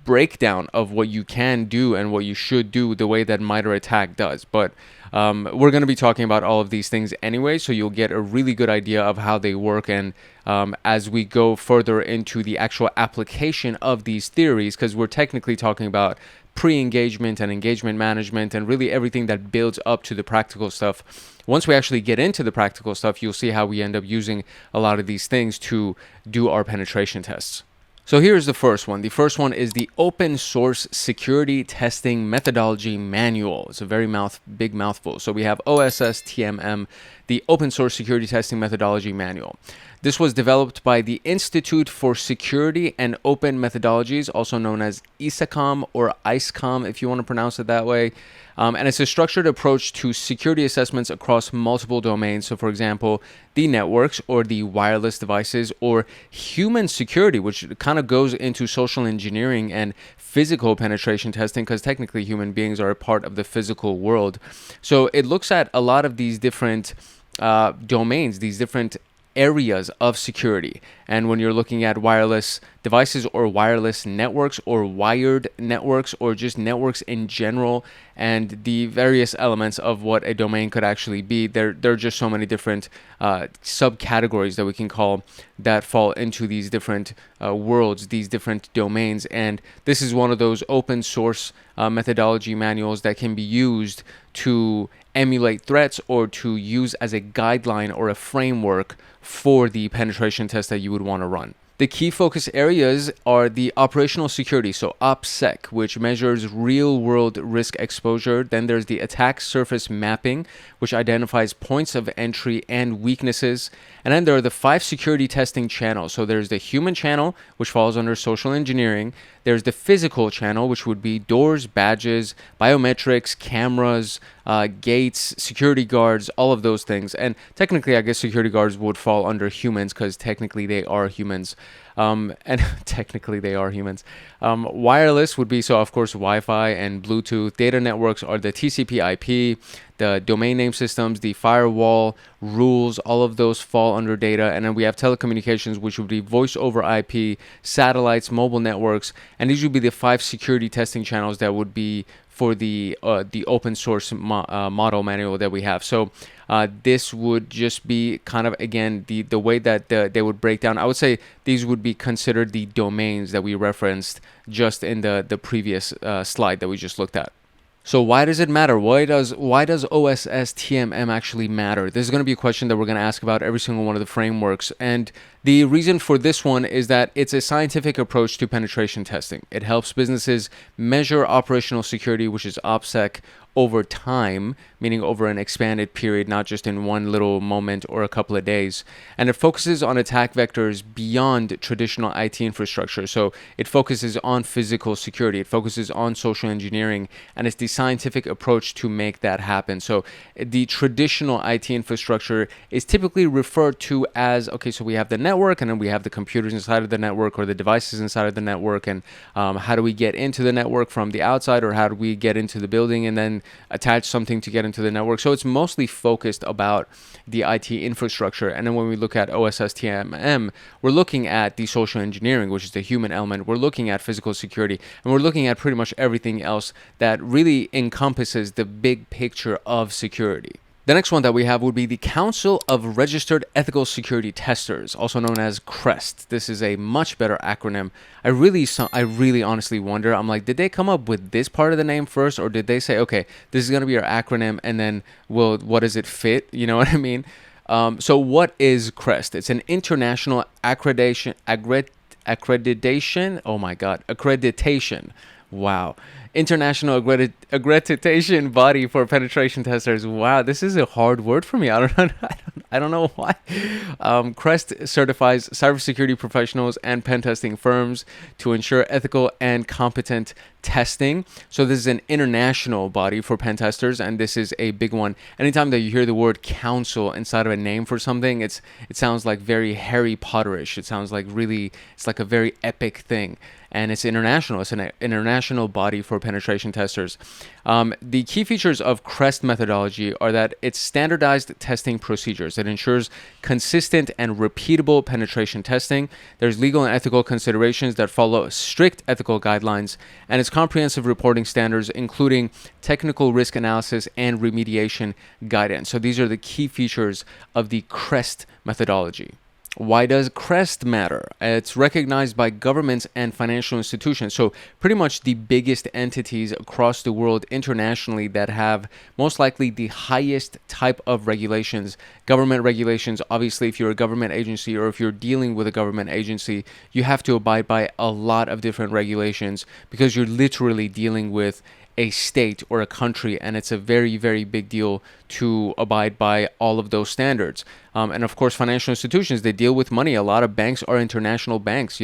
breakdown of what you can do and what you should do the way that Mitre attack does, but we're going to be talking about all of these things anyway, so you'll get a really good idea of how they work. And as we go further into the actual application of these theories, because we're technically talking about pre-engagement and engagement management and really everything that builds up to the practical stuff. Once we actually get into the practical stuff, you'll see how we end up using a lot of these things to do our penetration tests. So here's the first one. The first one is the Open Source Security Testing Methodology Manual. It's a very big mouthful. So we have OSS TMM, the Open Source Security Testing Methodology Manual. This was developed by the Institute for Security and Open Methodologies, also known as ISACOM or ICECOM, if you want to pronounce it that way. And it's a structured approach to security assessments across multiple domains. So, for example, the networks or the wireless devices, or human security, which kind of goes into social engineering and physical penetration testing, because technically human beings are a part of the physical world. So it looks at a lot of these different domains, these different areas of security, And when you're looking at wireless devices or wireless networks or wired networks or just networks in general, and the various elements of what a domain could actually be, there are just so many different subcategories that we can call that fall into these different worlds, these different domains. And this is one of those open source methodology manuals that can be used to emulate threats or to use as a guideline or a framework for the penetration test that you would want to run. The key focus areas are the operational security, so OPSEC, which measures real-world risk exposure. Then there's the attack surface mapping, which identifies points of entry and weaknesses. And then there are the 5 security testing channels. So there's the human channel, which falls under social engineering. There's the physical channel, which would be doors, badges, biometrics, cameras, gates, security guards, all of those things. And technically, I guess security guards would fall under humans because technically they are humans. Wireless would be, so of course, Wi-Fi and Bluetooth. Data networks are the TCP/IP, the domain name systems, the firewall, rules, all of those fall under data. And then we have telecommunications, which would be voice over IP, satellites, mobile networks. And these would be the 5 security testing channels that would be for the open source model manual that we have. So this would just be kind of, again, the way that they would break down. I would say these would be considered the domains that we referenced just in the previous slide that we just looked at. So why does it matter? Why does OSS TMM actually matter? This is going to be a question that we're going to ask about every single one of the frameworks. And the reason for this one is that it's a scientific approach to penetration testing. It helps businesses measure operational security, which is OPSEC, over time, meaning over an expanded period, not just in one little moment or a couple of days. And it focuses on attack vectors beyond traditional IT infrastructure. So it focuses on physical security, it focuses on social engineering, and it's the scientific approach to make that happen. So the traditional IT infrastructure is typically referred to as, okay, so we have the network, and then we have the computers inside of the network or the devices inside of the network, and how do we get into the network from the outside, or how do we get into the building and then attach something to get into the network. So it's mostly focused about the IT infrastructure. And then when we look at OSS TMM, we're looking at the social engineering, which is the human element. We're looking at physical security, and we're looking at pretty much everything else that really encompasses the big picture of security. The next one that we have would be the Council of Registered Ethical Security Testers, also known as CREST. This is a much better acronym. I really honestly wonder, I'm like, did they come up with this part of the name first, or did they say, okay, this is going to be our acronym, and then, well, what does it fit? You know what I mean? So what is CREST? It's an international accreditation. Wow. International accreditation body for penetration testers. Wow, this is a hard word for me. I don't know why. CREST certifies cybersecurity professionals and pen testing firms to ensure ethical and competent testing. So this is an international body for pen testers, and this is a big one. Anytime that you hear the word council inside of a name for something, it sounds like very Harry Potterish. It sounds like it's like a very epic thing. And it's international. It's an international body for penetration testers. The key features of CREST methodology are that it's standardized testing procedures. It ensures consistent and repeatable penetration testing. There's legal and ethical considerations that follow strict ethical guidelines, and its comprehensive reporting standards, including technical risk analysis and remediation guidance. So these are the key features of the CREST methodology. Why does CREST matter? It's recognized by governments and financial institutions. So pretty much the biggest entities across the world internationally that have most likely the highest type of regulations. Government regulations, obviously, if you're a government agency or if you're dealing with a government agency, you have to abide by a lot of different regulations because you're literally dealing with a state or a country, and it's a very, very big deal to abide by all of those standards. And of course, financial institutions, they deal with money. A lot of banks are international banks.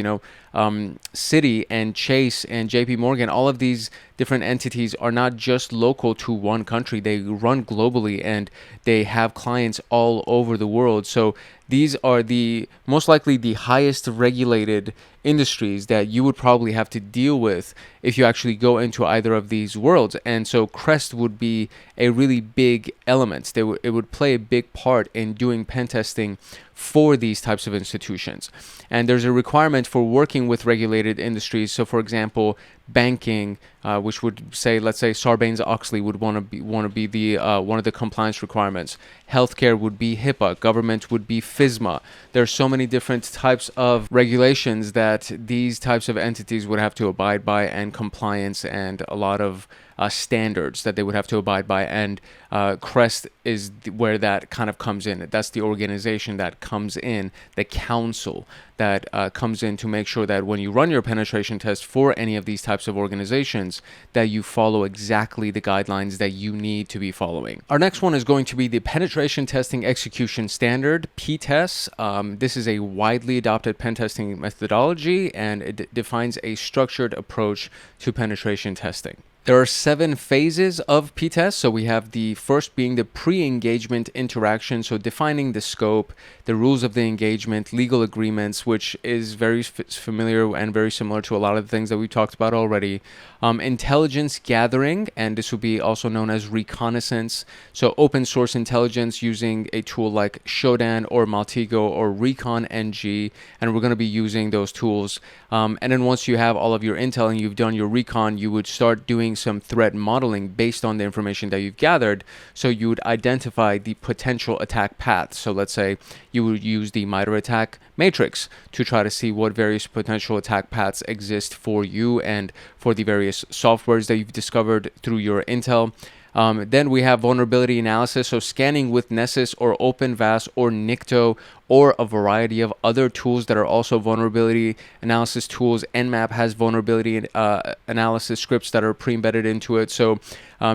Citi and Chase and JP Morgan, all of these different entities are not just local to one country. They run globally and they have clients all over the world. So these are the most likely the highest regulated industries that you would probably have to deal with if you actually go into either of these worlds. And so CREST would be a really big element. It would play a big part in doing pen testing for these types of institutions. And there's a requirement for working with regulated industries. So for example, banking, which would say, let's say Sarbanes-Oxley would want to be the one of the compliance requirements. Healthcare would be HIPAA. Government would be FISMA. There's so many different types of regulations that these types of entities would have to abide by, and compliance, and a lot of standards that they would have to abide by. And CREST is where that kind of comes in. That's the organization that comes in, the council that comes in to make sure that when you run your penetration test for any of these types of organizations, that you follow exactly the guidelines that you need to be following. Our next one is going to be the Penetration Testing Execution Standard, PTES. This is a widely adopted pen testing methodology, and it defines a structured approach to penetration testing. There are 7 phases of PTES. So we have the first being the pre-engagement interaction, so defining the scope, the rules of the engagement, legal agreements, which is very familiar and very similar to a lot of the things that we talked about already. Intelligence gathering, and this would be also known as reconnaissance. So open source intelligence using a tool like Shodan or Maltego or ReconNG, and we're going to be using those tools. And then once you have all of your intel and you've done your recon, you would start doing some threat modeling based on the information that you've gathered. So you would identify the potential attack paths. So let's say you would use the Mitre attack matrix to try to see what various potential attack paths exist for you and for the various softwares that you've discovered through your intel. Then we have vulnerability analysis, so scanning with Nessus or OpenVAS or Nikto or a variety of other tools that are also vulnerability analysis tools. Nmap has vulnerability analysis scripts that are pre-embedded into it. So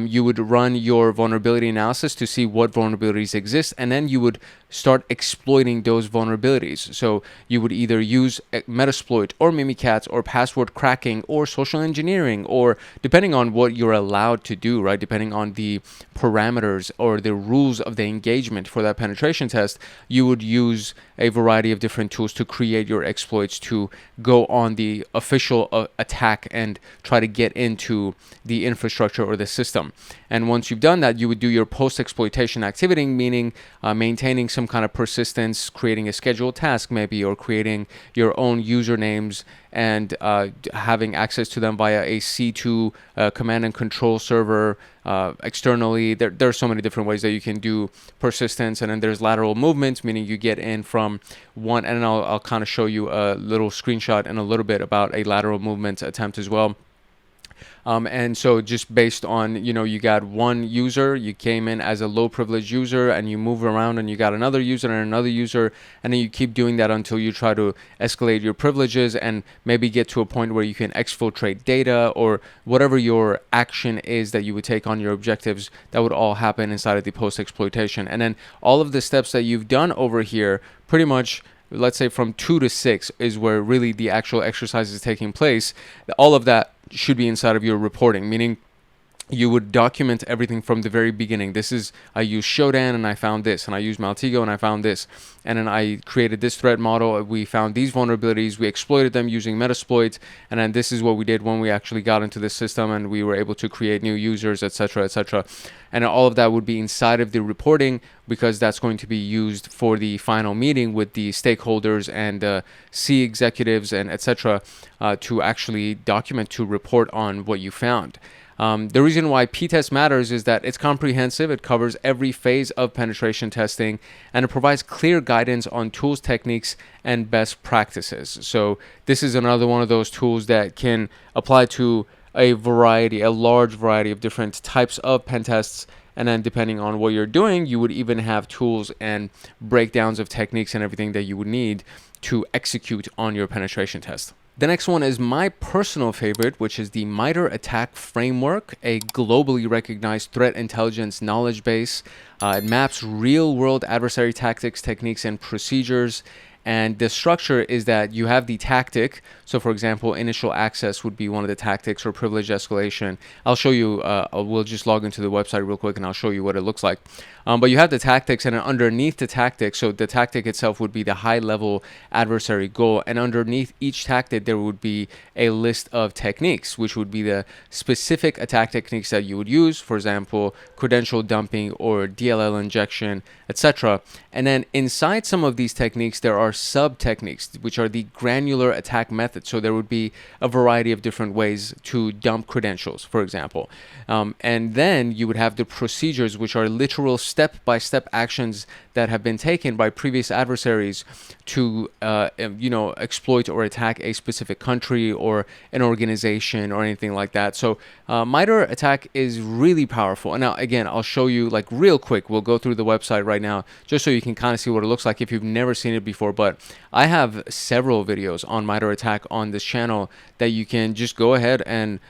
you would run your vulnerability analysis to see what vulnerabilities exist, and then you would start exploiting those vulnerabilities. So you would either use Metasploit or Mimikatz or password cracking or social engineering, or depending on what you're allowed to do, right? Depending on the parameters or the rules of the engagement for that penetration test, you would use a variety of different tools to create your exploits to go on the official attack and try to get into the infrastructure or the system. And once you've done that, you would do your post-exploitation activity, meaning maintaining some kind of persistence, creating a scheduled task maybe, or creating your own usernames and having access to them via a C2 command and control server externally. There are so many different ways that you can do persistence. And then there's lateral movements, meaning you get in from one, and I'll kind of show you a little screenshot in a little bit about a lateral movement attempt as well. And so just based on, you got one user, you came in as a low privilege user and you move around and you got another user and another user, and then you keep doing that until you try to escalate your privileges and maybe get to a point where you can exfiltrate data or whatever your action is that you would take on your objectives. That would all happen inside of the post-exploitation. And then all of the steps that you've done over here, pretty much, let's say from 2 to 6 is where really the actual exercise is taking place. All of that should be inside of your reporting, meaning you would document everything from the very beginning. This is, I used Shodan and I found this, and I used Maltego and I found this, and then I created this threat model. We found these vulnerabilities, we exploited them using Metasploit, and then this is what we did when we actually got into this system and we were able to create new users, etc., etc. And all of that would be inside of the reporting, because that's going to be used for the final meeting with the stakeholders and C executives and etc. To actually document, to report on what you found. The reason why PTES matters is that it's comprehensive, it covers every phase of penetration testing, and it provides clear guidance on tools, techniques, and best practices. So this is another one of those tools that can apply to a large variety of different types of pen tests. And then depending on what you're doing, you would even have tools and breakdowns of techniques and everything that you would need to execute on your penetration test. The next one is my personal favorite, which is the Mitre Attack Framework, a globally recognized threat intelligence knowledge base. It maps real-world adversary tactics, techniques, and procedures, And the structure is that you have the tactic. So for example, initial access would be one of the tactics, or privilege escalation. I'll show you, we'll just log into the website real quick and I'll show you what it looks like. But you have the tactics, and underneath the tactic, so the tactic itself would be the high level adversary goal. And underneath each tactic, there would be a list of techniques, which would be the specific attack techniques that you would use. For example, credential dumping or DLL injection, etc. And then inside some of these techniques, there are sub techniques, which are the granular attack methods. So there would be a variety of different ways to dump credentials, for example. And then you would have the procedures, which are literal step-by-step actions that have been taken by previous adversaries to exploit or attack a specific country or an organization or anything like that. So Mitre attack is really powerful. And now again, I'll show you like real quick. We'll go through the website right now just so you can kind of see what it looks like if you've never seen it before. But I have several videos on Mitre attack on this channel that you can just go ahead and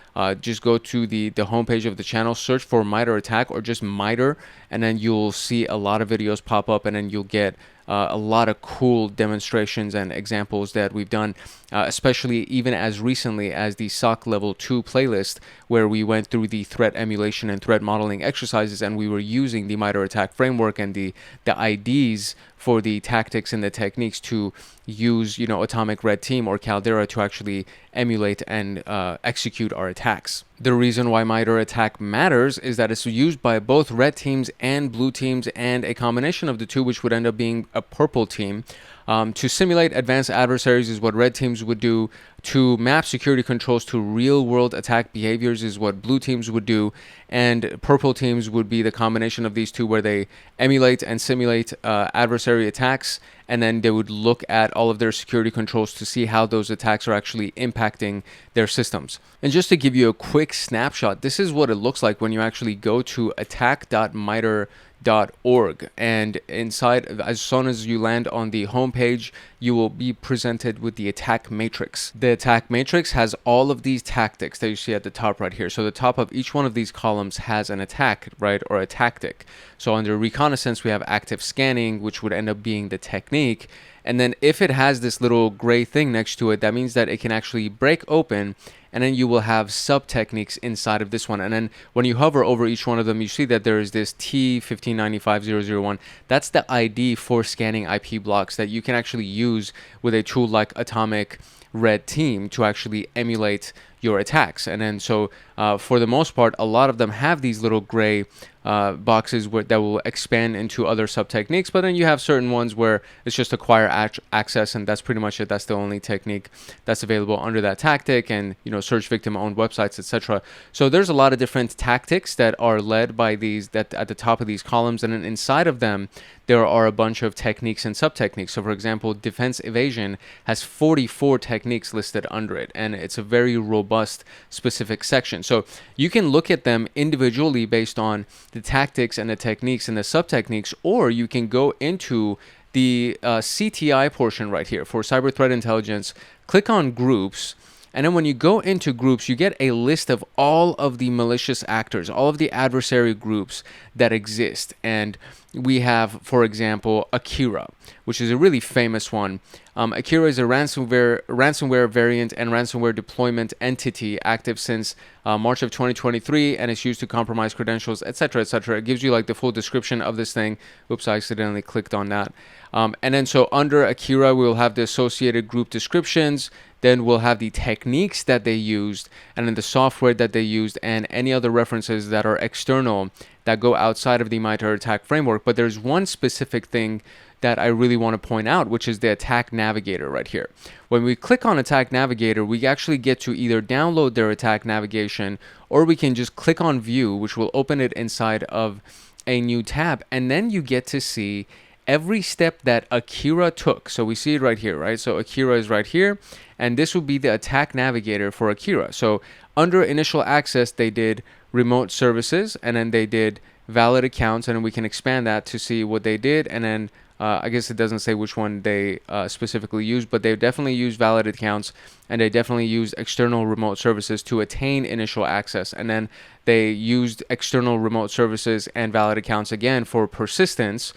just go to the homepage of the channel, search for Mitre attack or just Mitre, and then you'll see a lot of videos pop up, and then you'll get a lot of cool demonstrations and examples that we've done, especially even as recently as the SOC Level 2 playlist, where we went through the threat emulation and threat modeling exercises, and we were using the Mitre attack framework and the IDs for the tactics and the techniques to use, Atomic Red Team or Caldera to actually emulate and execute our attacks. The reason why Mitre attack matters is that it's used by both red teams and blue teams, and a combination of the two, which would end up being a purple team. To simulate advanced adversaries is what red teams would do. To map security controls to real-world attack behaviors is what blue teams would do. And purple teams would be the combination of these two, where they emulate and simulate adversary attacks, and then they would look at all of their security controls to see how those attacks are actually impacting their systems. And just to give you a quick snapshot, this is what it looks like when you actually go to attack.mitre.org, and inside, as soon as you land on the homepage, you will be presented with the attack matrix. The attack matrix has all of these tactics that you see at the top right here. So the top of each one of these columns has an attack, right, or a tactic. So under reconnaissance, we have active scanning, which would end up being the technique. And then if it has this little gray thing next to it, that means that it can actually break open, and then you will have sub techniques inside of this one. And then when you hover over each one of them, you see that there is this T1595001. That's the ID for scanning IP blocks that you can actually use with a tool like Atomic Red Team to actually emulate your attacks. And then so for the most part, a lot of them have these little gray boxes that will expand into other sub techniques, but then you have certain ones where it's just acquire access, and that's pretty much it. That's the only technique that's available under that tactic, and search victim owned websites, etc. So there's a lot of different tactics that are led by these, that at the top of these columns, and then inside of them there are a bunch of techniques and sub techniques. So for example, defense evasion has 44 techniques listed under it, and it's a very robust specific section. So you can look at them individually based on the tactics and the techniques and the sub techniques, or you can go into the CTI portion right here for cyber threat intelligence, click on groups, and then when you go into groups, you get a list of all of the malicious actors, all of the adversary groups that exist. And we have, for example, Akira, which is a really famous one. Akira is a ransomware variant and ransomware deployment entity active since March of 2023, and it's used to compromise credentials, etc., etc. It gives you like the full description of this thing. Oops, I accidentally clicked on that. And then so under Akira, we'll have the associated group descriptions. Then we'll have the techniques that they used, and then the software that they used, and any other references that are external that go outside of the Mitre attack framework. But there's one specific thing that I really want to point out, which is the attack navigator right here. When we click on attack navigator, we actually get to either download their attack navigation, or we can just click on view, which will open it inside of a new tab, and then you get to see every step that Akira took. So we see it right here, right? So Akira is right here, and this will be the attack navigator for Akira. So under initial access, they did remote services, and then they did valid accounts, and then we can expand that to see what they did, and then I guess it doesn't say which one they specifically use, but they definitely use valid accounts, and they definitely use external remote services to attain initial access. And then they used external remote services and valid accounts again for persistence.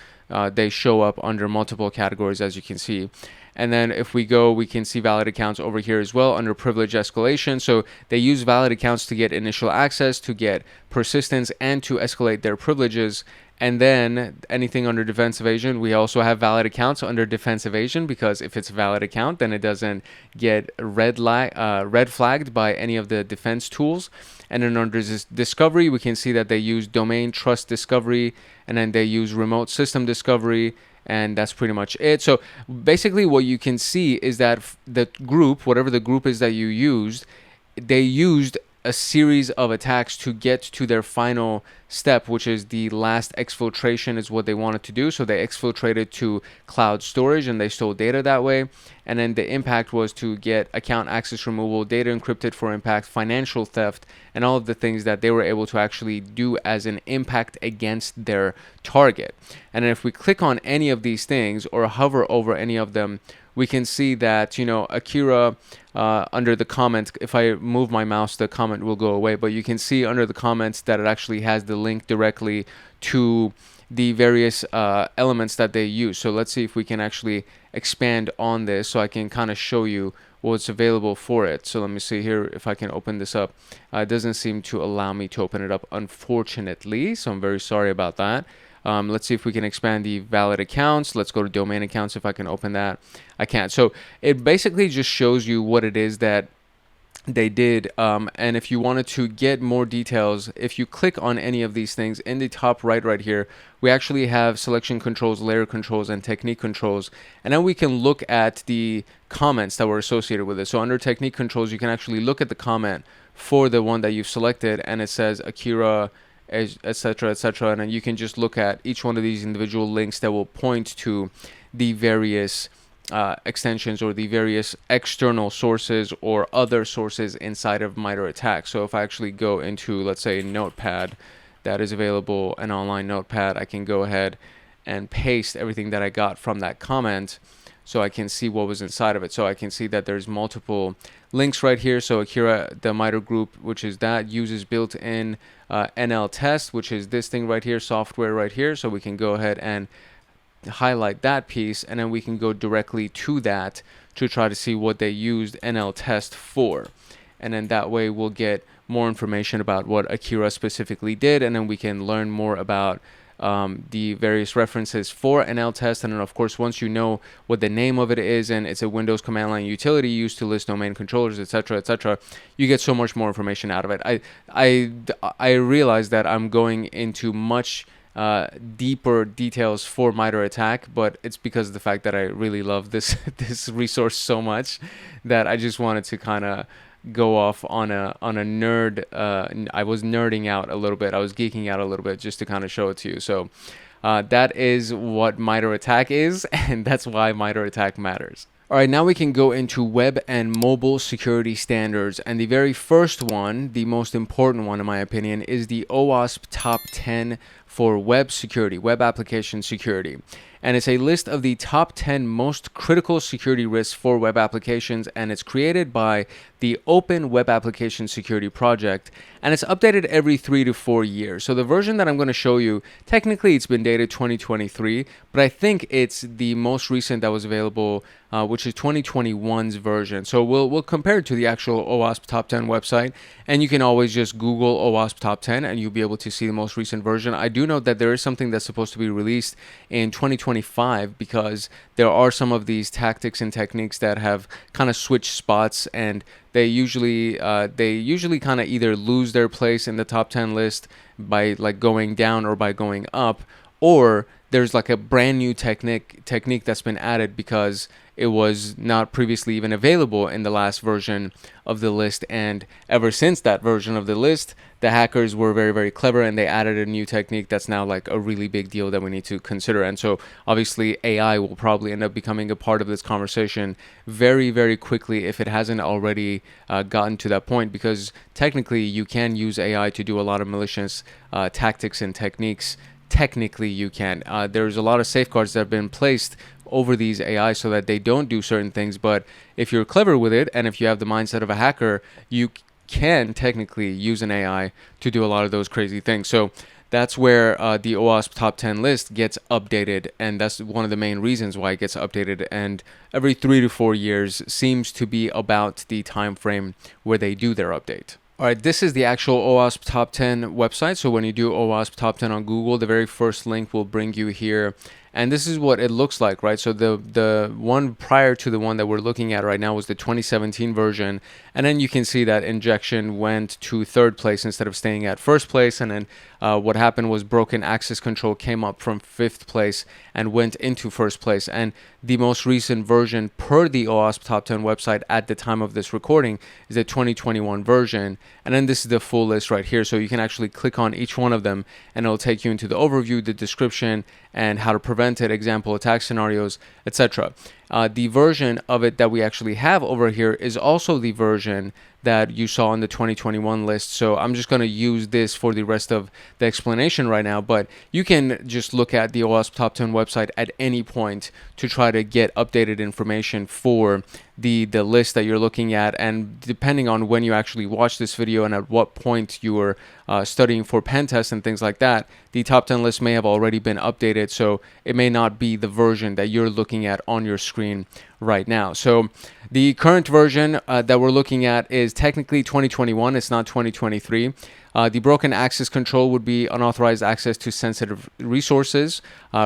They show up under multiple categories, as you can see. And then if we go, we can see valid accounts over here as well under privilege escalation. So they use valid accounts to get initial access, to get persistence, and to escalate their privileges. And then anything under defense evasion, we also have valid accounts under defense evasion, because if it's a valid account, then it doesn't get red flagged by any of the defense tools. And then under discovery, we can see that they use domain trust discovery, and then they use remote system discovery, and that's pretty much it. So basically what you can see is that the group, whatever the group is that you used, they used a series of attacks to get to their final step, which is the last exfiltration is what they wanted to do. So they exfiltrated to cloud storage and they stole data that way. And then the impact was to get account access removal, data encrypted for impact, financial theft, and all of the things that they were able to actually do as an impact against their target. And then if we click on any of these things or hover over any of them, we can see that, Akira, under the comments, if I move my mouse, the comment will go away, but you can see under the comments that it actually has the link directly to the various elements that they use. So let's see if we can actually expand on this so I can kind of show you what's available for it. So let me see here if I can open this up. It doesn't seem to allow me to open it up, unfortunately, so I'm very sorry about that. Let's see if we can expand the valid accounts. Let's go to domain accounts if I can open that. I can't. So it basically just shows you what it is that they did. And if you wanted to get more details, if you click on any of these things in the top right here, we actually have selection controls, layer controls, and technique controls. And then we can look at the comments that were associated with it. So under technique controls, you can actually look at the comment for the one that you've selected, and it says Akira, etc., etc., and then you can just look at each one of these individual links that will point to the various extensions or the various external sources or other sources inside of Mitre attack. So if I actually go into, let's say, Notepad that is available, an online Notepad, I can go ahead and paste everything that I got from that comment so I can see what was inside of it. So I can see that there's multiple links right here. So Akira, the Mitre group, which is that, uses built-in NL test, which is this thing right here, software right here. So we can go ahead and highlight that piece, and then we can go directly to that to try to see what they used NL test for. And then that way we'll get more information about what Akira specifically did, and then we can learn more about the various references for NL test. And then of course, once you know what the name of it is, and it's a Windows command line utility used to list domain controllers, etc., etc., you get so much more information out of it. I realize that I'm going into much deeper details for Mitre attack, but it's because of the fact that I really love this resource so much that I just wanted to kind of go off on a nerd. I was nerding out a little bit. I was geeking out a little bit just to kind of show it to you. So that is what Mitre attack is, and that's why Mitre attack matters. All right, now we can go into web and mobile security standards. And the very first one, the most important one in my opinion, is the OWASP Top 10 for web security, web application security. And it's a list of the top 10 most critical security risks for web applications, and it's created by the Open Web Application Security Project, and it's updated every 3 to 4 years. So the version that I'm going to show you, technically it's been dated 2023, but I think it's the most recent that was available, which is 2021's version. So we'll compare it to the actual OWASP Top 10 website, and you can always just Google OWASP Top 10 and you'll be able to see the most recent version. I do know that there is something that's supposed to be released in 2025 because there are some of these tactics and techniques that have kind of switched spots, and they usually kind of either lose their place in the top 10 list by like going down or by going up, or there's like a brand new technique that's been added because it was not previously even available in the last version of the list. And ever since that version of the list, the hackers were very, very clever, and they added a new technique that's now like a really big deal that we need to consider. And so obviously AI will probably end up becoming a part of this conversation very, very quickly if it hasn't already gotten to that point, because technically you can use AI to do a lot of malicious tactics and techniques technically you can. There's a lot of safeguards that have been placed over these AI so that they don't do certain things. But if you're clever with it, and if you have the mindset of a hacker, you can technically use an AI to do a lot of those crazy things. So that's where the OWASP top 10 list gets updated, and that's one of the main reasons why it gets updated. And every 3 to 4 years seems to be about the time frame where they do their update. All right, this is the actual OWASP top 10 website. So when you do OWASP top 10 on Google, the very first link will bring you here. And this is what it looks like, right? So the one prior to the one that we're looking at right now was the 2017 version. And then you can see that injection went to third place instead of staying at first place. And then what happened was broken access control came up from fifth place and went into first place. And the most recent version per the OWASP top 10 website at the time of this recording is the 2021 version. And then this is the full list right here. So you can actually click on each one of them and it'll take you into the overview, the description, and how to prevent it, example attack scenarios, etc. The version of it that we actually have over here is also the version that you saw on the 2021 list. So I'm just going to use this for the rest of the explanation right now, but you can just look at the OWASP top 10 website at any point to try to get updated information for the list that you're looking at. And depending on when you actually watch this video and at what point you were studying for pen tests and things like that, the top 10 list may have already been updated. So it may not be the version that you're looking at on your screen right now. So the current version that we're looking at is technically 2021. It's not 2023. The broken access control would be unauthorized access to sensitive resources.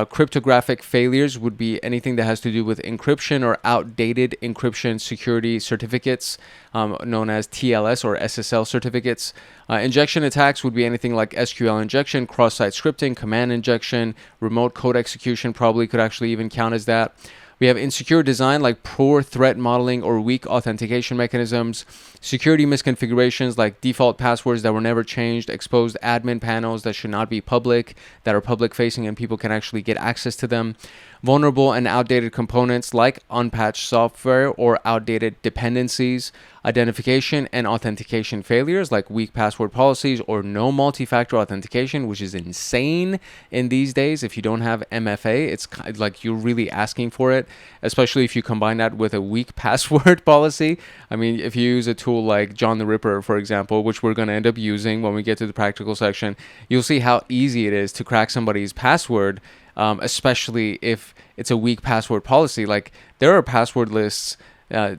Cryptographic failures would be anything that has to do with encryption or outdated encryption security certificates, known as TLS or SSL certificates. Injection attacks would be anything like SQL injection, cross-site scripting, command injection, remote code execution probably could actually even count as that. We have insecure design like poor threat modeling or weak authentication mechanisms, security misconfigurations like default passwords that were never changed, exposed admin panels that should not be public, that are public facing and people can actually get access to them, vulnerable and outdated components like unpatched software or outdated dependencies, identification and authentication failures like weak password policies or no multi-factor authentication, which is insane in these days. If you don't have MFA, it's like you're really asking for it, especially if you combine that with a weak password policy. I mean, if you use a tool like John the Ripper, for example, which we're going to end up using when we get to the practical section, you'll see how easy it is to crack somebody's password, especially if it's a weak password policy. Like there are password lists,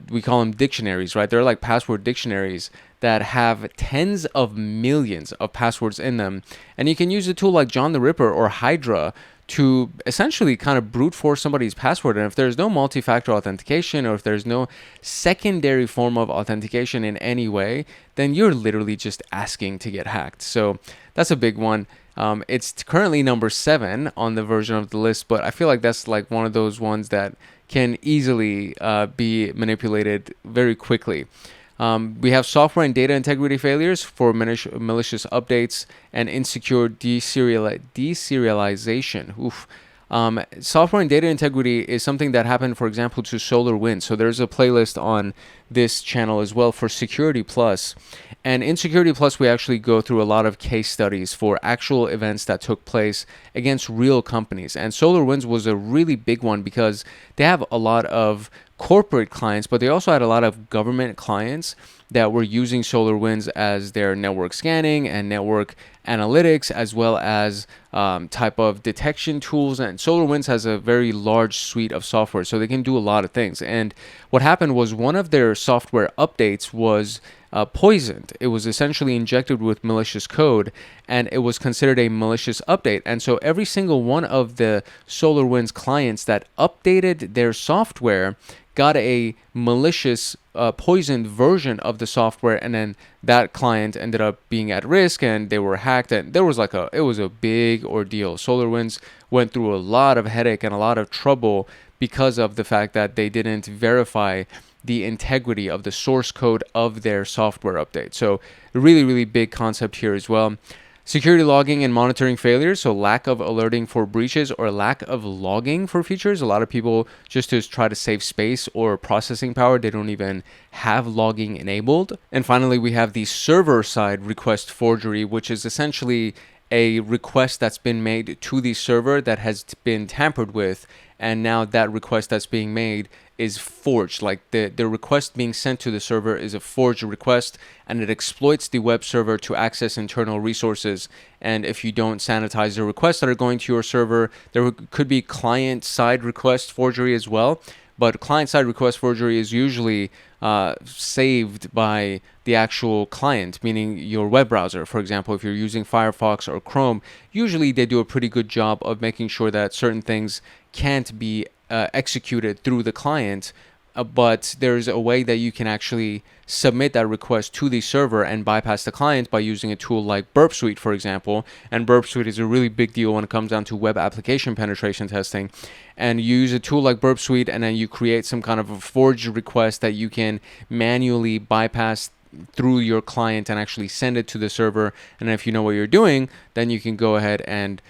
we call them dictionaries, right? They're like password dictionaries that have tens of millions of passwords in them. And you can use a tool like John the Ripper or Hydra to essentially kind of brute force somebody's password. And if there's no multi-factor authentication or if there's no secondary form of authentication in any way, then you're literally just asking to get hacked. So that's a big one. It's currently number 7 on the version of the list, but I feel like that's like one of those ones that can easily be manipulated very quickly. We have software and data integrity failures for malicious updates and insecure deserialization. Oof. Software and data integrity is something that happened, for example, to SolarWinds. So there's a playlist on this channel as well for Security Plus. And in Security Plus, we actually go through a lot of case studies for actual events that took place against real companies. And SolarWinds was a really big one because they have a lot of corporate clients, but they also had a lot of government clients that were using SolarWinds as their network scanning and network analytics, as well as type of detection tools. And SolarWinds has a very large suite of software, so they can do a lot of things. And what happened was one of their software updates was poisoned. It was essentially injected with malicious code, and it was considered a malicious update. And so every single one of the SolarWinds clients that updated their software got a malicious poisoned version of the software, and then that client ended up being at risk and they were hacked, and there was it was a big ordeal. SolarWinds went through a lot of headache and a lot of trouble because of the fact that they didn't verify the integrity of the source code of their software update. So a really, really big concept here as well. Security logging and monitoring failures, so lack of alerting for breaches or lack of logging for features. A lot of people, just to try to save space or processing power, they don't even have logging enabled. And finally, we have the server-side request forgery, which is essentially a request that's been made to the server that has been tampered with, and now that request that's being made is forged. Like the request being sent to the server is a forged request, and it exploits the web server to access internal resources. And if you don't sanitize the requests that are going to your server, there could be client-side request forgery as well. But client-side request forgery is usually saved by the actual client, meaning your web browser. For example, if you're using Firefox or Chrome, usually they do a pretty good job of making sure that certain things can't be executed through the client, but there's a way that you can actually submit that request to the server and bypass the client by using a tool like Burp Suite, for example. And Burp Suite is a really big deal when it comes down to web application penetration testing. And you use a tool like Burp Suite, and then you create some kind of a forged request that you can manually bypass through your client and actually send it to the server. And if you know what you're doing, then you can go ahead and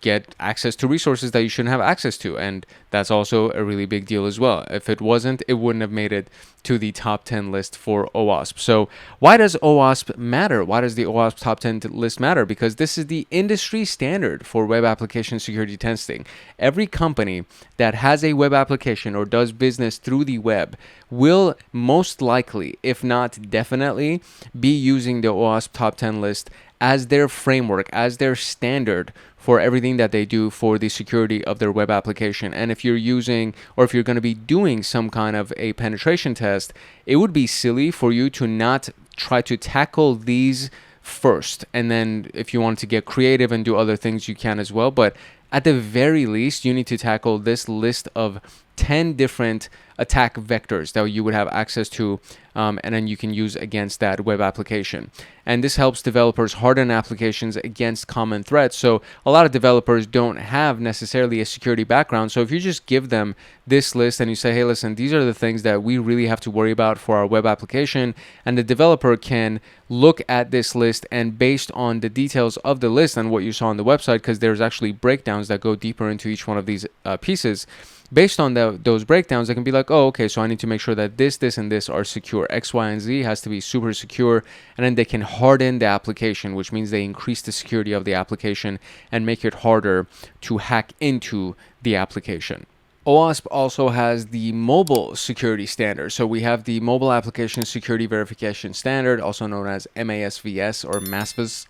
get access to resources that you shouldn't have access to. And that's also a really big deal as well. If it wasn't, it wouldn't have made it to the top 10 list for OWASP. So why does OWASP matter? Why does the OWASP top 10 list matter? Because this is the industry standard for web application security testing. Every company that has a web application or does business through the web will most likely, if not definitely, be using the OWASP top 10 list as their framework, as their standard for everything that they do for the security of their web application. And if you're using, or if you're going to be doing some kind of a penetration test, it would be silly for you to not try to tackle these first. And then if you want to get creative and do other things, you can as well. But at the very least, you need to tackle this list of 10 different attack vectors that you would have access to, and then you can use against that web application. And this helps developers harden applications against common threats. So a lot of developers don't have necessarily a security background. So if you just give them this list and you say, hey, listen, these are the things that we really have to worry about for our web application, and the developer can look at this list, and based on the details of the list and what you saw on the website, because there's actually breakdowns that go deeper into each one of these pieces, based on those breakdowns, they can be like, oh, okay, so I need to make sure that this, and this are secure. X, Y, and Z has to be super secure. And then they can harden the application, which means they increase the security of the application and make it harder to hack into the application. OWASP also has the mobile security standard. So we have the Mobile Application Security Verification Standard, also known as MASVS or MASVS.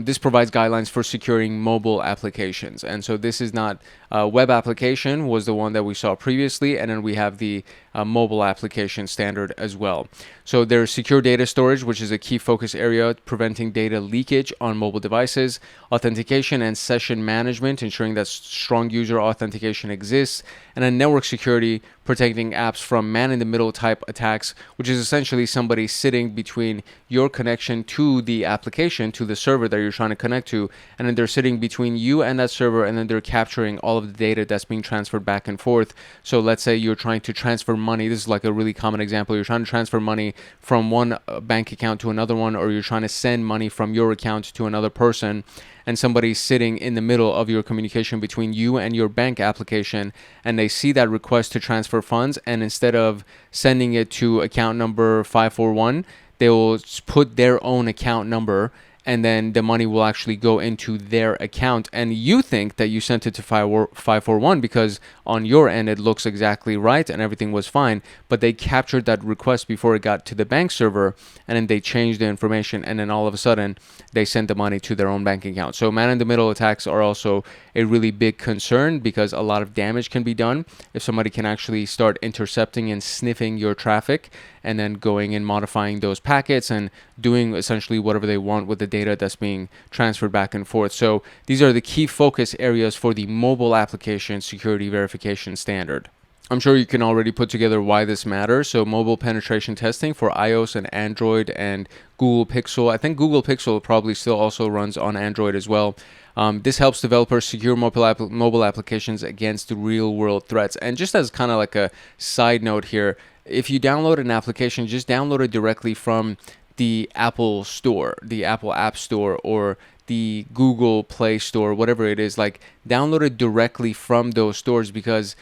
This provides guidelines for securing mobile applications. And so this is not web application, was the one that we saw previously. And then we have the mobile application standard as well. So there's secure data storage, which is a key focus area, preventing data leakage on mobile devices, authentication and session management, ensuring that strong user authentication exists, and then network security, protecting apps from man-in-the-middle type attacks, which is essentially somebody sitting between your connection to the application, to the server that you're trying to connect to, and then they're sitting between you and that server, and then they're capturing all of the data that's being transferred back and forth. So let's say you're trying to transfer money. This is like a really common example. You're trying to transfer money from one bank account to another one, or you're trying to send money from your account to another person, and somebody's sitting in the middle of your communication between you and your bank application, and they see that request to transfer funds, and instead of sending it to account number 541, they will put their own account number, and then the money will actually go into their account, and you think that you sent it to 541 because on your end it looks exactly right and everything was fine, but they captured that request before it got to the bank server, and then they changed the information, and then all of a sudden they sent the money to their own bank account. So man-in-the-middle attacks are also a really big concern, because a lot of damage can be done if somebody can actually start intercepting and sniffing your traffic, and then going and modifying those packets and doing essentially whatever they want with the data that's being transferred back and forth. So these are the key focus areas for the Mobile Application Security Verification Standard. I'm sure you can already put together why this matters. So mobile penetration testing for iOS and Android and Google Pixel. I think Google Pixel probably still also runs on Android as well. This helps developers secure mobile applications against real-world threats. And just as kind of like a side note here, if you download an application, just download it directly from the Apple Store, the Apple App Store, or the Google Play Store, whatever it is. Like, download it directly from those stores, because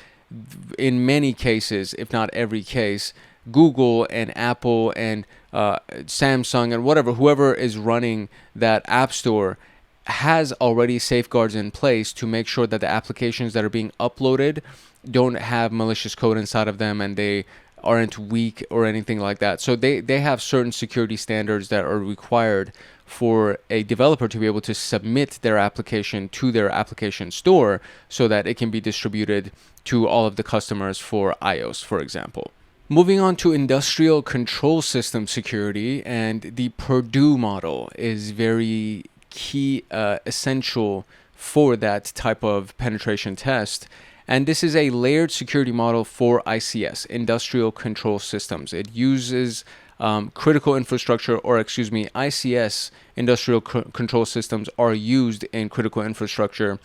in many cases, if not every case, Google and Apple and Samsung and whoever is running that app store has already safeguards in place to make sure that the applications that are being uploaded don't have malicious code inside of them and they aren't weak or anything like that. So they have certain security standards that are required for a developer to be able to submit their application to their application store so that it can be distributed to all of the customers for iOS, for example. Moving on to industrial control system security, and the Purdue model is very key, essential for that type of penetration test. And this is a layered security model for ICS, Industrial Control Systems. It uses critical infrastructure, or ICS, Industrial Control Systems, are used in critical infrastructure,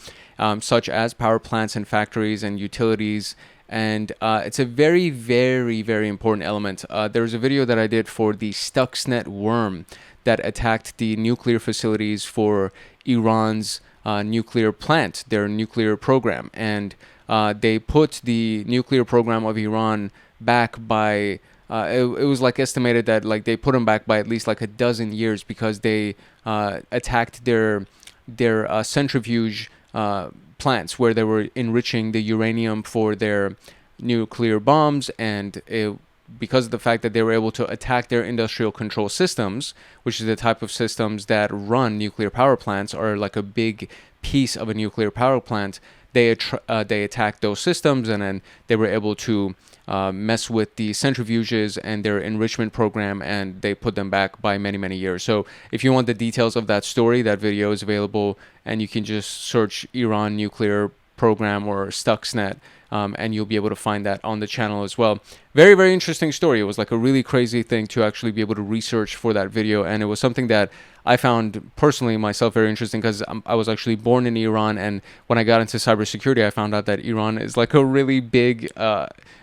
such as power plants and factories and utilities. And it's a very, very, very important element. There was a video that I did for the Stuxnet worm that attacked the nuclear facilities for Iran's nuclear plant, their nuclear program. And they put the nuclear program of Iran back by, it was like estimated that like they put them back by at least like a dozen years because they attacked their centrifuge plants where they were enriching the uranium for their nuclear bombs, and because of the fact that they were able to attack their industrial control systems, which is the type of systems that run nuclear power plants, or like a big piece of a nuclear power plant, they attacked those systems, and then they were able to mess with the centrifuges and their enrichment program, and they put them back by many, many years. So if you want the details of that story, that video is available, and you can just search Iran nuclear program or Stuxnet, and you'll be able to find that on the channel as well. Very, very interesting story. It was like a really crazy thing to actually be able to research for that video, and it was something that I found personally myself very interesting because I was actually born in Iran, and when I got into cybersecurity, I found out that Iran is like a really big,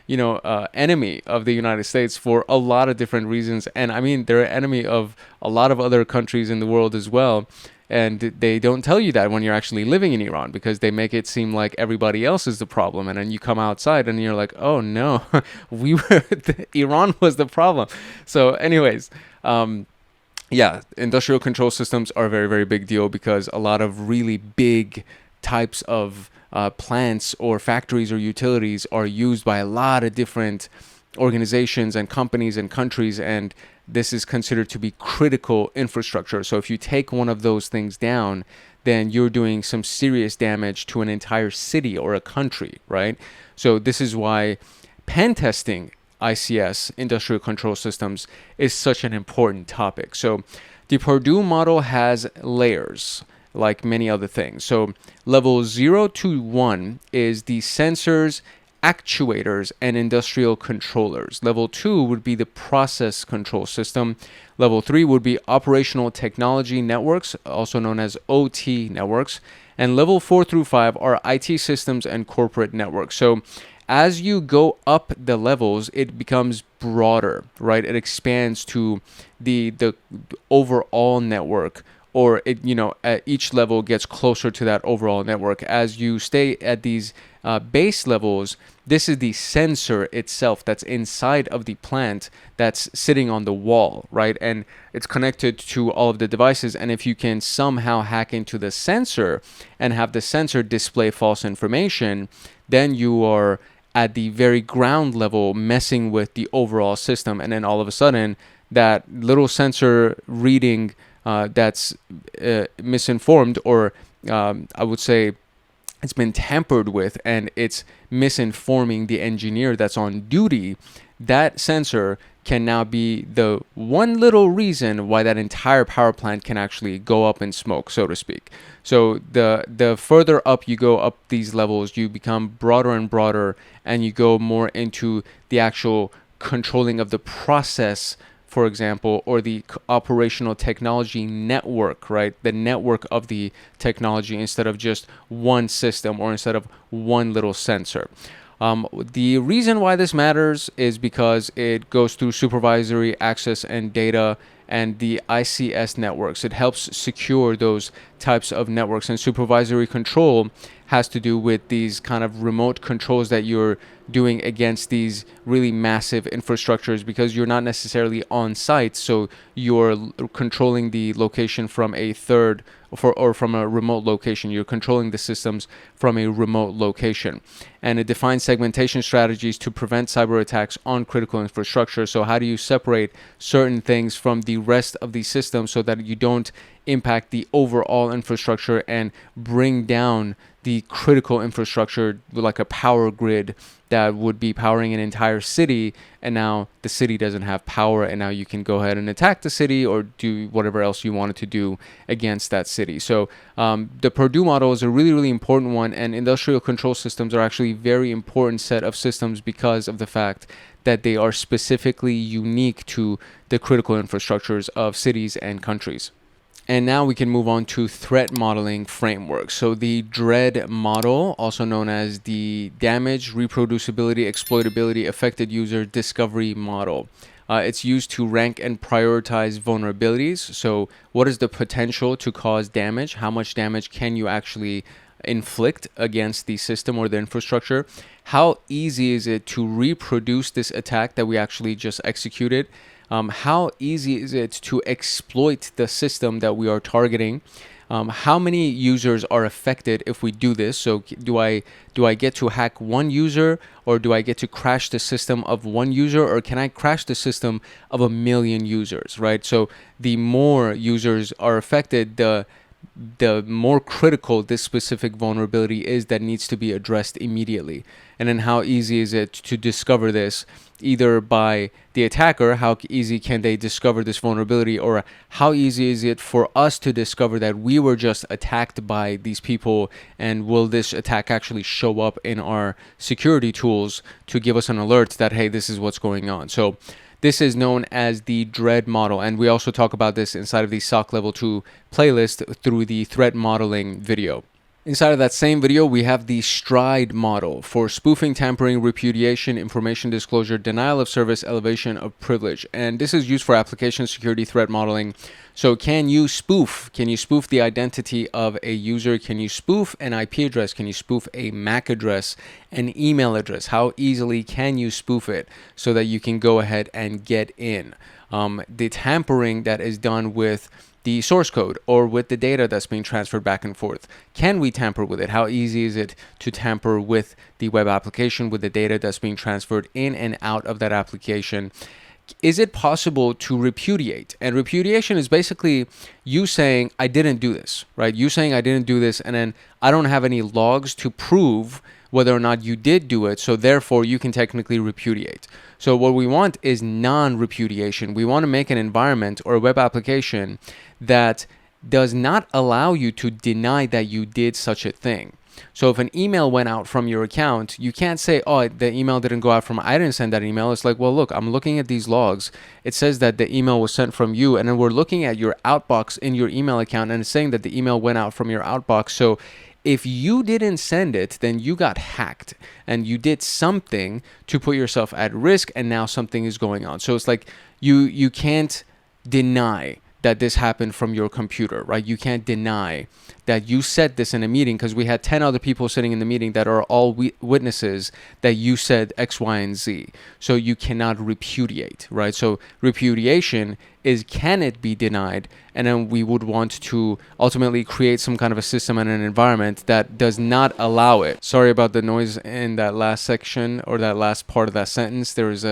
enemy of the United States for a lot of different reasons. And I mean, they're an enemy of a lot of other countries in the world as well. And they don't tell you that when you're actually living in Iran, because they make it seem like everybody else is the problem. And then you come outside and you're like, oh no, Iran was the problem. So anyways, industrial control systems are a very, very big deal because a lot of really big types of plants or factories or utilities are used by a lot of different organizations and companies and countries, and this is considered to be critical infrastructure. So if you take one of those things down, then you're doing some serious damage to an entire city or a country, right? So this is why PenTesting ICS, Industrial Control Systems, is such an important topic. So the Purdue model has layers, like many other things. So level 0 to 1 is the sensors, actuators, and industrial controllers. Level 2 would be the process control system. Level 3 would be operational technology networks, also known as OT networks. And level 4 through 5 are IT systems and corporate networks. So as you go up the levels, it becomes broader, right? It expands to the overall network, or at each level gets closer to that overall network. As you stay at these base levels, this is the sensor itself that's inside of the plant that's sitting on the wall, right? And it's connected to all of the devices. And if you can somehow hack into the sensor and have the sensor display false information, then you are at the very ground level messing with the overall system. And then all of a sudden, that little sensor reading that's misinformed, or I would say it's been tampered with, and it's misinforming the engineer that's on duty, that sensor can now be the one little reason why that entire power plant can actually go up in smoke, so to speak. So the further up you go up these levels, you become broader and broader, and you go more into the actual controlling of the process, for example, or the operational technology network, right? The network of the technology, instead of just one system or instead of one little sensor. The reason why this matters is because it goes through supervisory access and data and the ICS networks. It helps secure those types of networks. And supervisory control has to do with these kind of remote controls that you're doing against these really massive infrastructures, because you're not necessarily on site, so you're controlling the location from a third or from a remote location. You're controlling the systems from a remote location. And it defines segmentation strategies to prevent cyber attacks on critical infrastructure. So how do you separate certain things from the rest of the system so that you don't impact the overall infrastructure and bring down the critical infrastructure, like a power grid that would be powering an entire city, and now the city doesn't have power, and now you can go ahead and attack the city or do whatever else you wanted to do against that city. So the Purdue model is a really, really important one, and industrial control systems are actually a very important set of systems because of the fact that they are specifically unique to the critical infrastructures of cities and countries. And now we can move on to threat modeling framework. So the DREAD model, also known as the Damage, Reproducibility, Exploitability, Affected User Discovery model. It's used to rank and prioritize vulnerabilities. So what is the potential to cause damage? How much damage can you actually inflict against the system or the infrastructure? How easy is it to reproduce this attack that we actually just executed? How easy is it to exploit the system that we are targeting? How many users are affected if we do this? So do I get to hack one user, or do I get to crash the system of one user, or can I crash the system of 1 million users, right? So the more users are affected, the more critical this specific vulnerability is that needs to be addressed immediately. And then how easy is it to discover this, either by the attacker, how easy can they discover this vulnerability, or how easy is it for us to discover that we were just attacked by these people, and will this attack actually show up in our security tools to give us an alert that, hey, this is what's going on. So this is known as the DREAD model, and we also talk about this inside of the SOC Level 2 playlist through the threat modeling video. Inside of that same video, we have the STRIDE model for spoofing, tampering, repudiation, information disclosure, denial of service, elevation of privilege. And this is used for application security threat modeling. So can you spoof? Can you spoof the identity of a user? Can you spoof an IP address? Can you spoof a MAC address, an email address? How easily can you spoof it so that you can go ahead and get in? The tampering that is done with the source code or with the data that's being transferred back and forth. Can we tamper with it? How easy is it to tamper with the web application, with the data that's being transferred in and out of that application? Is it possible to repudiate? And repudiation is basically you saying, I didn't do this, right? You saying I didn't do this, and then I don't have any logs to prove whether or not you did do it, so therefore you can technically repudiate. So what we want is non-repudiation. We want to make an environment or a web application that does not allow you to deny that you did such a thing. So if an email went out from your account, you can't say, oh, the email didn't go out from, I didn't send that email. It's like, well, look, I'm looking at these logs. It says that the email was sent from you, and then we're looking at your outbox in your email account, and it's saying that the email went out from your outbox. So if you didn't send it, then you got hacked and you did something to put yourself at risk, and now something is going on. So it's like you can't deny that this happened from your computer, right? You can't deny that you said this in a meeting, because we had 10 other people sitting in the meeting that are all witnesses that you said X, Y, and Z. So you cannot repudiate, right? So repudiation is, can it be denied? And then we would want to ultimately create some kind of a system and an environment that does not allow it. Sorry about the noise in that last section or that last part of that sentence. There is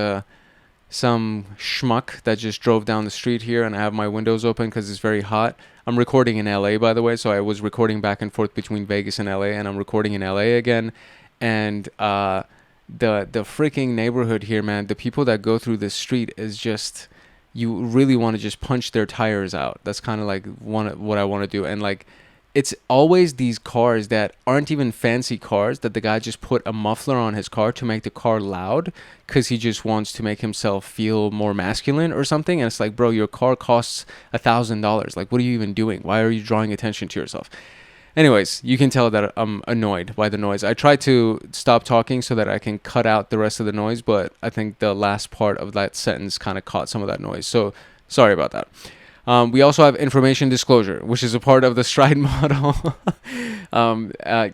some schmuck that just drove down the street here, and I have my windows open because it's very hot. I'm recording in LA, by the way, so I was recording back and forth between Vegas and LA, and I'm recording in LA again. And the freaking neighborhood here, man, the people that go through this street is just, you really want to just punch their tires out. That's kind of like what I want to do. And like, it's always these cars that aren't even fancy cars that the guy just put a muffler on his car to make the car loud because he just wants to make himself feel more masculine or something. And it's like, bro, your car costs $1,000. Like, what are you even doing? Why are you drawing attention to yourself? Anyways, you can tell that I'm annoyed by the noise. I tried to stop talking so that I can cut out the rest of the noise, but I think the last part of that sentence kind of caught some of that noise. So sorry about that. We also have information disclosure, which is a part of the STRIDE model.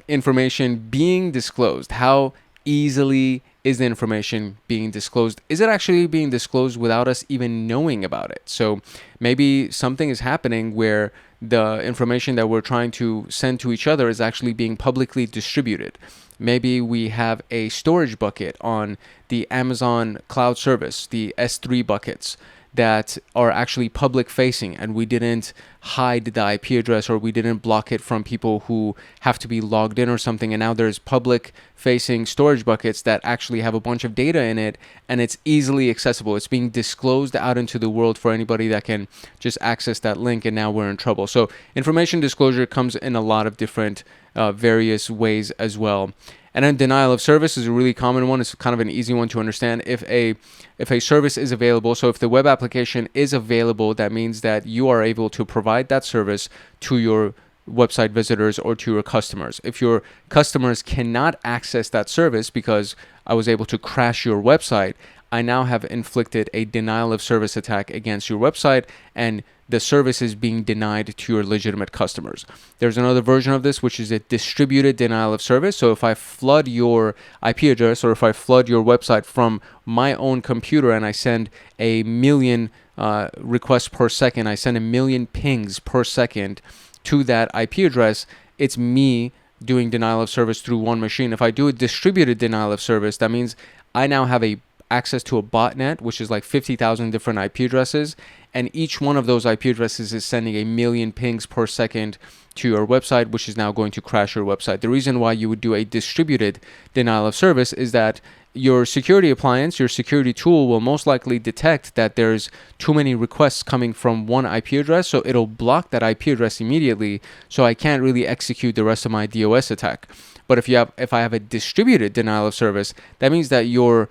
Information being disclosed. How easily is the information being disclosed? Is it actually being disclosed without us even knowing about it? So maybe something is happening where the information that we're trying to send to each other is actually being publicly distributed. Maybe we have a storage bucket on the Amazon cloud service, the S3 buckets, that are actually public facing, and we didn't hide the IP address, or we didn't block it from people who have to be logged in or something. And now there's public facing storage buckets that actually have a bunch of data in it, and it's easily accessible. It's being disclosed out into the world for anybody that can just access that link, and now we're in trouble. So information disclosure comes in a lot of different various ways as well. And then denial of service is a really common one. It's kind of an easy one to understand. If a service is available, so if the web application is available, that means that you are able to provide that service to your website visitors or to your customers. If your customers cannot access that service because I was able to crash your website, I now have inflicted a denial of service attack against your website, and the service is being denied to your legitimate customers. There's another version of this, which is a distributed denial of service. So if I flood your IP address, or if I flood your website from my own computer, and I send a million requests per second, I send a million pings per second to that IP address, it's me doing denial of service through one machine. If I do a distributed denial of service, that means I now have access to a botnet, which is like 50,000 different IP addresses, and each one of those IP addresses is sending a million pings per second to your website, which is now going to crash your website. The reason why you would do a distributed denial of service is that your security appliance, your security tool, will most likely detect that there's too many requests coming from one IP address, so it'll block that IP address immediately, so I can't really execute the rest of my DOS attack. But if I have a distributed denial of service, that means that your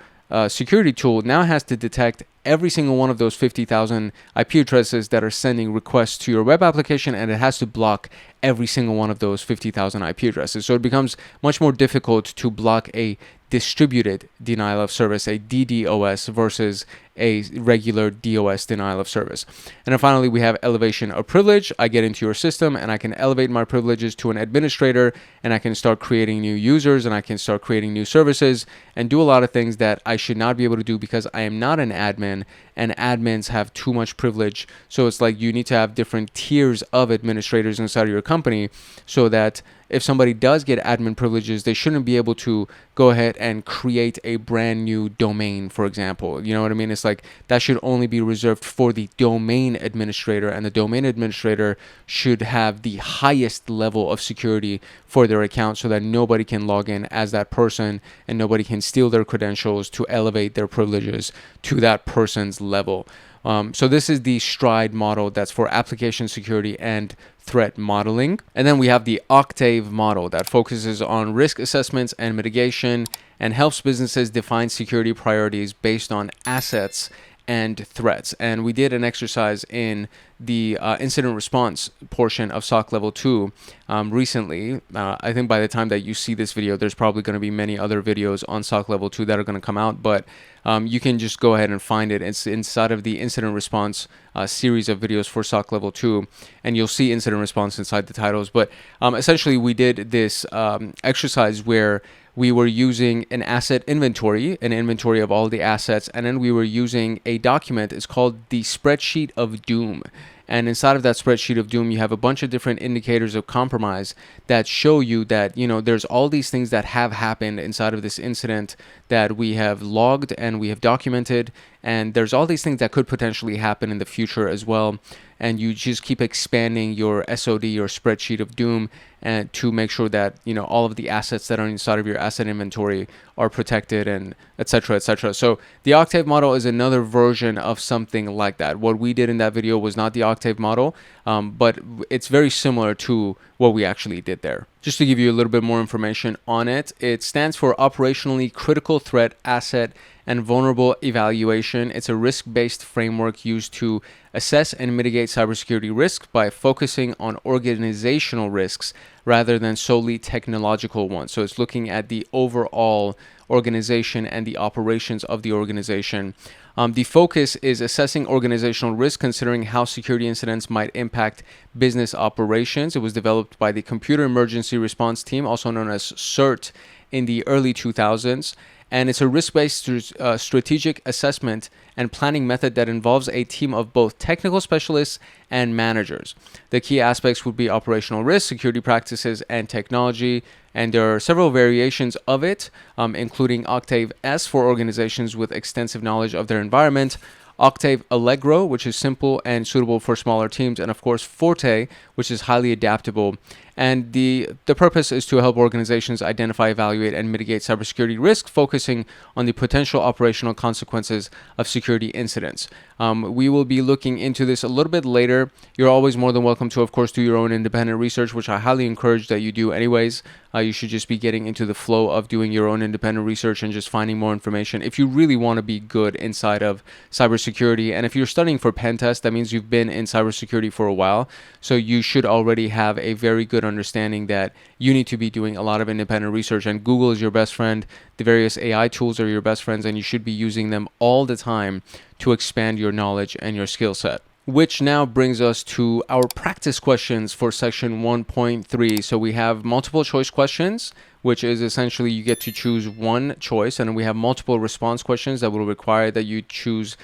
security tool now has to detect every single one of those 50,000 IP addresses that are sending requests to your web application, and it has to block every single one of those 50,000 IP addresses. So it becomes much more difficult to block a distributed denial of service, a DDoS, versus a regular DOS denial of service. And then finally, we have elevation of privilege. I get into your system and I can elevate my privileges to an administrator, and I can start creating new users, and I can start creating new services and do a lot of things that I should not be able to do because I am not an admin, and admins have too much privilege. So it's like you need to have different tiers of administrators inside of your company, so that if somebody does get admin privileges, they shouldn't be able to go ahead and create a brand new domain, for example. You know what I mean? It's like that should only be reserved for the domain administrator, and the domain administrator should have the highest level of security for their account, so that nobody can log in as that person and nobody can steal their credentials to elevate their privileges to that person's level. So this is the STRIDE model that's for application security and threat modeling. And then we have the Octave model that focuses on risk assessments and mitigation and helps businesses define security priorities based on assets and threats. And we did an exercise in the incident response portion of SOC Level 2 recently. I think by the time that you see this video, there's probably going to be many other videos on SOC Level 2 that are going to come out, but you can just go ahead and find it. It's inside of the incident response series of videos for SOC Level 2, and you'll see incident response inside the titles. But essentially, we did this exercise where we were using an asset inventory, an inventory of all the assets, and then we were using a document. It's called the Spreadsheet of Doom. And inside of that Spreadsheet of Doom, you have a bunch of different indicators of compromise that show you that, you know, there's all these things that have happened inside of this incident that we have logged and we have documented. And there's all these things that could potentially happen in the future as well. And you just keep expanding your SOD, your Spreadsheet of Doom, and to make sure that, you know, all of the assets that are inside of your asset inventory are protected, and et cetera, et cetera. So the Octave model is another version of something like that. What we did in that video was not the Octave model, but it's very similar to what we actually did there. Just to give you a little bit more information on it, it stands for Operationally Critical Threat Asset and Vulnerable Evaluation. It's a risk-based framework used to assess and mitigate cybersecurity risks by focusing on organizational risks rather than solely technological ones. So it's looking at the overall organization and the operations of the organization. The focus is assessing organizational risk, considering how security incidents might impact business operations. It was developed by the Computer Emergency Response Team, also known as CERT, in the early 2000s. And it's a risk-based strategic assessment and planning method that involves a team of both technical specialists and managers. The key aspects would be operational risk, security practices, and technology. And there are several variations of it, including Octave S for organizations with extensive knowledge of their environment, Octave Allegro, which is simple and suitable for smaller teams, and of course Forte, which is highly adaptable. And the purpose is to help organizations identify, evaluate, and mitigate cybersecurity risks, focusing on the potential operational consequences of security incidents. We will be looking into this a little bit later. You're always more than welcome to, of course, do your own independent research, which I highly encourage that you do anyways. You should just be getting into the flow of doing your own independent research and just finding more information if you really want to be good inside of cybersecurity. And if you're studying for PenTest, that means you've been in cybersecurity for a while. So you should already have a very good understanding that you need to be doing a lot of independent research, and Google is your best friend. The various AI tools are your best friends, and you should be using them all the time to expand your knowledge and your skill set. Which now brings us to our practice questions for section 1.3. So we have multiple choice questions, which is essentially you get to choose one choice, and we have multiple response questions that will require that you choose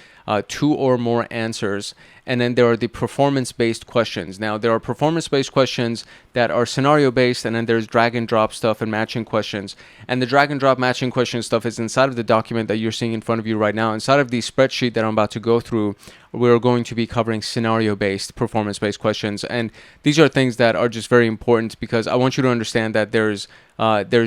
2 or more answers. And then there are the performance-based questions. Now, there are performance-based questions that are scenario-based, and then there's drag and drop stuff and matching questions. And the drag and drop matching question stuff is inside of the document that you're seeing in front of you right now. Inside of the spreadsheet that I'm about to go through, we're going to be covering scenario-based, performance-based questions. And these are things that are just very important because I want you to understand that there's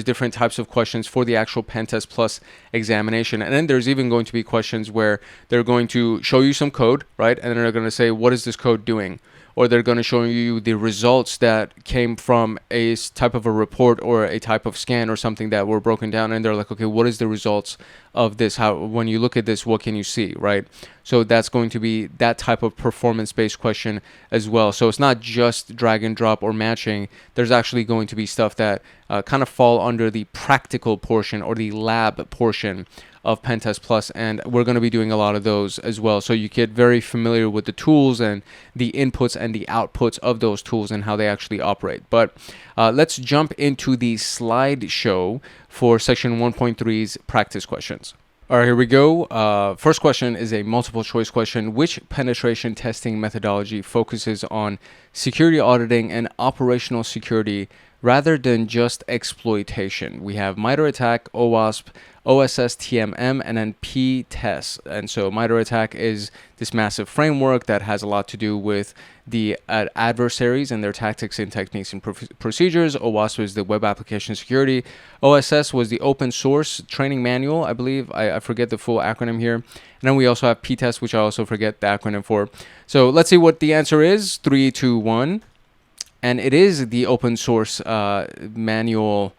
different types of questions for the actual PenTest Plus examination. And then there's even going to be questions where they're going to show you some code, right? And then they're going to say, what is this code doing? Or they're going to show you the results that came from a type of a report or a type of scan or something that were broken down. And they're like, okay, what is the results of this? How, when you look at this, what can you see, right? So that's going to be that type of performance-based question as well. So it's not just drag and drop or matching. There's actually going to be stuff that kind of fall under the practical portion or the lab portion of PenTest Plus, and we're going to be doing a lot of those as well. So you get very familiar with the tools and the inputs and the outputs of those tools and how they actually operate. But let's jump into the slideshow for section 1.3's practice questions. All right, here we go. First question is a multiple choice question. Which penetration testing methodology focuses on security auditing and operational security rather than just exploitation? We have Mitre attack, OWASP, OSS TMM, and then PTest. And so Mitre attack is this massive framework that has a lot to do with the adversaries and their tactics and techniques and procedures. OWASP is the web application security. OSS was the open source training manual, I believe. I forget the full acronym here. And then we also have PTest, which I also forget the acronym for. So let's see what the answer is. 3, 2, 1. And it is the open source manual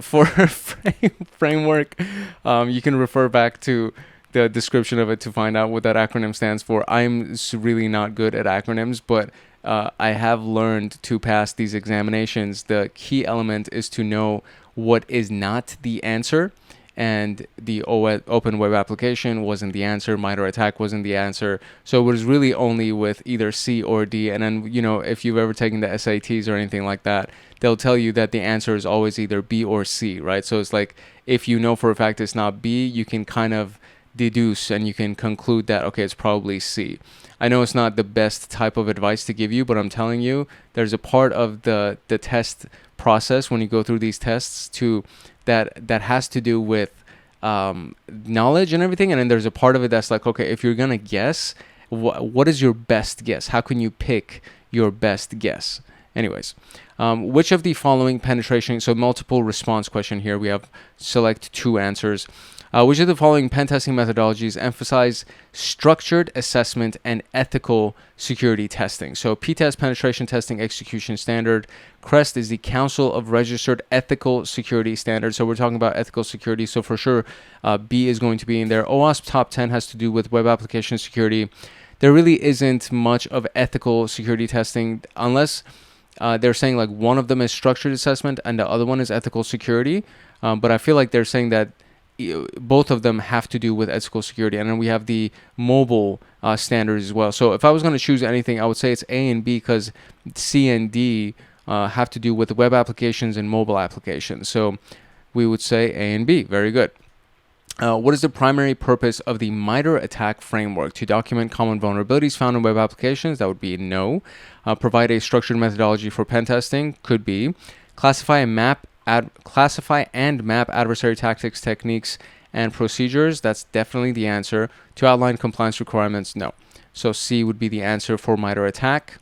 for framework. You can refer back to the description of it to find out what that acronym stands for. I'm really not good at acronyms, but I have learned to pass these examinations. The key element is to know what is not the answer. And the open web application wasn't the answer. Mitre attack wasn't the answer. So it was really only with either C or D. And then, you know, if you've ever taken the SATs or anything like that, they'll tell you that the answer is always either B or C, right? So it's like, if you know for a fact it's not B, you can kind of deduce and you can conclude that, okay, it's probably C. I know it's not the best type of advice to give you, but I'm telling you, there's a part of the test process when you go through these tests that has to do with knowledge and everything, and then there's a part of it that's like, okay, if you're gonna guess, what is your best guess? How can you pick your best guess? Anyways, which of the following penetration, so multiple response question here, we have select 2 answers. Which of the following pen testing methodologies emphasize structured assessment and ethical security testing? So PTest, Penetration Testing Execution Standard. CREST is the Council of Registered Ethical Security Standards. So we're talking about ethical security. So for sure, B is going to be in there. OWASP Top 10 has to do with web application security. there really isn't much of ethical security testing unless they're saying like one of them is structured assessment and the other one is ethical security. But I feel like they're saying that both of them have to do with ethical security. And then we have the mobile standards as well. So if I was going to choose anything, I would say it's A and B, because C and D have to do with web applications and mobile applications. So we would say A and B. Very good. What is the primary purpose of the Mitre attack framework? To document common vulnerabilities found in web applications? That would be no. Provide a structured methodology for pen testing? Could be. Classify and map adversary tactics, techniques, and procedures? That's definitely the answer. To outline compliance requirements? No. So C would be the answer for Mitre attack.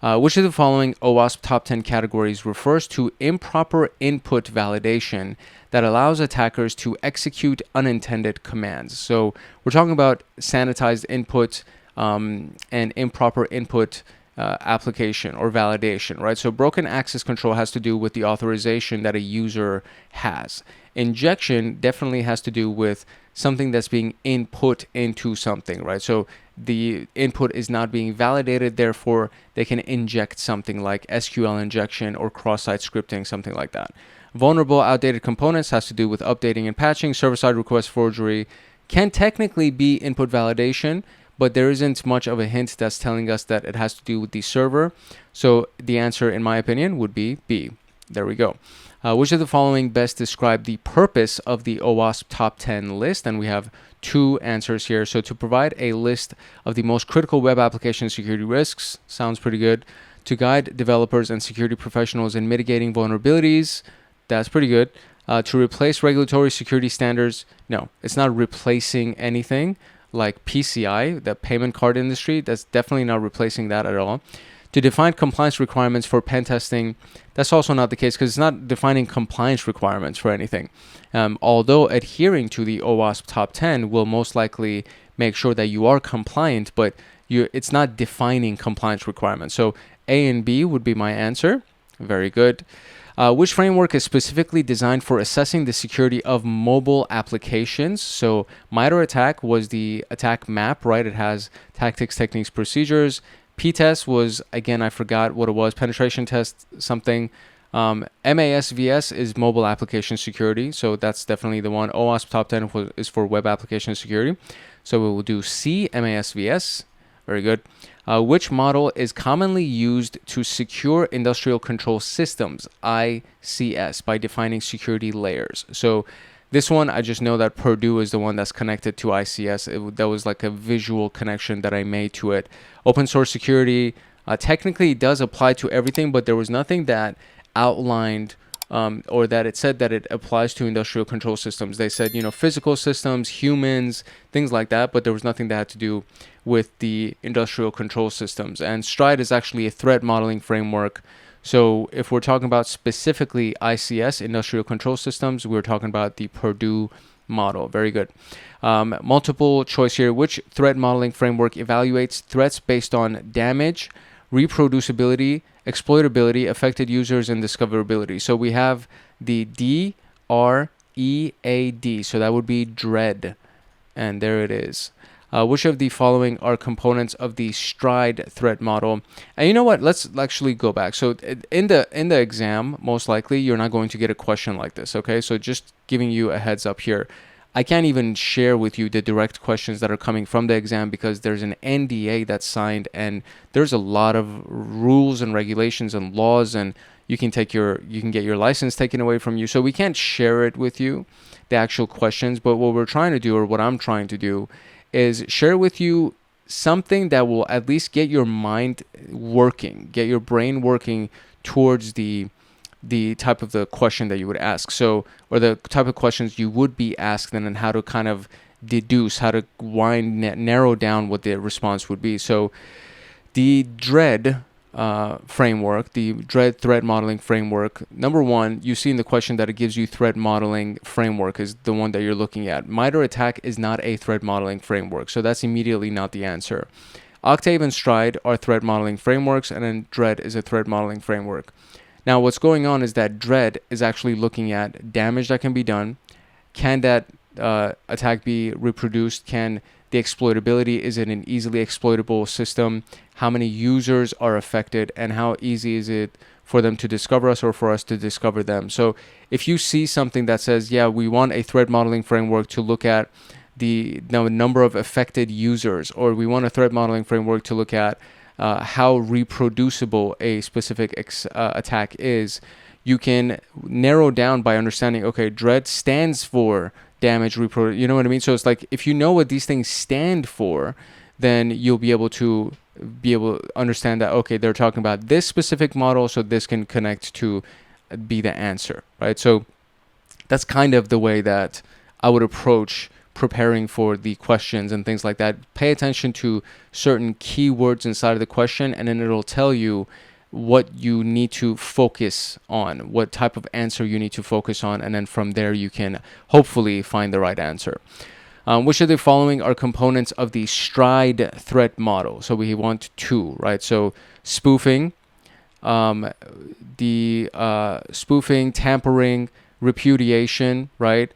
Which of the following OWASP top 10 categories refers to improper input validation that allows attackers to execute unintended commands? So we're talking about sanitized input and improper input application or validation, right? So broken access control has to do with the authorization that a user has. Injection definitely has to do with something that's being input into something, right? So the input is not being validated, therefore they can inject something like SQL injection or cross-site scripting, something like that. Vulnerable outdated components has to do with updating and patching. Server-side request forgery can technically be input validation, but there isn't much of a hint that's telling us that it has to do with the server. So the answer, in my opinion, would be B. There we go. Which of the following best describe the purpose of the OWASP top 10 list? And we have two answers here. So to provide a list of the most critical web application security risks, sounds pretty good. To guide developers and security professionals in mitigating vulnerabilities, that's pretty good. To replace regulatory security standards, no, it's not replacing anything like PCI, the payment card industry. That's definitely not replacing that at all. To define compliance requirements for pen testing, that's also not the case, because it's not defining compliance requirements for anything. Although adhering to the OWASP top 10 will most likely make sure that you are compliant, but it's not defining compliance requirements. So A and B would be my answer. Very good. Which framework is specifically designed for assessing the security of mobile applications? So Mitre attack was the attack map, right? It has tactics, techniques, procedures. P-test was, again, I forgot what it was, penetration test something. MASVS is mobile application security, so that's definitely the one. OWASP top 10 is for web application security. So we will do C, MASVS. Very good. Which model is commonly used to secure industrial control systems, ICS, by defining security layers? So this one, I just know that Purdue is the one that's connected to ICS. That was like a visual connection that I made to it. Open source security technically does apply to everything, but there was nothing that outlined or that it said that it applies to industrial control systems. They said, physical systems, humans, things like that, but there was nothing that had to do with the industrial control systems. And STRIDE is actually a threat modeling framework. So if we're talking about specifically ICS, industrial control systems, we're talking about the Purdue model. Very good. Multiple choice here. Which threat modeling framework evaluates threats based on damage, reproducibility, exploitability, affected users, and discoverability? So we have the DREAD. So that would be DREAD. And there it is. Which of the following are components of the STRIDE threat model? And you know what? Let's actually go back. So in the exam, most likely you're not going to get a question like this. Okay, so just giving you a heads up here. I can't even share with you the direct questions that are coming from the exam because there's an NDA that's signed, and there's a lot of rules and regulations and laws, and you can get your license taken away from you. So we can't share it with you, the actual questions. But what we're trying to do, or what I'm trying to do, is share with you something that will at least get your mind working, get your brain working towards the type of the question that you would ask. So, or the type of questions you would be asked, and then how to kind of deduce, how to narrow down what the response would be. So the DREAD framework, the DREAD threat modeling framework, number one, you see in the question that it gives you threat modeling framework is the one that you're looking at. Mitre attack is not a threat modeling framework, so that's immediately not the answer. Octave and STRIDE are threat modeling frameworks, and then DREAD is a threat modeling framework. Now what's going on is that DREAD is actually looking at damage that can be done. Can that attack be reproduced? Can the exploitability. Is it an easily exploitable system? How many users are affected, and how easy is it for them to discover us or for us to discover them? So if you see something that says, yeah, we want a threat modeling framework to look at the number of affected users, or we want a threat modeling framework to look at how reproducible a specific attack is, you can narrow down by understanding, okay, DREAD stands for damage reproduce. You know what I mean? So it's like, if you know what these things stand for, then you'll be able to understand that, okay, they're talking about this specific model, so this can connect to be the answer, right? So that's kind of the way that I would approach preparing for the questions and things like that. Pay attention to certain keywords inside of the question, and then it'll tell you what you need to focus on, what type of answer you need to focus on, and then from there you can hopefully find the right answer. Which of the following are components of the STRIDE threat model? So we want 2, right? So spoofing, spoofing, tampering, repudiation, right?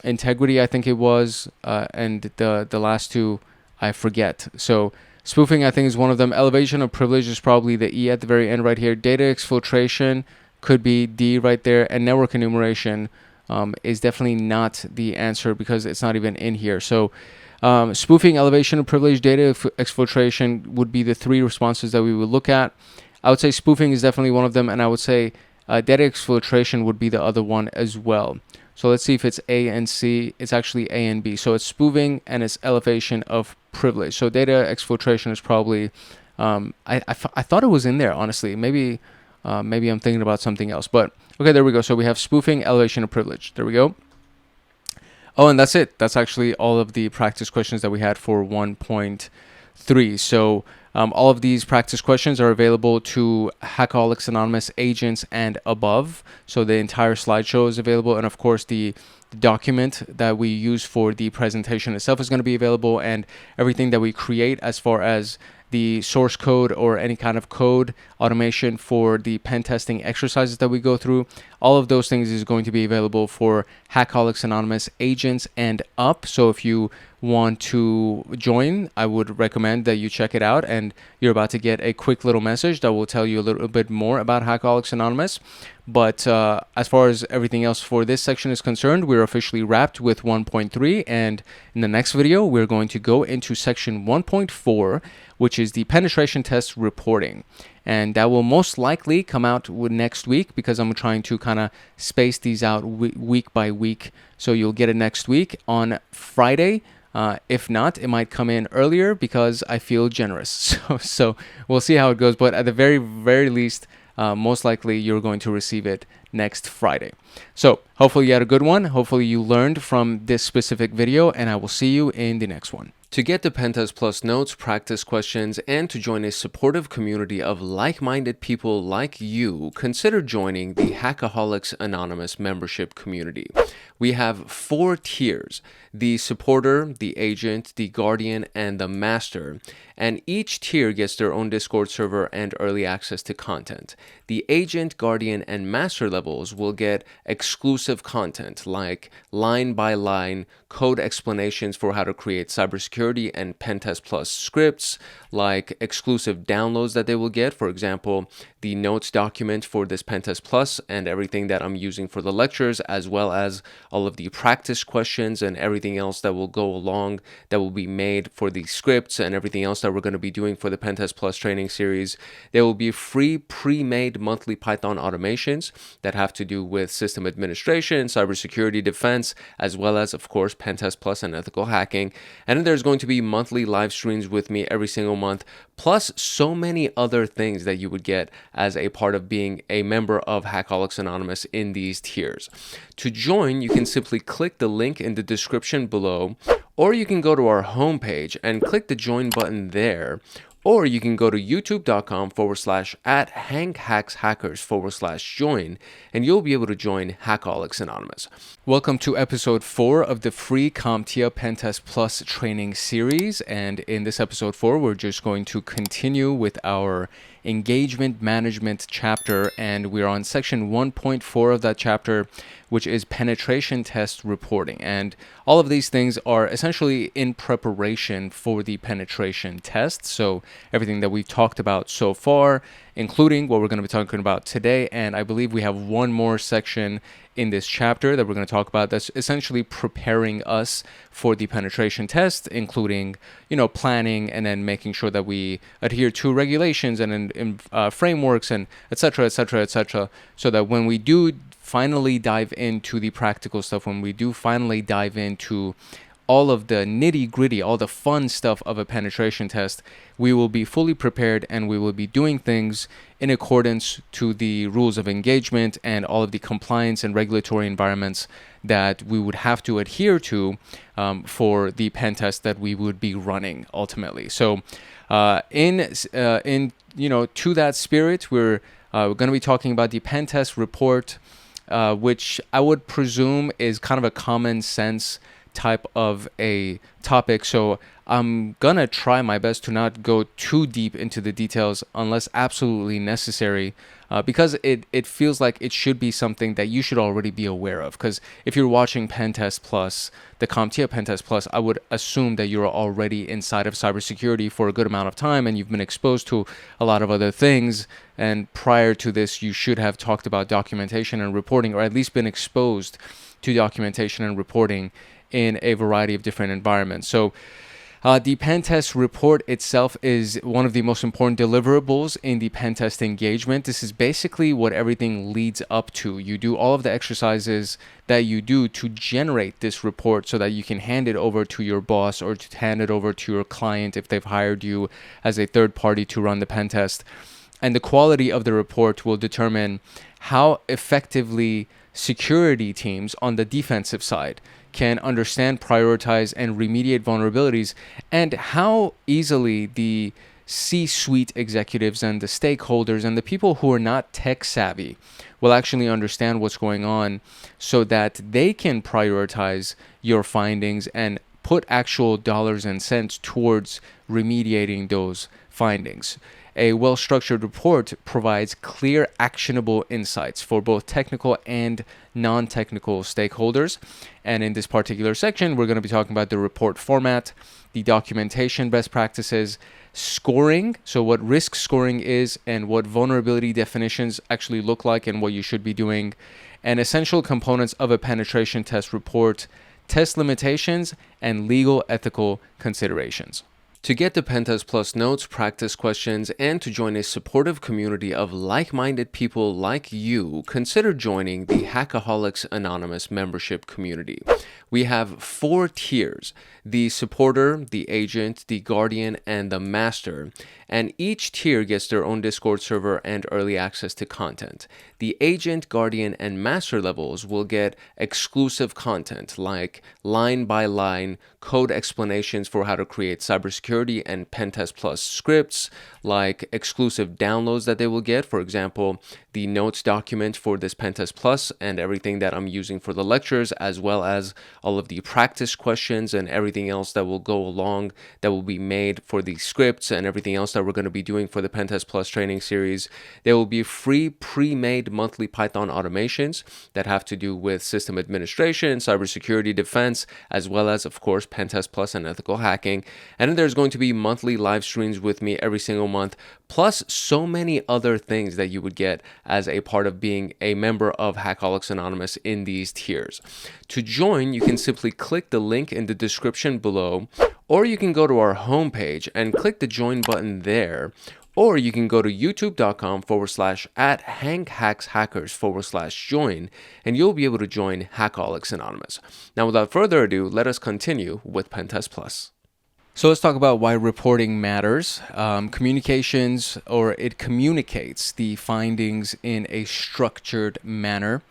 Integrity, I think it was, and the last 2 I forget. So spoofing, I think, is one of them. Elevation of privilege is probably the E at the very end right here. Data exfiltration could be D right there, and network enumeration is definitely not the answer because it's not even in here. So spoofing, elevation of privilege, data exfiltration would be the 3 responses that we would look at. I would say spoofing is definitely one of them, and I would say data exfiltration would be the other one as well. So let's see if it's A and C. It's actually A and B. So it's spoofing and it's elevation of privilege. So data exfiltration is probably, I thought it was in there, honestly. Maybe I'm thinking about something else. But okay, there we go. So we have spoofing, elevation of privilege. There we go. Oh, and that's it. That's actually all of the practice questions that we had for 1.3. So all of these practice questions are available to Hackaholics Anonymous agents and above. So the entire slideshow is available. And of course, the document that we use for the presentation itself is going to be available, and everything that we create as far as the source code or any kind of code automation for the pen testing exercises that we go through. All of those things is going to be available for Hackaholics Anonymous agents and up. So if you want to join, I would recommend that you check it out, and you're about to get a quick little message that will tell you a little bit more about Hackaholics Anonymous. But as far as everything else for this section is concerned, we're officially wrapped with 1.3, and in the next video, we're going to go into section 1.4, which is the penetration test reporting. And that will most likely come out next week, because I'm trying to kind of space these out week by week. So you'll get it next week on Friday. If not, it might come in earlier because I feel generous. So we'll see how it goes. But at the very, very least, most likely you're going to receive it next Friday. So hopefully you had a good one. Hopefully you learned from this specific video, and I will see you in the next one. To get the PenTest Plus notes, practice questions, and to join a supportive community of like-minded people like you, consider joining the Hackaholics Anonymous membership community. We have 4 tiers: the supporter, the agent, the guardian, and the master. And each tier gets their own Discord server and early access to content. The agent, guardian, and master levels will get exclusive content like line-by-line code explanations for how to create cybersecurity and PenTest Plus scripts, like exclusive downloads that they will get. For example, the notes document for this PenTest Plus and everything that I'm using for the lectures, as well as all of the practice questions and everything else that will go along that will be made for the scripts and everything else that we're going to be doing for the PenTest Plus training series. There will be free pre-made monthly Python automations that have to do with system administration, cybersecurity defense, as well as, of course, PenTest Plus and ethical hacking. And then there's going to be monthly live streams with me every single month, plus so many other things that you would get as a part of being a member of Hackaholics Anonymous in these tiers. To join, you can simply click the link in the description below, or you can go to our homepage and click the join button there. Or you can go to youtube.com/@hankhackshackers/join, and you'll be able to join Hackaholics Anonymous. Welcome to episode 4 of the free CompTIA PenTest Plus training series. And in this episode 4, we're just going to continue with our engagement management chapter, and we're on section 1.4 of that chapter, which is penetration test reporting. And all of these things are essentially in preparation for the penetration test. So everything that we've talked about so far, including what we're going to be talking about today. And I believe we have one more section in this chapter that we're going to talk about that's essentially preparing us for the penetration test, including, planning and then making sure that we adhere to regulations and frameworks and et cetera, so that when we do finally dive into the practical stuff, when we do finally dive into all of the nitty gritty, all the fun stuff of a penetration test, we will be fully prepared and we will be doing things in accordance to the rules of engagement and all of the compliance and regulatory environments that we would have to adhere to for the pen test that we would be running ultimately. So in to that spirit, we're going to be talking about the pen test report, which I would presume is kind of a common sense type of a topic. So I'm gonna try my best to not go too deep into the details unless absolutely necessary, because it feels like it should be something that you should already be aware of. Because if you're watching PenTest Plus, the CompTIA PenTest Plus, I would assume that you're already inside of cybersecurity for a good amount of time and you've been exposed to a lot of other things. And prior to this, you should have talked about documentation and reporting, or at least been exposed to documentation and reporting in a variety of different environments. So the pen test report itself is one of the most important deliverables in the pen test engagement. This is basically what everything leads up to. You do all of the exercises that you do to generate this report so that you can hand it over to your boss or to hand it over to your client if they've hired you as a third party to run the pen test. And the quality of the report will determine how effectively security teams on the defensive side can understand, prioritize, and remediate vulnerabilities, and how easily the C-suite executives and the stakeholders and the people who are not tech savvy will actually understand what's going on so that they can prioritize your findings and put actual dollars and cents towards remediating those findings. A well-structured report provides clear, actionable insights for both technical and non-technical stakeholders. And in this particular section, we're going to be talking about the report format, the documentation best practices, scoring, so what risk scoring is and what vulnerability definitions actually look like and what you should be doing, and essential components of a penetration test report, test limitations, and legal ethical considerations. To get the PenTest Plus notes, practice questions, and to join a supportive community of like-minded people like you, consider joining the Hackaholics Anonymous membership community. We have 4 tiers: the supporter, the agent, the guardian, and the master. And each tier gets their own Discord server and early access to content. The agent, guardian, and master levels will get exclusive content like line-by-line code explanations for how to create cybersecurity and PenTest Plus scripts, like exclusive downloads that they will get. For example, the notes document for this PenTest Plus and everything that I'm using for the lectures, as well as all of the practice questions and everything else that will go along that will be made for the scripts and everything else that we're going to be doing for the PenTest Plus training series. There will be free pre-made monthly Python automations that have to do with system administration, cybersecurity defense, as well as, of course, PenTest Plus and ethical hacking. And then there's going to be monthly live streams with me every single month, plus so many other things that you would get as a part of being a member of Hackaholics Anonymous in these tiers. To join, you can simply click the link in the description below, or you can go to our homepage and click the join button there, or you can go to youtube.com/@hankhackshackers/join, and you'll be able to join Hackaholics Anonymous. Now, without further ado, let us continue with PenTest Plus. So let's talk about why reporting matters. Communications, or it communicates the findings in a structured manner.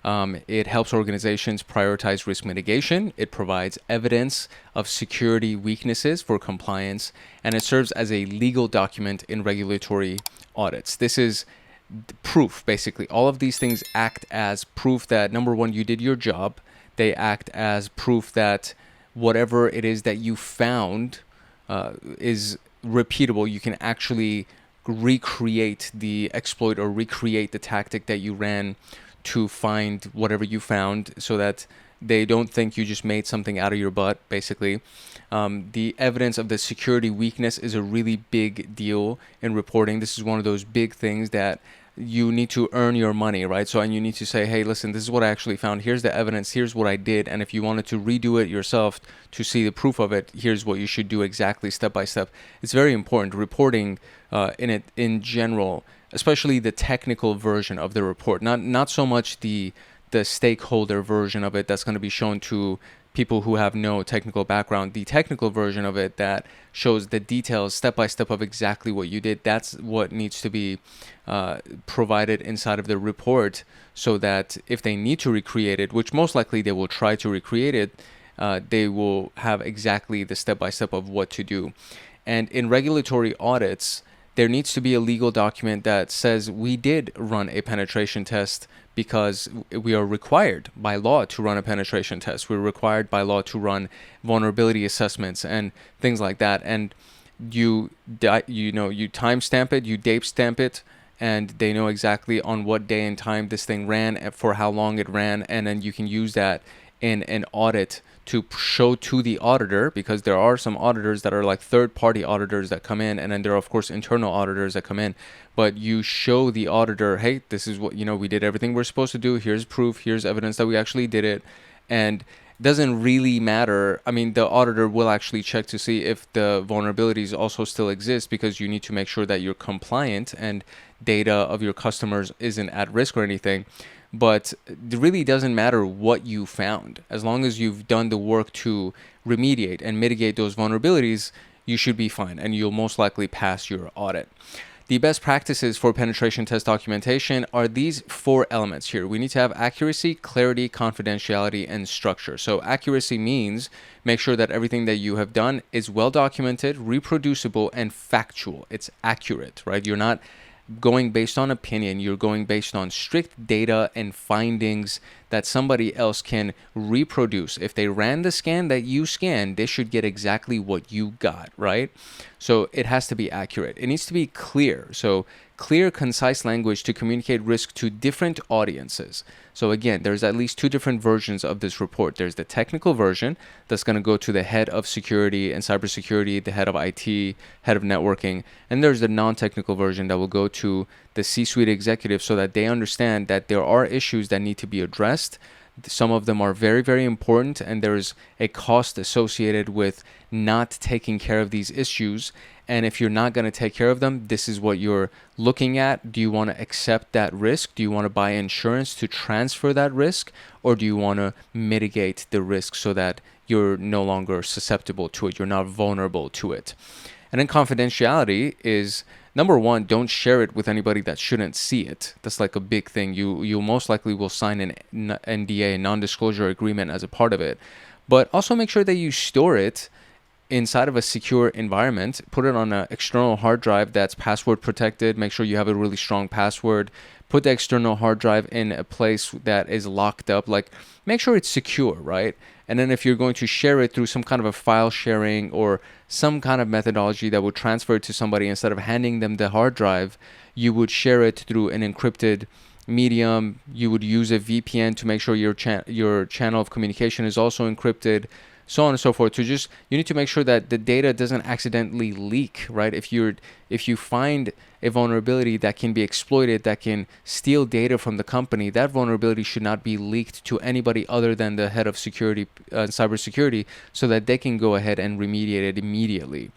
It helps organizations prioritize risk mitigation. It provides evidence of security weaknesses for compliance, and it serves as a legal document in regulatory audits. This is proof, basically. All of these things act as proof that, number one, you did your job. They act as proof that whatever it is that you found is repeatable. You can actually recreate the exploit or recreate the tactic that you ran to find whatever you found so that they don't think you just made something out of your butt, basically. The evidence of the security weakness is a really big deal in reporting. This is one of those big things that you need to earn your money, right? So, and you need to say, hey, listen, this is what I actually found. Here's the evidence. Here's what I did. And if you wanted to redo it yourself to see the proof of it, here's what you should do exactly step by step. It's very important. Reporting in general, especially the technical version of the report, not so much the stakeholder version of it that's going to be shown to people who have no technical background. The technical version of it that shows the details step by step of exactly what you did, that's what needs to be provided inside of the report, so that if they need to recreate it, which most likely they will try to recreate it, they will have exactly the step by step of what to do. And in regulatory audits, there needs to be a legal document that says we did run a penetration test because we are required by law to run a penetration test. We're required by law to run vulnerability assessments and things like that. And you timestamp it, you date stamp it, and they know exactly on what day and time this thing ran, and for how long it ran, and then you can use that in an audit to show to the auditor, because there are some auditors that are like third-party auditors that come in, and then there are of course internal auditors that come in, but you show the auditor, hey, this is what, we did everything we're supposed to do, here's proof, here's evidence that we actually did it. And it doesn't really matter. I mean, the auditor will actually check to see if the vulnerabilities also still exist, because you need to make sure that you're compliant and data of your customers isn't at risk or anything. But it really doesn't matter what you found. As long as you've done the work to remediate and mitigate those vulnerabilities, you should be fine, and you'll most likely pass your audit. The best practices for penetration test documentation are these 4 elements here. We need to have accuracy, clarity, confidentiality, and structure. So accuracy means make sure that everything that you have done is well documented, reproducible, and factual. It's accurate, right? You're not going based on opinion, you're going based on strict data and findings that somebody else can reproduce. If they ran the scan that you scanned, they should get exactly what you got, right? So it has to be accurate. It needs to be clear. So clear, concise language to communicate risk to different audiences. So again, there's at least 2 different versions of this report. There's the technical version that's going to go to the head of security and cybersecurity, the head of IT, head of networking, and there's the non-technical version that will go to the C-suite executive, so that they understand that there are issues that need to be addressed. Some of them are very, very important, and there's a cost associated with not taking care of these issues. And if you're not going to take care of them, this is what you're looking at. Do you want to accept that risk? Do you want to buy insurance to transfer that risk? Or do you want to mitigate the risk so that you're no longer susceptible to it? You're not vulnerable to it. And then confidentiality is, number 1, don't share it with anybody that shouldn't see it. That's like a big thing. You most likely will sign an NDA, a non-disclosure agreement, as a part of it. But also make sure that you store it inside of a secure environment. Put it on an external hard drive that's password protected. Make sure you have a really strong password. Put the external hard drive in a place that is locked up. Like, make sure it's secure, right? And then if you're going to share it through some kind of a file sharing or some kind of methodology that would transfer it to somebody instead of handing them the hard drive, you would share it through an encrypted medium. You would use a VPN to make sure your channel of communication is also encrypted, so on and so forth. So just, you need to make sure that the data doesn't accidentally leak, right? If you find a vulnerability that can be exploited, that can steal data from the company, that vulnerability should not be leaked to anybody other than the head of security, cybersecurity, so that they can go ahead and remediate it immediately.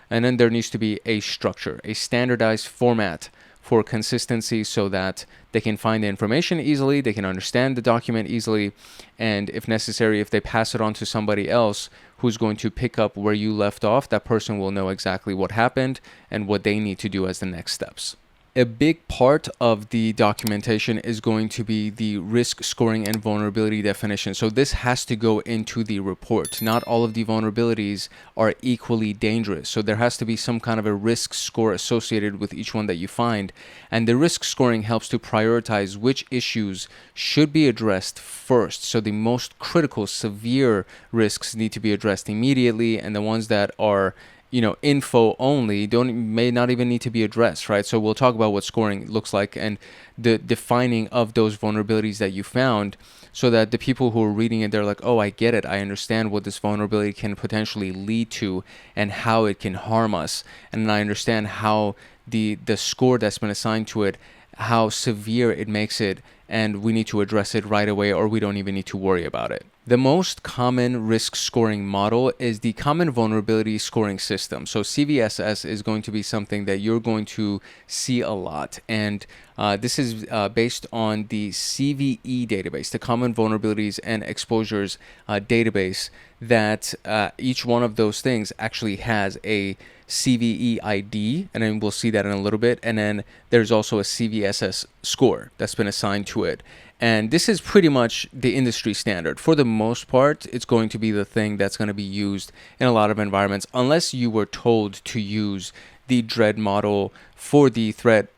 And then there needs to be a structure, a standardized format for consistency, so that they can find the information easily, they can understand the document easily, and if necessary, if they pass it on to somebody else who's going to pick up where you left off, that person will know exactly what happened and what they need to do as the next steps. A big part of the documentation is going to be the risk scoring and vulnerability definition. So this has to go into the report. Not all of the vulnerabilities are equally dangerous. So there has to be some kind of a risk score associated with each one that you find. And the risk scoring helps to prioritize which issues should be addressed first. So the most critical, severe risks need to be addressed immediately, and the ones that are info only may not even need to be addressed, right? So we'll talk about what scoring looks like and the defining of those vulnerabilities that you found, so that the people who are reading it, they're like, oh, I get it. I understand what this vulnerability can potentially lead to and how it can harm us. And I understand how the score that's been assigned to it, how severe it makes it, and we need to address it right away, or we don't even need to worry about it. The most common risk scoring model is the Common Vulnerability Scoring System. So CVSS is going to be something that you're going to see a lot. And this is based on the CVE database, the Common Vulnerabilities and Exposures database, that each one of those things actually has a CVE ID, and then we'll see that in a little bit. And then there's also a CVSS score that's been assigned to it. And this is pretty much the industry standard. For the most part, it's going to be the thing that's going to be used in a lot of environments, unless you were told to use the DREAD model for the threat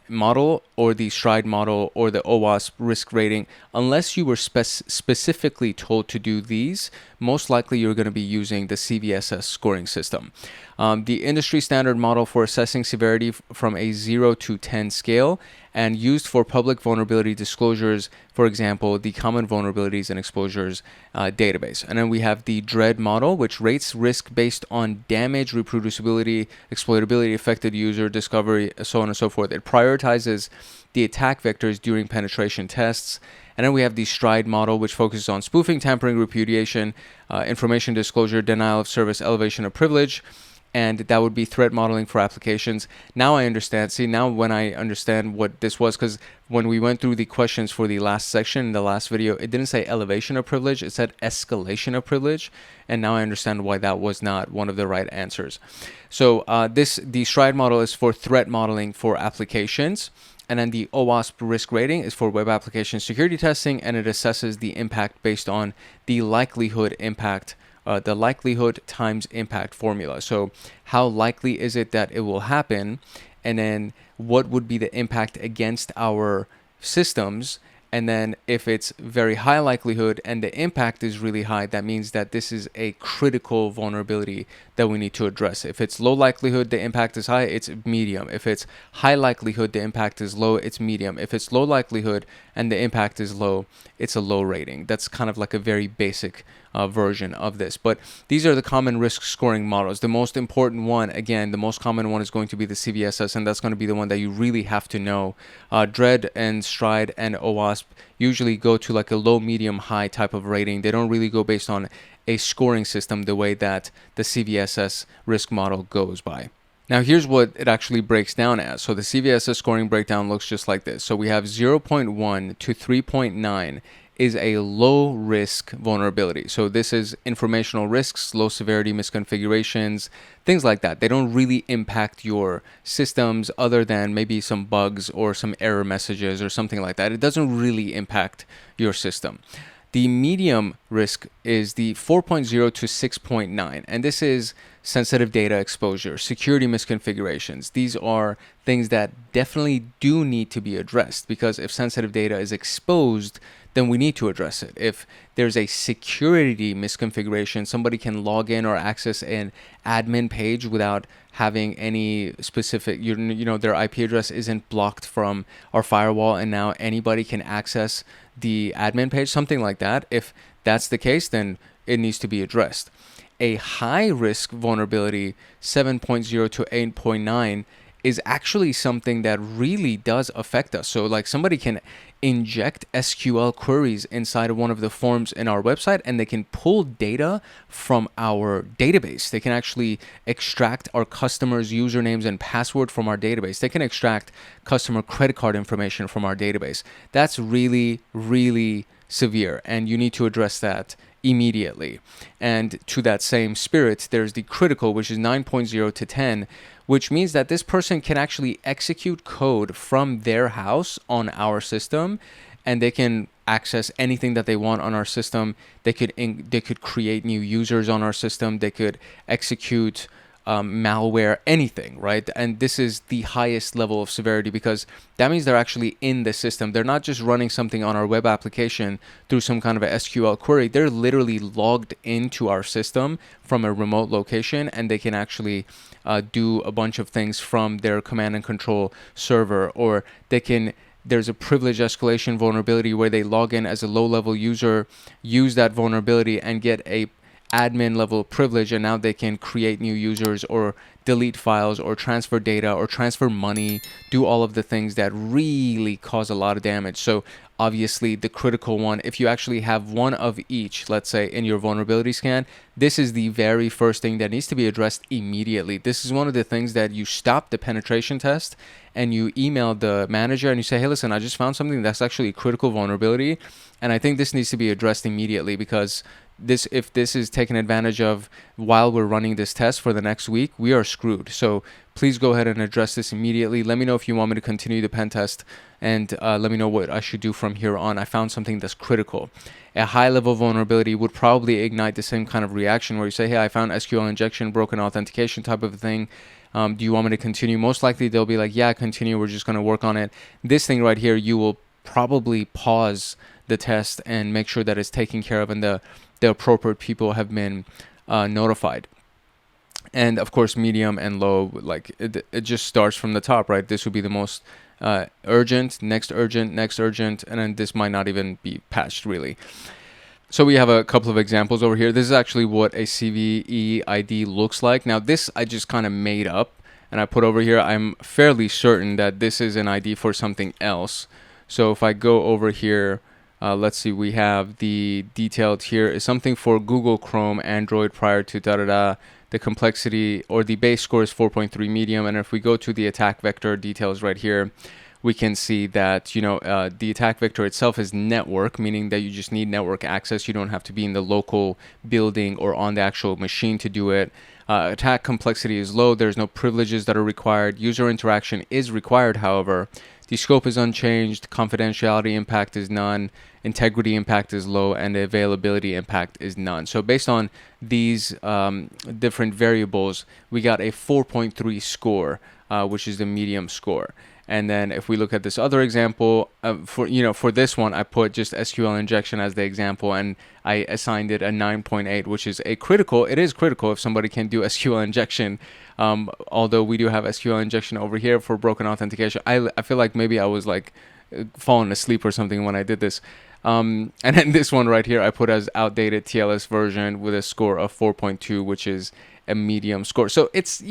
model, or the STRIDE model, or the OWASP risk rating. Unless you were specifically told to do these, most likely you're going to be using the CVSS scoring system. The industry standard model for assessing severity from a 0 to 10 scale, and used for public vulnerability disclosures, for example, the Common Vulnerabilities and Exposures database. And then we have the DREAD model, which rates risk based on damage, reproducibility, exploitability, affected user, discovery, so on and so forth. It prioritizes the attack vectors during penetration tests. And then we have the STRIDE model, which focuses on spoofing, tampering, repudiation, information disclosure, denial of service, elevation of privilege. And that would be threat modeling for applications. Now I understand. See, now when I understand what this was, because when we went through the questions for the last section in the last video, it didn't say elevation of privilege, it said escalation of privilege. And now I understand why that was not one of the right answers. So the STRIDE model is for threat modeling for applications. And then the OWASP risk rating is for web application security testing, and it assesses the impact based on the likelihood impact, the likelihood times impact formula. So how likely is it that it will happen? And then what would be the impact against our systems? And then if it's very high likelihood and the impact is really high, that means that this is a critical vulnerability that we need to address. If it's low likelihood, the impact is high, it's medium. If it's high likelihood, the impact is low, it's medium. If it's low likelihood and the impact is low, it's a low rating. That's kind of like a very basic version of this. But these are the common risk scoring models. The most important one, again, the most common one is going to be the CVSS, and that's going to be the one that you really have to know. DREAD and STRIDE and OWASP usually go to like a low, medium, high type of rating. They don't really go based on a scoring system the way that the CVSS risk model goes by. Now, here's what it actually breaks down as. So the CVSS scoring breakdown looks just like this. So we have 0.1 to 3.9 is a low risk vulnerability. So this is informational risks, low severity misconfigurations, things like that. They don't really impact your systems other than maybe some bugs or some error messages or something like that. It doesn't really impact your system. The medium risk is the 4.0 to 6.9, and this is sensitive data exposure, security misconfigurations. These are things that definitely do need to be addressed, because if sensitive data is exposed, then we need to address it. If there's a security misconfiguration, somebody can log in or access an admin page without having any specific, their IP address isn't blocked from our firewall, and now anybody can access the admin page, something like that. If that's the case, then it needs to be addressed. A high risk vulnerability, 7.0 to 8.9, is actually something that really does affect us. So like somebody can inject SQL queries inside of one of the forms in our website, and they can pull data from our database. They can actually extract our customers' usernames and password from our database. They can extract customer credit card information from our database. That's really, really severe, and you need to address that immediately. And to that same spirit, there's the critical, which is 9.0 to 10, which means that this person can actually execute code from their house on our system, and they can access anything that they want on our system. They could create new users on our system. They could execute malware, anything, right? And this is the highest level of severity because that means they're actually in the system. They're not just running something on our web application through some kind of a SQL query. They're literally logged into our system from a remote location, and they can actually do a bunch of things from their command and control server, or there's a privilege escalation vulnerability where they log in as a low-level user, use that vulnerability, and get a admin level privilege, and now they can create new users or delete files or transfer data or transfer money, do all of the things that really cause a lot of damage. So obviously the critical one, if you actually have one of each, let's say in your vulnerability scan, this is the very first thing that needs to be addressed immediately. This is one of the things that you stop the penetration test and you email the manager and you say, hey, listen, I just found something that's actually a critical vulnerability, and I think this needs to be addressed immediately, because if this is taken advantage of while we're running this test for the next week, we are screwed. So please go ahead and address this immediately. Let me know if you want me to continue the pen test, and let me know what I should do from here on. I found something that's critical. A high-level vulnerability would probably ignite the same kind of reaction where you say, hey, I found SQL injection, broken authentication type of thing. Do you want me to continue? Most likely they'll be like, yeah, continue. We're just going to work on it. This thing right here, you will probably pause the test and make sure that it's taken care of and the appropriate people have been notified. And of course, medium and low, like it just starts from the top, right? This would be the most urgent, next urgent, next urgent, and then this might not even be patched really. So we have a couple of examples over here. This is actually what a CVE ID looks like. Now this I just kind of made up and I put over here. I'm fairly certain that this is an ID for something else. So if I go over here, let's see, we have the detailed here is something for Google Chrome, Android prior to the complexity or the base score is 4.3 medium. And if we go to the attack vector details right here, we can see that, the attack vector itself is network, meaning that you just need network access. You don't have to be in the local building or on the actual machine to do it. Attack complexity is low. There's no privileges that are required. User interaction is required, however. The scope is unchanged. Confidentiality impact is none. Integrity impact is low, and the availability impact is none. So based on these different variables, we got a 4.3 score, which is the medium score. And then if we look at this other example, for this one, I put just SQL injection as the example, and I assigned it a 9.8, which is a critical. It is critical if somebody can do SQL injection. Although we do have SQL injection over here for broken authentication. I feel like maybe I was like falling asleep or something when I did this. And then this one right here, I put as outdated TLS version with a score of 4.2, which is a medium score. So it's,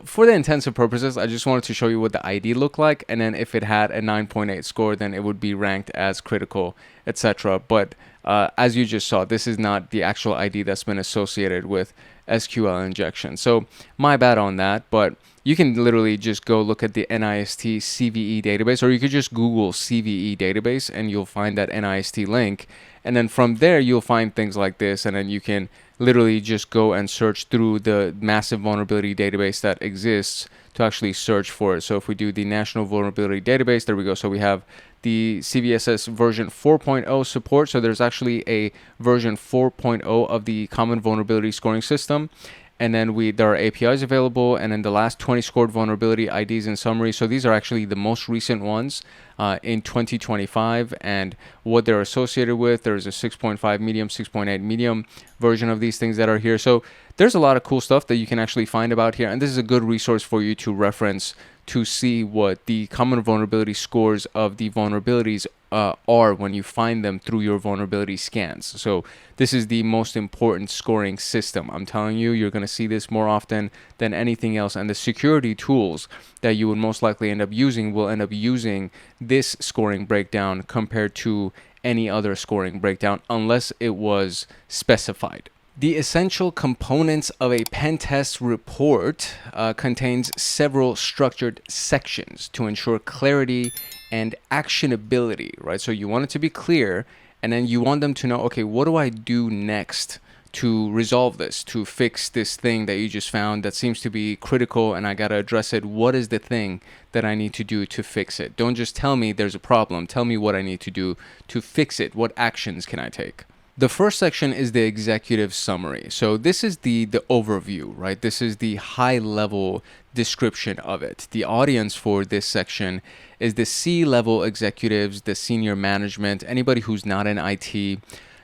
for the intensive purposes, I just wanted to show you what the ID looked like, and then if it had a 9.8 score, then it would be ranked as critical, etc. But as you just saw, this is not the actual ID that's been associated with SQL injection. So my bad on that, but you can literally just go look at the NIST CVE database, or you could just Google CVE database and you'll find that NIST link. And then from there, you'll find things like this, and then you can literally just go and search through the massive vulnerability database that exists to actually search for it. So if we do the National Vulnerability Database, there we go. So we have the CVSS version 4.0 support. So there's actually a version 4.0 of the Common Vulnerability Scoring System. And then there are APIs available, and then the last 20 scored vulnerability IDs in summary. So these are actually the most recent ones in 2025, and what they're associated with. There's a 6.5 medium, 6.8 medium version of these things that are here. So there's a lot of cool stuff that you can actually find about here, and this is a good resource for you to reference to see what the common vulnerability scores of the vulnerabilities are when you find them through your vulnerability scans. So this is the most important scoring system. I'm telling you, you're going to see this more often than anything else, and the security tools that you would most likely end up using will end up using this scoring breakdown compared to any other scoring breakdown unless it was specified. The essential components of a pen test report contains several structured sections to ensure clarity and actionability, right? So you want it to be clear, and then you want them to know, okay, what do I do next to resolve this, to fix this thing that you just found that seems to be critical and I got to address it? What is the thing that I need to do to fix it? Don't just tell me there's a problem. Tell me what I need to do to fix it. What actions can I take? The first section is the executive summary. So this is the overview, right? This is the high level description of it. The audience for this section is the C-level executives, the senior management, anybody who's not in IT.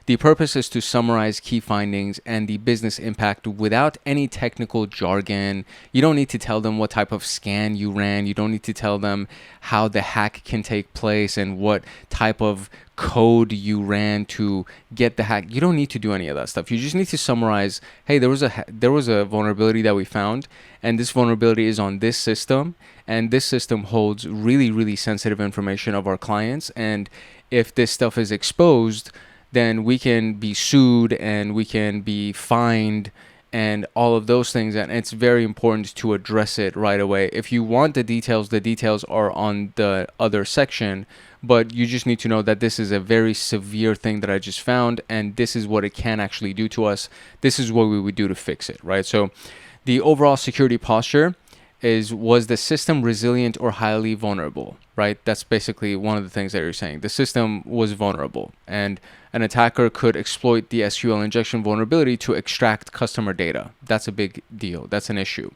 The purpose is to summarize key findings and the business impact without any technical jargon. You don't need to tell them what type of scan you ran. You don't need to tell them how the hack can take place and what type of code you ran to get the hack. You don't need to do any of that stuff. You just need to summarize, hey, there was a vulnerability that we found, and this vulnerability is on this system, and this system holds really, really sensitive information of our clients, and if this stuff is exposed, then we can be sued and we can be fined and all of those things. And it's very important to address it right away. If you want the details are on the other section, but you just need to know that this is a very severe thing that I just found, and this is what it can actually do to us. This is what we would do to fix it, right? So the overall security posture was the system resilient or highly vulnerable, right? That's basically one of the things that you're saying. The system was vulnerable, and an attacker could exploit the SQL injection vulnerability to extract customer data. That's a big deal. That's an issue.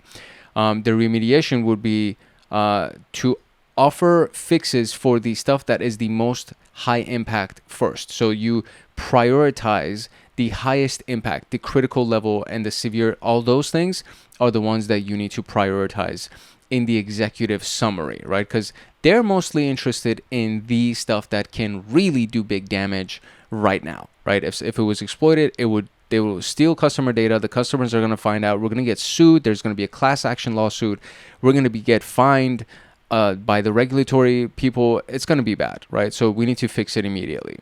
The remediation would be to offer fixes for the stuff that is the most high impact first. So you prioritize the highest impact, the critical level, and the severe. All those things are the ones that you need to prioritize in the executive summary, right? Because they're mostly interested in the stuff that can really do big damage right now, right? If it was exploited, they will steal customer data. The customers are going to find out. We're going to get sued. There's going to be a class action lawsuit. We're going to get fined by the regulatory people. It's going to be bad, right? So we need to fix it immediately.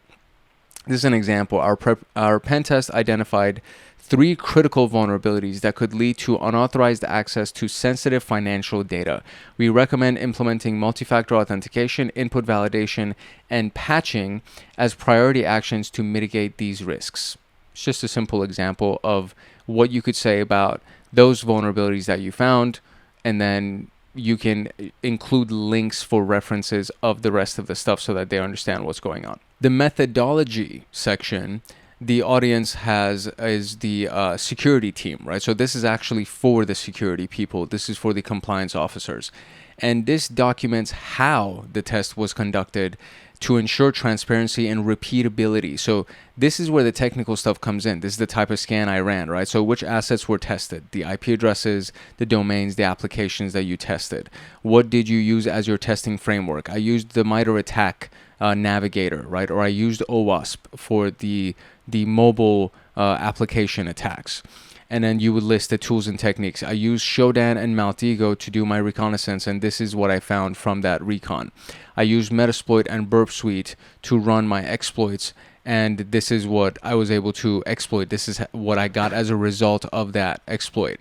This is an example. Our pen test identified 3 critical vulnerabilities that could lead to unauthorized access to sensitive financial data. We recommend implementing multi-factor authentication, input validation, and patching as priority actions to mitigate these risks. It's just a simple example of what you could say about those vulnerabilities that you found, and then you can include links for references of the rest of the stuff so that they understand what's going on. The methodology section, the audience is the security team, right? So this is actually for the security people. This is for the compliance officers. And this documents how the test was conducted to ensure transparency and repeatability. So this is where the technical stuff comes in. This is the type of scan I ran, right? So which assets were tested? The IP addresses, the domains, the applications that you tested. What did you use as your testing framework? I used the Mitre attack navigator, right? Or I used OWASP for the mobile application attacks. And then you would list the tools and techniques. I used Shodan and Maltego to do my reconnaissance, and this is what I found from that recon. I used Metasploit and Burp Suite to run my exploits, and this is what I was able to exploit. This is what I got as a result of that exploit.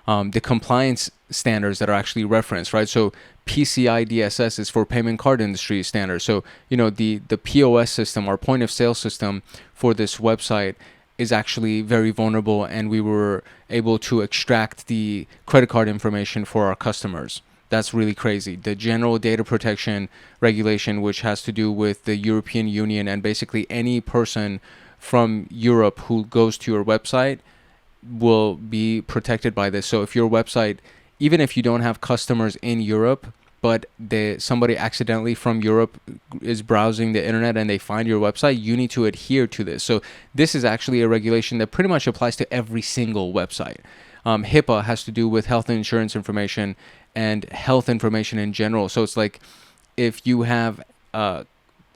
The compliance standards that are actually referenced, right? So PCI DSS is for payment card industry standards. So, the POS system, our point of sale system for this website is actually very vulnerable, and we were able to extract the credit card information for our customers. That's really crazy. The general data protection regulation, which has to do with the European Union, and basically any person from Europe who goes to your website will be protected by this. So if your website, even if you don't have customers in Europe, but somebody accidentally from Europe is browsing the internet and they find your website, you need to adhere to this. So this is actually a regulation that pretty much applies to every single website. HIPAA has to do with health insurance information and health information in general. So it's like if you have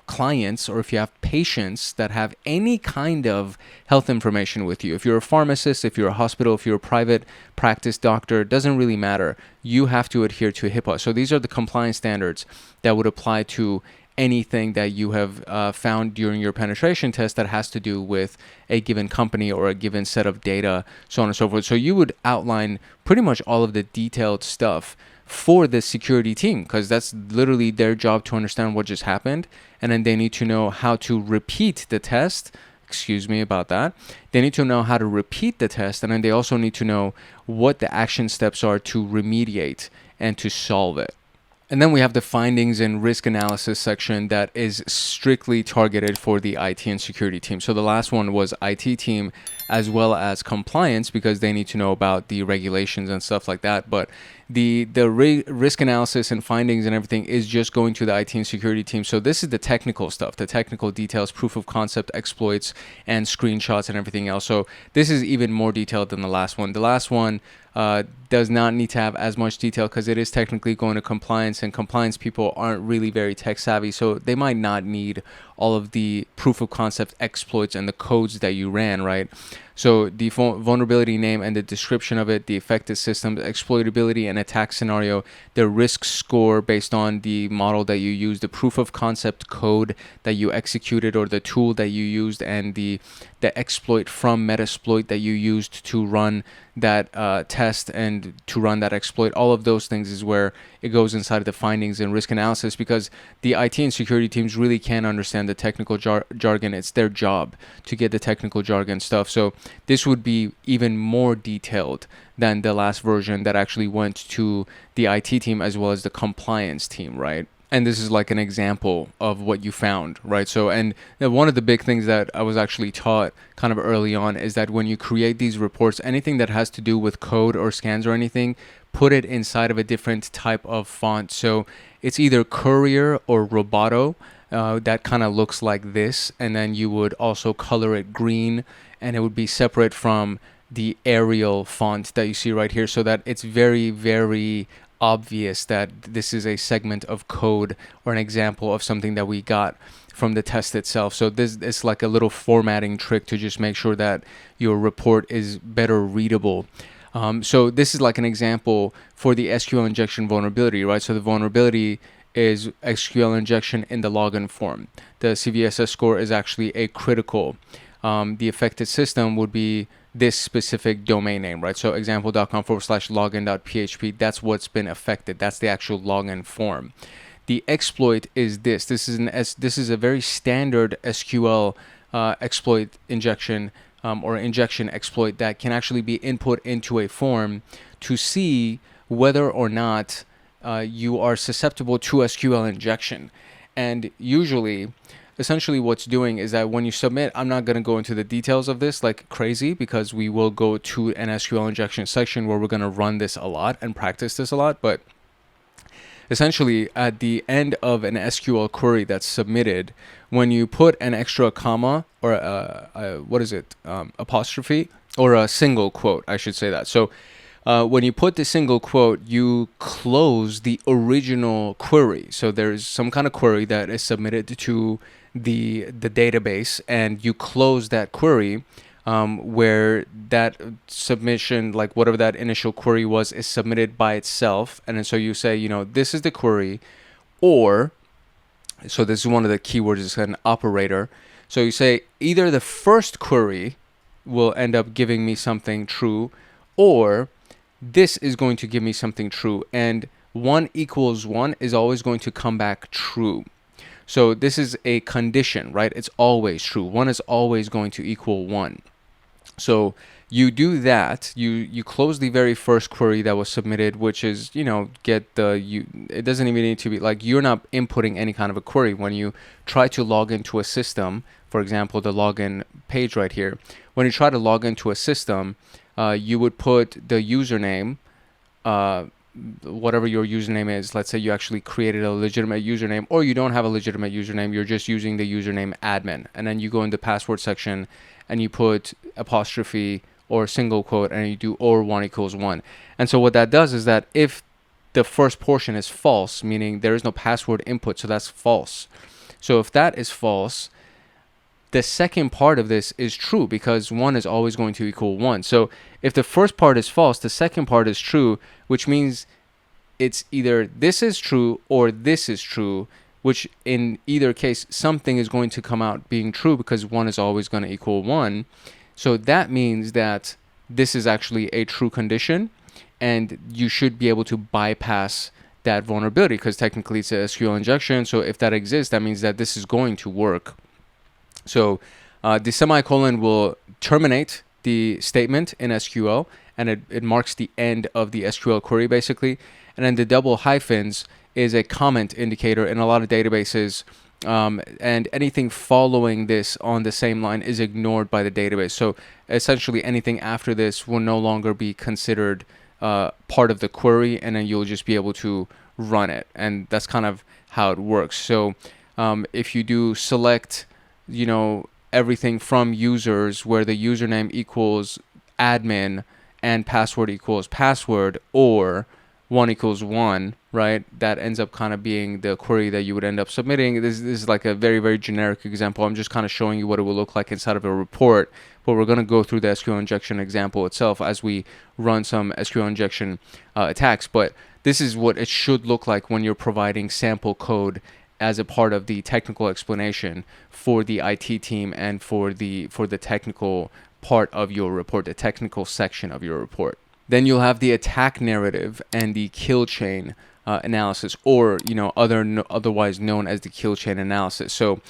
clients or if you have patients that have any kind of health information with you, if you're a pharmacist, if you're a hospital, if you're a private practice doctor, it doesn't really matter. You have to adhere to HIPAA. So these are the compliance standards that would apply to anything that you have found during your penetration test that has to do with a given company or a given set of data, so on and so forth. So you would outline pretty much all of the detailed stuff for the security team, because that's literally their job to understand what just happened, and then they need to know how to repeat the test. Excuse me about that. They need to know how to repeat the test, and then they also need to know what the action steps are to remediate and to solve it. And then we have the findings and risk analysis section that is strictly targeted for the IT and security team. So the last one was IT team as well as compliance, because they need to know about the regulations and stuff like that. But the risk analysis and findings and everything is just going to the IT and security team. So this is the technical stuff, the technical details, proof of concept, exploits, and screenshots and everything else. So this is even more detailed than the last one. The last one does not need to have as much detail because it is technically going to compliance, and compliance people aren't really very tech savvy, so they might not need all of the proof of concept exploits and the codes that you ran, right? So the vulnerability name and the description of it, the affected systems, exploitability and attack scenario, the risk score based on the model that you used, the proof of concept code that you executed or the tool that you used, and the exploit from Metasploit that you used to run that test and to run that exploit. All of those things is where it goes inside of the findings and risk analysis, because the IT and security teams really can't understand the technical jargon. It's their job to get the technical jargon stuff. So this would be even more detailed than the last version that actually went to the IT team as well as the compliance team, right? And this is like an example of what you found, right? So, and one of the big things that I was actually taught kind of early on is that when you create these reports, anything that has to do with code or scans or anything, put it inside of a different type of font. So it's either Courier or Roboto. That kind of looks like this. And then you would also color it green, and it would be separate from the Arial font that you see right here, so that it's very, very obvious that this is a segment of code or an example of something that we got from the test itself. So this is like a little formatting trick to just make sure that your report is better readable. So this is like an example for the SQL injection vulnerability, right? So the vulnerability is SQL injection in the login form. The CVSS score is actually a critical. The affected system would be this specific domain name, right? So example.com/login.php, that's what's been affected. That's the actual login form. The exploit is this. This is a very standard SQL exploit injection or injection exploit that can actually be input into a form to see whether or not you are susceptible to SQL injection. And usually, essentially what's doing is that when you submit, I'm not going to go into the details of this like crazy, because we will go to an SQL injection section where we're going to run this a lot and practice this a lot. But essentially at the end of an SQL query that's submitted, when you put an extra comma or apostrophe or a single quote, I should say that. So when you put the single quote, you close the original query. So there's some kind of query that is submitted to the database, and you close that query where that submission, like whatever that initial query was, is submitted by itself. And then so you say, this is the query, or, so this is one of the keywords, is an operator. So you say either the first query will end up giving me something true, or this is going to give me something true. And 1 = 1 is always going to come back true. So this is a condition, right? It's always true. 1 is always going to equal 1. So you do that. You close the very first query that was submitted, which is, it doesn't even need to be like, you're not inputting any kind of a query. When you try to log into a system, for example, the login page right here, when you try to log into a system, you would put the username, whatever your username is. Let's say you actually created a legitimate username, or you don't have a legitimate username, you're just using the username admin, and then you go in the password section and you put apostrophe or single quote, and you do or 1 = 1. And so what that does is that if the first portion is false, meaning there is no password input, so that's false. So if that is false, the second part of this is true, because 1 is always going to equal 1. So if the first part is false, the second part is true, which means it's either this is true or this is true, which in either case, something is going to come out being true, because 1 is always going to equal 1. So that means that this is actually a true condition, and you should be able to bypass that vulnerability, because technically it's a SQL injection. So if that exists, that means that this is going to work. So the semicolon will terminate the statement in SQL, and it marks the end of the SQL query basically. And then the double hyphens is a comment indicator in a lot of databases. And anything following this on the same line is ignored by the database. So essentially anything after this will no longer be considered part of the query, and then you'll just be able to run it. And that's kind of how it works. So if you do select, everything from users where the username equals admin and password equals password, or 1 equals 1, right? That ends up kind of being the query that you would end up submitting. This is like a very, very generic example. I'm just kind of showing you what it will look like inside of a report, but we're going to go through the SQL injection example itself as we run some SQL injection attacks. But this is what it should look like when you're providing sample code as a part of the technical explanation for the IT team and for the technical part of your report, the technical section of your report. Then you'll have the attack narrative and the kill chain analysis, or otherwise known as the kill chain analysis. So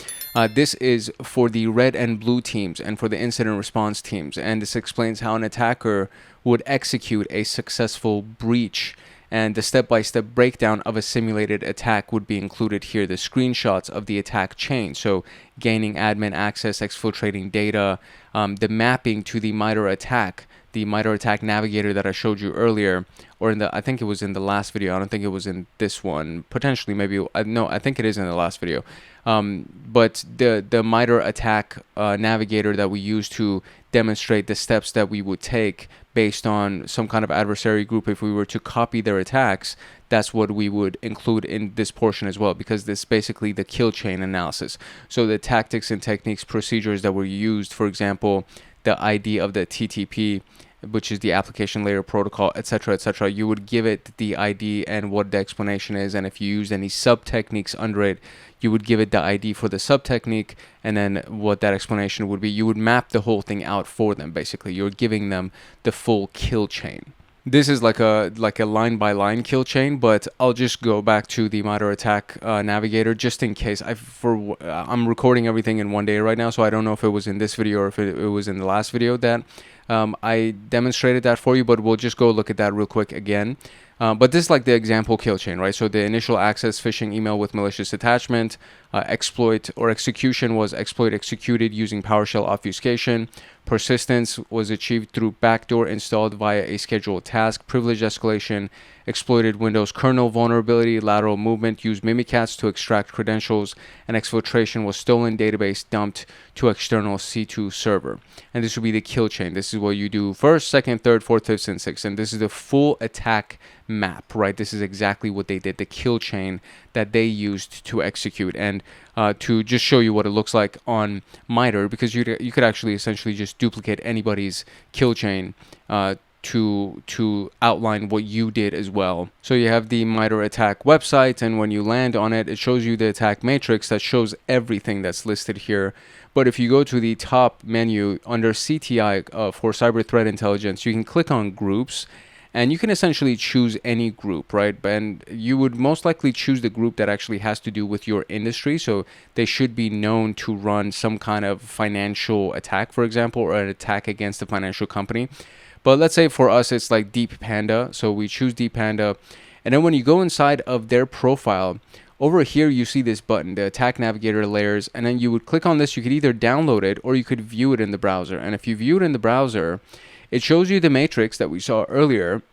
this is for the red and blue teams and for the incident response teams, and this explains how an attacker would execute a successful breach, and the step-by-step breakdown of a simulated attack would be included here. The screenshots of the attack chain, so gaining admin access, exfiltrating data, the mapping to the Mitre attack, the Mitre attack navigator that I showed you earlier, or I think it was in the last video. I don't think it was in this one. Potentially, maybe. No, I think it is in the last video. But the Mitre attack navigator that we use to demonstrate the steps that we would take based on some kind of adversary group if we were to copy their attacks, that's what we would include in this portion as well, because this is basically the kill chain analysis. So the tactics and techniques, procedures that were used, for example, the ID of the TTP, which is the application layer protocol, etc., etc. You would give it the ID and what the explanation is, and if you use any sub techniques under it, you would give it the ID for the sub technique, and then what that explanation would be. You would map the whole thing out for them. Basically, you're giving them the full kill chain. This is like a line by line kill chain, but I'll just go back to the Mitre attack navigator just in case. I'm recording everything in one day right now, so I don't know if it was in this video or if it was in the last video that I demonstrated that for you, but we'll just go look at that real quick again. But this is like the example kill chain, right? So the initial access phishing email with malicious attachment, exploit or execution was exploit executed using PowerShell obfuscation. Persistence was achieved through backdoor installed via a scheduled task. Privilege escalation exploited Windows kernel vulnerability. Lateral movement used Mimikatz to extract credentials, and exfiltration was stolen database dumped to external C2 server. And this would be the kill chain. This is what you do first, second, third, fourth, fifth, and sixth. And this is the full attack map, right? This is exactly what they did, the kill chain that they used to execute. And to just show you what it looks like on Mitre, because you could actually essentially just duplicate anybody's kill chain to outline what you did as well. So you have the Mitre attack website, and when you land on it, it shows you the attack matrix that shows everything that's listed here. But if you go to the top menu under CTI for Cyber Threat Intelligence, you can click on groups, and you can essentially choose any group, right? And you would most likely choose the group that actually has to do with your industry. So they should be known to run some kind of financial attack, for example, or an attack against a financial company. But let's say for us, it's like Deep Panda. So we choose Deep Panda. And then when you go inside of their profile, over here, you see this button, the Attack Navigator Layers. And then you would click on this. You could either download it or you could view it in the browser. And if you view it in the browser, it shows you the matrix that we saw earlier.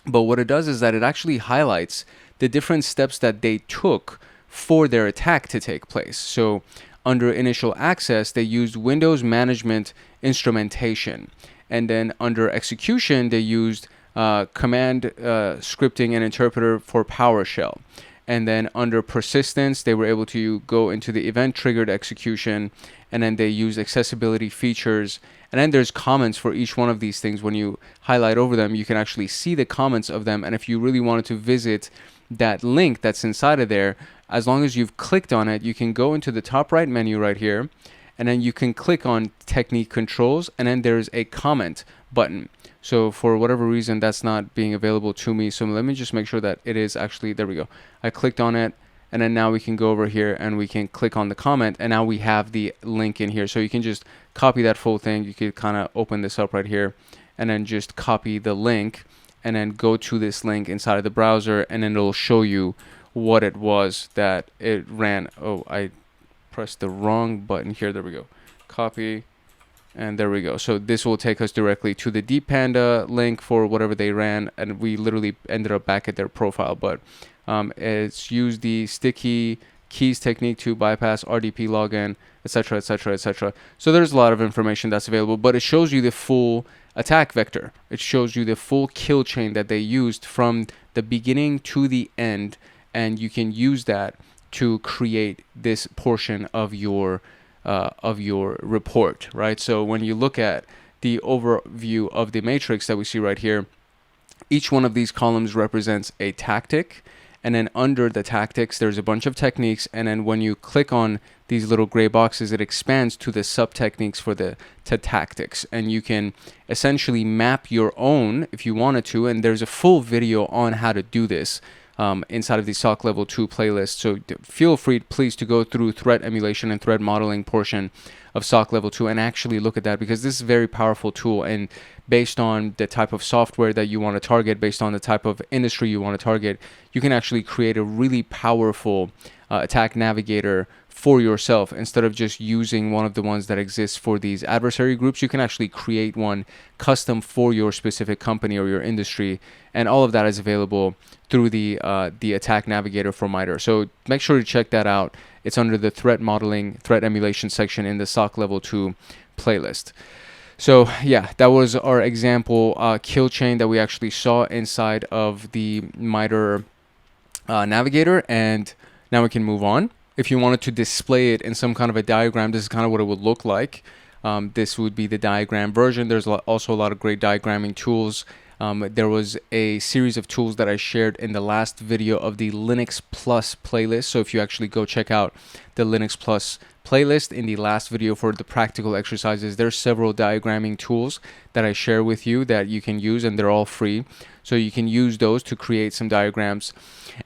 But what it does is that it actually highlights the different steps that they took for their attack to take place. So under initial access, they used Windows Management Instrumentation. And then under execution, they used command scripting and interpreter for PowerShell. And then under persistence, they were able to go into the event triggered execution, and then they use accessibility features. And then there's comments for each one of these things. When you highlight over them, you can actually see the comments of them. And if you really wanted to visit that link that's inside of there, as long as you've clicked on it, you can go into the top right menu right here, and then you can click on technique controls, and then there's a comment button. So for whatever reason, that's not being available to me. So let me just make sure that it is actually, there we go. I clicked on it, and then now we can go over here and we can click on the comment, and now we have the link in here. So you can just copy that full thing. You could kind of open this up right here and then just copy the link, and then go to this link inside of the browser, and then it'll show you what it was that it ran. Oh, I pressed the wrong button here. There we go. Copy. And there we go. So this will take us directly to the DeepPanda link for whatever they ran. And we literally ended up back at their profile. But it's used the sticky keys technique to bypass RDP login, etc., etc., etc. So there's a lot of information that's available, but it shows you the full attack vector. It shows you the full kill chain that they used from the beginning to the end. And you can use that to create this portion of your report, right? So when you look at the overview of the matrix that we see right here, each one of these columns represents a tactic, and then under the tactics there's a bunch of techniques, and then when you click on these little gray boxes, it expands to the sub techniques for the tactics, and you can essentially map your own if you wanted to, and there's a full video on how to do this inside of the SOC Level 2 playlist. So feel free, please, to go through threat emulation and threat modeling portion of SOC Level 2 and actually look at that, because this is a very powerful tool. And based on the type of software that you want to target, based on the type of industry you want to target, you can actually create a really powerful attack navigator for yourself. Instead of just using one of the ones that exists for these adversary groups, you can actually create one custom for your specific company or your industry, and all of that is available through the attack navigator for Mitre. So make sure to check that out. It's under the threat modeling, threat emulation section in the SOC Level 2 playlist. So yeah, that was our example kill chain that we actually saw inside of the Mitre navigator, and now we can move on. If you wanted to display it in some kind of a diagram, this is kind of what it would look like. This would be the diagram version. There's also a lot of great diagramming tools. There was a series of tools that I shared in the last video of the Linux Plus playlist. So if you actually go check out the Linux Plus playlist in the last video for the practical exercises, there's several diagramming tools that I share with you that you can use, and they're all free. So you can use those to create some diagrams.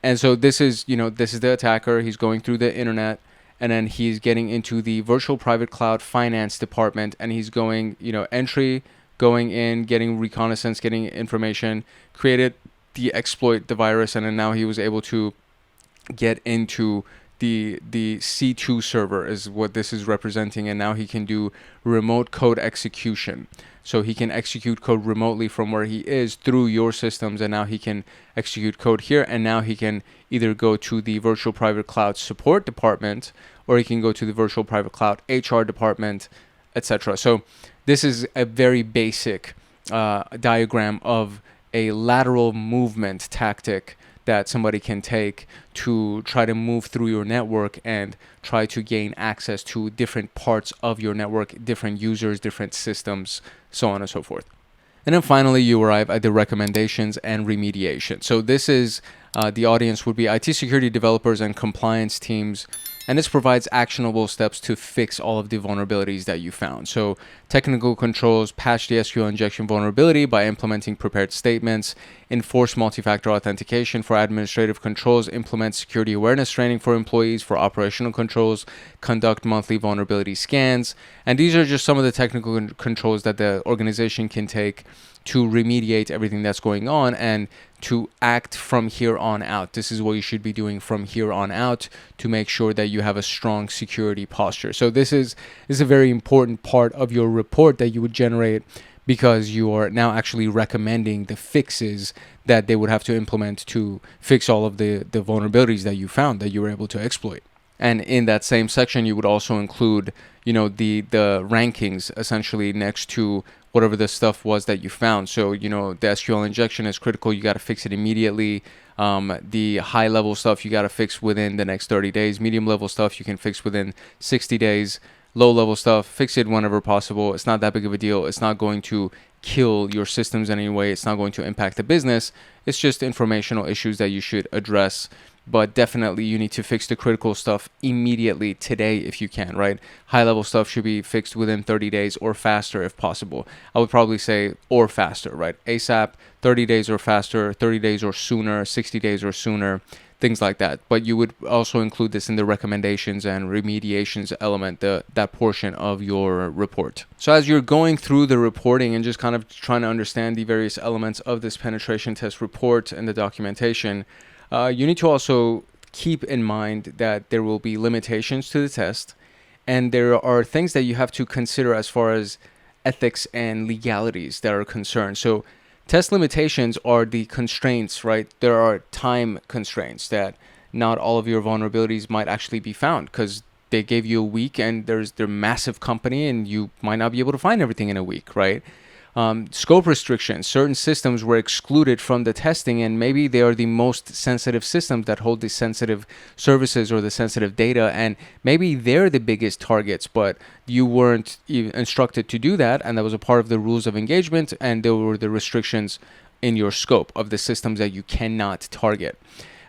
And so this is the attacker. He's going through the internet, and then he's getting into the virtual private cloud finance department, and he's going, entry, going in, getting reconnaissance, getting information, created the exploit, the virus, and then now he was able to get into the C2 server is what this is representing, and now he can do remote code execution. So he can execute code remotely from where he is through your systems, and now he can execute code here, and now he can either go to the virtual private cloud support department, or he can go to the virtual private cloud HR department, etc. So this is a very basic diagram of a lateral movement tactic that somebody can take to try to move through your network and try to gain access to different parts of your network, different users, different systems, so on and so forth. And then finally, you arrive at the recommendations and remediation. So this is the audience would be IT security developers and compliance teams, and this provides actionable steps to fix all of the vulnerabilities that you found. So technical controls, patch the SQL injection vulnerability by implementing prepared statements, enforce multi-factor authentication for administrative controls, implement security awareness training for employees for operational controls, conduct monthly vulnerability scans. And these are just some of the technical controls that the organization can take to remediate everything that's going on and to act from here on out. This is what you should be doing from here on out to make sure that you have a strong security posture. So this is a very important part of your report that you would generate, because you are now actually recommending the fixes that they would have to implement to fix all of the vulnerabilities that you found that you were able to exploit. And in that same section, you would also include, the rankings essentially next to whatever the stuff was that you found. So, the SQL injection is critical. You got to fix it immediately. The high level stuff you got to fix within the next 30 days. Medium level stuff you can fix within 60 days. Low level stuff, fix it whenever possible. It's not that big of a deal. It's not going to kill your systems in any way. It's not going to impact the business. It's just informational issues that you should address. But definitely you need to fix the critical stuff immediately today if you can, right? High level stuff should be fixed within 30 days or faster if possible. I would probably say or faster, right? ASAP, 30 days or faster, 30 days or sooner, 60 days or sooner. things like that. But you would also include this in the recommendations and remediations element, that portion of your report. So as you're going through the reporting and just kind of trying to understand the various elements of this penetration test report and the documentation, you need to also keep in mind that there will be limitations to the test, and there are things that you have to consider as far as ethics and legalities that are concerned. So test limitations are the constraints, right? There are time constraints that not all of your vulnerabilities might actually be found because they gave you a week and they're massive company and you might not be able to find everything in a week, right? Scope restrictions. Certain systems were excluded from the testing, and maybe they are the most sensitive systems that hold the sensitive services or the sensitive data, and maybe they're the biggest targets, but you weren't instructed to do that, and that was a part of the rules of engagement, and there were the restrictions in your scope of the systems that you cannot target.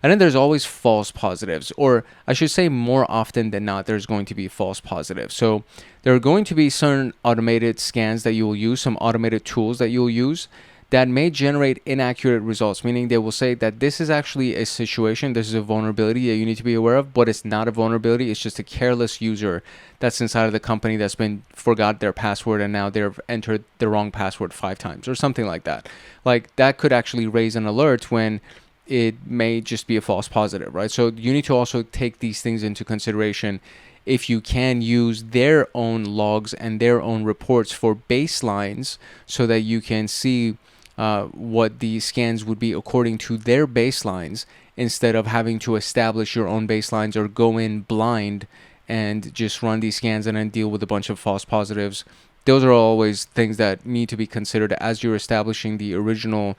And then there's always false positives, or I should say more often than not, there's going to be false positives. So there are going to be certain automated scans that you will use, some automated tools that you'll use that may generate inaccurate results, meaning they will say that this is actually a situation, this is a vulnerability that you need to be aware of, but it's not a vulnerability, it's just a careless user that's inside of the company that's forgot their password and now they've entered the wrong password 5 times or something like that. Like that could actually raise an alert when it may just be a false positive, right? So you need to also take these things into consideration. If you can use their own logs and their own reports for baselines so that you can see what the scans would be according to their baselines instead of having to establish your own baselines or go in blind and just run these scans and then deal with a bunch of false positives. Those are always things that need to be considered as you're establishing the original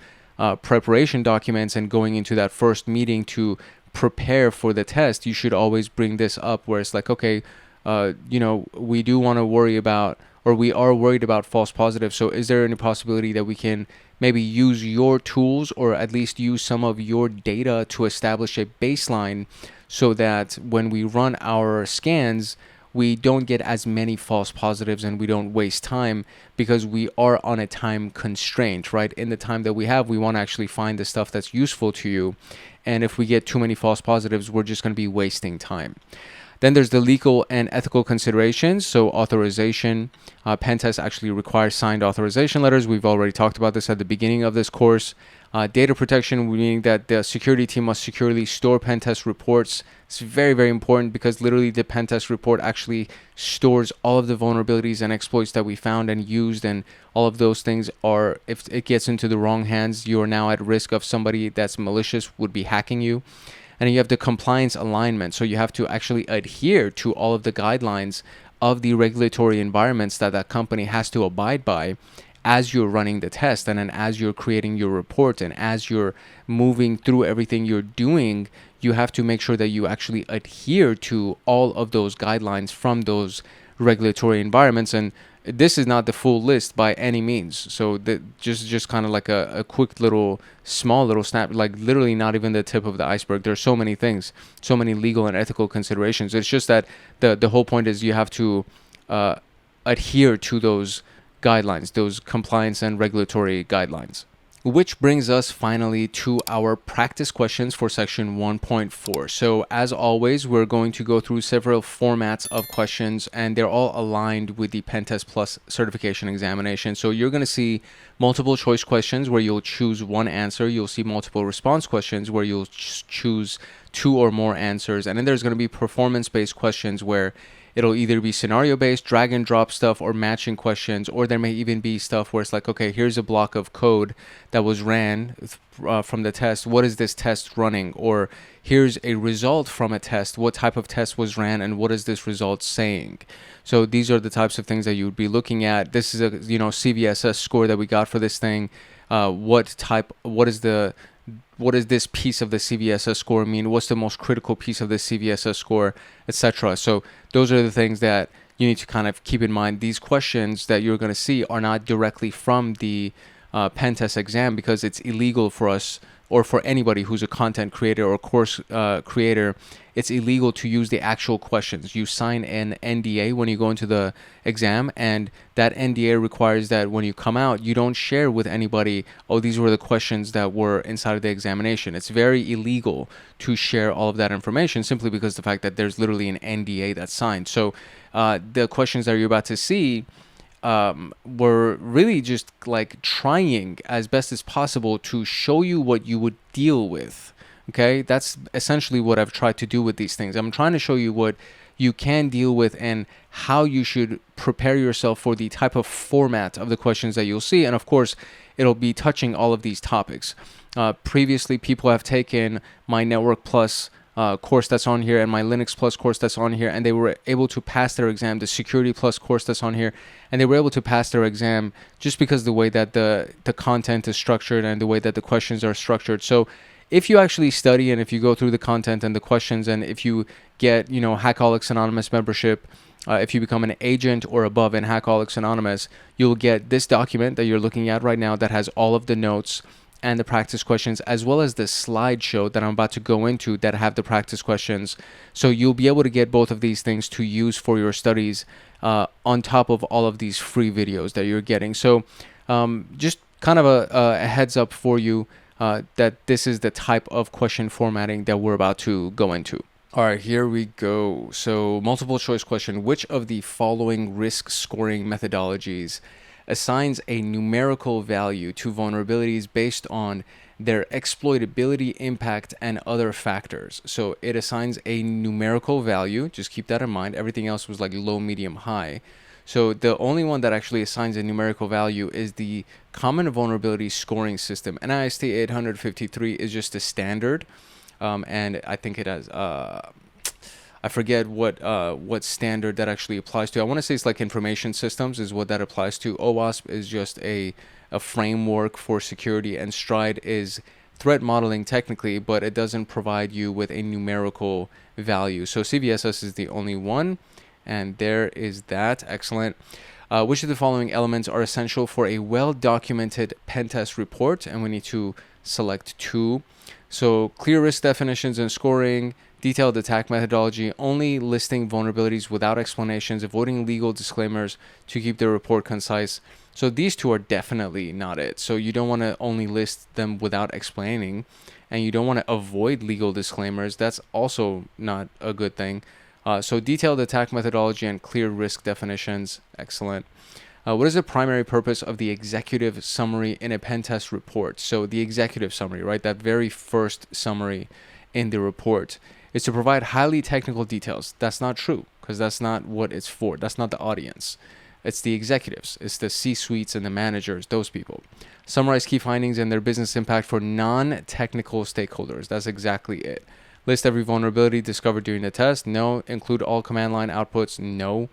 preparation documents and going into that first meeting to prepare for the test. You should always bring this up where it's like, okay, we do want to worry about, or we are worried about false positives. So is there any possibility that we can maybe use your tools or at least use some of your data to establish a baseline so that when we run our scans, we don't get as many false positives and we don't waste time because we are on a time constraint, right? In the time that we have, we want to actually find the stuff that's useful to you. And if we get too many false positives, we're just going to be wasting time. Then there's the legal and ethical considerations. So authorization. PenTest actually requires signed authorization letters. We've already talked about this at the beginning of this course. Data protection, meaning that the security team must securely store pentest reports. It's very, very important because literally the pentest report actually stores all of the vulnerabilities and exploits that we found and used, and all of those things are, if it gets into the wrong hands, you are now at risk of somebody that's malicious would be hacking you. And you have the compliance alignment. So you have to actually adhere to all of the guidelines of the regulatory environments that that company has to abide by as you're running the test, and then as you're creating your report and as you're moving through everything you're doing, you have to make sure that you actually adhere to all of those guidelines from those regulatory environments. And this is not the full list by any means. So just kind of like a quick little, small little snap, like literally not even the tip of the iceberg. There's so many things, so many legal and ethical considerations. It's just that the whole point is you have to adhere to those guidelines, those compliance and regulatory guidelines. Which brings us finally to our practice questions for section 1.4. So as always, we're going to go through several formats of questions, and they're all aligned with the PenTest Plus certification examination. So you're going to see multiple choice questions where you'll choose one answer. You'll see multiple response questions where you'll choose 2 or more answers. And then there's going to be performance-based questions where it'll either be scenario-based, drag and drop stuff, or matching questions, or there may even be stuff where it's like, okay, here's a block of code that was ran from the test. What is this test running? Or here's a result from a test. What type of test was ran, and what is this result saying? So these are the types of things that you would be looking at. This is a CVSS score that we got for this thing. What does this piece of the CVSS score mean? What's the most critical piece of the CVSS score, etc.? So those are the things that you need to kind of keep in mind. These questions that you're going to see are not directly from the PenTest exam because it's illegal for us, or for anybody who's a content creator or course creator, it's illegal to use the actual questions. You sign an NDA when you go into the exam, and that NDA requires that when you come out, you don't share with anybody, oh, these were the questions that were inside of the examination. It's very illegal to share all of that information simply because of the fact that there's literally an NDA that's signed. So the questions that you're about to see were really just like trying as best as possible to show you what you would deal with. Okay, that's essentially what I've tried to do with these things. I'm trying to show you what you can deal with and how you should prepare yourself for the type of format of the questions that you'll see. And of course, it'll be touching all of these topics. Previously, people have taken my Network Plus course that's on here and my Linux Plus course that's on here, and they were able to pass their exam, the Security Plus course that's on here, and they were able to pass their exam just because the way that the content is structured and the way that the questions are structured. So if you actually study and if you go through the content and the questions, and if you get, Hackaholics Anonymous membership, if you become an agent or above in Hackaholics Anonymous, you'll get this document that you're looking at right now that has all of the notes and the practice questions, as well as the slideshow that I'm about to go into that have the practice questions. So you'll be able to get both of these things to use for your studies on top of all of these free videos that you're getting. So just kind of a heads up for you that this is the type of question formatting that we're about to go into. All right, here we go. So multiple choice question: which of the following risk scoring methodologies assigns a numerical value to vulnerabilities based on their exploitability, impact, and other factors? So it assigns a numerical value. Just keep that in mind. Everything else was like low, medium, high. So the only one that actually assigns a numerical value is the Common Vulnerability Scoring System. NIST 853 is just a standard, and I think it has I forget what standard that actually applies to. I want to say it's like information systems is what that applies to. OWASP is just a framework for security, and STRIDE is threat modeling technically, but it doesn't provide you with a numerical value. So CVSS is the only one, and there is that. Excellent. Which of the following elements are essential for a well-documented pen test report? And we need to select two. So clear risk definitions and scoring, detailed attack methodology, only listing vulnerabilities without explanations, avoiding legal disclaimers to keep the report concise. So these two are definitely not it. So you don't want to only list them without explaining, and you don't want to avoid legal disclaimers. That's also not a good thing. So detailed attack methodology and clear risk definitions. Excellent. What is the primary purpose of the executive summary in a pen test report? So the executive summary, right? That very first summary in the report is to provide highly technical details. That's not true, because that's not what it's for. That's not the audience. It's the executives. It's the C-suites and the managers, those people. Summarize key findings and their business impact for non-technical stakeholders. That's exactly it. List every vulnerability discovered during the test. No. Include all command line outputs. No.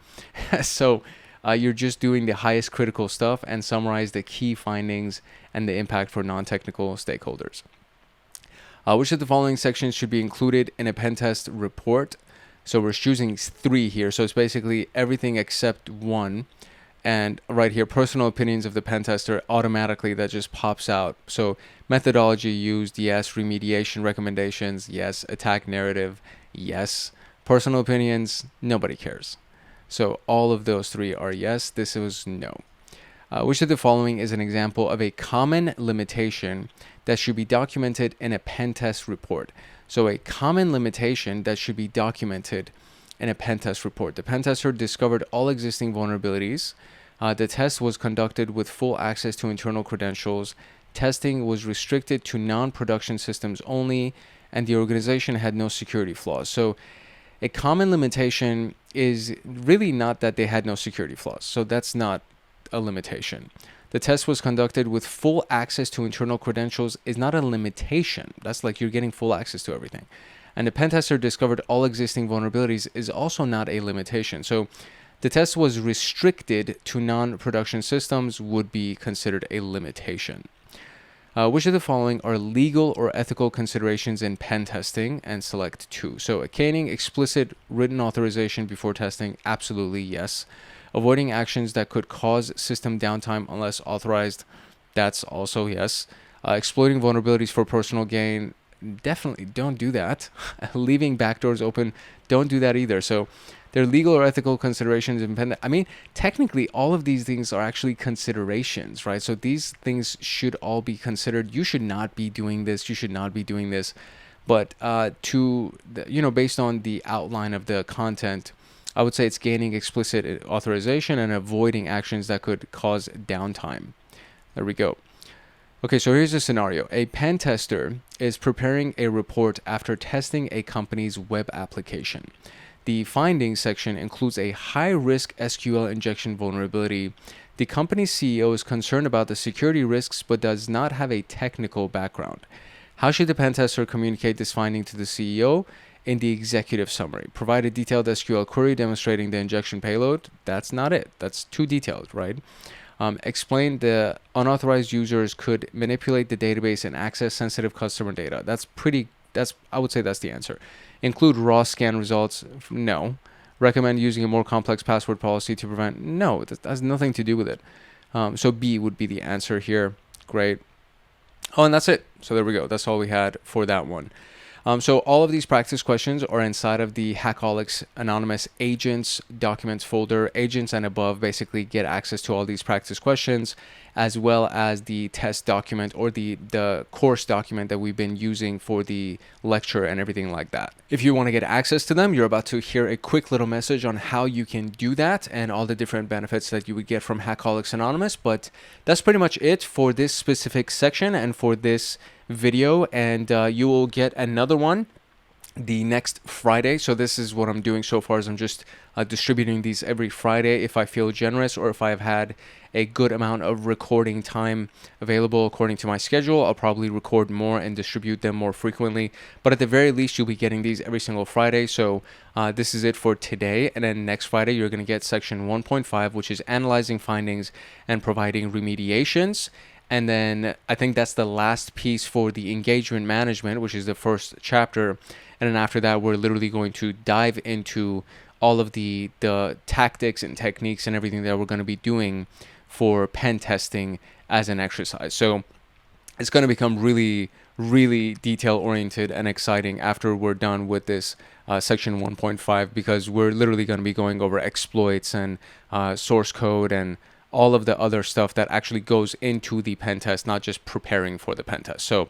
So you're just doing the highest critical stuff and summarize the key findings and the impact for non-technical stakeholders. Which of the following sections should be included in a pen test report? So we're choosing three here. So it's basically everything except one. And right here, personal opinions of the pen tester, automatically that just pops out. So methodology used, yes. Remediation recommendations, yes. Attack narrative, yes. Personal opinions, nobody cares. So all of those three are yes. This was no. Which of the following is an example of a common limitation that should be documented in a pen test report? So a common limitation that should be documented in a pen test report. The pen tester discovered all existing vulnerabilities. The test was conducted with full access to internal credentials. Testing was restricted to non-production systems only, and the organization had no security flaws. So a common limitation is really not that they had no security flaws. So that's not a limitation. The test was conducted with full access to internal credentials is not a limitation. That's like you're getting full access to everything. And the pen tester discovered all existing vulnerabilities is also not a limitation. So the test was restricted to non-production systems would be considered a limitation. Which of the following are legal or ethical considerations in pen testing? And select two. So obtaining explicit written authorization before testing, absolutely yes. Avoiding actions that could cause system downtime unless authorized, that's also yes. Exploiting vulnerabilities for personal gain, definitely don't do that. Leaving backdoors open, don't do that either. So there are legal or ethical considerations independent. I mean, technically, all of these things are actually considerations, right? So these things should all be considered. You should not be doing this. You should not be doing this. But based on the outline of the content, I would say it's gaining explicit authorization and avoiding actions that could cause downtime. There we go. Okay, so here's a scenario. A pen tester is preparing a report after testing a company's web application. The findings section includes a high-risk SQL injection vulnerability. The company's CEO is concerned about the security risks but does not have a technical background. How should the pen tester communicate this finding to the CEO? In the executive summary, provide a detailed SQL query demonstrating the injection payload. That's not it. That's too detailed, right? Explain the unauthorized users could manipulate the database and access sensitive customer data. I would say that's the answer. Include raw scan results. No. Recommend using a more complex password policy to prevent. No, that has nothing to do with it. So B would be the answer here. Great. Oh, and that's it. So there we go. That's all we had for that one. So all of these practice questions are inside of the Hackaholics Anonymous Agents documents folder. Agents and above basically get access to all these practice questions, as well as the test document or the course document that we've been using for the lecture and everything like that. If you want to get access to them, you're about to hear a quick little message on how you can do that and all the different benefits that you would get from Hackaholics Anonymous. But that's pretty much it for this specific section and for this video, and you will get another one the next Friday. So this is what I'm doing so far, is I'm just distributing these every Friday if I feel generous, or if I've had a good amount of recording time available according to my schedule. I'll probably record more and distribute them more frequently, but at the very least you'll be getting these every single Friday. So this is it for today, and then next Friday you're going to get section 1.5, which is analyzing findings and providing remediations. And then I think that's the last piece for the engagement management, which is the first chapter. And then after that, we're literally going to dive into all of the tactics and techniques and everything that we're going to be doing for pen testing as an exercise. So it's going to become really, really detail oriented and exciting after we're done with this section 1.5, because we're literally going to be going over exploits and source code and all of the other stuff that actually goes into the pen test, not just preparing for the pen test. So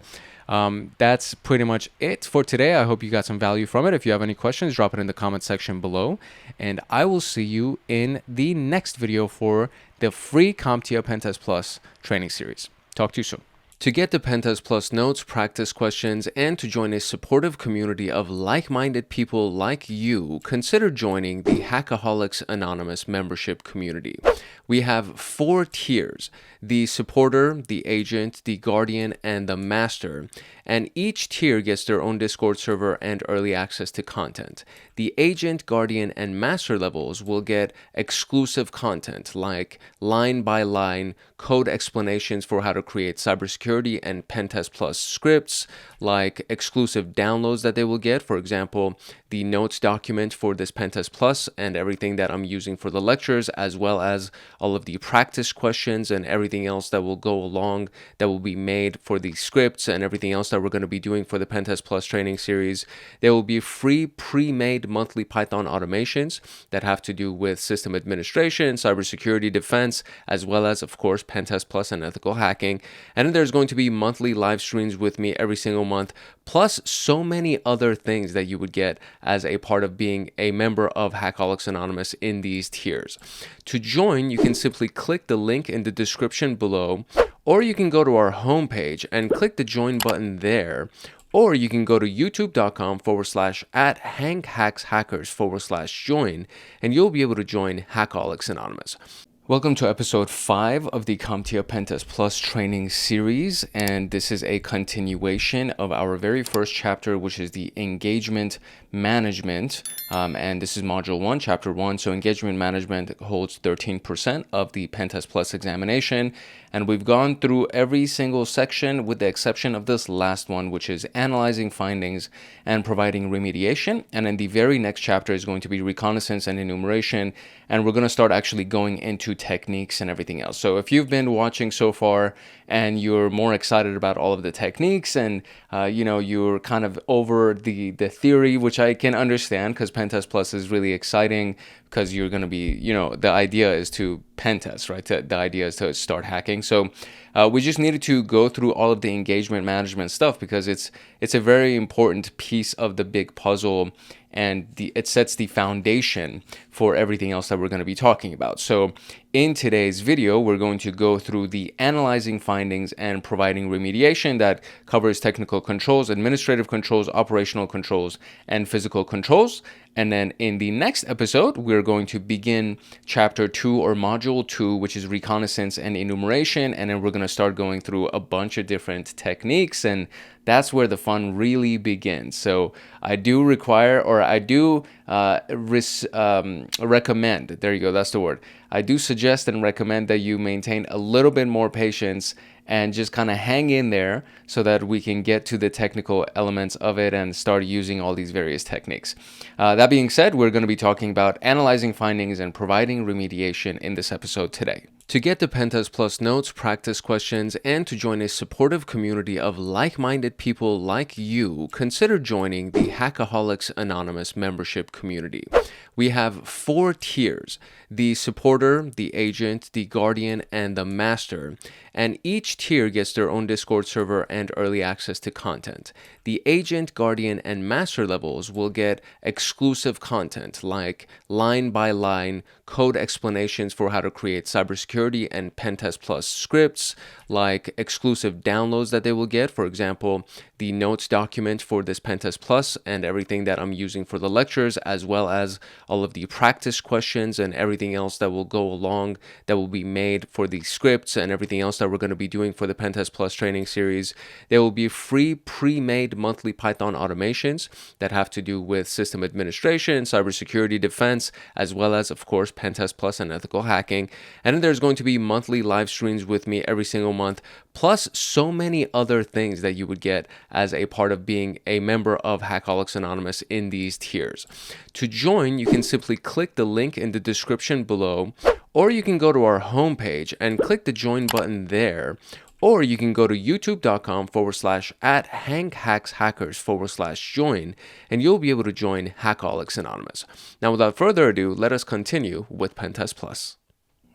that's pretty much it for today. I hope you got some value from it. If you have any questions, drop it in the comment section below, and I will see you in the next video for the free CompTIA PenTest Plus training series. Talk to you soon. To get the PenTest Plus notes, practice questions, and to join a supportive community of like-minded people like you, consider joining the Hackaholics Anonymous membership community. We have 4 tiers: the supporter, the agent, the guardian, and the master. And each tier gets their own Discord server and early access to content. The agent, guardian, and master levels will get exclusive content like line-by-line code explanations for how to create cybersecurity and PenTest Plus scripts, like exclusive downloads that they will get. For example, the notes document for this PenTest Plus and everything that I'm using for the lectures, as well as all of the practice questions and everything else that will go along that will be made for the scripts and everything else that we're going to be doing for the PenTest Plus training series. There will be free pre-made monthly Python automations that have to do with system administration, cybersecurity defense, as well as, of course, PenTest Plus and ethical hacking. And then there's going to be monthly live streams with me every single month, plus so many other things that you would get as a part of being a member of Hackaholics Anonymous in these tiers. To join, you can simply click the link in the description below, or you can go to our homepage and click the join button there, or you can go to youtube.com/@hankhackshackers/join, and you'll be able to join Hackaholics Anonymous. Welcome to episode 5 of the CompTIA PenTest Plus training series, and this is a continuation of our very first chapter, which is the engagement management, and this is module 1, chapter 1. So engagement management holds 13% of the PenTest Plus examination, and we've gone through every single section with the exception of this last one, which is analyzing findings and providing remediation. And then the very next chapter is going to be reconnaissance and enumeration, and we're going to start actually going into techniques and everything else. So if you've been watching so far and you're more excited about all of the techniques and you're kind of over the theory, which I can understand because PenTest Plus is really exciting because you're going to be, the idea is to pen test, right? The idea is to start hacking. So we just needed to go through all of the engagement management stuff because it's a very important piece of the big puzzle, and it sets the foundation for everything else that we're going to be talking about. So in today's video, we're going to go through the analyzing findings and providing remediation that covers technical controls, administrative controls, operational controls, and physical controls. And then in the next episode, we're going to begin chapter 2 or module 2, which is reconnaissance and enumeration. And then we're going to start going through a bunch of different techniques, and that's where the fun really begins. So I do recommend, there you go, that's the word. I do suggest and recommend that you maintain a little bit more patience and just kind of hang in there so that we can get to the technical elements of it and start using all these various techniques. That being said, we're going to be talking about analyzing findings and providing remediation in this episode today. To get the PenTest Plus notes, practice questions, and to join a supportive community of like-minded people like you, consider joining the Hackaholics Anonymous membership community. We have 4 tiers: the supporter, the agent, the guardian, and the master. And each tier gets their own Discord server and early access to content. The agent, guardian, and master levels will get exclusive content like line-by-line code explanations for how to create cybersecurity and PenTest Plus scripts, like exclusive downloads that they will get. For example, the notes document for this PenTest Plus and everything that I'm using for the lectures, as well as all of the practice questions and everything else that will go along that will be made for the scripts and everything else that we're going to be doing for the PenTest Plus training series. There will be free pre-made monthly Python automations that have to do with system administration, cybersecurity defense, as well as, of course, PenTest Plus and ethical hacking. And then there's going to be monthly live streams with me every single month, plus so many other things that you would get as a part of being a member of Hackaholics Anonymous in these tiers. To join, you can simply click the link in the description below, or you can go to our homepage and click the join button there, or you can go to youtube.com/@hankhackshackers/join, and you'll be able to join Hackaholics Anonymous. Now, without further ado, let us continue with PenTest Plus.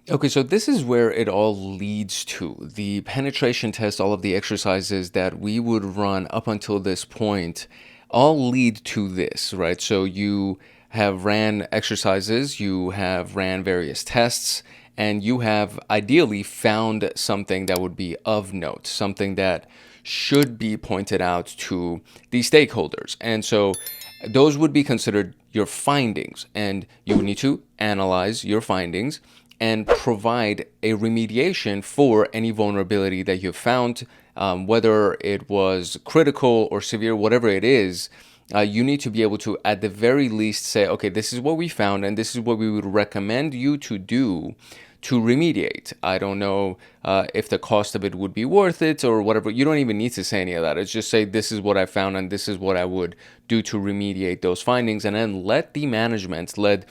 Okay, so this is where it all leads to. The penetration test, all of the exercises that we would run up until this point all lead to this, right? So you have ran exercises, you have ran various tests, and you have ideally found something that would be of note, something that should be pointed out to the stakeholders. And so those would be considered your findings, and you would need to analyze your findings and provide a remediation for any vulnerability that you've found, whether it was critical or severe, whatever it is. You need to be able to, at the very least, say, okay, this is what we found, and this is what we would recommend you to do to remediate. I don't know if the cost of it would be worth it or whatever. You don't even need to say any of that. It's just say, this is what I found, and this is what I would do to remediate those findings, and then let the management, let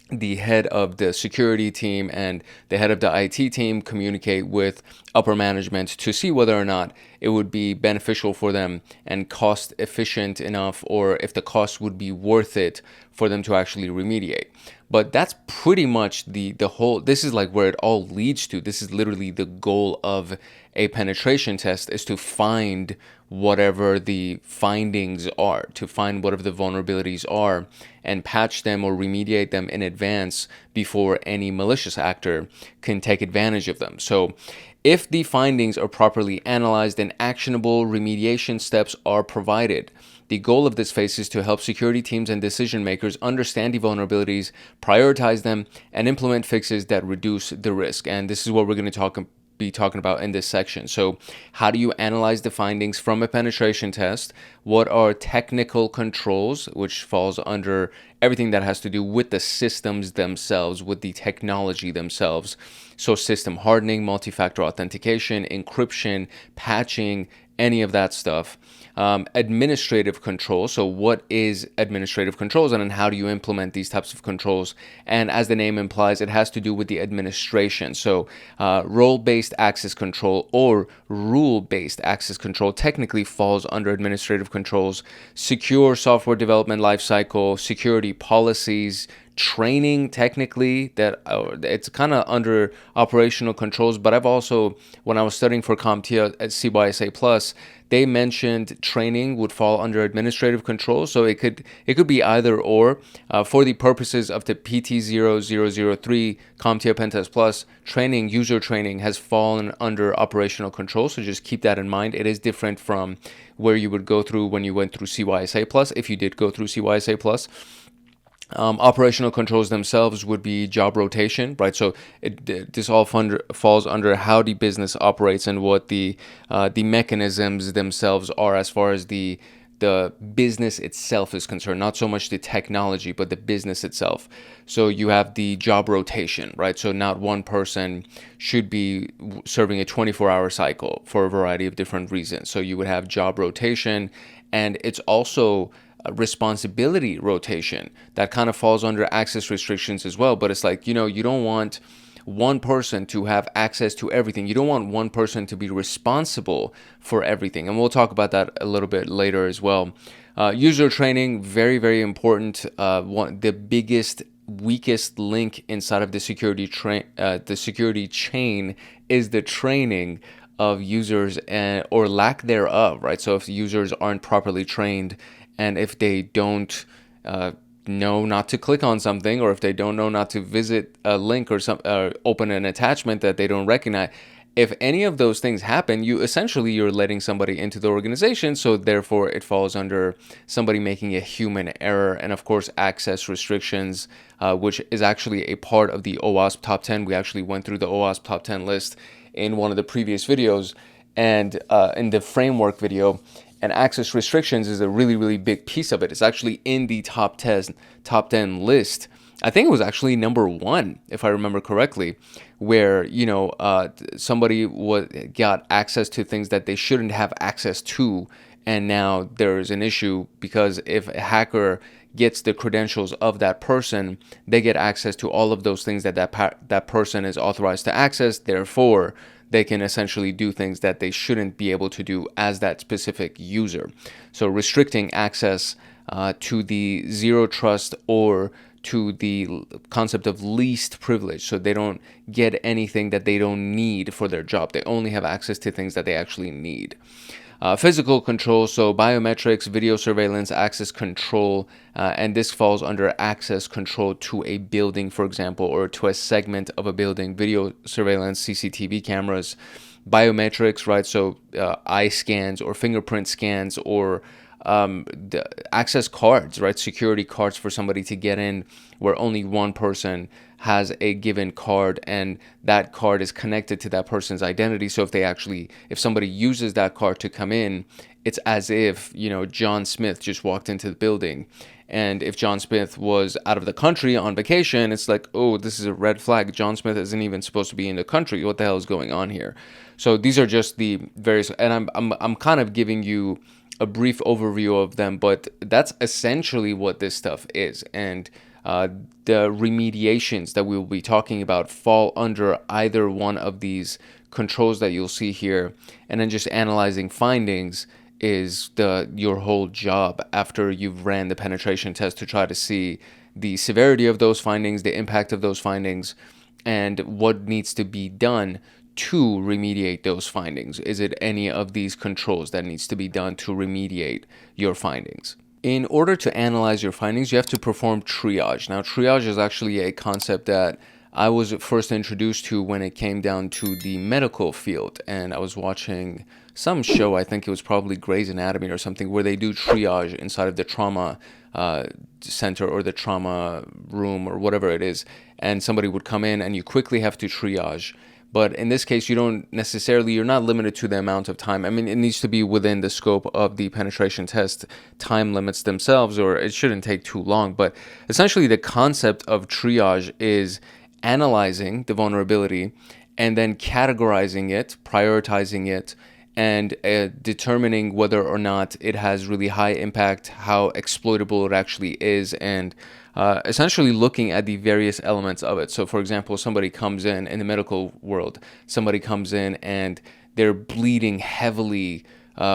the head of the security team and the head of the IT team communicate with upper management to see whether or not it would be beneficial for them and cost efficient enough, or if the cost would be worth it for them to actually remediate. But that's pretty much the whole, this is like where it all leads to. This is literally the goal of a penetration test, is to find whatever the findings are, to find whatever the vulnerabilities are and patch them or remediate them in advance before any malicious actor can take advantage of them. So if the findings are properly analyzed and actionable remediation steps are provided, the goal of this phase is to help security teams and decision makers understand the vulnerabilities, prioritize them, and implement fixes that reduce the risk. And this is what we're going to be talking about in this section. So how do you analyze the findings from a penetration test? What are technical controls, which falls under everything that has to do with the systems themselves, with the technology themselves? So system hardening, multi-factor authentication, encryption, patching, any of that stuff. Administrative control. So what is administrative controls, and then how do you implement these types of controls? And as the name implies, it has to do with the administration. So role-based access control or rule-based access control technically falls under administrative controls. Secure software development lifecycle, security policies, training, technically, that it's kind of under operational controls. But I've also, when I was studying for CompTIA at CYSA Plus, they mentioned training would fall under administrative controls. So it could be either or. For the purposes of the PT0-003 CompTIA PenTest Plus, training, user training, has fallen under operational controls. So just keep that in mind. It is different from where you would go through when you went through CYSA Plus, if you did go through CYSA Plus. Operational controls themselves would be job rotation, right? So this all falls under how the business operates and what the mechanisms themselves are as far as the business itself is concerned, not so much the technology, but the business itself. So you have the job rotation, right? So not one person should be serving a 24-hour cycle for a variety of different reasons. So you would have job rotation, and it's also responsibility rotation that kind of falls under access restrictions as well. But it's like, you don't want one person to have access to everything. You don't want one person to be responsible for everything. And we'll talk about that a little bit later as well. User training, very, very important. The biggest, weakest link inside of the security chain is the training of users or lack thereof, right? So if users aren't properly trained, and if they don't know not to click on something, or if they don't know not to visit a link or open an attachment that they don't recognize, if any of those things happen, you're letting somebody into the organization. So therefore, it falls under somebody making a human error. And of course, access restrictions, which is actually a part of the OWASP top 10. We actually went through the OWASP top 10 list in one of the previous videos, and in the framework video. And access restrictions is a really, really big piece of it. It's actually in the top 10 list. I think it was actually number 1, if I remember correctly, where somebody got access to things that they shouldn't have access to, and now there's an issue because if a hacker gets the credentials of that person, they get access to all of those things that person is authorized to access. Therefore, they can essentially do things that they shouldn't be able to do as that specific user. So restricting access to the zero trust or to the concept of least privilege. So they don't get anything that they don't need for their job. They only have access to things that they actually need. Physical control, so biometrics, video surveillance, access control, and this falls under access control to a building, for example, or to a segment of a building. Video surveillance, CCTV cameras, biometrics, right? So eye scans or fingerprint scans, or the access cards, right? Security cards for somebody to get in, where only one person has a given card, and that card is connected to that person's identity. So if somebody uses that card to come in, it's as if, John Smith just walked into the building. And if John Smith was out of the country on vacation, it's like, oh, this is a red flag. John Smith isn't even supposed to be in the country. What the hell is going on here? So these are just the various, and I'm kind of giving you a brief overview of them, but that's essentially what this stuff is. And the remediations that we will be talking about fall under either one of these controls that you'll see here. And then just analyzing findings is your whole job after you've ran the penetration test, to try to see the severity of those findings, the impact of those findings, and what needs to be done to remediate those findings. Is it any of these controls that needs to be done to remediate your findings? In order to analyze your findings, you have to perform triage. Now, triage is actually a concept that I was first introduced to when it came down to the medical field. And I was watching some show, I think it was probably Grey's Anatomy or something, where they do triage inside of the trauma center or the trauma room or whatever it is. And somebody would come in and you quickly have to triage. But in this case, you're not limited to the amount of time. I mean, it needs to be within the scope of the penetration test time limits themselves, or it shouldn't take too long. But essentially, the concept of triage is analyzing the vulnerability and then categorizing it, prioritizing it, and determining whether or not it has really high impact, how exploitable it actually is, and essentially looking at the various elements of it. So for example, somebody comes in the medical world, somebody comes in and they're bleeding heavily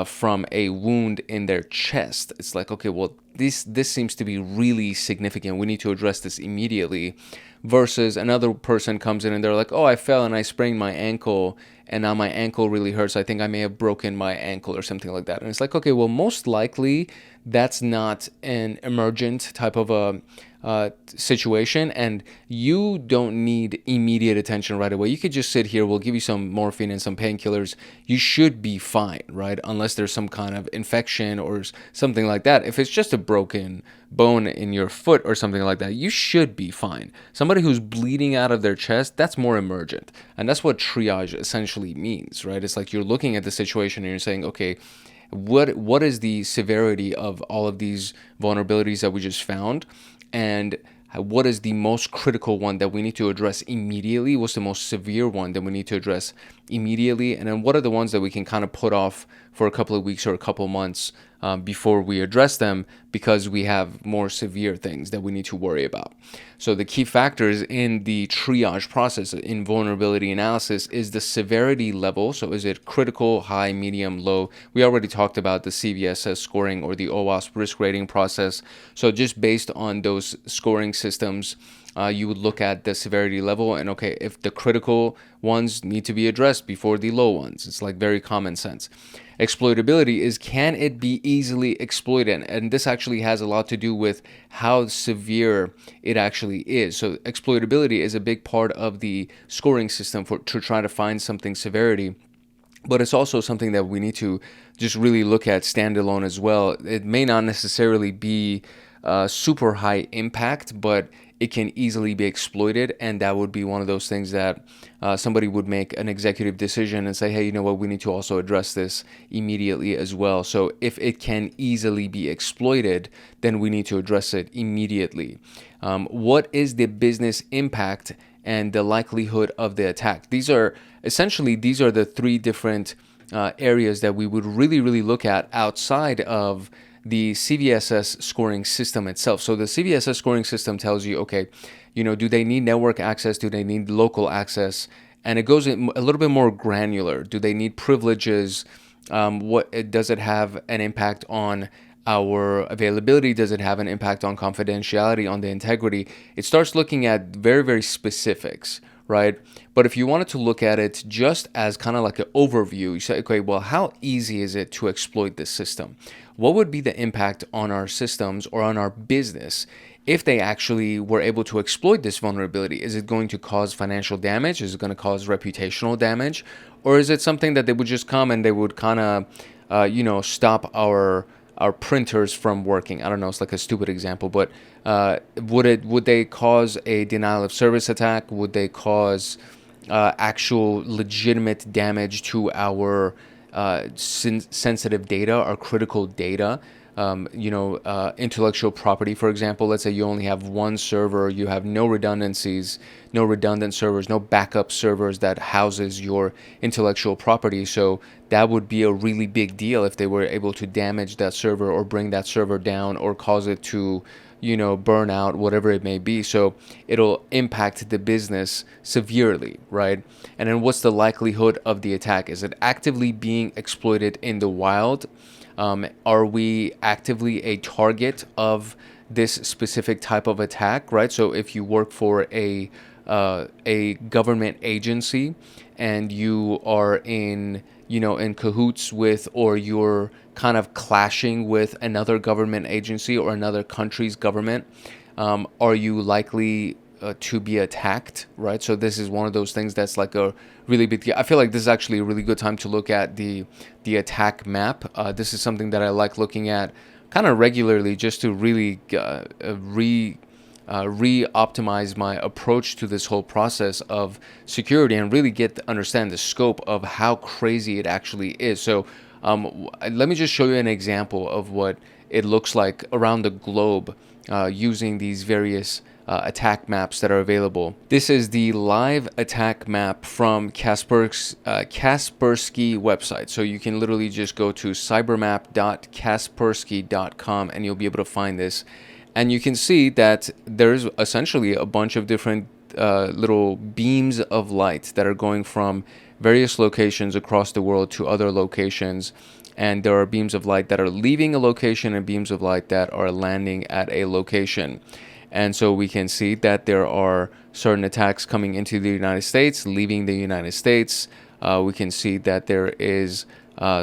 from a wound in their chest. It's like, okay, well, this seems to be really significant. We need to address this immediately. Versus another person comes in and they're like, oh, I fell and I sprained my ankle and now my ankle really hurts. I think I may have broken my ankle or something like that. And it's like, okay, well, most likely that's not an emergent type of a situation, and you don't need immediate attention right away. You could just sit here, we'll give you some morphine and some painkillers. You should be fine, right? Unless there's some kind of infection or something like that. If it's just a broken bone in your foot or something like that, you should be fine. Somebody who's bleeding out of their chest, that's more emergent. And that's what triage essentially means, right? It's like you're looking at the situation and you're saying, okay, what is the severity of all of these vulnerabilities that we just found? And what is the most critical one that we need to address immediately? What's the most severe one that we need to address immediately? And then what are the ones that we can kind of put off for a couple of weeks or a couple of months before we address them, because we have more severe things that we need to worry about? So the key factors in the triage process in vulnerability analysis is the severity level. So is it critical, high, medium, low? We already talked about the CVSS scoring or the OWASP risk rating process. So just based on those scoring systems, you would look at the severity level and, okay, if the critical ones need to be addressed before the low ones. It's like very common sense. Exploitability is, can it be easily exploited? And this actually has a lot to do with how severe it actually is. So exploitability is a big part of the scoring system to try to find something severity. But it's also something that we need to just really look at standalone as well. It may not necessarily be super high impact, but it can easily be exploited, and that would be one of those things that somebody would make an executive decision and say, hey, you know what, we need to also address this immediately as well. So if it can easily be exploited, then we need to address it immediately. What is the business impact and the likelihood of the attack? These are the three different areas that we would really look at outside of the CVSS scoring system itself. So the CVSS scoring system tells you, okay, you know, do they need network access? Do they need local access? And it goes in a little bit more granular. Do they need privileges? Does it have an impact on our availability? Does it have an impact on confidentiality, on the integrity? It starts looking at very specifics, right? But if you wanted to look at it just as kind of like an overview, you say, okay, well, how easy is it to exploit this system? What would be the impact on our systems or on our business if they actually were able to exploit this vulnerability? Is it going to cause financial damage? Is it going to cause reputational damage? Or is it something that they would just come and they would kind of, stop our printers from working? I don't know, it's like a stupid example, but would they cause a denial of service attack? Would they cause actual legitimate damage to our sensitive data, our critical data? Intellectual property, for example. Let's say you only have one server, you have no redundancies, no redundant servers, no backup servers that houses your intellectual property. So that would be a really big deal if they were able to damage that server or bring that server down or cause it to, burn out, whatever it may be. So it'll impact the business severely, right? And then what's the likelihood of the attack? Is it actively being exploited in the wild? Are we actively a target of this specific type of attack, right? So if you work for a government agency and you are in cahoots with, or you're kind of clashing with another government agency or another country's government, are you likely to be attacked, right? So this is one of those things that's like a really big deal. I feel like this is actually a really good time to look at the attack map. This is something that I like looking at kind of regularly, just to really re-optimize my approach to this whole process of security and really understand the scope of how crazy it actually is. So let me just show you an example of what it looks like around the globe using these various attack maps that are available. This is the live attack map from Kaspersky website. So you can literally just go to cybermap.kaspersky.com and you'll be able to find this. And you can see that there's essentially a bunch of different little beams of light that are going from various locations across the world to other locations. And there are beams of light that are leaving a location and beams of light that are landing at a location. And so we can see that there are certain attacks coming into the United States, leaving the United States. We can see that there is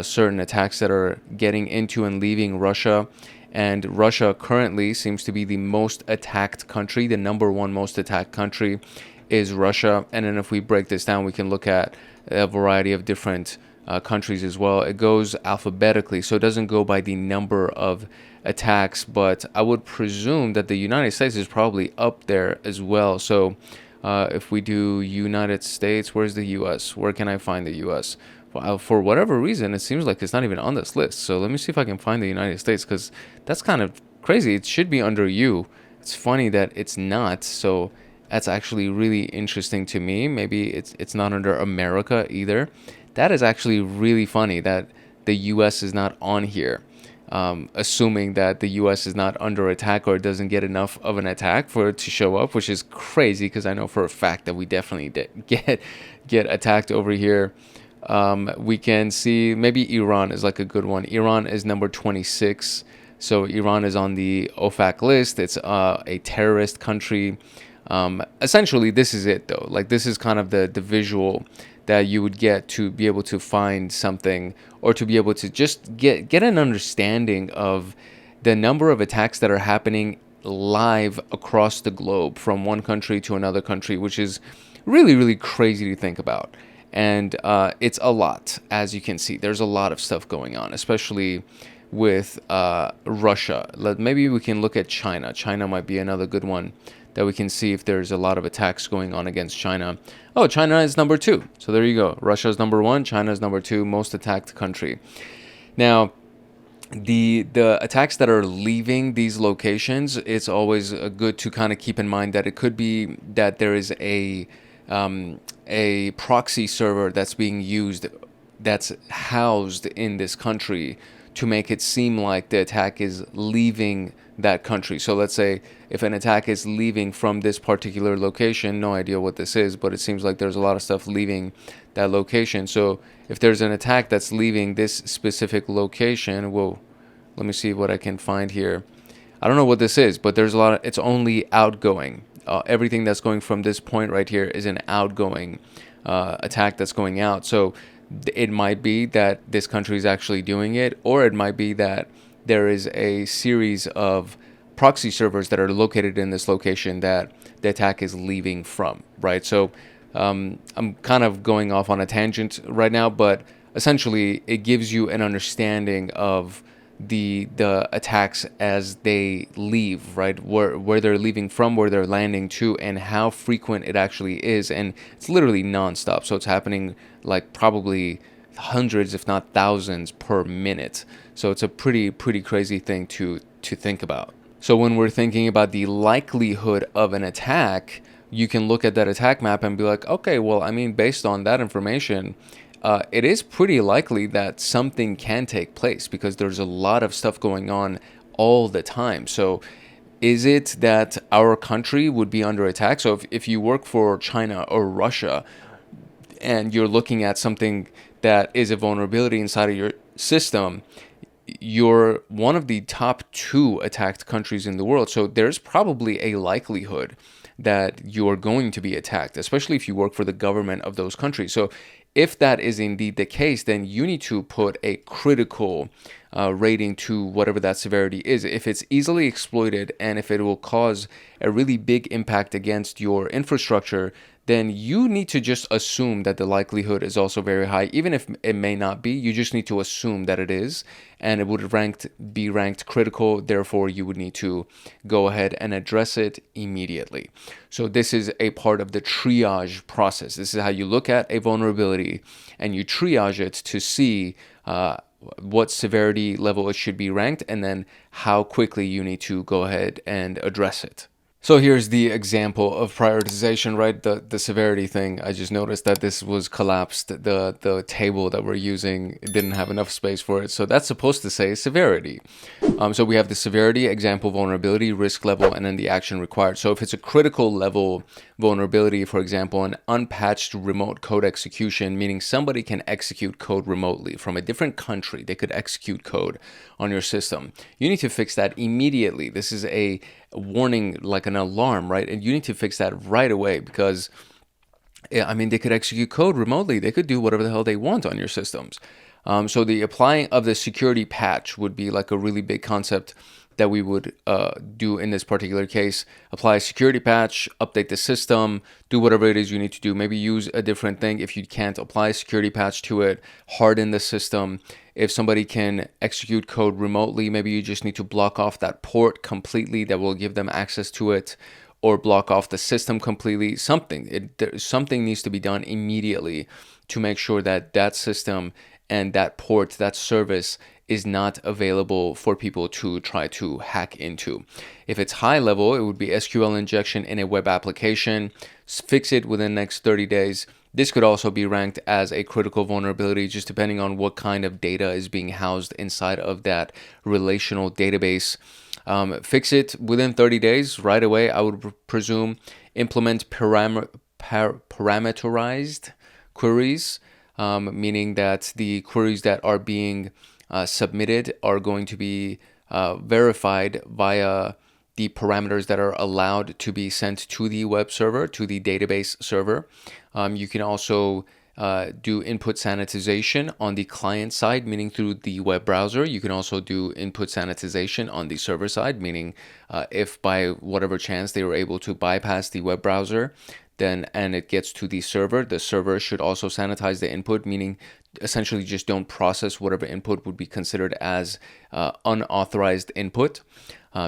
certain attacks that are getting into and leaving Russia. And Russia currently seems to be the most attacked country. The number one most attacked country is Russia. And then if we break this down, we can look at a variety of different countries as well. It goes alphabetically, so it doesn't go by the number of attacks, but I would presume that the United States is probably up there as well. So if we do United States, where's the US? Where can I find the US? Well, for whatever reason, it seems like it's not even on this list. So let me see if I can find the United States, because that's kind of crazy. It should be under U. It's funny that it's not. So that's actually really interesting to me. Maybe it's not under America either. That is actually really funny that the US is not on here. Assuming that the US is not under attack or doesn't get enough of an attack for it to show up, which is crazy because I know for a fact that we definitely get attacked over here. We can see maybe Iran is like a good one. Iran is number 26. So Iran is on the OFAC list. It's a terrorist country. Essentially, this is it though. Like this is kind of the visual that you would get to be able to find something, or to be able to just get an understanding of the number of attacks that are happening live across the globe from one country to another country, which is really, really crazy to think about. And it's a lot, as you can see. There's a lot of stuff going on, especially with Russia. Maybe we can look at China. China might be another good one that we can see if there's a lot of attacks going on against China. Oh, China is number 2. So there you go. Russia is number 1. China is number 2, most attacked country. Now, the attacks that are leaving these locations, it's always good to kind of keep in mind that it could be that there is a proxy server that's being used, that's housed in this country, to make it seem like the attack is leaving that country. So let's say if an attack is leaving from this particular location, no idea what this is, but it seems like there's a lot of stuff leaving that location. So if there's an attack that's leaving this specific location, whoa, let me see what I can find here. I don't know what this is, but there's a lot of, it's only outgoing. Everything that's going from this point right here is an outgoing attack that's going out. So it might be that this country is actually doing it, or it might be that there is a series of proxy servers that are located in this location that the attack is leaving from, right? So I'm kind of going off on a tangent right now, but essentially it gives you an understanding of the attacks as they leave, right? Where they're leaving from, where they're landing to, and how frequent it actually is. And it's literally nonstop. So it's happening like probably hundreds, if not thousands per minute. So it's a pretty crazy thing to think about. So when we're thinking about the likelihood of an attack, you can look at that attack map and be like, okay, well, I mean, based on that information, it is pretty likely that something can take place because there's a lot of stuff going on all the time. So is it that our country would be under attack? So if you work for China or Russia and you're looking at something that is a vulnerability inside of your system, you're one of the top 2 attacked countries in the world. So there's probably a likelihood that you're going to be attacked, especially if you work for the government of those countries. So if that is indeed the case, then you need to put a critical rating to whatever that severity is. If it's easily exploited and if it will cause a really big impact against your infrastructure, then you need to just assume that the likelihood is also very high. Even if it may not be, you just need to assume that it is, and it would be ranked critical. Therefore, you would need to go ahead and address it immediately. So this is a part of the triage process. This is how you look at a vulnerability and you triage it to see what severity level it should be ranked, and then how quickly you need to go ahead and address it. So here's the example of prioritization, right? The severity thing. I just noticed that this was collapsed. The table that we're using didn't have enough space for it. So that's supposed to say severity. So we have the severity, example, vulnerability, risk level, and then the action required. So if it's a critical level vulnerability, for example, an unpatched remote code execution, meaning somebody can execute code remotely from a different country, they could execute code on your system. You need to fix that immediately. This is a warning, like an alarm, right? And you need to fix that right away because, I mean, they could execute code remotely. They could do whatever the hell they want on your systems. So the applying of the security patch would be like a really big concept that we would do in this particular case. Apply a security patch, update the system, do whatever it is you need to do. Maybe use a different thing if you can't apply a security patch to it, harden the system. If somebody can execute code remotely, maybe you just need to block off that port completely that will give them access to it, or block off the system completely. Something needs to be done immediately to make sure that that system and that port, that service is not available for people to try to hack into. If it's high level, it would be SQL injection in a web application. Fix it within the next 30 days. This could also be ranked as a critical vulnerability, just depending on what kind of data is being housed inside of that relational database. Fix it within 30 days, right away, I would presume. Implement parameterized queries, meaning that the queries that are being submitted are going to be verified via the parameters that are allowed to be sent to the web server, to the database server. You can also do input sanitization on the client side, meaning through the web browser. You can also do input sanitization on the server side, meaning if by whatever chance they were able to bypass the web browser, then and it gets to the server should also sanitize the input, meaning essentially just don't process whatever input would be considered as unauthorized input.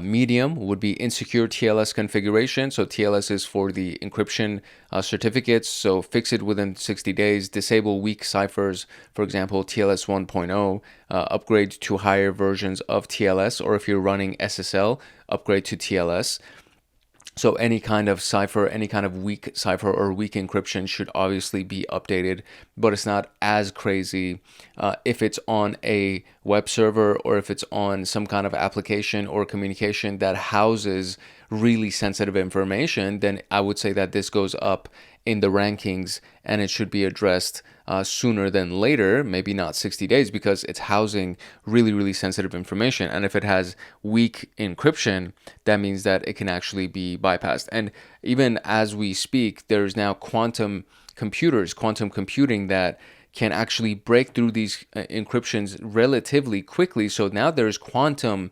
Medium would be insecure TLS configuration. So TLS is for the encryption certificates. So fix it within 60 days. Disable weak ciphers, for example, TLS 1.0. Upgrade to higher versions of TLS, or if you're running SSL, upgrade to TLS. So any kind of cipher, any kind of weak cipher or weak encryption should obviously be updated, but it's not as crazy if it's on a web server or if it's on some kind of application or communication that houses really sensitive information. Then I would say that this goes up in the rankings and it should be addressed sooner than later, maybe not 60 days, because it's housing really, really sensitive information. And if it has weak encryption, that means that it can actually be bypassed. And even as we speak, there's now quantum computing that can actually break through these encryptions relatively quickly. So now there's quantum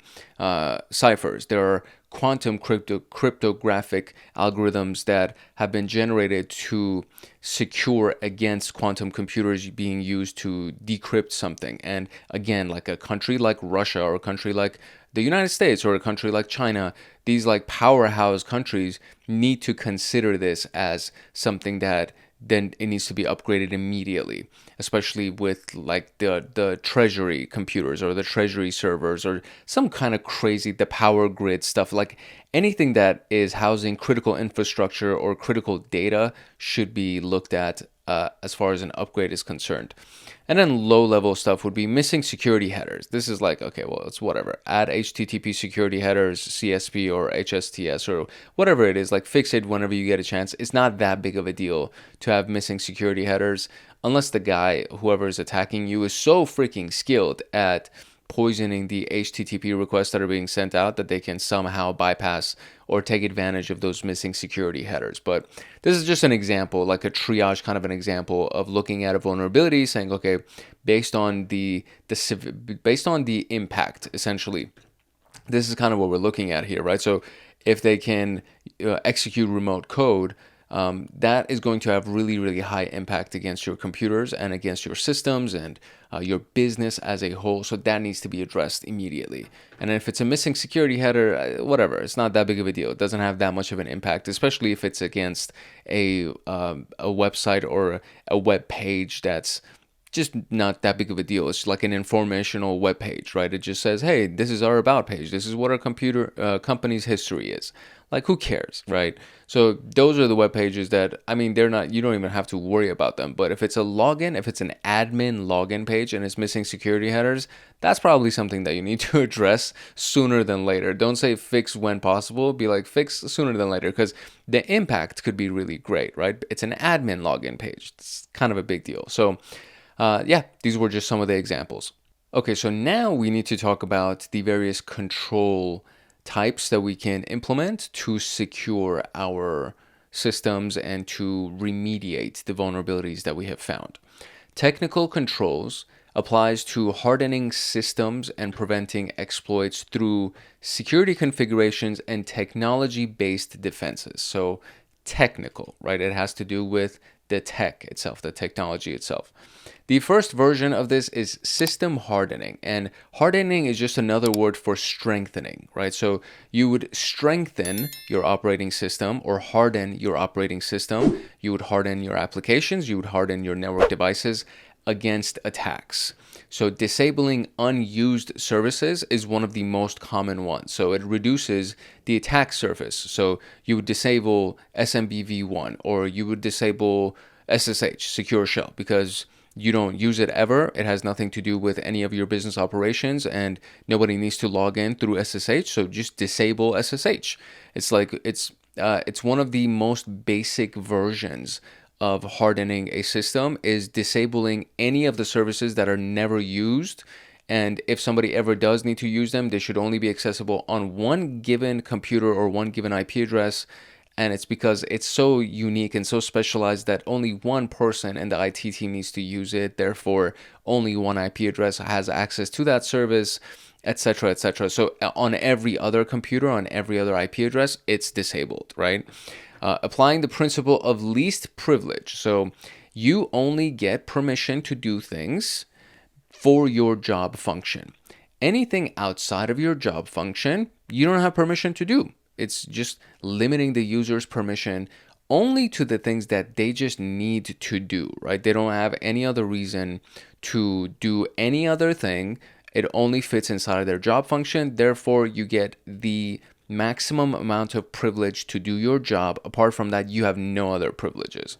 ciphers. There are quantum cryptographic algorithms that have been generated to secure against quantum computers being used to decrypt something. And again, like a country like Russia or a country like the United States or a country like China, these like powerhouse countries need to consider this as something that then it needs to be upgraded immediately, especially with like the treasury computers or the treasury servers or some kind of crazy, the power grid stuff. Like anything that is housing critical infrastructure or critical data should be looked at as far as an upgrade is concerned. And then low level stuff would be missing security headers. This is like, okay, well, it's whatever. Add HTTP security headers, CSP or HSTS or whatever it is. Like fix it whenever you get a chance. It's not that big of a deal to have missing security headers unless the guy, whoever is attacking you, is so freaking skilled at poisoning the HTTP requests that are being sent out that they can somehow bypass or take advantage of those missing security headers. But this is just an example, like a triage kind of an example of looking at a vulnerability, saying, okay, based on the impact, essentially, this is kind of what we're looking at here, right? So if they can execute remote code, that is going to have really, really high impact against your computers and against your systems and your business as a whole. So that needs to be addressed immediately. And if it's a missing security header, whatever, it's not that big of a deal. It doesn't have that much of an impact, especially if it's against a website or a web page that's just not that big of a deal. It's like an informational web page, right? It just says, hey, this is our about page. This is what our company's history is. Like, who cares, right? So those are the web pages that, I mean, they're not, you don't even have to worry about them. But if it's a login, if it's an admin login page and it's missing security headers, that's probably something that you need to address sooner than later. Don't say fix when possible. Be like, fix sooner than later, because the impact could be really great, right? It's an admin login page. It's kind of a big deal. So yeah, these were just some of the examples. Okay, so now we need to talk about the various control types that we can implement to secure our systems and to remediate the vulnerabilities that we have found. Technical controls applies to hardening systems and preventing exploits through security configurations and technology-based defenses. So technical, right? It has to do with the tech itself, the technology itself. The first version of this is system hardening, and hardening is just another word for strengthening, right? So you would strengthen your operating system or harden your operating system. You would harden your applications, you would harden your network devices against attacks. So disabling unused services is one of the most common ones. So it reduces the attack surface. So you would disable SMBv1 or you would disable SSH, secure shell, because you don't use it ever. It has nothing to do with any of your business operations and nobody needs to log in through SSH. So just disable SSH. It's like, it's one of the most basic versions of hardening a system is disabling any of the services that are never used. And if somebody ever does need to use them, they should only be accessible on one given computer or one given IP address. And it's because it's so unique and so specialized that only one person in the IT team needs to use it. Therefore, only one IP address has access to that service, etc., etc. So on every other computer, on every other IP address, it's disabled, right? Applying the principle of least privilege. So you only get permission to do things for your job function. Anything outside of your job function, you don't have permission to do. It's just limiting the user's permission only to the things that they just need to do, right? They don't have any other reason to do any other thing. It only fits inside of their job function. Therefore, you get the maximum amount of privilege to do your job. Apart from that, you have no other privileges.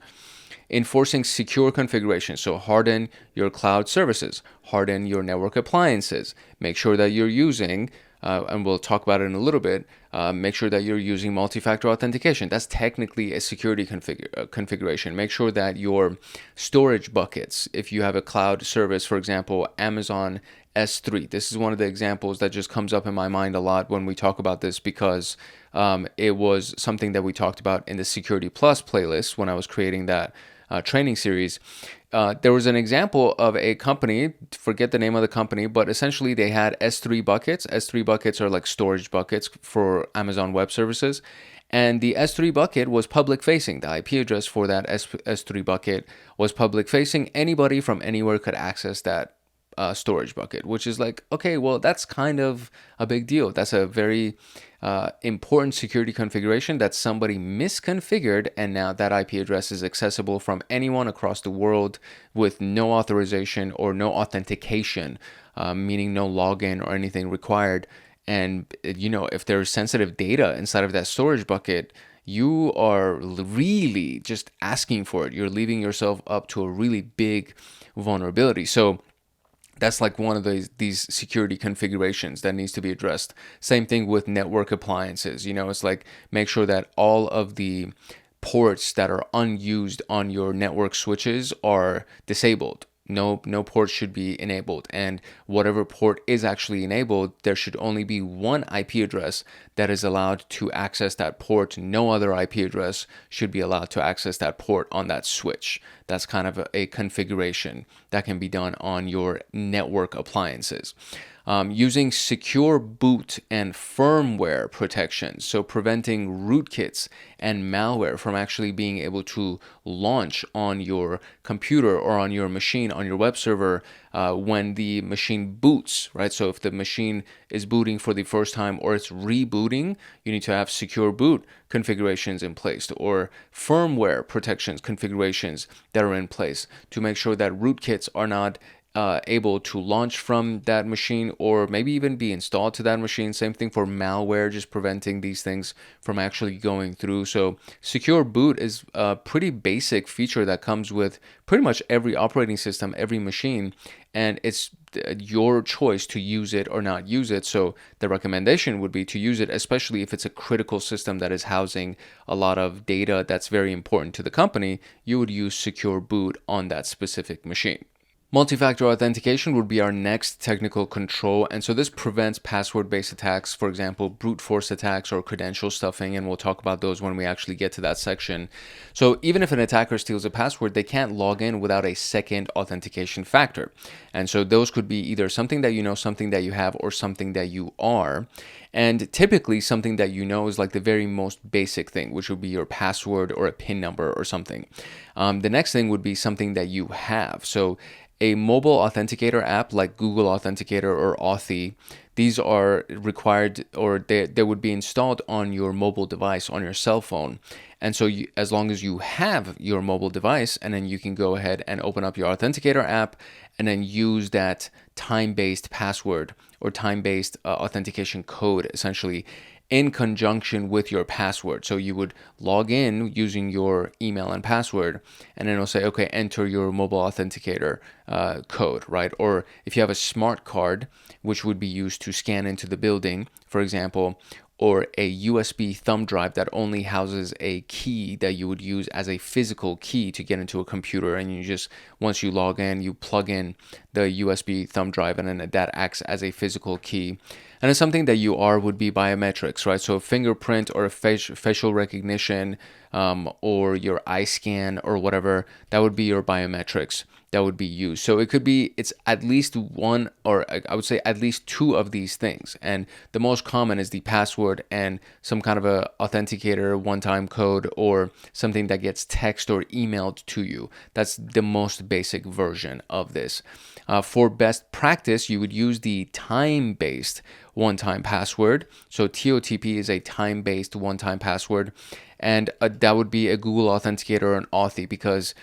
Enforcing secure configuration. So harden your cloud services, harden your network appliances, make sure that you're using, and we'll talk about it in a little bit, make sure that you're using multi-factor authentication. That's technically a security configuration. Make sure that your storage buckets, if you have a cloud service, for example, Amazon S3. This is one of the examples that just comes up in my mind a lot when we talk about this because it was something that we talked about in the Security Plus playlist when I was creating that training series. There was an example of a company, forget the name of the company, but essentially they had S3 buckets. S3 buckets are like storage buckets for Amazon Web Services. And the S3 bucket was public facing. The IP address for that S3 bucket was public facing. Anybody from anywhere could access that storage bucket, which is like, okay, well, that's kind of a big deal. That's a very important security configuration that somebody misconfigured, and now that IP address is accessible from anyone across the world with no authorization or no authentication, meaning no login or anything required. And, you know, if there's sensitive data inside of that storage bucket, you are really just asking for it. You're leaving yourself up to a really big vulnerability. So that's like one of these security configurations that needs to be addressed. Same thing with network appliances. You know, it's like make sure that all of the ports that are unused on your network switches are disabled. No port should be enabled, and whatever port is actually enabled, there should only be one IP address that is allowed to access that port. No other IP address should be allowed to access that port on that switch. That's kind of a configuration that can be done on your network appliances. Using secure boot and firmware protections, so preventing rootkits and malware from actually being able to launch on your computer or on your machine, on your web server, when the machine boots, right? So if the machine is booting for the first time or it's rebooting, you need to have secure boot configurations in place or firmware protections configurations that are in place to make sure that rootkits are not able to launch from that machine or maybe even be installed to that machine. Same thing for malware, just preventing these things from actually going through. So secure boot is a pretty basic feature that comes with pretty much every operating system, every machine, and it's your choice to use it or not use it. So the recommendation would be to use it, especially if it's a critical system that is housing a lot of data that's very important to the company. You would use secure boot on that specific machine. Multi-factor authentication would be our next technical control, and so this prevents password-based attacks, for example, brute force attacks or credential stuffing, and we'll talk about those when we actually get to that section. So even if an attacker steals a password, they can't log in without a second authentication factor. And so those could be either something that you know, something that you have, or something that you are. And typically something that you know is like the very most basic thing, which would be your password or a PIN number or something. The next thing would be something that you have. So a mobile authenticator app like Google Authenticator or Authy, these are required, or they would be installed on your mobile device, on your cell phone. And so as long as you have your mobile device, and then you can go ahead and open up your authenticator app and then use that time-based password or time-based authentication code, essentially, in conjunction with your password. So you would log in using your email and password, and then it'll say, okay, enter your mobile authenticator code, right? Or if you have a smart card, which would be used to scan into the building, for example, or a USB thumb drive that only houses a key that you would use as a physical key to get into a computer, and you just, once you log in, you plug in the USB thumb drive, and then that acts as a physical key. And it's something that you are would be biometrics, right? So fingerprint or a facial recognition, or your eye scan or whatever, that would be your biometrics that would be used. So it could be, it's at least one, or I would say at least two of these things. And the most common is the password and some kind of a authenticator one-time code or something that gets text or emailed to you. That's the most basic version of this. For best practice, you would use the time-based one-time password. So TOTP is a time-based one-time password, and that would be a Google Authenticator or an Authy, because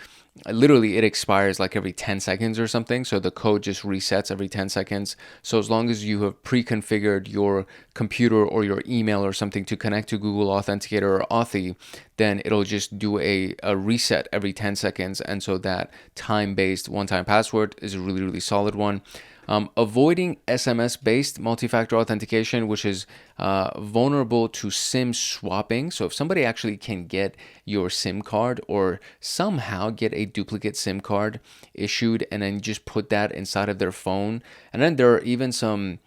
literally it expires like every 10 seconds or something. So the code just resets every 10 seconds. So as long as you have pre-configured your computer or your email or something to connect to Google Authenticator or Authy, then it'll just do a reset every 10 seconds. And so that time-based one-time password is a really, really solid one. Avoiding SMS-based multi-factor authentication, which is vulnerable to SIM swapping. So if somebody actually can get your SIM card or somehow get a duplicate SIM card issued and then just put that inside of their phone. And then there are even some,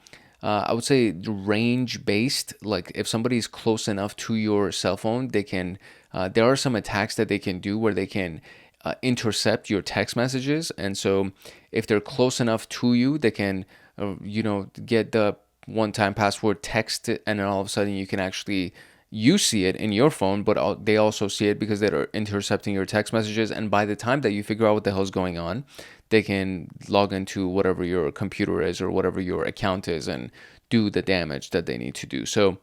I would say, range-based, like if somebody's close enough to your cell phone, they can, there are some attacks that they can do where they can intercept your text messages. And so if they're close enough to you, they can, get the one-time password text, and then all of a sudden you see it in your phone, but they also see it because they're intercepting your text messages. And by the time that you figure out what the hell's going on, they can log into whatever your computer is or whatever your account is and do the damage that they need to do. So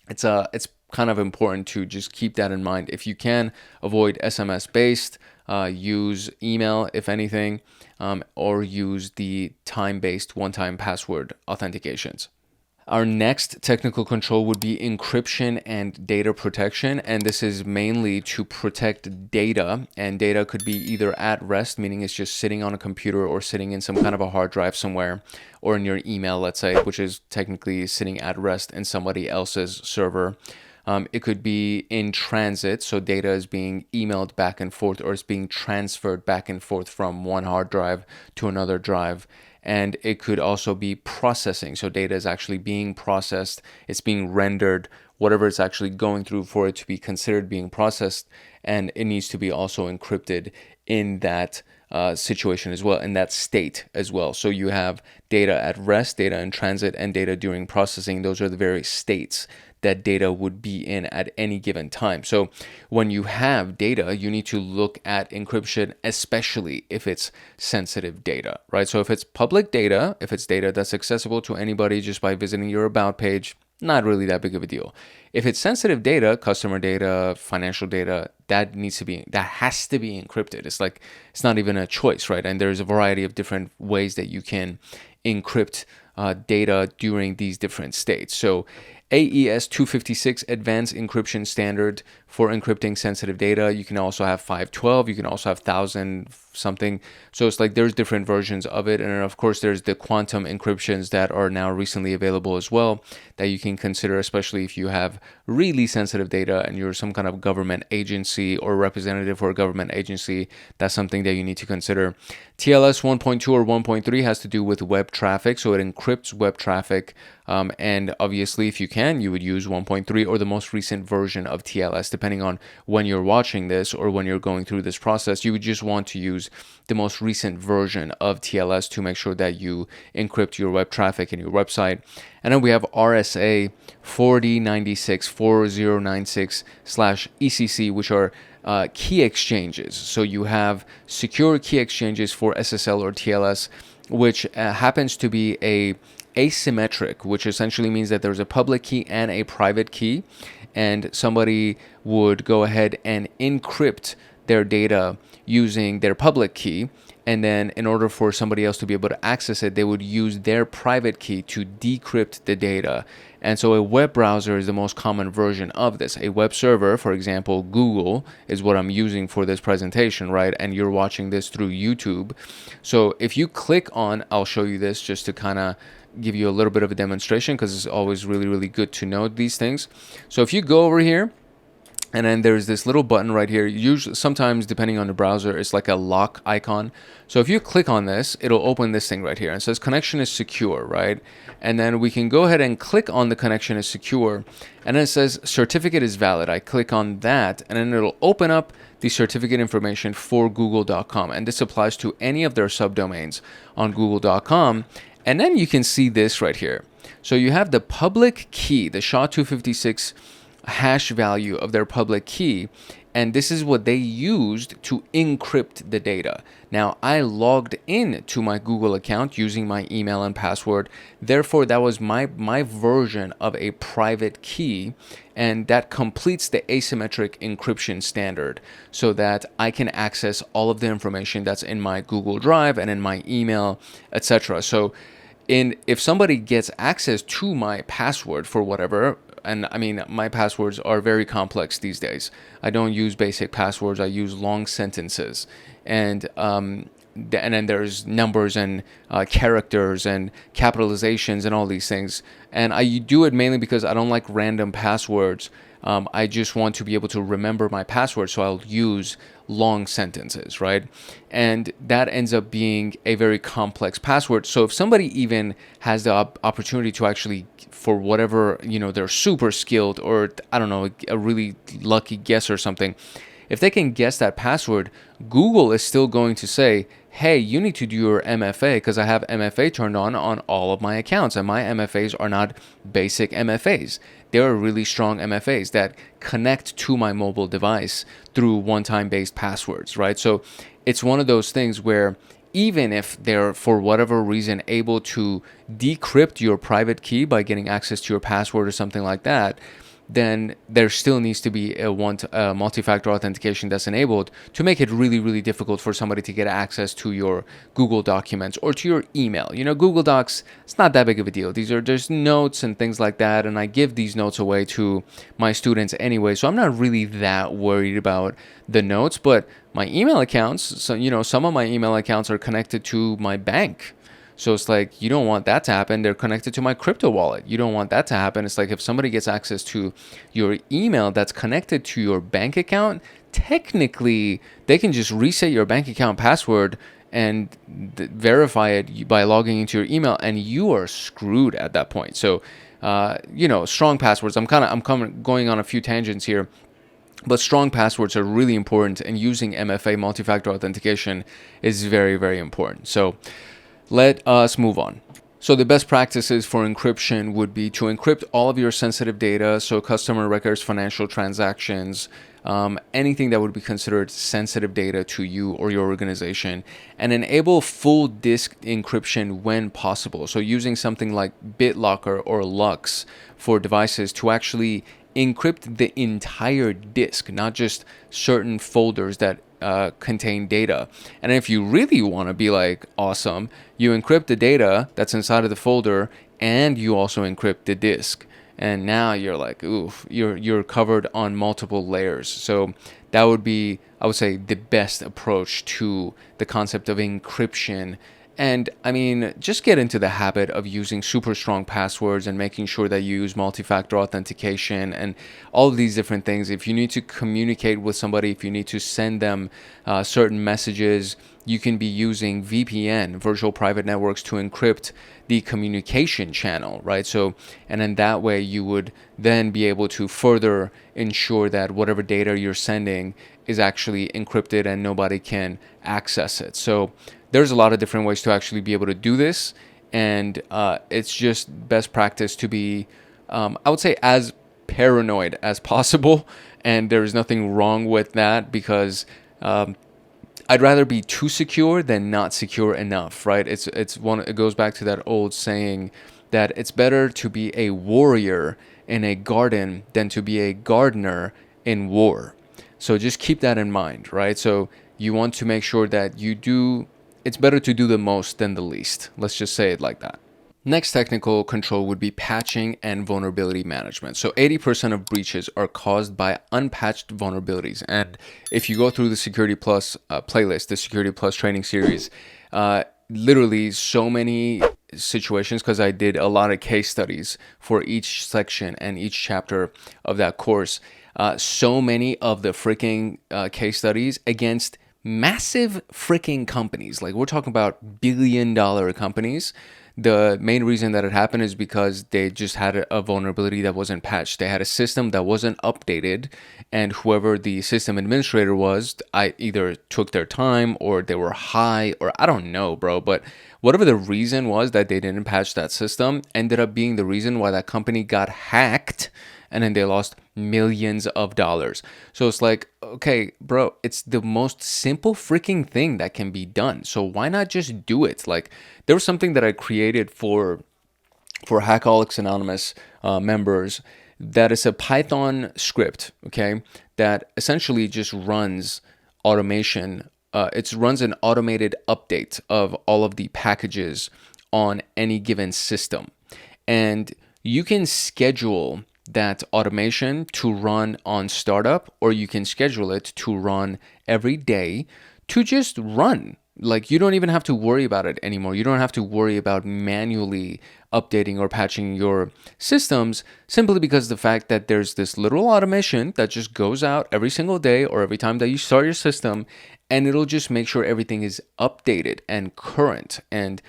it's kind of important to just keep that in mind. If you can avoid SMS-based, use email, if anything, or use the time-based one-time password authentications. Our next technical control would be encryption and data protection, and this is mainly to protect data, and data could be either at rest, meaning it's just sitting on a computer or sitting in some kind of a hard drive somewhere, or in your email, let's say, which is technically sitting at rest in somebody else's server. It could be in transit, so data is being emailed back and forth, or it's being transferred back and forth from one hard drive to another drive. And it could also be processing, so data is actually being processed, it's being rendered, whatever it's actually going through for it to be considered being processed, and it needs to be also encrypted in that situation as well, in that state as well. So you have data at rest, data in transit, and data during processing. Those are the various states that data would be in at any given time. So when you have data, you need to look at encryption, especially if it's sensitive data, right? So if it's public data, if it's data that's accessible to anybody just by visiting your about page, not really that big of a deal. If it's sensitive data, customer data, financial data, that has to be encrypted. It's not even a choice, right? And there's a variety of different ways that you can encrypt data during these different states. So AES 256 Advanced Encryption Standard for encrypting sensitive data. You can also have 512. You can also have 1000 something. So it's like there's different versions of it. And then of course, there's the quantum encryptions that are now recently available as well that you can consider, especially if you have really sensitive data and you're some kind of government agency or representative for a government agency. That's something that you need to consider. TLS 1.2 or 1.3 has to do with web traffic. So it encrypts web traffic. And obviously, if you can, you would use 1.3 or the most recent version of TLS, depending on when you're watching this or when you're going through this process. You would just want to use the most recent version of TLS to make sure that you encrypt your web traffic in your website. And then we have RSA 4096/4096/ECC, which are key exchanges. So you have secure key exchanges for SSL or TLS, which happens to be a asymmetric, which essentially means that there's a public key and a private key, and somebody would go ahead and encrypt their data using their public key, and then in order for somebody else to be able to access it, they would use their private key to decrypt the data. And so a web browser is the most common version of this. A web server, for example, Google is what I'm using for this presentation, right? And you're watching this through YouTube. So if you click on, I'll show you this just to kind of give you a little bit of a demonstration, because it's always really, really good to know these things. So if you go over here, and then there's this little button right here. Usually, sometimes depending on the browser, it's like a lock icon. So if you click on this, it'll open this thing right here. And it says connection is secure, right? And then we can go ahead and click on the connection is secure. And then it says certificate is valid. I click on that, and then it'll open up the certificate information for google.com. And this applies to any of their subdomains on google.com. And then you can see this right here. So you have the public key, the SHA-256 hash value of their public key, and this is what they used to encrypt the data. Now, I logged in to my Google account using my email and password. Therefore, that was my version of a private key, and that completes the asymmetric encryption standard so that I can access all of the information that's in my Google Drive and in my email, etc. So if somebody gets access to my password for whatever, and I mean, my passwords are very complex these days. I don't use basic passwords. I use long sentences. And then there's numbers and characters and capitalizations and all these things. And I do it mainly because I don't like random passwords. I just want to be able to remember my password, so I'll use long sentences, right? And that ends up being a very complex password. So if somebody even has the opportunity to actually, for whatever, they're super skilled, or I don't know, a really lucky guess or something, if they can guess that password, Google is still going to say, hey, you need to do your MFA, because I have MFA turned on all of my accounts, and my MFAs are not basic MFAs. They're really strong MFAs that connect to my mobile device through one-time based passwords, right? So it's one of those things where even if they're, for whatever reason, able to decrypt your private key by getting access to your password or something like that, then there still needs to be a multi-factor authentication that's enabled to make it really, really difficult for somebody to get access to your Google documents or to your email. Google Docs, it's not that big of a deal. There's notes and things like that, and I give these notes away to my students anyway, so I'm not really that worried about the notes. But my email accounts, so some of my email accounts are connected to my bank. So it's like, you don't want that to happen. They're connected to my crypto wallet. You don't want that to happen. It's like if somebody gets access to your email that's connected to your bank account, technically they can just reset your bank account password and verify it by logging into your email, and you are screwed at that point. So, strong passwords. I'm going on a few tangents here. But strong passwords are really important, and using MFA, multi-factor authentication, is very, very important. So let us move on. So the best practices for encryption would be to encrypt all of your sensitive data, so customer records, financial transactions, anything that would be considered sensitive data to you or your organization, and enable full disk encryption when possible. So using something like BitLocker or Lux for devices to actually encrypt the entire disk, not just certain folders that contain data. And if you really want to be like awesome, you encrypt the data that's inside of the folder and you also encrypt the disk. And now you're like, oof, you're covered on multiple layers. So that would be, I would say, the best approach to the concept of encryption. And I mean, just get into the habit of using super strong passwords and making sure that you use multi-factor authentication and all of these different things. If you need to communicate with somebody, if you need to send them certain messages, you can be using VPN, virtual private networks, to encrypt the communication channel, right? So, and then that way you would then be able to further ensure that whatever data you're sending is actually encrypted and nobody can access it. So there's a lot of different ways to actually be able to do this, and it's just best practice to be, I would say, as paranoid as possible, and there's nothing wrong with that, because I'd rather be too secure than not secure enough, right? It goes back to that old saying that it's better to be a warrior in a garden than to be a gardener in war. So just keep that in mind, right? So you want to make sure that it's better to do the most than the least. Let's just say it like that. Next technical control would be patching and vulnerability management. So 80% of breaches are caused by unpatched vulnerabilities. And if you go through the Security Plus playlist, the Security Plus training series, literally so many situations, because I did a lot of case studies for each section and each chapter of that course. So many of the freaking case studies against massive freaking companies. Like, we're talking about billion-dollar companies. The main reason that it happened is because they just had a vulnerability that wasn't patched. They had a system that wasn't updated, and whoever the system administrator was, I either took their time or they were high, or I don't know, bro. But whatever the reason was that they didn't patch that system ended up being the reason why that company got hacked, and then they lost millions of dollars. So it's like, okay, bro, it's the most simple freaking thing that can be done. So why not just do it? Like, there was something that I created for Hackaholics Anonymous members that is a Python script, okay, that essentially just runs automation. It runs an automated update of all of the packages on any given system. And you can schedule that automation to run on startup, or you can schedule it to run every day to just run. Like, you don't even have to worry about it anymore. You don't have to worry about manually updating or patching your systems, simply because the fact that there's this little automation that just goes out every single day or every time that you start your system, and it'll just make sure everything is updated and current. And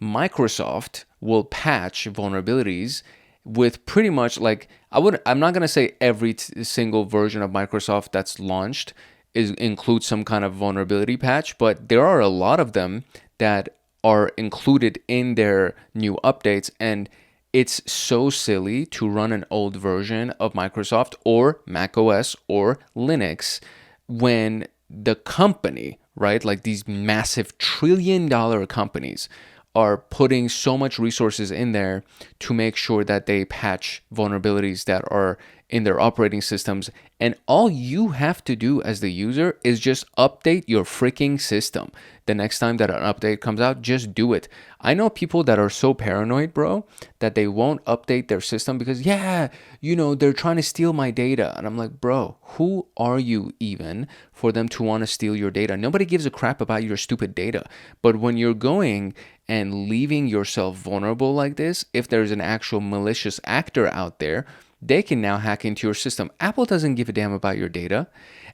Microsoft will patch vulnerabilities with pretty much, like, I'm not going to say every single version of Microsoft that's launched includes some kind of vulnerability patch, but there are a lot of them that are included in their new updates. And it's so silly to run an old version of Microsoft or Mac OS or Linux when the company, right, like these massive trillion-dollar companies, are putting so much resources in there to make sure that they patch vulnerabilities that are in their operating systems. And all you have to do as the user is just update your freaking system. The next time that an update comes out, just do it. I know people that are so paranoid, bro, that they won't update their system because, they're trying to steal my data. And I'm like, bro, who are you even for them to want to steal your data? Nobody gives a crap about your stupid data. But when you're going and leaving yourself vulnerable like this, if there's an actual malicious actor out there, they can now hack into your system. Apple doesn't give a damn about your data.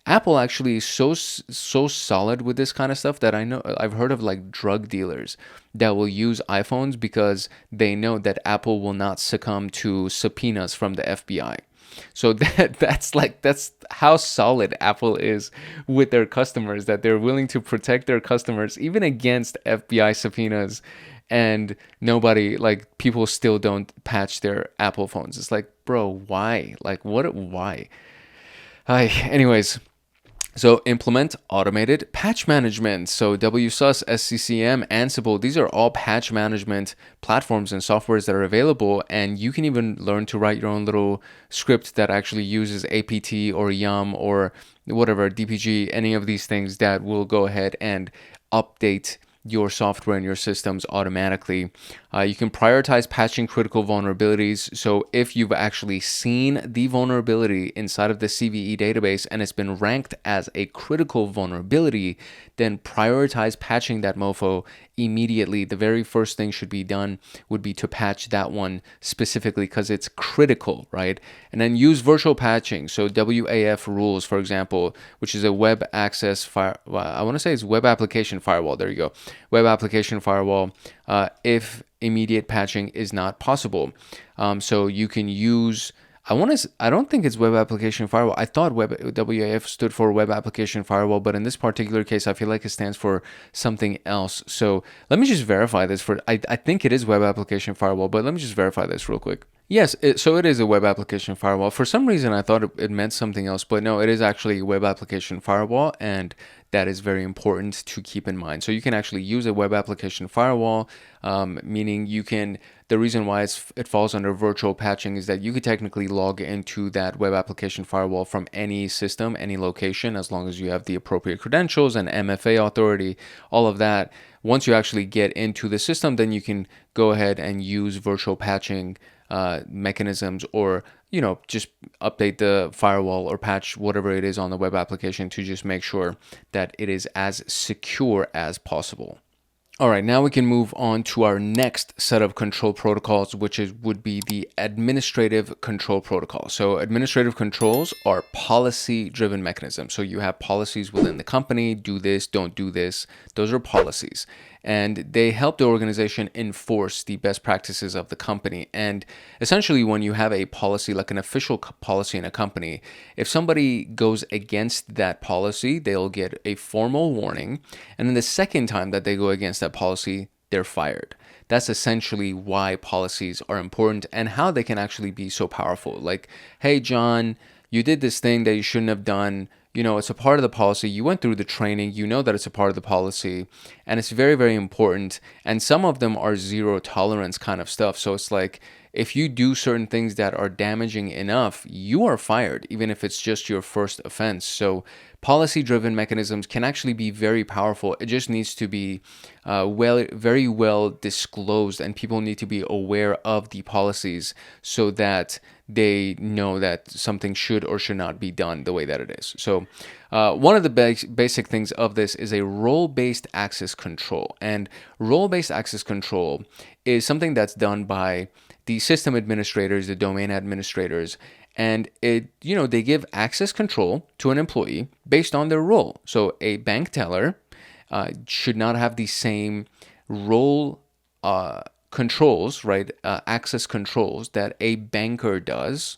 Apple actually is so solid with this kind of stuff that I've heard of like drug dealers that will use iPhones because they know that Apple will not succumb to subpoenas from the FBI. So that's how solid Apple is with their customers, that they're willing to protect their customers even against FBI subpoenas, and nobody, like, people still don't patch their Apple phones. It's like, bro, why? Like, why? Anyways, so implement automated patch management. So WSUS, SCCM, Ansible, these are all patch management platforms and softwares that are available. And you can even learn to write your own little script that actually uses APT or Yum or whatever, DPG, any of these things that will go ahead and update your software and your systems automatically. You can prioritize patching critical vulnerabilities. So if you've actually seen the vulnerability inside of the CVE database and it's been ranked as a critical vulnerability, then prioritize patching that mofo immediately. The very first thing should be done would be to patch that one specifically because it's critical, right? And then use virtual patching. So WAF rules, for example, which is a web access I want to say it's web application firewall. There you go. Web application firewall. If immediate patching is not possible. So you can use, I don't think it's web application firewall. I thought WAF stood for web application firewall, but in this particular case, I feel like it stands for something else. So let me just verify this I think it is web application firewall, but let me just verify this real quick. Yes, so it is a web application firewall. For some reason, I thought it meant something else, but no, it is actually a web application firewall, and that is very important to keep in mind. So you can actually use a web application firewall, meaning the reason why it falls under virtual patching is that you could technically log into that web application firewall from any system, any location, as long as you have the appropriate credentials and MFA authority, all of that. Once you actually get into the system, then you can go ahead and use virtual patching mechanisms, or just update the firewall or patch whatever it is on the web application to just make sure that it is as secure as possible. All right, now we can move on to our next set of control protocols, which would be the administrative control protocol. So administrative controls are policy-driven mechanisms. So you have policies within the company, do this, don't do this. Those are policies. And they help the organization enforce the best practices of the company. And essentially, when you have a policy, like an official policy in a company, if somebody goes against that policy, they'll get a formal warning. And then the second time that they go against that policy, they're fired. That's essentially why policies are important and how they can actually be so powerful. Like, hey, John, you did this thing that you shouldn't have done. It's a part of the policy. You went through the training. You know that it's a part of the policy. And it's very, very important. And some of them are zero tolerance kind of stuff. So it's like, if you do certain things that are damaging enough, you are fired, even if it's just your first offense. So policy-driven mechanisms can actually be very powerful. It just needs to be very well disclosed, and people need to be aware of the policies so that they know that something should or should not be done the way that it is. So one of the basic things of this is a role-based access control. And role-based access control is something that's done by the system administrators, the domain administrators, and they give access control to an employee based on their role. So a bank teller should not have the same role controls, right? Access controls that a banker does.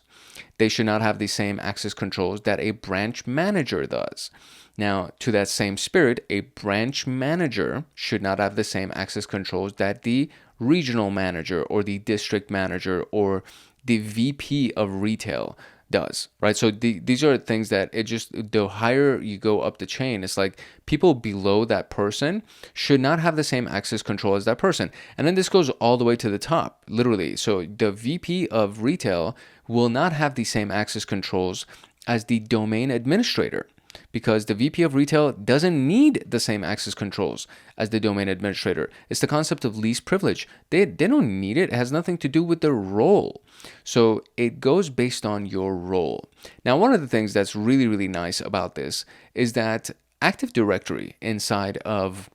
They should not have the same access controls that a branch manager does. Now, to that same spirit, a branch manager should not have the same access controls that the regional manager or the district manager or the VP of retail does, right? So these are things that the higher you go up the chain, it's like people below that person should not have the same access control as that person. And then this goes all the way to the top, literally. So the VP of retail will not have the same access controls as the domain administrator, because the VP of retail doesn't need the same access controls as the domain administrator. It's the concept of least privilege. They don't need it. It has nothing to do with their role. So it goes based on your role. Now, one of the things that's really, really nice about this is that Active Directory inside of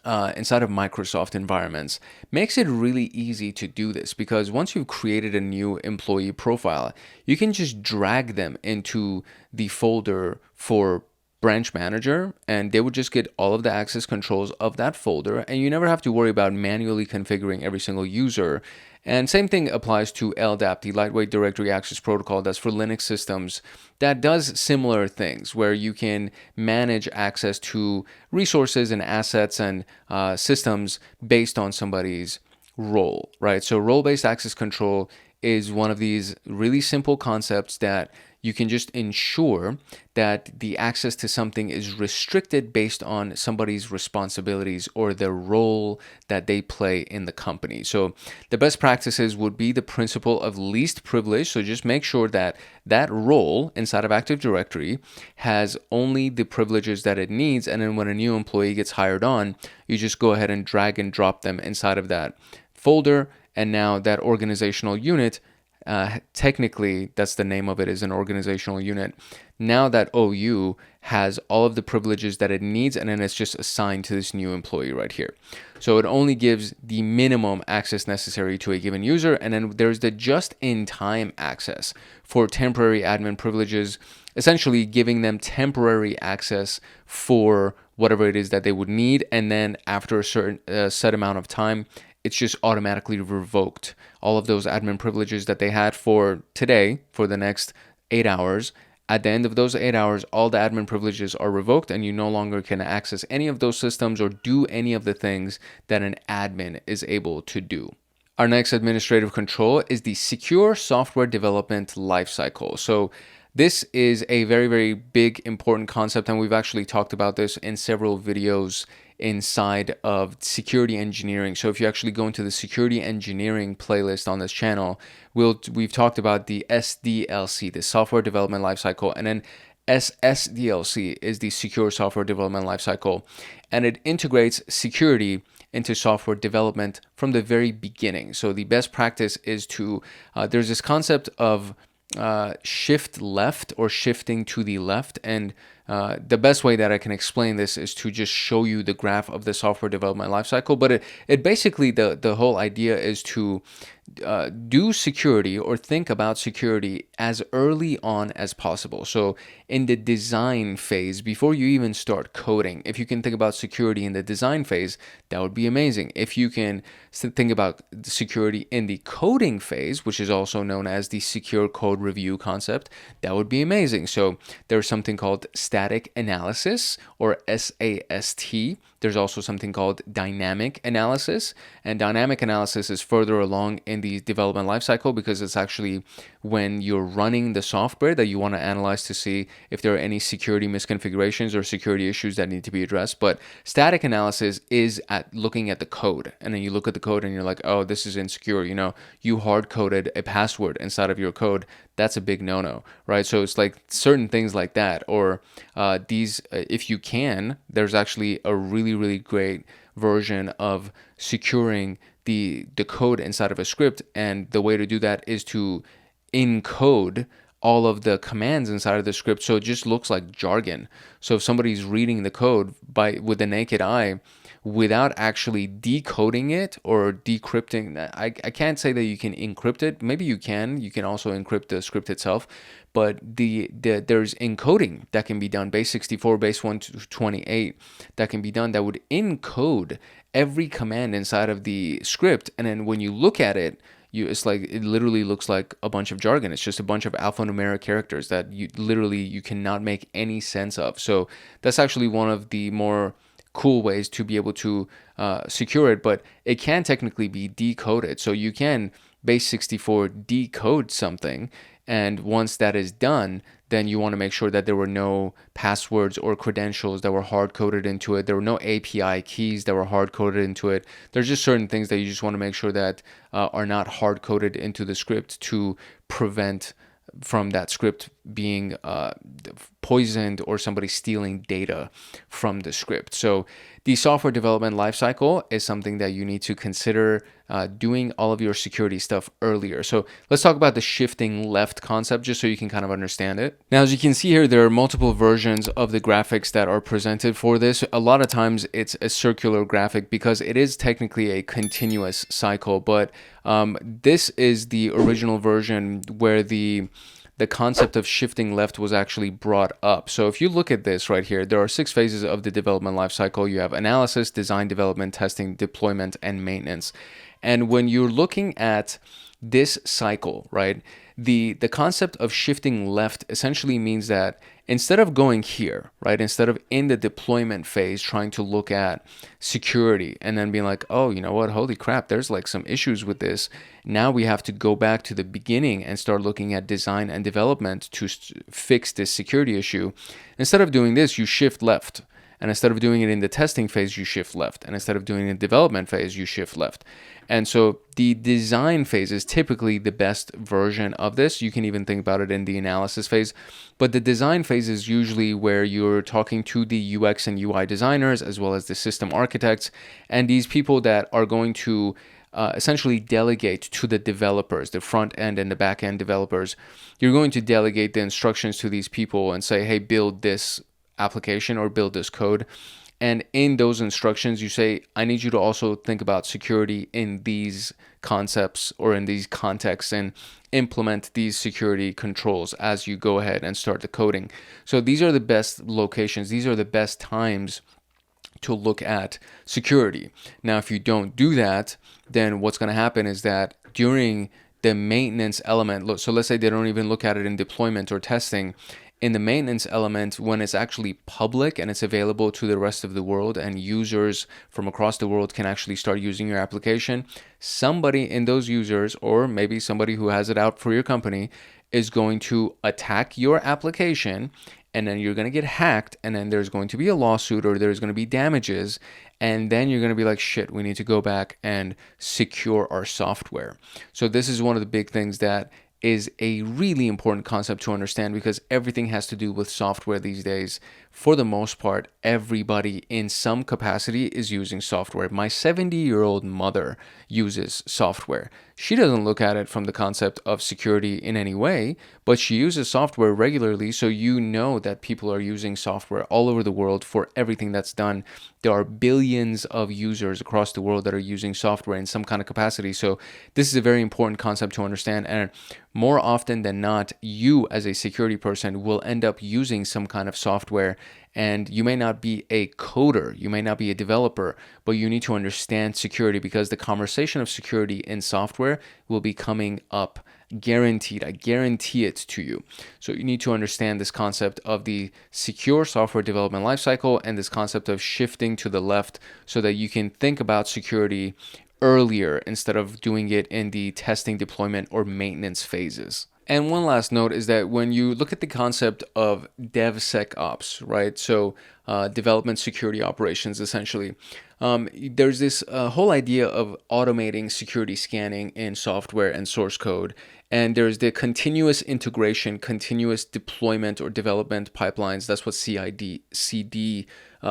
Microsoft environments makes it really easy to do this, because once you've created a new employee profile, you can just drag them into the folder for branch manager, and they would just get all of the access controls of that folder, and you never have to worry about manually configuring every single user. And same thing applies to LDAP, the Lightweight Directory Access Protocol. That's for Linux systems. That does similar things where you can manage access to resources and assets and systems based on somebody's role, right? So role-based access control is one of these really simple concepts that you can just ensure that the access to something is restricted based on somebody's responsibilities or their role that they play in the company. So the best practices would be the principle of least privilege. So just make sure that that role inside of Active Directory has only the privileges that it needs. And then when a new employee gets hired on, you just go ahead and drag and drop them inside of that folder. And now that organizational unit, technically that's the name of it, is an organizational unit. Now that OU has all of the privileges that it needs, and then it's just assigned to this new employee right here. So it only gives the minimum access necessary to a given user. And then there's the just-in-time access for temporary admin privileges, essentially giving them temporary access for whatever it is that they would need. And then after a certain set amount of time, it's just automatically revoked. All of those admin privileges that they had for today, for the next 8 hours, at the end of those 8 hours, all the admin privileges are revoked, and you no longer can access any of those systems or do any of the things that an admin is able to do. Our next administrative control is the secure software development lifecycle. So this is a very, very big, important concept, and we've actually talked about this in several videos inside of security engineering. So if you actually go into the security engineering playlist on this channel, we've talked about the SDLC, the software development lifecycle, and then SSDLC is the secure software development lifecycle, and it integrates security into software development from the very beginning. So the best practice is to, there's this concept of shift left or shifting to the left, and the best way that I can explain this is to just show you the graph of the software development lifecycle. But it basically, the whole idea is to do security or think about security as early on as possible. So in the design phase, before you even start coding, if you can think about security in the design phase, that would be amazing. If you can think about security in the coding phase, which is also known as the secure code review concept, that would be amazing. So there's something called static analysis, or SAST. There's also something called dynamic analysis, and dynamic analysis is further along in the development lifecycle because it's actually when you're running the software that you want to analyze to see if there are any security misconfigurations or security issues that need to be addressed. But static analysis is at looking at the code, and then you look at the code and you're like, oh, this is insecure. You know, you hard coded a password inside of your code. That's a big no-no, right? So it's like certain things like that, or if you can, there's actually a really, really great version of securing the code inside of a script. And the way to do that is to encode all of the commands inside of the script so it just looks like jargon. So if somebody's reading the code with the naked eye without actually decoding it or decrypting, I can't say that you can encrypt it. Maybe you can also encrypt the script itself, but there's encoding that can be done, base 64, base 128, that can be done that would encode every command inside of the script. And then when you look at it, it's like, it literally looks like a bunch of jargon. It's just a bunch of alphanumeric characters that you cannot make any sense of. So that's actually one of the more cool ways to be able to secure it, but it can technically be decoded. So you can base 64 decode something, and once that is done, then you want to make sure that there were no passwords or credentials that were hard-coded into it. There were no API keys that were hard-coded into it. There's just certain things that you just want to make sure that are not hard-coded into the script to prevent from that script being poisoned or somebody stealing data from the script. So the software development lifecycle is something that you need to consider doing all of your security stuff earlier. So let's talk about the shifting left concept just so you can kind of understand it. Now, as you can see here, there are multiple versions of the graphics that are presented for this. A lot of times it's a circular graphic because it is technically a continuous cycle, but this is the original version where the the concept of shifting left was actually brought up. So if you look at this right here, there are 6 phases of the development lifecycle. You have analysis, design, development, testing, deployment, and maintenance. And when you're looking at this cycle, right, the concept of shifting left essentially means that instead of going here, right, instead of in the deployment phase trying to look at security and then being like, oh, you know what, holy crap, there's like some issues with this. Now we have to go back to the beginning and start looking at design and development to fix this security issue. Instead of doing this, you shift left. And instead of doing it in the testing phase, you shift left. And instead of doing it in the development phase, you shift left. And so the design phase is typically the best version of this. You can even think about it in the analysis phase. But the design phase is usually where you're talking to the UX and UI designers, as well as the system architects, and these people that are going to essentially delegate to the developers, the front end and the back end developers. You're going to delegate the instructions to these people and say, hey, build this application or build this code. And in those instructions, you say, I need you to also think about security in these concepts or in these contexts and implement these security controls as you go ahead and start the coding. So these are the best locations. These are the best times to look at security. Now, if you don't do that, then what's going to happen is that during the maintenance element, so let's say they don't even look at it in deployment or testing, in the maintenance element, when it's actually public and it's available to the rest of the world and users from across the world can actually start using your application, somebody in those users, or maybe somebody who has it out for your company, is going to attack your application, and then you're going to get hacked, and then there's going to be a lawsuit or there's going to be damages, and then you're going to be like, shit, we need to go back and secure our software. So this is one of the big things that is a really important concept to understand, because everything has to do with software these days. For the most part, everybody in some capacity is using software. My 70-year-old mother uses software. She doesn't look at it from the concept of security in any way, but she uses software regularly, so you know that people are using software all over the world for everything that's done. There are billions of users across the world that are using software in some kind of capacity. So this is a very important concept to understand, and more often than not, you as a security person will end up using some kind of software. And you may not be a coder, you may not be a developer, but you need to understand security, because the conversation of security in software will be coming up guaranteed. I guarantee it to you. So you need to understand this concept of the secure software development lifecycle and this concept of shifting to the left so that you can think about security earlier instead of doing it in the testing, deployment, or maintenance phases. And one last note is that when you look at the concept of DevSecOps, right? So development security operations, essentially, there's this whole idea of automating security scanning in software and source code. And there's the continuous integration, continuous deployment or development pipelines. That's what CD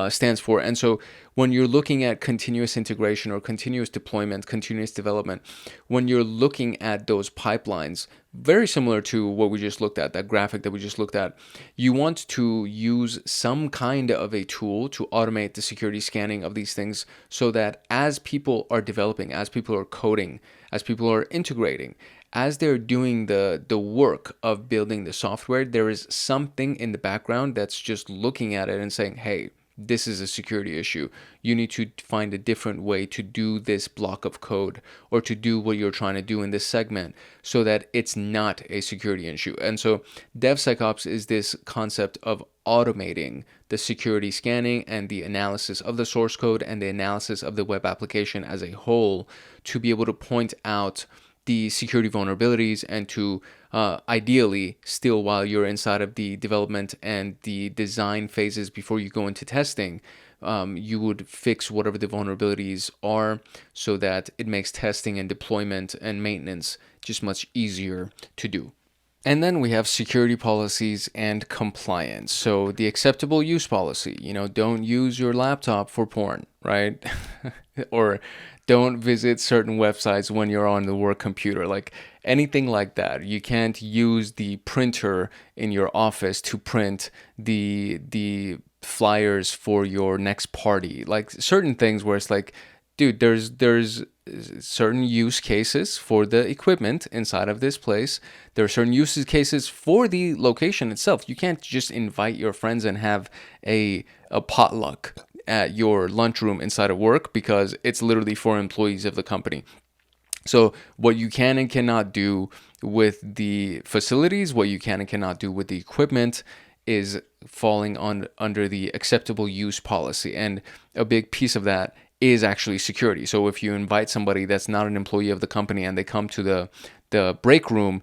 stands for. And so when you're looking at continuous integration or continuous deployment, continuous development, when you're looking at those pipelines, very similar to what we just looked at, that graphic that we just looked at, you want to use some kind of a tool to automate the security scanning of these things so that as people are developing, as people are coding, as people are integrating, as they're doing the work of building the software, there is something in the background that's just looking at it and saying, hey, this is a security issue. You need to find a different way to do this block of code or to do what you're trying to do in this segment so that it's not a security issue. And so DevSecOps is this concept of automating the security scanning and the analysis of the source code and the analysis of the web application as a whole to be able to point out the security vulnerabilities and to ideally still, while you're inside of the development and the design phases before you go into testing, you would fix whatever the vulnerabilities are so that it makes testing and deployment and maintenance just much easier to do. And then we have security policies and compliance. So the acceptable use policy, don't use your laptop for porn, right? Or don't visit certain websites when you're on the work computer, like anything like that. You can't use the printer in your office to print the flyers for your next party. Like certain things where it's like, dude, there's certain use cases for the equipment inside of this place. There are certain use cases for the location itself. You can't just invite your friends and have a potluck at your lunchroom inside of work, because it's literally for employees of the company. So what you can and cannot do with the facilities, what you can and cannot do with the equipment, is falling under the acceptable use policy. And a big piece of that is actually security. So if you invite somebody that's not an employee of the company and they come to the break room,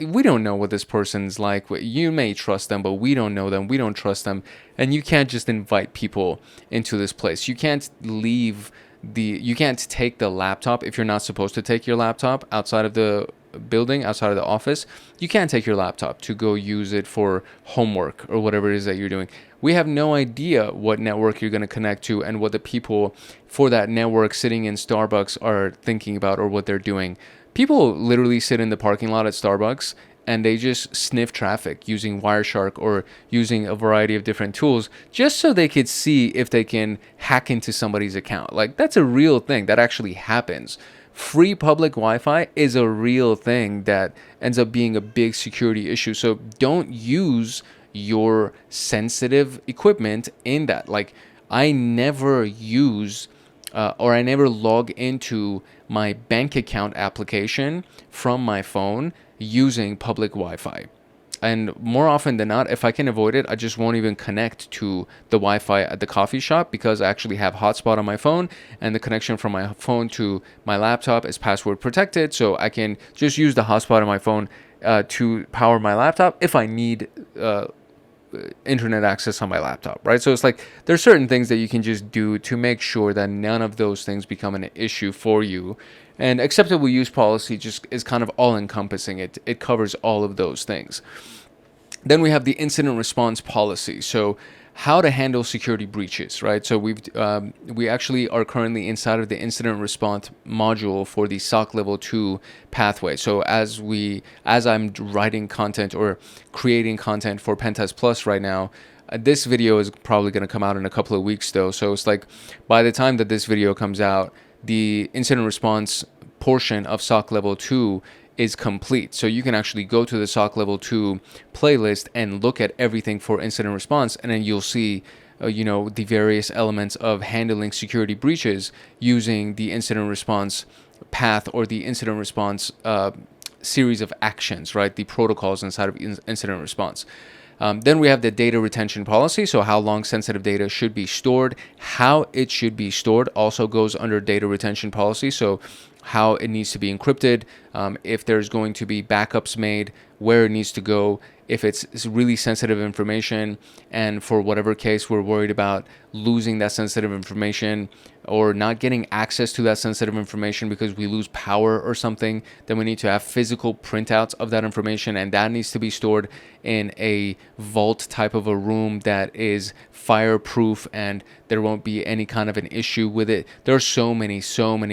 we don't know what this person's like. You may trust them, but we don't know them. We don't trust them. And you can't just invite people into this place. You can't you can't take the laptop if you're not supposed to take your laptop outside of the building, outside of the office. You can't take your laptop to go use it for homework or whatever it is that you're doing. We have no idea what network you're going to connect to and what the people for that network sitting in Starbucks are thinking about or what they're doing. People literally sit in the parking lot at Starbucks and they just sniff traffic using Wireshark or using a variety of different tools just so they could see if they can hack into somebody's account. Like, that's a real thing that actually happens. Free public Wi-Fi is a real thing that ends up being a big security issue. So don't use your sensitive equipment in that. Like, I never use or I never log into my bank account application from my phone using public Wi-Fi. And more often than not, if I can avoid it, I just won't even connect to the Wi-Fi at the coffee shop, because I actually have hotspot on my phone and the connection from my phone to my laptop is password protected. So I can just use the hotspot on my phone to power my laptop if I need internet access on my laptop, right? So it's like there's certain things that you can just do to make sure that none of those things become an issue for you. And acceptable use policy just is kind of all encompassing. It covers all of those things. Then we have the incident response policy. So how to handle security breaches, right? So we actually are currently inside of the incident response module for the SOC level 2 pathway. So as I'm writing content or creating content for PenTest Plus right now, this video is probably going to come out in a couple of weeks though. So it's like by the time that this video comes out, the incident response portion of SOC level 2 is complete. So you can actually go to the SOC level 2 playlist and look at everything for incident response, and then you'll see the various elements of handling security breaches using the incident response path or the incident response series of actions, right? The protocols inside of incident response. Then we have the data retention policy. So how long sensitive data should be stored, how it should be stored also goes under data retention policy. So how it needs to be encrypted, if there's going to be backups made, where it needs to go, if it's really sensitive information, and for whatever case we're worried about losing that sensitive information or not getting access to that sensitive information because we lose power or something, then we need to have physical printouts of that information, and that needs to be stored in a vault type of a room that is fireproof and there won't be any kind of an issue with it. There are so many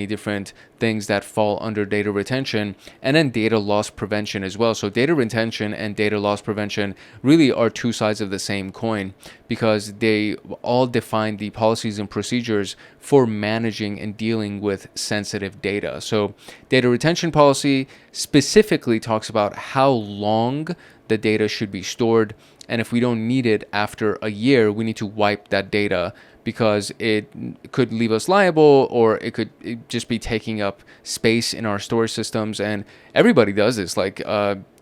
different things that fall under data retention, and then data loss prevention as well. So data retention and data loss prevention really are two sides of the same coin, because they all define the policies and procedures for managing and dealing with sensitive data. So data retention policy specifically talks about how long the data should be stored, and if we don't need it after a year, we need to wipe that data, because it could leave us liable, or it could just be taking up space in our storage systems. And everybody does this, like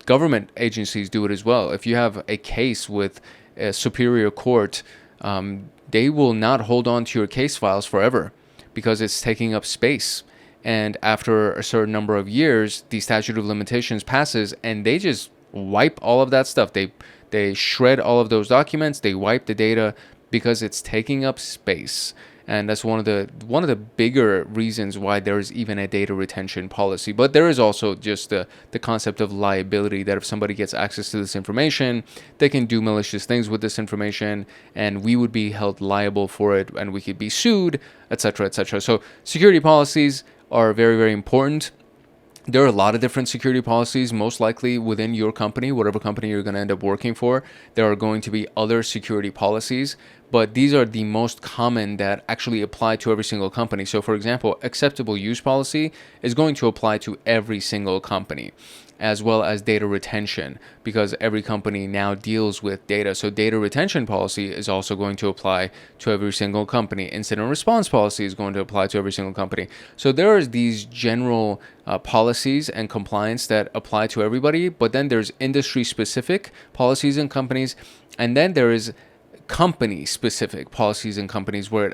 government agencies do it as well. If you have a case with a superior court, they will not hold on to your case files forever because it's taking up space. And after a certain number of years, the statute of limitations passes and they just wipe all of that stuff. They shred all of those documents, they wipe the data because it's taking up space. And that's one of the bigger reasons why there is even a data retention policy. But there is also just the concept of liability, that if somebody gets access to this information, they can do malicious things with this information, and we would be held liable for it, and we could be sued, etc., etc. So security policies are very, very important. There are a lot of different security policies, most likely within your company, whatever company you're going to end up working for. There are going to be other security policies, but these are the most common that actually apply to every single company. So for example, acceptable use policy is going to apply to every single company, as well as data retention, because every company now deals with data. So data retention policy is also going to apply to every single company. Incident response policy is going to apply to every single company. So there is these general policies and compliance that apply to everybody, but then there's industry specific policies and companies, and then there is company specific policies and companies where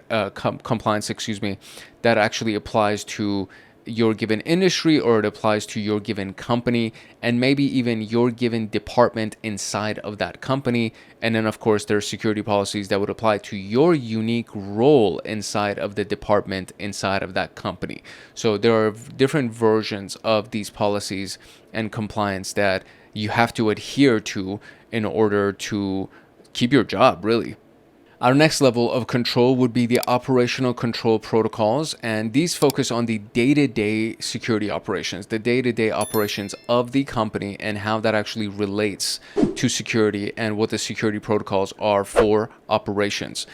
compliance, that actually applies to your given industry, or it applies to your given company, and maybe even your given department inside of that company. And then of course there's security policies that would apply to your unique role inside of the department inside of that company. So there are different versions of these policies and compliance that you have to adhere to in order to keep your job, really. Our next level of control would be the operational control protocols, and these focus on the day-to-day security operations, the day-to-day operations of the company, and how that actually relates to security and what the security protocols are for operations.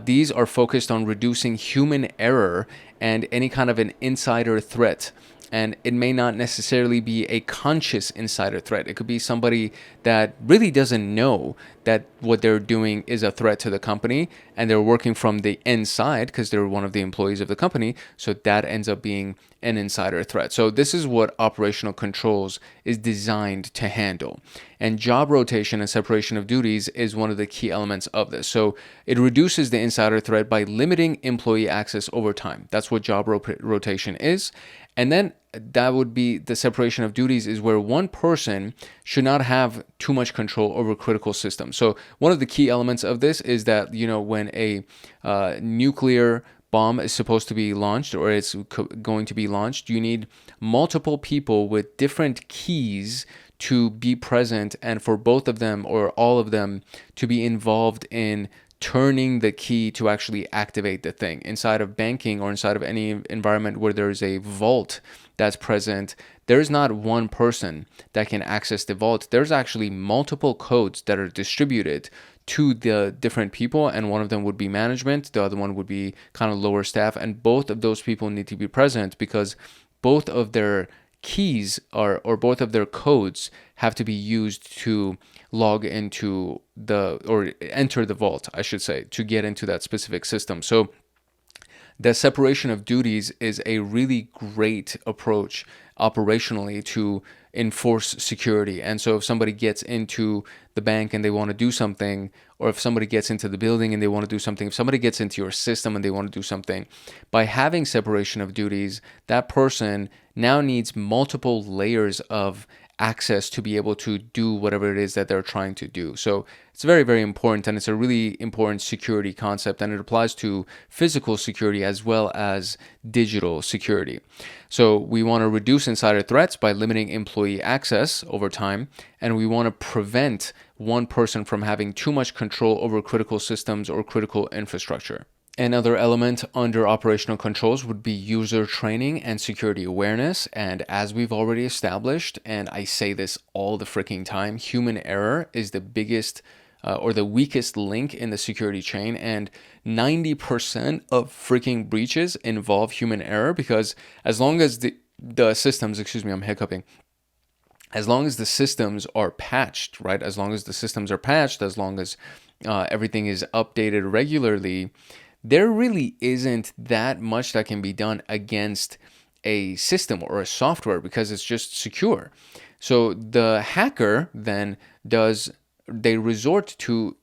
These are focused on reducing human error and any kind of an insider threat. And it may not necessarily be a conscious insider threat. It could be somebody that really doesn't know that what they're doing is a threat to the company, and they're working from the inside because they're one of the employees of the company. So that ends up being an insider threat. So this is what operational controls is designed to handle. And job rotation and separation of duties is one of the key elements of this. So it reduces the insider threat by limiting employee access over time. That's what job rotation is. And then that would be the separation of duties, is where one person should not have too much control over critical systems. So one of the key elements of this is that, when a nuclear bomb is supposed to be launched, or it's going to be launched, you need multiple people with different keys to be present, and for both of them or all of them to be involved in turning the key to actually activate the thing. Inside of banking or inside of any environment where there's a vault that's present, there's not one person that can access the vault. There's actually multiple codes that are distributed to the different people, and one of them would be management, the other one would be kind of lower staff, and both of those people need to be present because both of their keys or both of their codes have to be used to log into or enter the vault, I should say, to get into that specific system. So the separation of duties is a really great approach operationally to enforce security. And so if somebody gets into the bank and they want to do something, or if somebody gets into the building and they want to do something, if somebody gets into your system and they want to do something, by having separation of duties, that person now needs multiple layers of access to be able to do whatever it is that they're trying to do. So it's very, very important, and it's a really important security concept, and it applies to physical security as well as digital security. So we want to reduce insider threats by limiting employee access over time, and we want to prevent one person from having too much control over critical systems or critical infrastructure. Another element under operational controls would be user training and security awareness. And as we've already established, and I say this all the freaking time, human error is the biggest or the weakest link in the security chain. And 90% of freaking breaches involve human error, because as long as the systems, I'm hiccuping. As long as the systems are patched, right? As long as the systems are patched, as long as everything is updated regularly, there really isn't that much that can be done against a system or a software because it's just secure. So the hacker then they resort to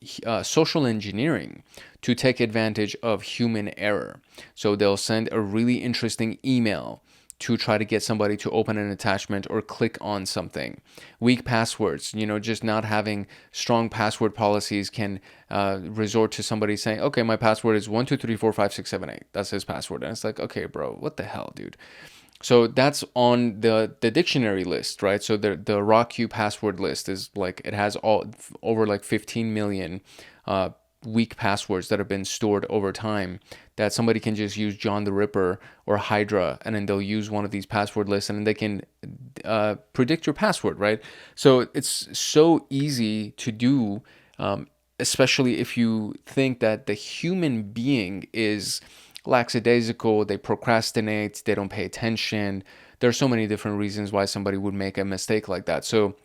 social engineering to take advantage of human error. So they'll send a really interesting email to try to get somebody to open an attachment or click on something. Weak passwords, just not having strong password policies can resort to somebody saying, okay, my password is 1234567 8. That's his password. And it's like, okay, bro, what the hell, dude? So that's on the dictionary list, right? So the RockQ password list is like, it has over like 15 million weak passwords that have been stored over time, that somebody can just use John the Ripper or Hydra, and then they'll use one of these password lists, and then they can predict your password, right? So it's so easy to do, especially if you think that the human being is lackadaisical, they procrastinate, they don't pay attention. There's so many different reasons why somebody would make a mistake like that. So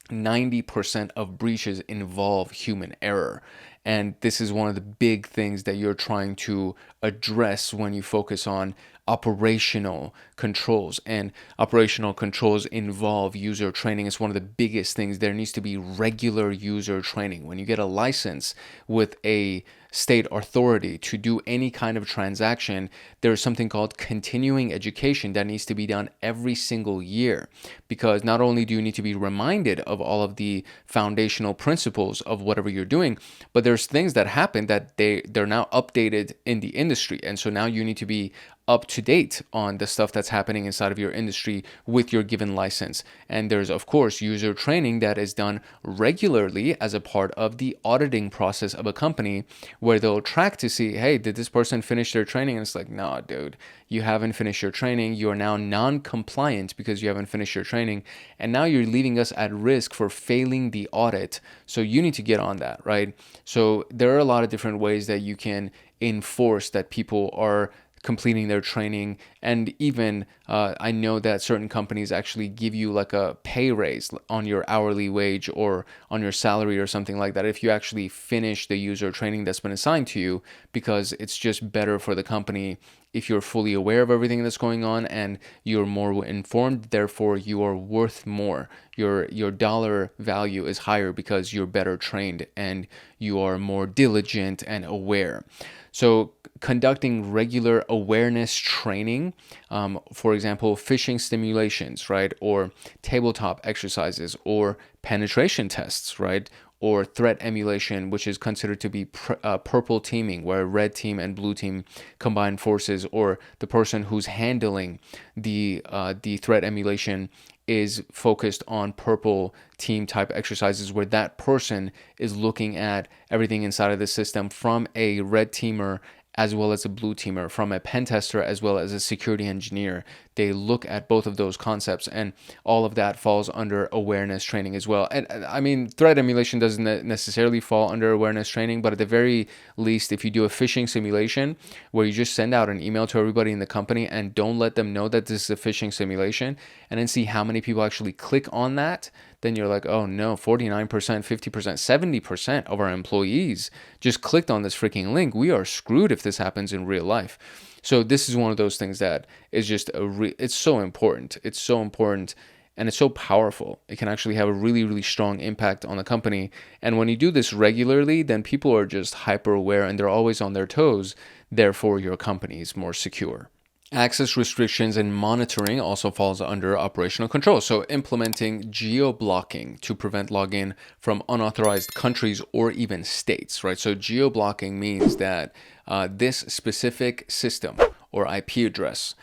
90% of breaches involve human error. And this is one of the big things that you're trying to address when you focus on operational controls. And operational controls involve user training. It's one of the biggest things. There needs to be regular user training. When you get a license with a state authority to do any kind of transaction, there's something called continuing education that needs to be done every single year, because not only do you need to be reminded of all of the foundational principles of whatever you're doing, but there's things that happen that they're now updated in the industry, and so now you need to be up to date on the stuff that's happening inside of your industry with your given license. And there's, of course, user training that is done regularly as a part of the auditing process of a company, where they'll track to see, hey, did this person finish their training? And it's like, no, dude, you haven't finished your training. You are now non-compliant because you haven't finished your training. And now you're leaving us at risk for failing the audit. So you need to get on that, right? So there are a lot of different ways that you can enforce that people are completing their training. And even I know that certain companies actually give you like a pay raise on your hourly wage or on your salary or something like that if you actually finish the user training that's been assigned to you, because it's just better for the company if you're fully aware of everything that's going on and you're more informed. Therefore you are worth more. Your dollar value is higher because you're better trained and you are more diligent and aware. So conducting regular awareness training, for example, phishing simulations, right? Or tabletop exercises or penetration tests, right? Or threat emulation, which is considered to be purple teaming, where red team and blue team combine forces, or the person who's handling the threat emulation is focused on purple team type exercises, where that person is looking at everything inside of the system from a red teamer as well as a blue teamer, from a pen tester as well as a security engineer. They look at both of those concepts, and all of that falls under awareness training as well. And I mean, threat emulation doesn't necessarily fall under awareness training, but at the very least, if you do a phishing simulation where you just send out an email to everybody in the company and don't let them know that this is a phishing simulation, and then see how many people actually click on that, then you're like, oh no, 49%, 50%, 70% of our employees just clicked on this freaking link. We are screwed if this happens in real life. So this is one of those things that is just it's so important. It's so important and it's so powerful. It can actually have a really, really strong impact on the company. And when you do this regularly, then people are just hyper aware and they're always on their toes. Therefore, your company is more secure. Access restrictions and monitoring also falls under operational control. So implementing geo-blocking to prevent login from unauthorized countries or even states, right? So geo-blocking means that this specific system or IP address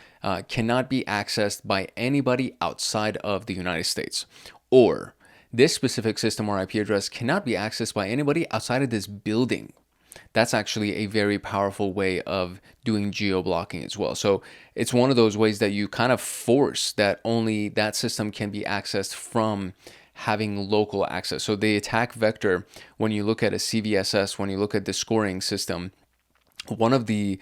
cannot be accessed by anybody outside of the United States, or this specific system or IP address cannot be accessed by anybody outside of this building. That's actually a very powerful way of doing geo-blocking as well. So it's one of those ways that you kind of force that only that system can be accessed from having local access. So the attack vector, when you look at a CVSS, when you look at the scoring system, one of the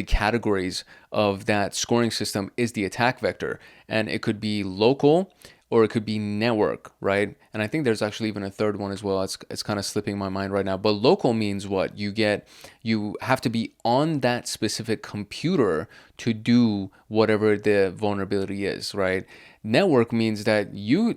categories of that scoring system is the attack vector. And it could be local or it could be network, right? And I think there's actually even a third one as well. It's kind of slipping my mind right now. But local means what? You have to be on that specific computer to do whatever the vulnerability is, right? Network means that you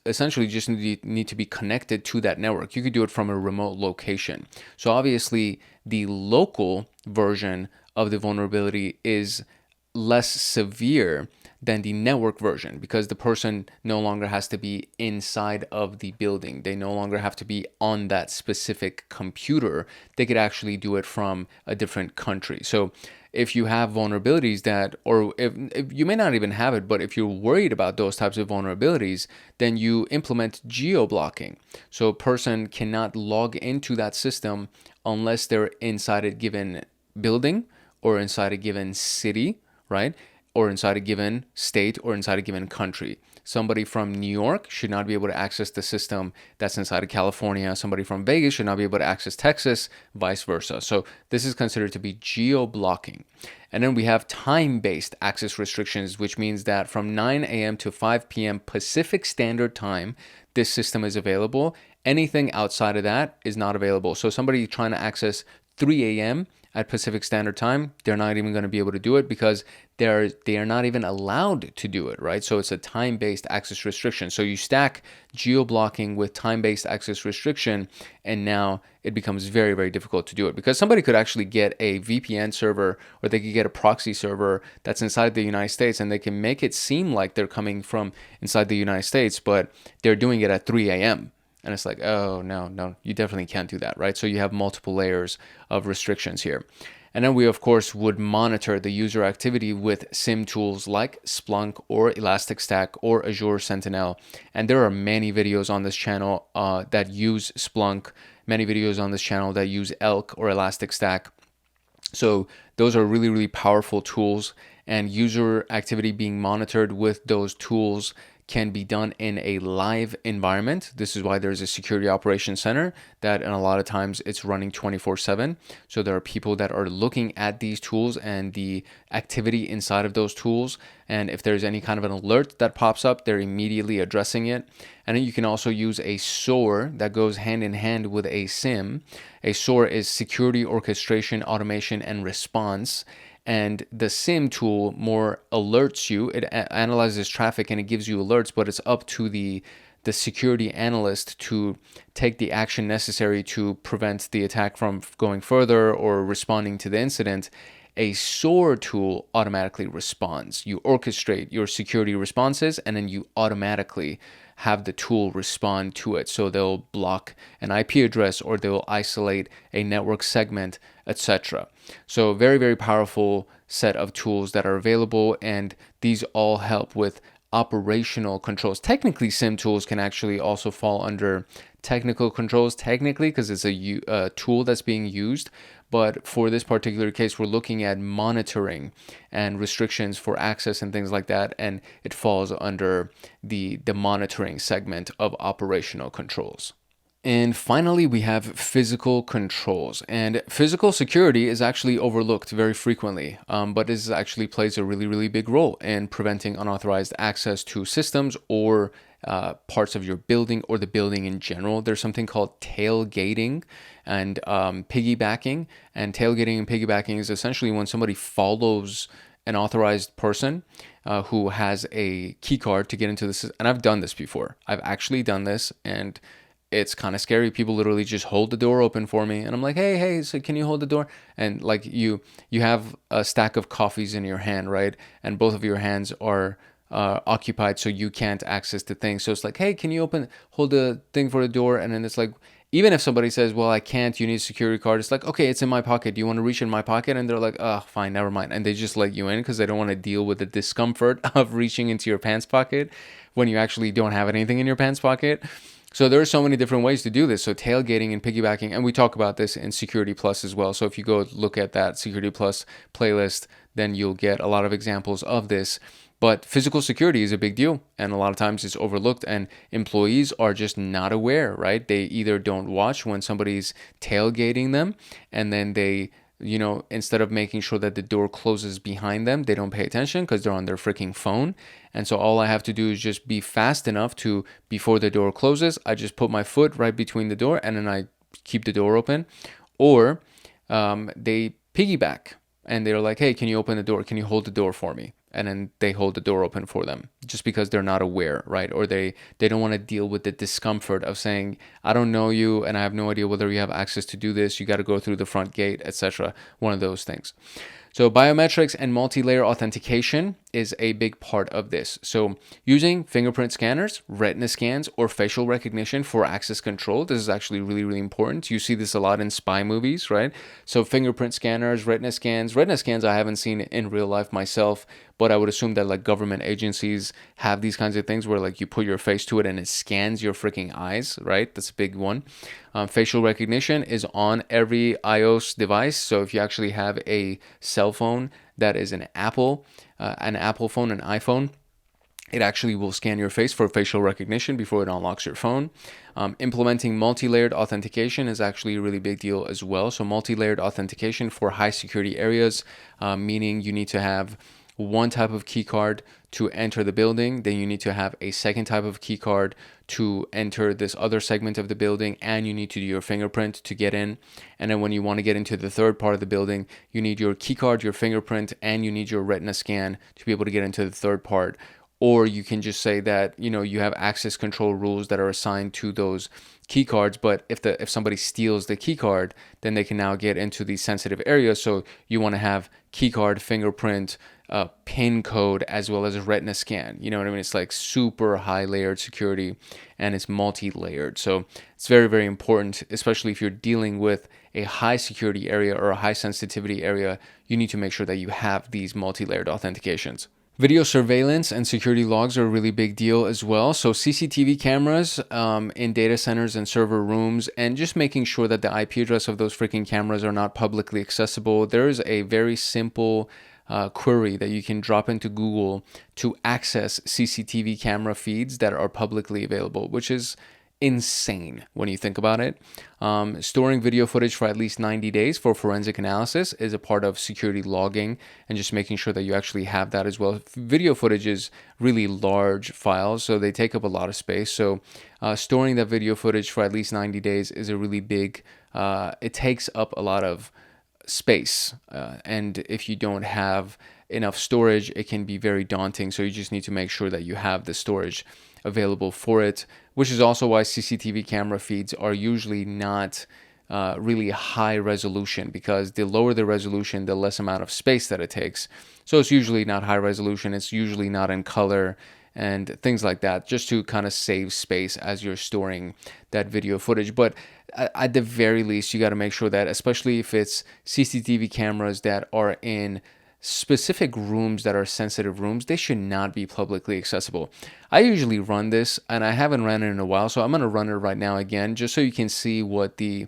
essentially just need to be connected to that network. You could do it from a remote location. So obviously the local version of the vulnerability is less severe than the network version, because the person no longer has to be inside of the building. They no longer have to be on that specific computer. They could actually do it from a different country. So if you have vulnerabilities that, or if you may not even have it, but if you're worried about those types of vulnerabilities, then you implement geo-blocking. So a person cannot log into that system unless they're inside a given building or inside a given city, right? or inside a given state or inside a given country. Somebody from New York should not be able to access the system that's inside of California. Somebody from Vegas should not be able to access Texas, vice versa. So this is considered to be geo-blocking. And then we have time-based access restrictions, which means that from 9 a.m. to 5 p.m. Pacific Standard Time, this system is available. Anything outside of that is not available. So somebody trying to access 3 a.m. at Pacific Standard Time, they're not even going to be able to do it because they are not even allowed to do it, right? So it's a time-based access restriction. So you stack geo-blocking with time-based access restriction, and now it becomes very, very difficult to do it because somebody could actually get a VPN server or they could get a proxy server that's inside the United States, and they can make it seem like they're coming from inside the United States, but they're doing it at 3 a.m. And it's like, oh, no, you definitely can't do that, right? So you have multiple layers of restrictions here. And then we, of course, would monitor the user activity with SIM tools like Splunk or Elasticstack or Azure Sentinel. And there are many videos on this channel that use Splunk, many videos on this channel that use Elk or Elasticstack. So those are really, really powerful tools, and user activity being monitored with those tools can be done in a live environment. This is why there's a security operations center that, and a lot of times it's running 24/7. So there are people that are looking at these tools and the activity inside of those tools. And if there's any kind of an alert that pops up, they're immediately addressing it. And then you can also use a SOAR that goes hand in hand with a SIM. A SOAR is security, orchestration, automation, and response. And the SIM tool more alerts you. It analyzes traffic and it gives you alerts, but it's up to the security analyst to take the action necessary to prevent the attack from going further or responding to the incident. A SOAR tool automatically responds. You orchestrate your security responses, and then you automatically have the tool respond to it. So they'll block an IP address or they'll isolate a network segment, etc. So very, very powerful set of tools that are available, and these all help with operational controls. Technically, SIM tools can actually also fall under technical controls, technically, because it's a tool that's being used. But for this particular case, we're looking at monitoring and restrictions for access and things like that, and it falls under the monitoring segment of operational controls. And finally, we have physical controls. And physical security is actually overlooked very frequently, but this actually plays a really, really big role in preventing unauthorized access to systems or parts of your building or the building in general. There's something called tailgating and piggybacking. And tailgating and piggybacking is essentially when somebody follows an authorized person who has a key card to get into the system. And I've done this before. I've actually done this, and it's kind of scary. People literally just hold the door open for me, and I'm like, hey, so can you hold the door? And like you have a stack of coffees in your hand, right? And both of your hands are occupied, so you can't access the thing. So it's like, hey, can you hold the thing for the door? And then it's like, even if somebody says, well, I can't, you need a security card, it's like, okay, it's in my pocket. Do you want to reach in my pocket? And they're like, oh, fine, never mind. And they just let you in because they don't want to deal with the discomfort of reaching into your pants pocket when you actually don't have anything in your pants pocket. So there are so many different ways to do this. So tailgating and piggybacking, and we talk about this in Security Plus as well. So if you go look at that Security Plus playlist, then you'll get a lot of examples of this. But physical security is a big deal, and a lot of times it's overlooked, and employees are just not aware, right? They either don't watch when somebody's tailgating them, and then they, instead of making sure that the door closes behind them, they don't pay attention because they're on their freaking phone. And so all I have to do is just be fast enough to, before the door closes, I just put my foot right between the door and then I keep the door open. Or they piggyback and they're like, hey, can you open the door? Can you hold the door for me? And then they hold the door open for them just because they're not aware, right? Or they don't want to deal with the discomfort of saying, I don't know you and I have no idea whether you have access to do this. You got to go through the front gate, etc. One of those things. So biometrics and multi-layer authentication is a big part of this. So using fingerprint scanners, retina scans, or facial recognition for access control, this is actually really, really important. You see this a lot in spy movies, right? So fingerprint scanners, retina scans I haven't seen in real life myself, but I would assume that like government agencies have these kinds of things where like you put your face to it and it scans your freaking eyes, right? That's a big one. Facial recognition is on every iOS device. So if you actually have a cell phone that is an Apple phone, an iPhone, it actually will scan your face for facial recognition before it unlocks your phone. Implementing multi-layered authentication is actually a really big deal as well. So multi-layered authentication for high security areas, meaning you need to have one type of key card to enter the building, then you need to have a second type of key card to enter this other segment of the building, and you need to do your fingerprint to get in. And then when you want to get into the third part of the building, you need your key card, your fingerprint, and you need your retina scan to be able to get into the third part. Or you can just say that, you have access control rules that are assigned to those key cards, but if somebody steals the key card, then they can now get into these sensitive areas. So you want to have key card, fingerprint, PIN code, as well as a retina scan. You know what I mean? It's like super high layered security, and it's multi-layered. So it's very, very important, especially if you're dealing with a high security area or a high sensitivity area. You need to make sure that you have these multi-layered authentications. Video surveillance and security logs are a really big deal as well. So CCTV cameras in data centers and server rooms, and just making sure that the IP address of those freaking cameras are not publicly accessible. There is a very simple query that you can drop into Google to access CCTV camera feeds that are publicly available, which is insane when you think about it. Storing video footage for at least 90 days for forensic analysis is a part of security logging, and just making sure that you actually have that as well. Video footage is really large files, so they take up a lot of space. So storing that video footage for at least 90 days is a really big, it takes up a lot of space. And if you don't have enough storage, it can be very daunting. So you just need to make sure that you have the storage available for it, which is also why CCTV camera feeds are usually not really high resolution, because the lower the resolution, the less amount of space that it takes. So it's usually not high resolution. It's usually not in color and things like that, just to kind of save space as you're storing that video footage. But at the very least, you got to make sure that, especially if it's CCTV cameras that are in specific rooms that are sensitive rooms, they should not be publicly accessible. I usually run this, and I haven't run it in a while, so I'm going to run it right now again, just so you can see what the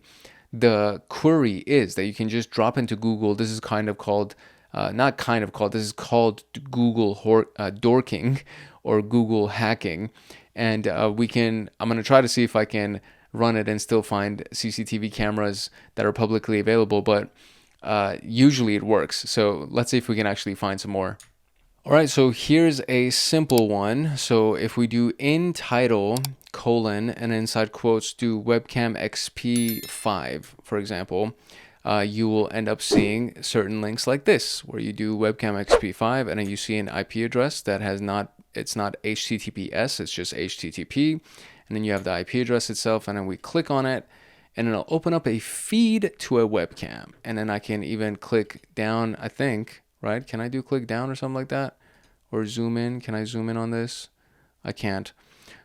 query is that you can just drop into Google. This is this is called Google dorking or Google hacking. And I'm going to try to see if I can run it and still find CCTV cameras that are publicly available, but usually it works. So let's see if we can actually find some more. All right, so here's a simple one. So if we do in title colon and inside quotes do webcam XP5, for example, you will end up seeing certain links like this, where you do webcam XP5 and then you see an IP address that it's not HTTPS, it's just HTTP. And then you have the IP address itself, and then we click on it, and it'll open up a feed to a webcam. And then I can even click down, I think, right? Can I do click down or something like that? Or zoom in? Can I zoom in on this? I can't.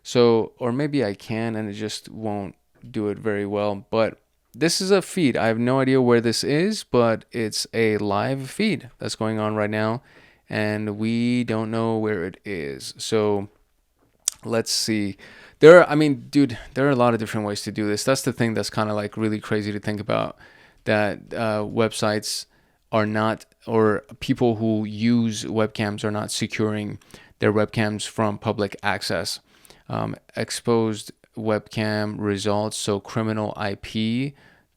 So, or maybe I can, and it just won't do it very well. But this is a feed. I have no idea where this is, but it's a live feed that's going on right now, and we don't know where it is. So let's see. There are a lot of different ways to do this. That's the thing that's kind of like really crazy to think about, that websites are not, or people who use webcams are not securing their webcams from public access. Exposed webcam results, so criminal IP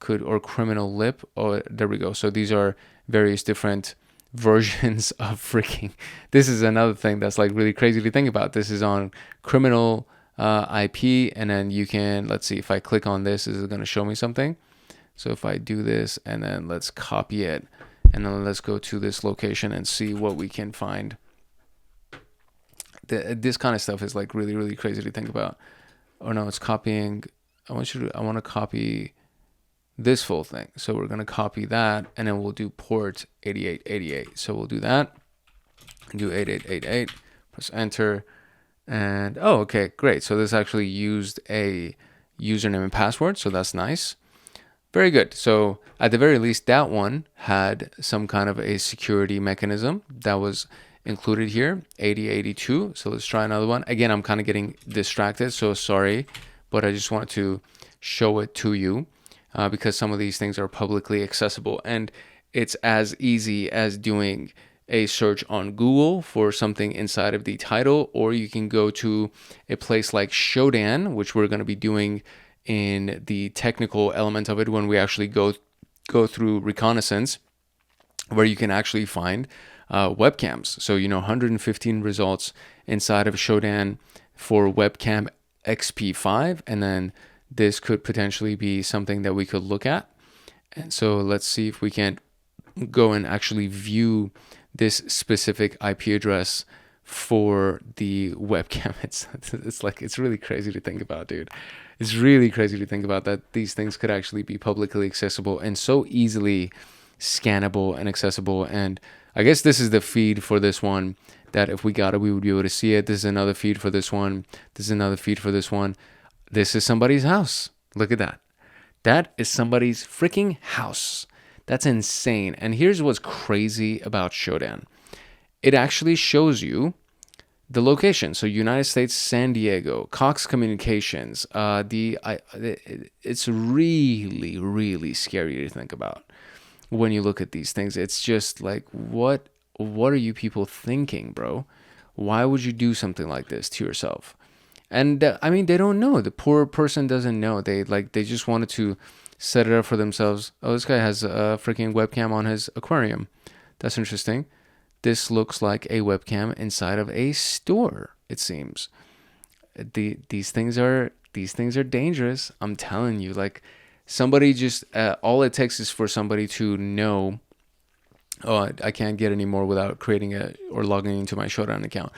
or criminal lip. Oh, there we go. So these are various different versions of freaking. This is another thing that's like really crazy to think about. This is on criminal IP, and then you can, let's see, if I click on this, is it going to show me something? So if I do this, and then let's copy it, and then let's go to this location and see what we can find. This kind of stuff is like really, really crazy to think about. Oh no, it's copying. I want to copy this full thing. So we're going to copy that, and then we'll do port 8888. So we'll do that and do 8888, press enter. And oh, okay, great. So this actually used a username and password, so that's nice. Very good. So at the very least, that one had some kind of a security mechanism that was included here, 8082. So let's try another one. Again, I'm kind of getting distracted, so sorry, but I just wanted to show it to you because some of these things are publicly accessible, and it's as easy as doing a search on Google for something inside of the title, or you can go to a place like Shodan, which we're going to be doing in the technical element of it when we actually go through reconnaissance, where you can actually find webcams. So 115 results inside of Shodan for webcam XP5, and then this could potentially be something that we could look at. And so let's see if we can go and actually view this specific IP address for the webcam. It's really crazy to think about, dude. It's really crazy to think about that these things could actually be publicly accessible and so easily scannable and accessible. And I guess this is the feed for this one, that if we got it, we would be able to see it. This is another feed for this one. This is another feed for this one. This is somebody's house. Look at that. That is somebody's freaking house. That's insane. And here's what's crazy about Shodan. It actually shows you the location. So United States, San Diego, Cox Communications. It's really, really scary to think about when you look at these things. It's just like, what are you people thinking, bro? Why would you do something like this to yourself? And they don't know. The poor person doesn't know. They just wanted to set it up for themselves. Oh, this guy has a freaking webcam on his aquarium. That's interesting. This looks like a webcam inside of a store, it seems. These things are dangerous. I'm telling you. Like, somebody just all it takes is for somebody to know. Oh, I can't get any more without creating or logging into my Shodan account.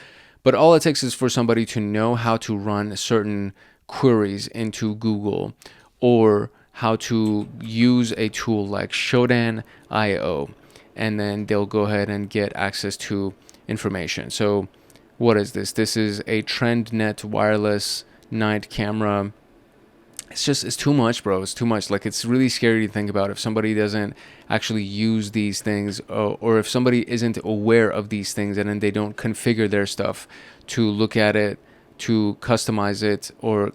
But all it takes is for somebody to know how to run certain queries into Google, or how to use a tool like Shodan.io, and then they'll go ahead and get access to information. So what is this? This is a TrendNet wireless night camera. It's too much, bro. It's too much. Like, it's really scary to think about if somebody doesn't actually use these things, or if somebody isn't aware of these things and then they don't configure their stuff to look at it, to customize it, or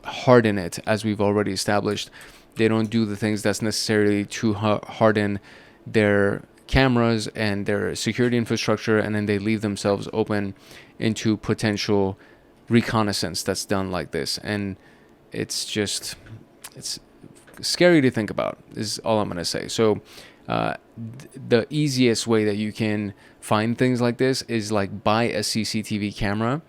harden it, as we've already established. They don't do the things that's necessarily to harden their cameras and their security infrastructure, and then they leave themselves open into potential reconnaissance that's done like this. And it's scary to think about, is all I'm going to say. So the easiest way that you can find things like this is like buy a CCTV camera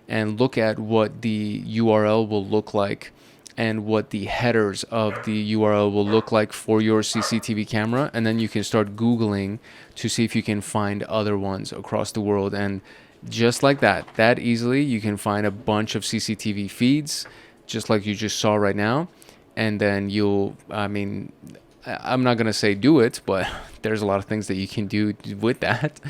and look at what the URL will look like and what the headers of the URL will look like for your CCTV camera. And then you can start Googling to see if you can find other ones across the world. And just like that easily, you can find a bunch of CCTV feeds, just like you just saw right now. And then I'm not going to say do it, but there's a lot of things that you can do with that.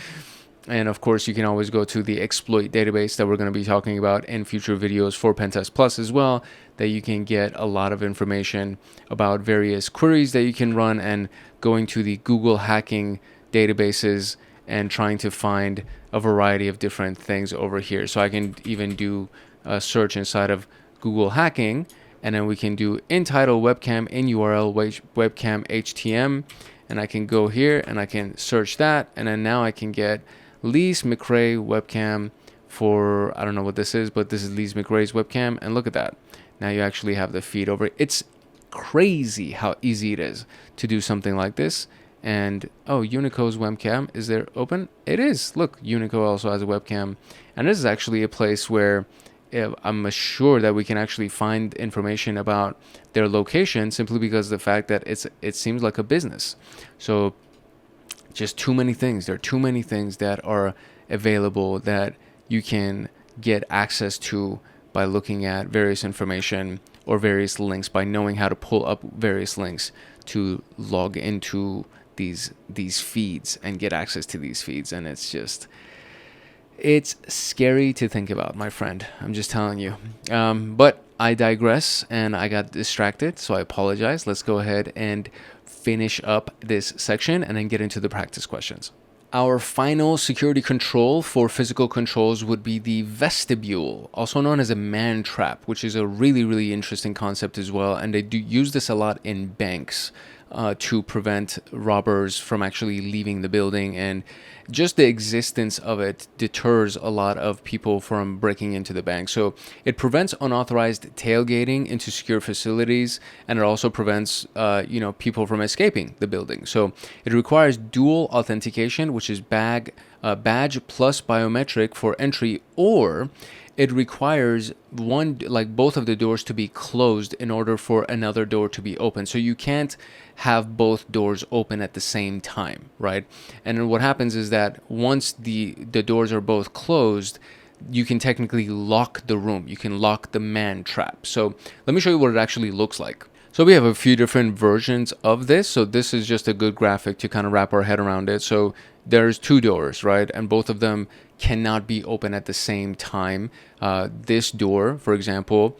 And of course, you can always go to the exploit database that we're going to be talking about in future videos for PenTest Plus as well, that you can get a lot of information about various queries that you can run, and going to the Google hacking databases and trying to find a variety of different things over here. So I can even do a search inside of Google hacking, and then we can do in title webcam, in URL webcam HTM, and I can go here and I can search that, and then now I can get Lise McRae webcam for, I don't know what this is, but this is Lise McRae's webcam, and look at that. Now you actually have the feed over. It's crazy how easy it is to do something like this. And Unico's webcam, is there open? It is. Look, Unico also has a webcam, and this is actually a place where I'm sure that we can actually find information about their location, simply because of the fact that it seems like a business. So just too many things. There are too many things that are available that you can get access to by looking at various information or various links, by knowing how to pull up various links to log into these feeds and get access to these feeds. And it's scary to think about, my friend. I'm just telling you. But I digress, and I got distracted, so I apologize. Let's go ahead and finish up this section and then get into the practice questions. Our final security control for physical controls would be the vestibule, also known as a man trap, which is a really, really interesting concept as well. And they do use this a lot in banks. to prevent robbers from actually leaving the building, and just the existence of it deters a lot of people from breaking into the bank. So it prevents unauthorized tailgating into secure facilities, and it also prevents people from escaping the building. So it requires dual authentication, which is badge plus biometric for entry, or it requires both of the doors to be closed in order for another door to be open. So you can't have both doors open at the same time, right? And then what happens is that once the doors are both closed, you can technically lock the room. You can lock the man trap. So let me show you what it actually looks like. So we have a few different versions of this. So this is just a good graphic to kind of wrap our head around it. So there's two doors, right? And both of them cannot be open at the same time. This door, for example,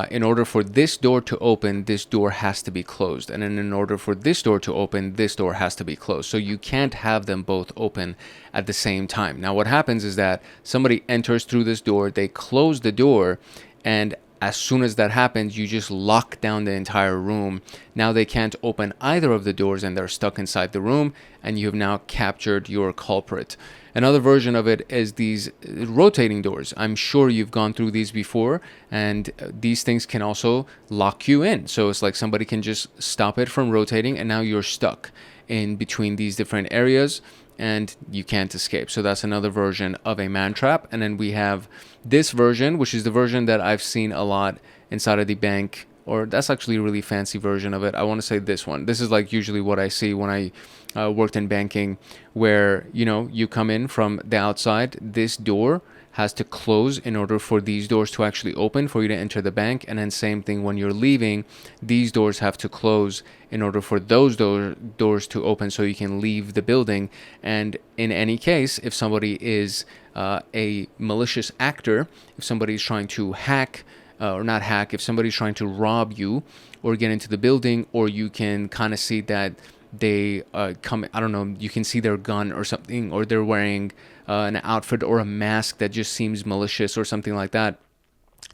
in order for this door to open, this door has to be closed. And then in order for this door to open, this door has to be closed. So you can't have them both open at the same time. Now what happens is that somebody enters through this door, they close the door, and as soon as that happens, you just lock down the entire room. Now they can't open either of the doors and they're stuck inside the room, and you have now captured your culprit. Another version of it is these rotating doors. I'm sure you've gone through these before, and these things can also lock you in. So it's like somebody can just stop it from rotating, and now you're stuck in between these different areas and you can't escape. So that's another version of a man trap. And then we have this version, which is the version that I've seen a lot inside of the bank, or that's actually a really fancy version of it. I want to say this one. This is like usually what I see when I worked in banking, where, you come in from the outside, this door has to close in order for these doors to actually open for you to enter the bank. And then same thing when you're leaving, these doors have to close in order for those doors to open so you can leave the building. And in any case, if somebody is a malicious actor, if somebody's trying to hack, or not hack, if somebody's trying to rob you or get into the building, or you can kind of see that they you can see their gun or something, or they're wearing an outfit or a mask that just seems malicious or something like that.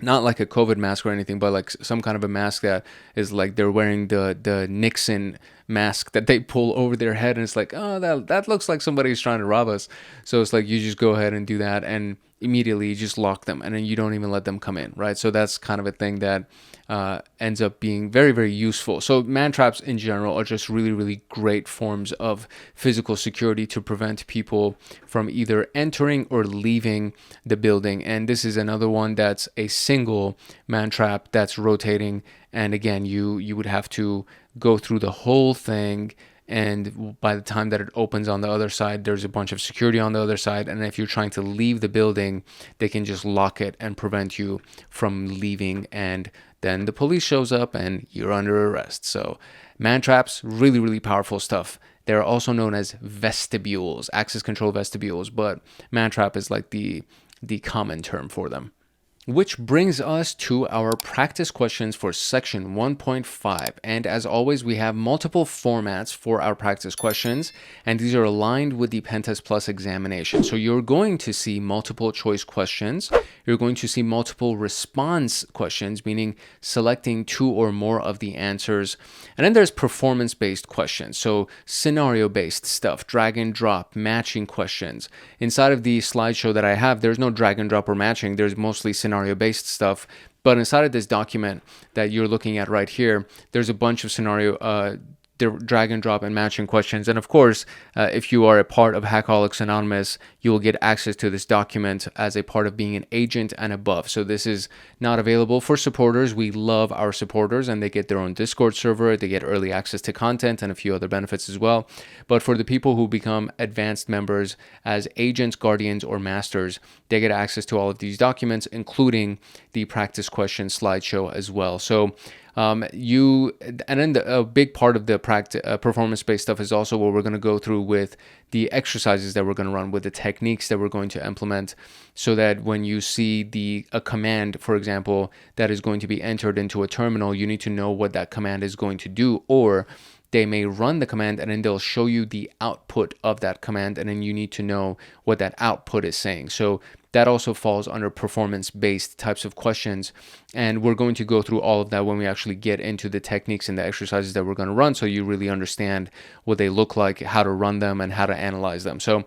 Not like a COVID mask or anything, but like some kind of a mask that is like they're wearing the Nixon mask that they pull over their head, and it's like, oh, that looks like somebody's trying to rob us. So it's like you just go ahead and do that, and immediately you just lock them, and then you don't even let them come in, right? So that's kind of a thing that ends up being very, very useful. So man traps in general are just really, really great forms of physical security to prevent people from either entering or leaving the building. And this is another one that's a single man trap that's rotating. And again, you would have to go through the whole thing, and by the time that it opens on the other side, there's a bunch of security on the other side, and if you're trying to leave the building, they can just lock it and prevent you from leaving, and then the police shows up and you're under arrest. So man traps, really, really powerful stuff. They're also known as vestibules, access control vestibules, but man trap is like the common term for them. Which brings us to our practice questions for section 1.5. And as always, we have multiple formats for our practice questions, and these are aligned with the PenTest Plus examination. So you're going to see multiple choice questions. You're going to see multiple response questions, meaning selecting two or more of the answers. And then there's performance-based questions. So scenario-based stuff, drag and drop, matching questions. Inside of the slideshow that I have, there's no drag and drop or matching. There's mostly scenario-based stuff. But inside of this document that you're looking at right here, there's a bunch of scenario drag and drop and matching questions. And of course, if you are a part of Hackaholics Anonymous, you will get access to this document as a part of being an agent and above. So this is not available for supporters. We love our supporters, and they get their own Discord server. They get early access to content and a few other benefits as well. But for the people who become advanced members as agents, guardians, or masters, they get access to all of these documents, including the practice question slideshow as well. So a big part of the performance-based stuff is also what we're going to go through with the exercises that we're going to run, with the techniques that we're going to implement, so that when you see a command, for example, that is going to be entered into a terminal, you need to know what that command is going to do, or they may run the command and then they'll show you the output of that command, and then you need to know what that output is saying. So that also falls under performance-based types of questions. And we're going to go through all of that when we actually get into the techniques and the exercises that we're going to run, so you really understand what they look like, how to run them, and how to analyze them. So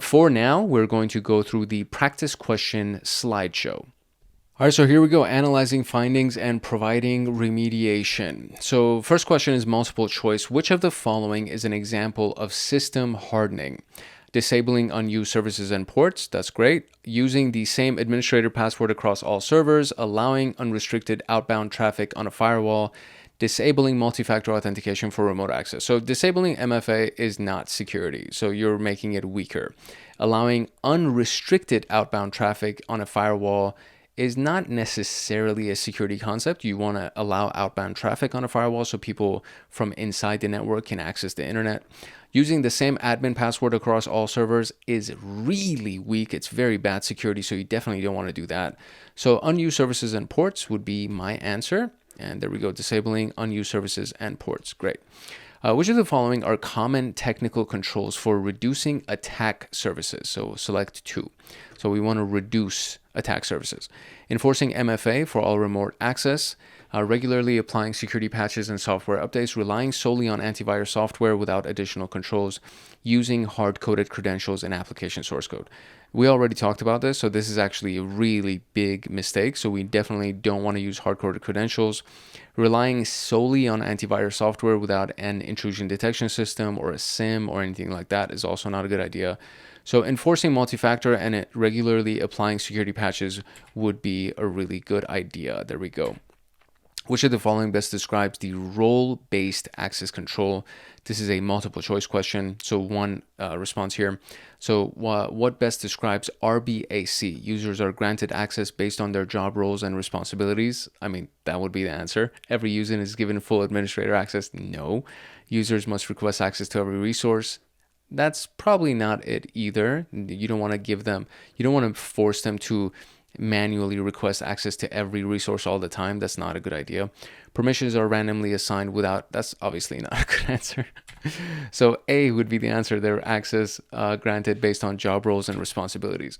for now, we're going to go through the practice question slideshow. All right, so here we go, analyzing findings and providing remediation. So first question is multiple choice. Which of the following is an example of system hardening? Disabling unused services and ports, that's great. Using the same administrator password across all servers, allowing unrestricted outbound traffic on a firewall, disabling multi-factor authentication for remote access. So disabling MFA is not security, so you're making it weaker. Allowing unrestricted outbound traffic on a firewall is not necessarily a security concept. You want to allow outbound traffic on a firewall so people from inside the network can access the internet. Using the same admin password across all servers is really weak. It's very bad security, so you definitely don't want to do that. So unused services and ports would be my answer. And there we go, disabling unused services and ports. Great. Which of the following are common technical controls for reducing attack services? So select 2. So we want to reduce attack services. Enforcing MFA for all remote access, regularly applying security patches and software updates, relying solely on antivirus software without additional controls, using hard-coded credentials in application source code. We already talked about this, so this is actually a really big mistake. So we definitely don't want to use hard-coded credentials. Relying solely on antivirus software without an intrusion detection system or a SIM or anything like that is also not a good idea. So enforcing multi-factor and regularly applying security patches would be a really good idea. There we go. Which of the following best describes the role-based access control? This is a multiple choice question, so one response here. So what best describes RBAC? Users are granted access based on their job roles and responsibilities. I mean, that would be the answer. Every user is given full administrator access. No. Users must request access to every resource. That's probably not it either. You don't want to give them, you don't want to force them to manually request access to every resource all the time. That's not a good idea. Permissions are randomly assigned without, that's obviously not a good answer. So A would be the answer there, access granted based on job roles and responsibilities.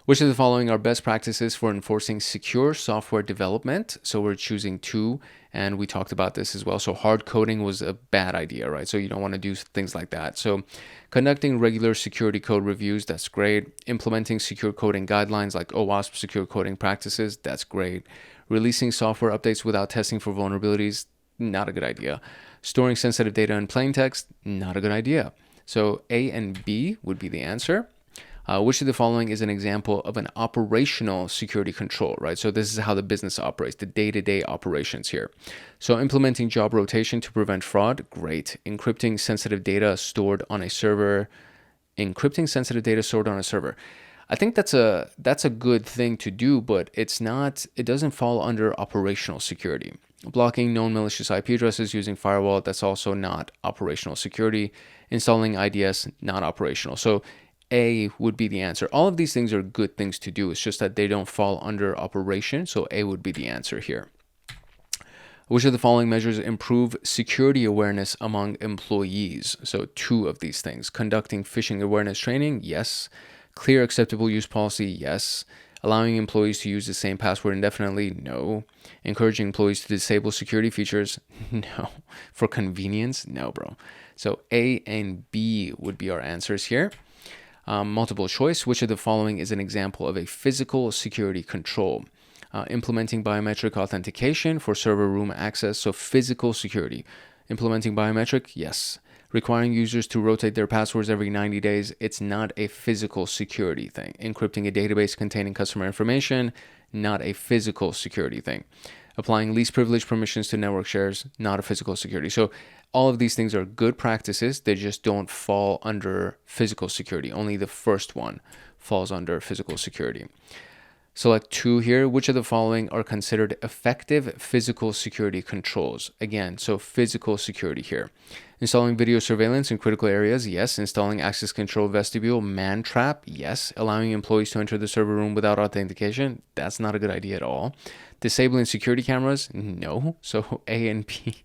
Which of the following are best practices for enforcing secure software development? So we're choosing 2, and we talked about this as well. So hard coding was a bad idea, right? So you don't want to do things like that. So conducting regular security code reviews, that's great. Implementing secure coding guidelines like OWASP secure coding practices, that's great. Releasing software updates without testing for vulnerabilities, not a good idea. Storing sensitive data in plain text, not a good idea. So A and B would be the answer. Which of the following is an example of an operational security control, right? So this is how the business operates, the day-to-day operations here. So implementing job rotation to prevent fraud, great. Encrypting sensitive data stored on a server. I think that's a good thing to do, but it doesn't fall under operational security. Blocking known malicious IP addresses using firewall, that's also not operational security. Installing IDS, not operational. So A would be the answer. All of these things are good things to do. It's just that they don't fall under operation. So A would be the answer here. Which of the following measures improve security awareness among employees? So 2 of these things. Conducting phishing awareness training, yes. Clear acceptable use policy, yes. Allowing employees to use the same password indefinitely, no. Encouraging employees to disable security features, no. For convenience, no, bro. So A and B would be our answers here. Multiple choice, which of the following is an example of a physical security control? Implementing biometric authentication for server room access, so physical security. Implementing biometric, yes. Requiring users to rotate their passwords every 90 days, it's not a physical security thing. Encrypting a database containing customer information, not a physical security thing. Applying least privilege permissions to network shares, not a physical security. So all of these things are good practices. They just don't fall under physical security. Only the first one falls under physical security. Select 2 here. Which of the following are considered effective physical security controls? Again, so physical security here. Installing video surveillance in critical areas, yes. Installing access control vestibule, man trap, yes. Allowing employees to enter the server room without authentication, that's not a good idea at all. Disabling security cameras, no. So A and B.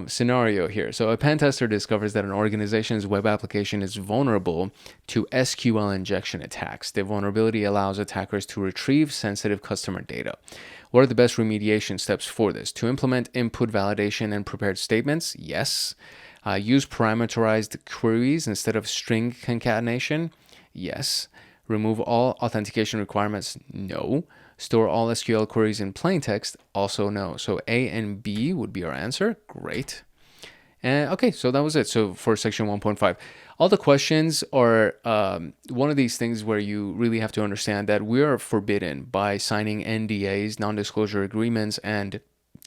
scenario here. So a pen tester discovers that an organization's web application is vulnerable to SQL injection attacks. The vulnerability allows attackers to retrieve sensitive customer data. What are the best remediation steps for this? To implement input validation and prepared statements? Yes. Use parameterized queries instead of string concatenation? Yes. Remove all authentication requirements? No. Store all SQL queries in plain text? Also no. So A and B would be our answer. Great. And okay, so that was it. So for section 1.5, all the questions are one of these things where you really have to understand that we are forbidden by signing NDAs, non-disclosure agreements, and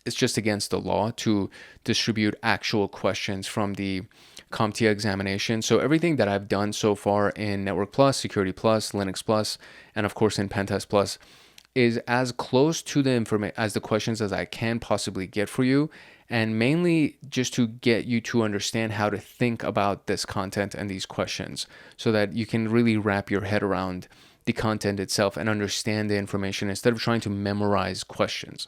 it's just against the law to distribute actual questions from the CompTIA examination. So everything that I've done so far in Network Plus, Security Plus, Linux Plus, and of course in PenTest Plus is as close to the information as the questions as I can possibly get for you, and mainly just to get you to understand how to think about this content and these questions so that you can really wrap your head around the content itself and understand the information instead of trying to memorize questions.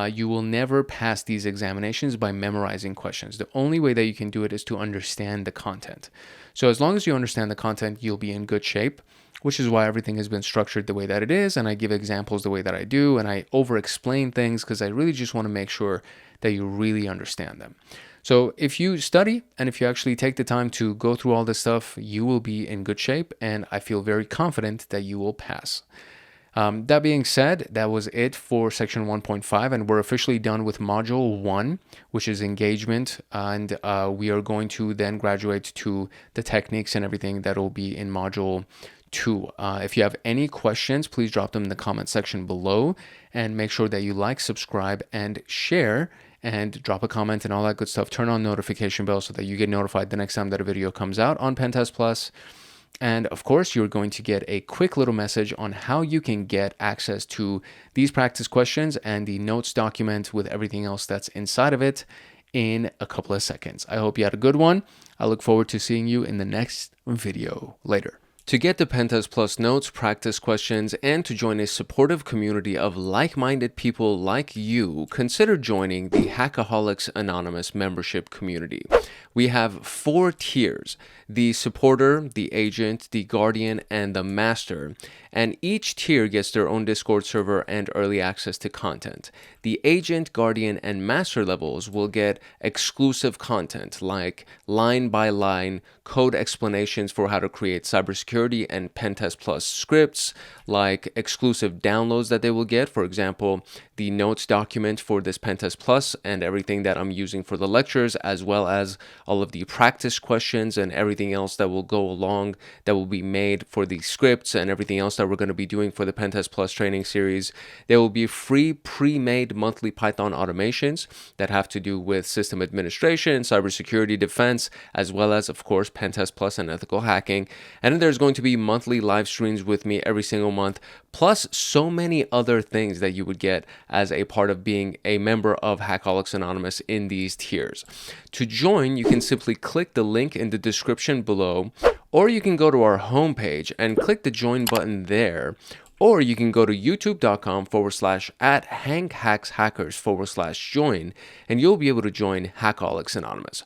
You will never pass these examinations by memorizing questions. The only way that you can do it is to understand the content. So as long as you understand the content, you'll be in good shape, which is why everything has been structured the way that it is. And I give examples the way that I do, and I over-explain things because I really just want to make sure that you really understand them. So if you study and if you actually take the time to go through all this stuff, you will be in good shape, and I feel very confident that you will pass. That being said, that was it for section 1.5, and we're officially done with module 1, which is engagement, and we are going to then graduate to the techniques and everything that will be in module 2. If you have any questions, please drop them in the comment section below, and make sure that you like, subscribe, and share, and drop a comment and all that good stuff. Turn on notification bell so that you get notified the next time that a video comes out on PenTest Plus. And of course, you're going to get a quick little message on how you can get access to these practice questions and the notes document with everything else that's inside of it in a couple of seconds. I hope you had a good one. I look forward to seeing you in the next video. Later. To get the PenTest Plus notes, practice questions, and to join a supportive community of like-minded people like you, consider joining the Hackaholics Anonymous membership community. We have 4 tiers: the supporter, the agent, the guardian, and the master. And each tier gets their own Discord server and early access to content. The agent, guardian, and master levels will get exclusive content like line-by-line code explanations for how to create cybersecurity and PenTest Plus scripts, like exclusive downloads that they will get. For example, the notes document for this PenTest Plus and everything that I'm using for the lectures, as well as all of the practice questions and everything else that will go along that will be made for the scripts and everything else that we're going to be doing for the PenTest Plus training series. There will be free pre-made monthly Python automations that have to do with system administration, cybersecurity defense, as well as, of course, PenTest Plus and ethical hacking. And then there's going to be monthly live streams with me every single month, plus so many other things that you would get as a part of being a member of Hackaholics Anonymous in these tiers. To join, you can simply click the link in the description below, or you can go to our homepage and click the join button there. Or you can go to youtube.com/@HankHacksHackers/join, and you'll be able to join Hackaholics Anonymous.